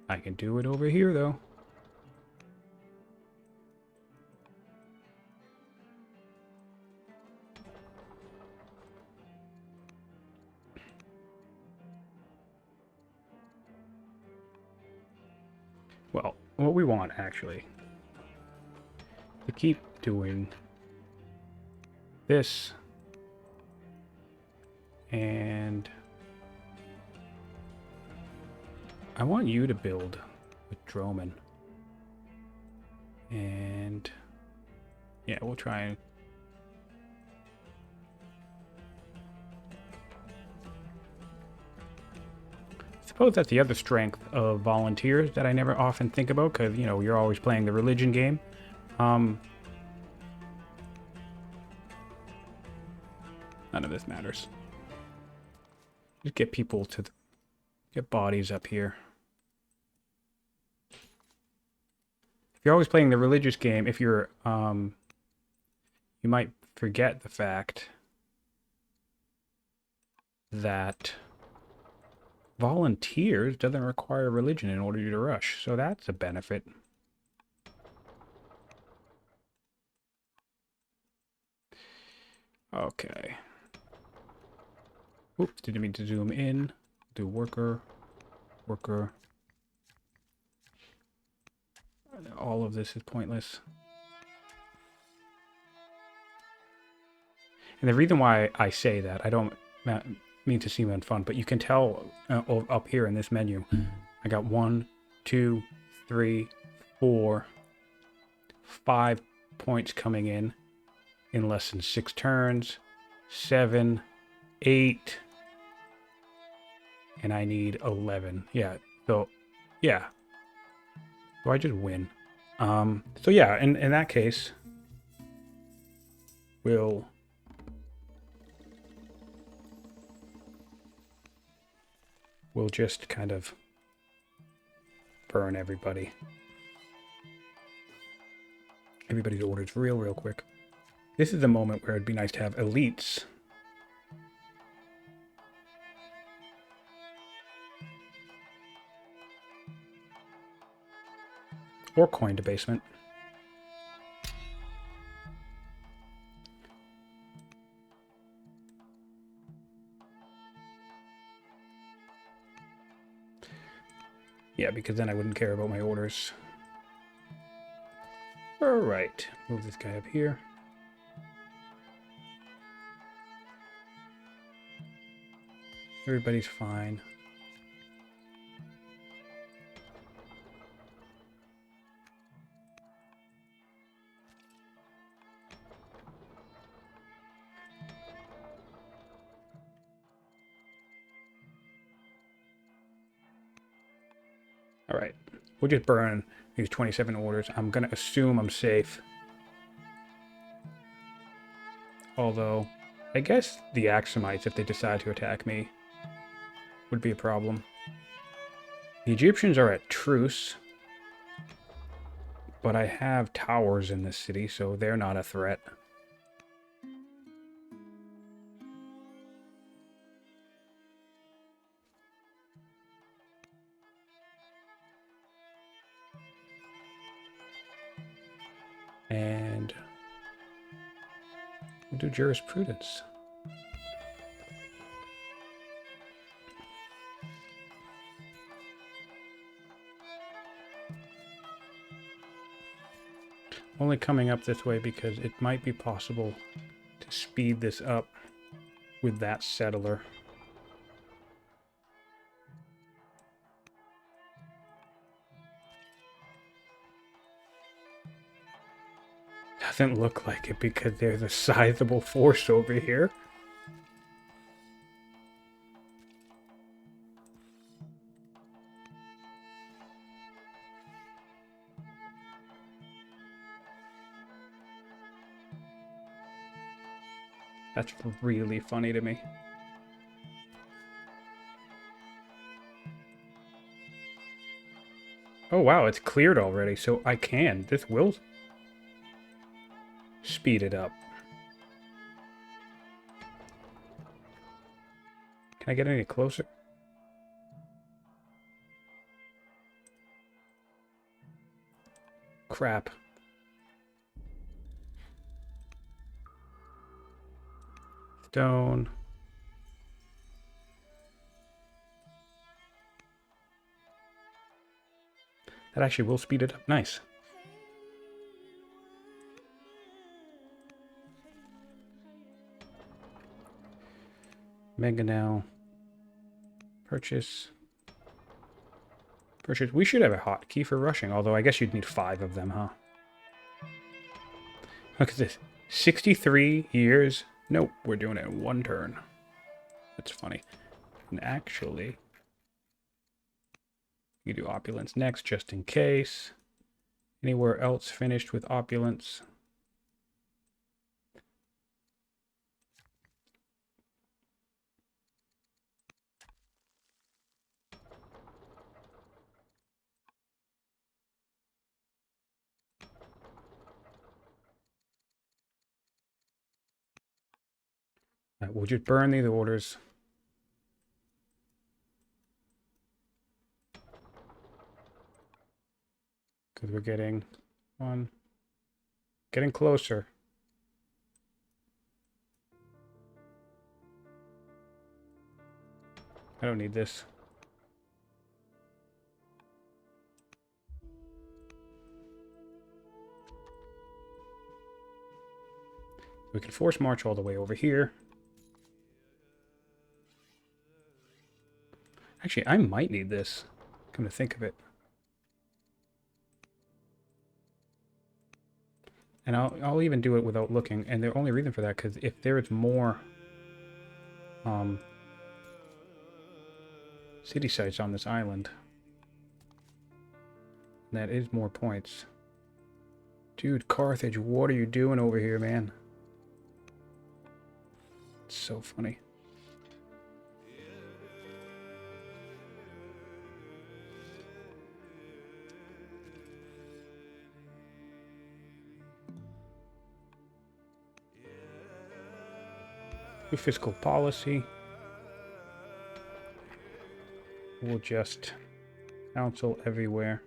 I can do it over here, though. Well, what we want, actually, to keep doing this, and I want you to build with Droman. And yeah, we'll try and I suppose that's the other strength of volunteers that I never often think about, because, you know, you're always playing the religion game. None of this matters. Just get people to get bodies up here. If you're always playing the religious game, if you're you might forget the fact that volunteers doesn't require religion in order to rush, so that's a benefit. Okay. Oops, didn't mean to zoom in. Do worker. All of this is pointless. And the reason why I say that, I don't mean to seem unfun, but you can tell up here in this menu, I got 1, 2, 3, 4, 5 points coming in less than 6 turns, 7, 8, and I need 11. Yeah, so, yeah. So I just win. So yeah, in that case, we'll just kind of burn everybody's orders real quick. This is the moment where it'd be nice to have elites. Or coin debasement. Yeah, because then I wouldn't care about my orders. Alright, move this guy up here. Everybody's fine. Alright, we'll just burn these 27 orders. I'm going to assume I'm safe. Although, I guess the Axumites, if they decide to attack me, would be a problem. The Egyptians are at truce, but I have towers in this city, so they're not a threat. And we'll do jurisprudence. Only coming up this way because it might be possible to speed this up with that settler. Doesn't look like it because there's a sizable force over here. That's really funny to me. Oh wow, it's cleared already, so I can. This will speed it up. Can I get any closer? Crap. Stone. That actually will speed it up. Nice. Mangonel. Purchase. Purchase. We should have a hotkey for rushing, although I guess you'd need 5 of them, huh? Look at this. 63 years. Nope, we're doing it in 1 turn. That's funny. And actually, you do opulence next, just in case. Anywhere else finished with opulence? Right, we'll just burn these orders. Because we're getting getting closer. I don't need this. We can force march all the way over here. Actually, I might need this, come to think of it. And I'll even do it without looking. And the only reason for that, because if there is more city sites on this island, that is more points. Dude, Carthage, what are you doing over here, man? It's so funny. New fiscal policy. We'll just council everywhere.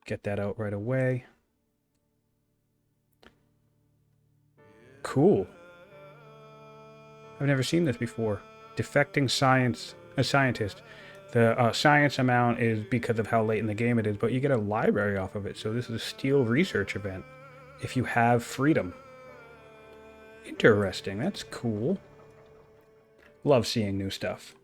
Get that out right away. Cool. I've never seen this before. Defecting science, a scientist. The science amount is because of how late in the game it is, but you get a library off of it. So this is a steel research event. If you have freedom. Interesting. That's cool. Love seeing new stuff.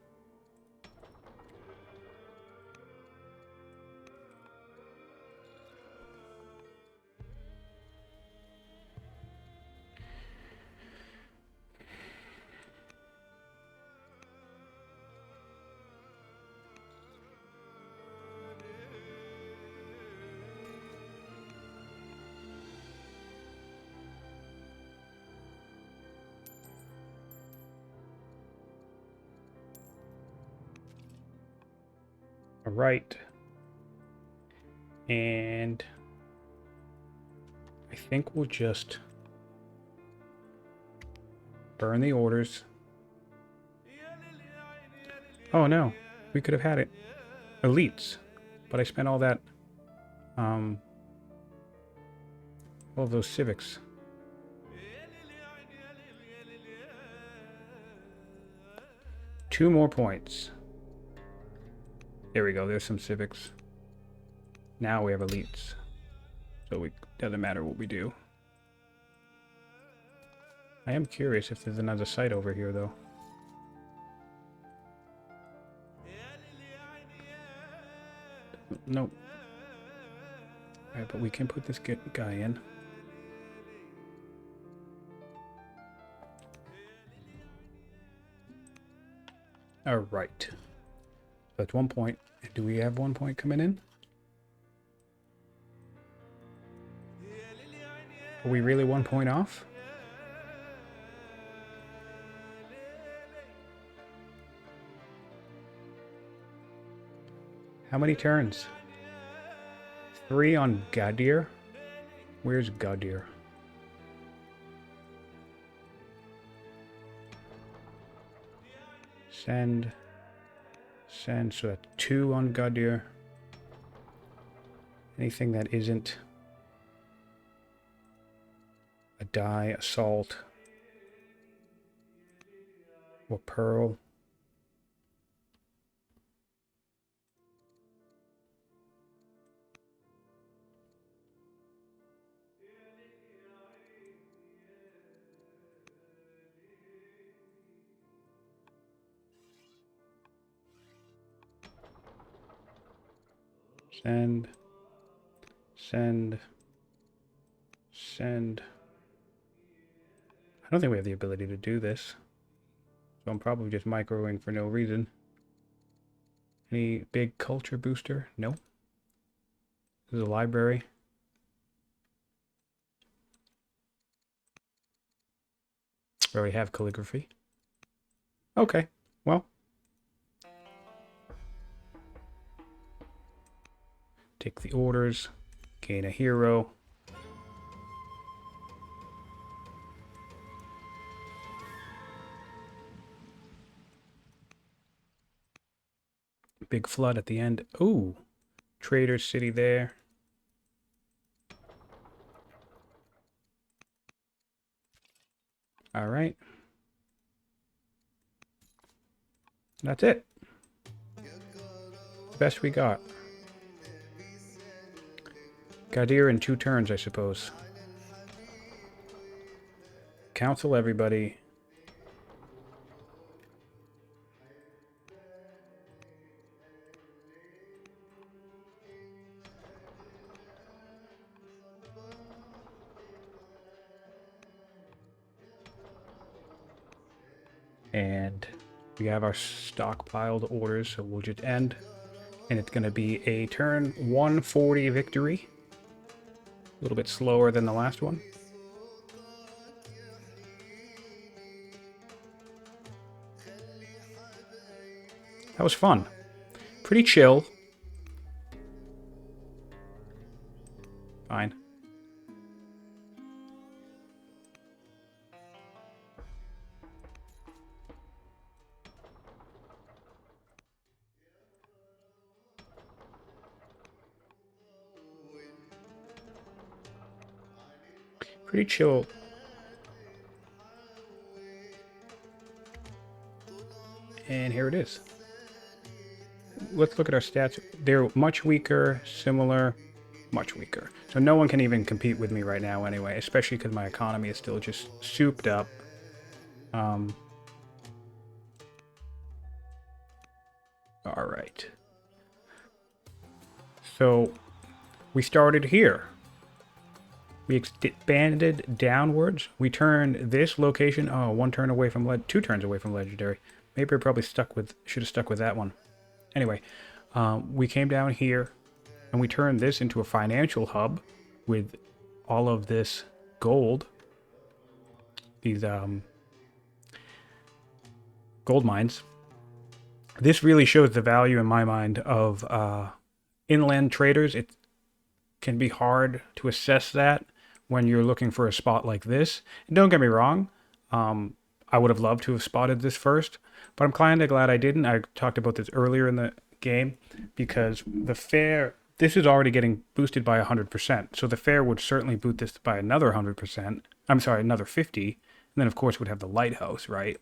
All right. And I think we'll just burn the orders. Oh no, we could have had it elites, but I spent all that, all of those civics. Two more points. There we go, there's some civics. Now we have elites. So it doesn't matter what we do. I am curious if there's another site over here though. Nope. Alright, but we can put this guy in. Alright. That's 1 point. Do we have 1 point coming in? Are we really 1 point off? How many turns? 3 on Gadir? Where's Gadir? Send. Send, so that's 2 on Gadir. Anything that isn't a dye, assault, or pearl. Send. Send. Send. I don't think we have the ability to do this. So I'm probably just microing for no reason. Any big culture booster? No. This is a library. We already have calligraphy. Okay, well. Take the orders. Gain a hero. Big flood at the end. Ooh, Trader City there. All right. That's it. Best we got. Gadir in 2 turns, I suppose. Council everybody. And we have our stockpiled orders, so we'll just end. And it's going to be a turn 140 victory. A little bit slower than the last one. That was fun. Pretty chill. Fine. Pretty chill. And here it is. Let's look at our stats. They're much weaker, similar, much weaker. So no one can even compete with me right now anyway, especially because my economy is still just souped up. All right. So we started here. We expanded downwards. We turned this location, 1 turn away from 2 turns away from legendary. Maybe I probably should have stuck with that one. Anyway, we came down here and we turned this into a financial hub with all of this gold. These gold mines. This really shows the value in my mind of inland traders. It can be hard to assess that when you're looking for a spot like this. And don't get me wrong, I would have loved to have spotted this first, but I'm kind of glad I didn't. I talked about this earlier in the game because the fair, this is already getting boosted by 100%. So the fair would certainly boost this by another 100%. I'm sorry, another 50. And then of course we'd have the lighthouse, right?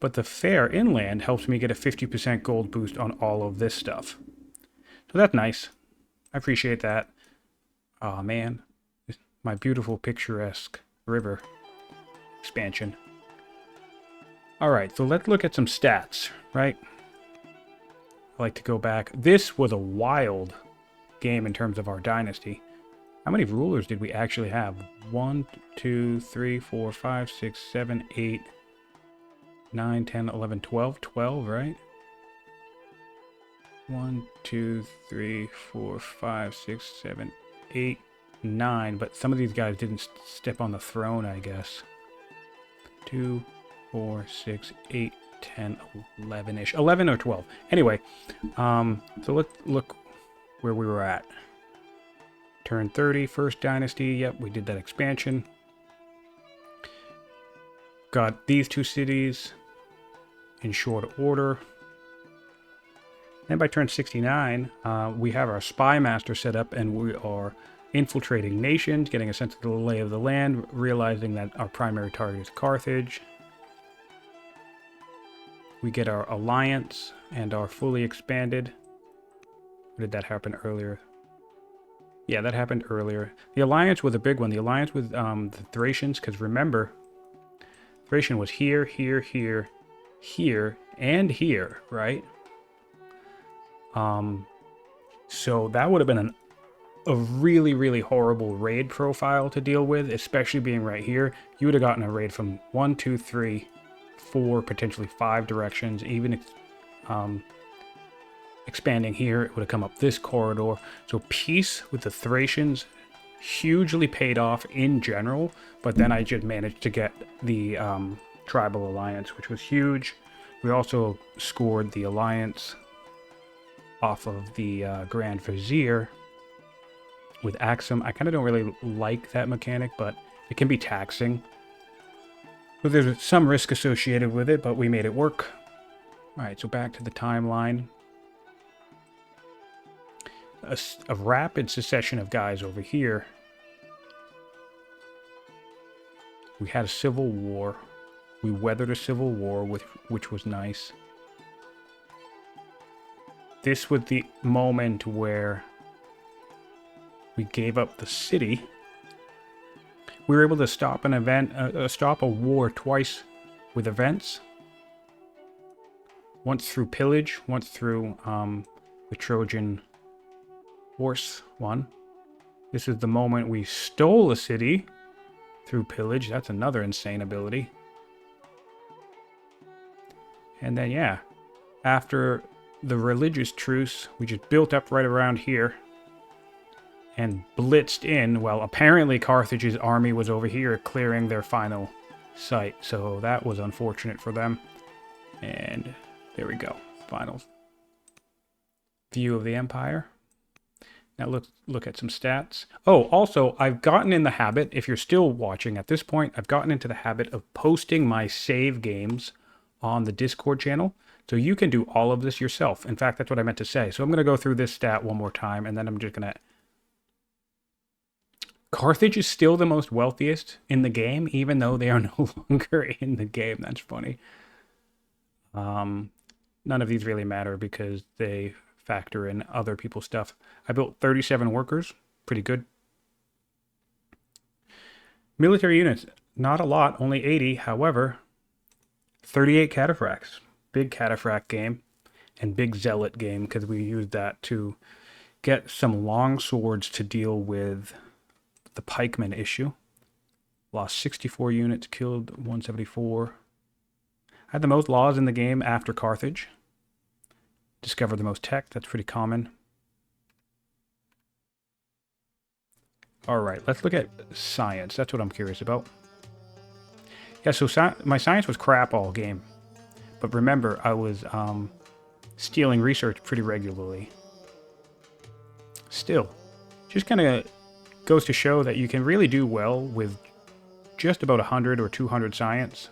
But the fair inland helps me get a 50% gold boost on all of this stuff. So that's nice. I appreciate that. Aw, man. My beautiful picturesque river expansion. Alright, so let's look at some stats, right? I like to go back. This was a wild game in terms of our dynasty. How many rulers did we actually have? 1, 2, 3, 4, 5, 6, 7, 8, 9, 10, 11, 12. 12, right? 1, 2, 3, 4, 5, 6, 7, 8, 9. But some of these guys didn't step on the throne, I guess. 2, 4, 6, 8, 10, 11-ish. 11 or 12. Anyway, so let's look where we were at. Turn 30, first dynasty. Yep, we did that expansion. Got these two cities in short order. Then by turn 69, we have our spy master set up, and we are infiltrating nations, getting a sense of the lay of the land, realizing that our primary target is Carthage. We get our alliance and our fully expanded. Or did that happen earlier? Yeah, that happened earlier. The alliance was a big one. The alliance with the Thracians, because remember, Thracian was here, here, here, here, and here, right? So that would have been a really, really horrible raid profile to deal with, especially being right here. You would have gotten a raid from 1, 2, 3, 4, potentially 5 directions. Even expanding here, it would have come up this corridor. So peace with the Thracians hugely paid off in general, but then I just managed to get the tribal alliance, which was huge. We also scored the alliance off of the Grand Vizier with Axum. I kind of don't really like that mechanic, but it can be taxing. So there's some risk associated with it, but we made it work. Alright, so back to the timeline. A rapid succession of guys over here. We had a civil war. We weathered a civil war, which was nice. This was the moment where we gave up the city. We were able to stop an event, stop a war twice with events. Once through pillage, once through the Trojan horse one. This is the moment we stole a city through pillage. That's another insane ability. And then, yeah, after the religious truce, we just built up right around here and blitzed in. Well, apparently Carthage's army was over here clearing their final site, so that was unfortunate for them. And there we go, final view of the empire. Now look at some stats. Oh, also, I've gotten in the habit, if you're still watching at this point, I've gotten into the habit of posting my save games on the Discord channel. So you can do all of this yourself. In fact, that's what I meant to say. So I'm going to go through this stat one more time, and then I'm just going to... Carthage is still the most wealthiest in the game, even though they are no longer in the game. That's funny. None of these really matter because they factor in other people's stuff. I built 37 workers. Pretty good. Military units. Not a lot. Only 80. However, 38 Cataphracts. Big Cataphract game and big Zealot game because we used that to get some long swords to deal with the pikeman issue. Lost 64 units, killed 174. Had the most laws in the game after Carthage. Discovered the most tech, that's pretty common. Alright, let's look at science. That's what I'm curious about. Yeah, so my science was crap all game. But remember, I was stealing research pretty regularly. Still, just kind of goes to show that you can really do well with just about 100 or 200 science.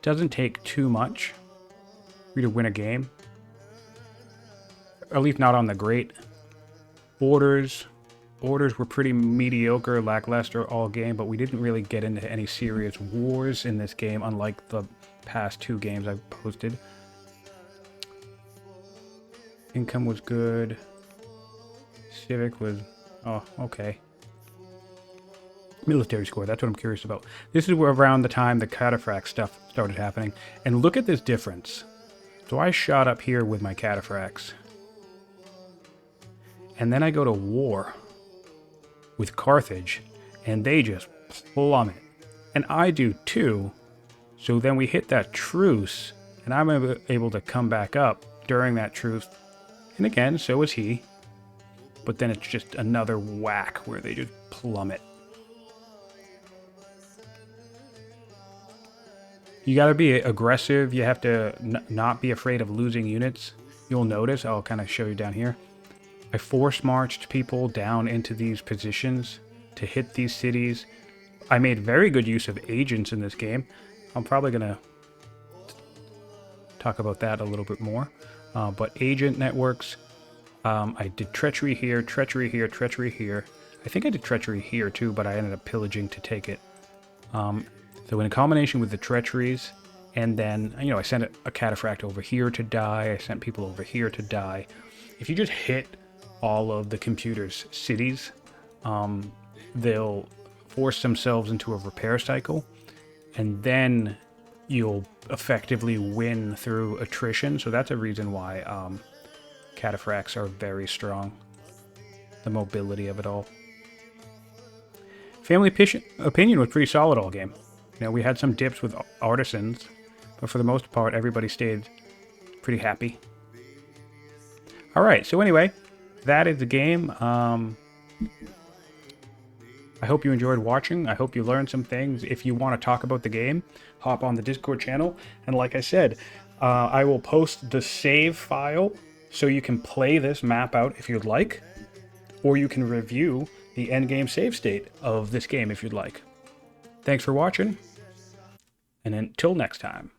Doesn't take too much for you to win a game. At least not on the great. Orders were pretty mediocre, lackluster all game, but we didn't really get into any serious wars in this game, unlike the past 2 games I've posted. Income was good. Civic was... oh, okay. Military score, that's what I'm curious about. This is around the time the Cataphracts stuff started happening. And look at this difference. So I shot up here with my Cataphracts. And then I go to war with Carthage, and they just plummet. And I do too. So then we hit that truce, and I'm able to come back up during that truce. And again, so is he. But then it's just another whack where they just plummet. You gotta be aggressive. You have to not be afraid of losing units. You'll notice, I'll kind of show you down here. I force marched people down into these positions to hit these cities. I made very good use of agents in this game. I'm probably gonna talk about that a little bit more. But agent networks, I did treachery here, treachery here, treachery here. I think I did treachery here too, but I ended up pillaging to take it. So in combination with the treacheries, and then, you know, I sent a Cataphract over here to die, I sent people over here to die. If you just hit all of the computer's cities, they'll force themselves into a repair cycle, and then you'll effectively win through attrition. So that's a reason why Cataphracts are very strong. The mobility of it all. Family opinion was pretty solid all game. You know, we had some dips with Artisans, but for the most part, everybody stayed pretty happy. Alright, so anyway, that is the game. I hope you enjoyed watching. I hope you learned some things. If you want to talk about the game, hop on the Discord channel. And like I said, I will post the save file so you can play this map out if you'd like, or you can review the endgame save state of this game if you'd like. Thanks for watching, and until next time.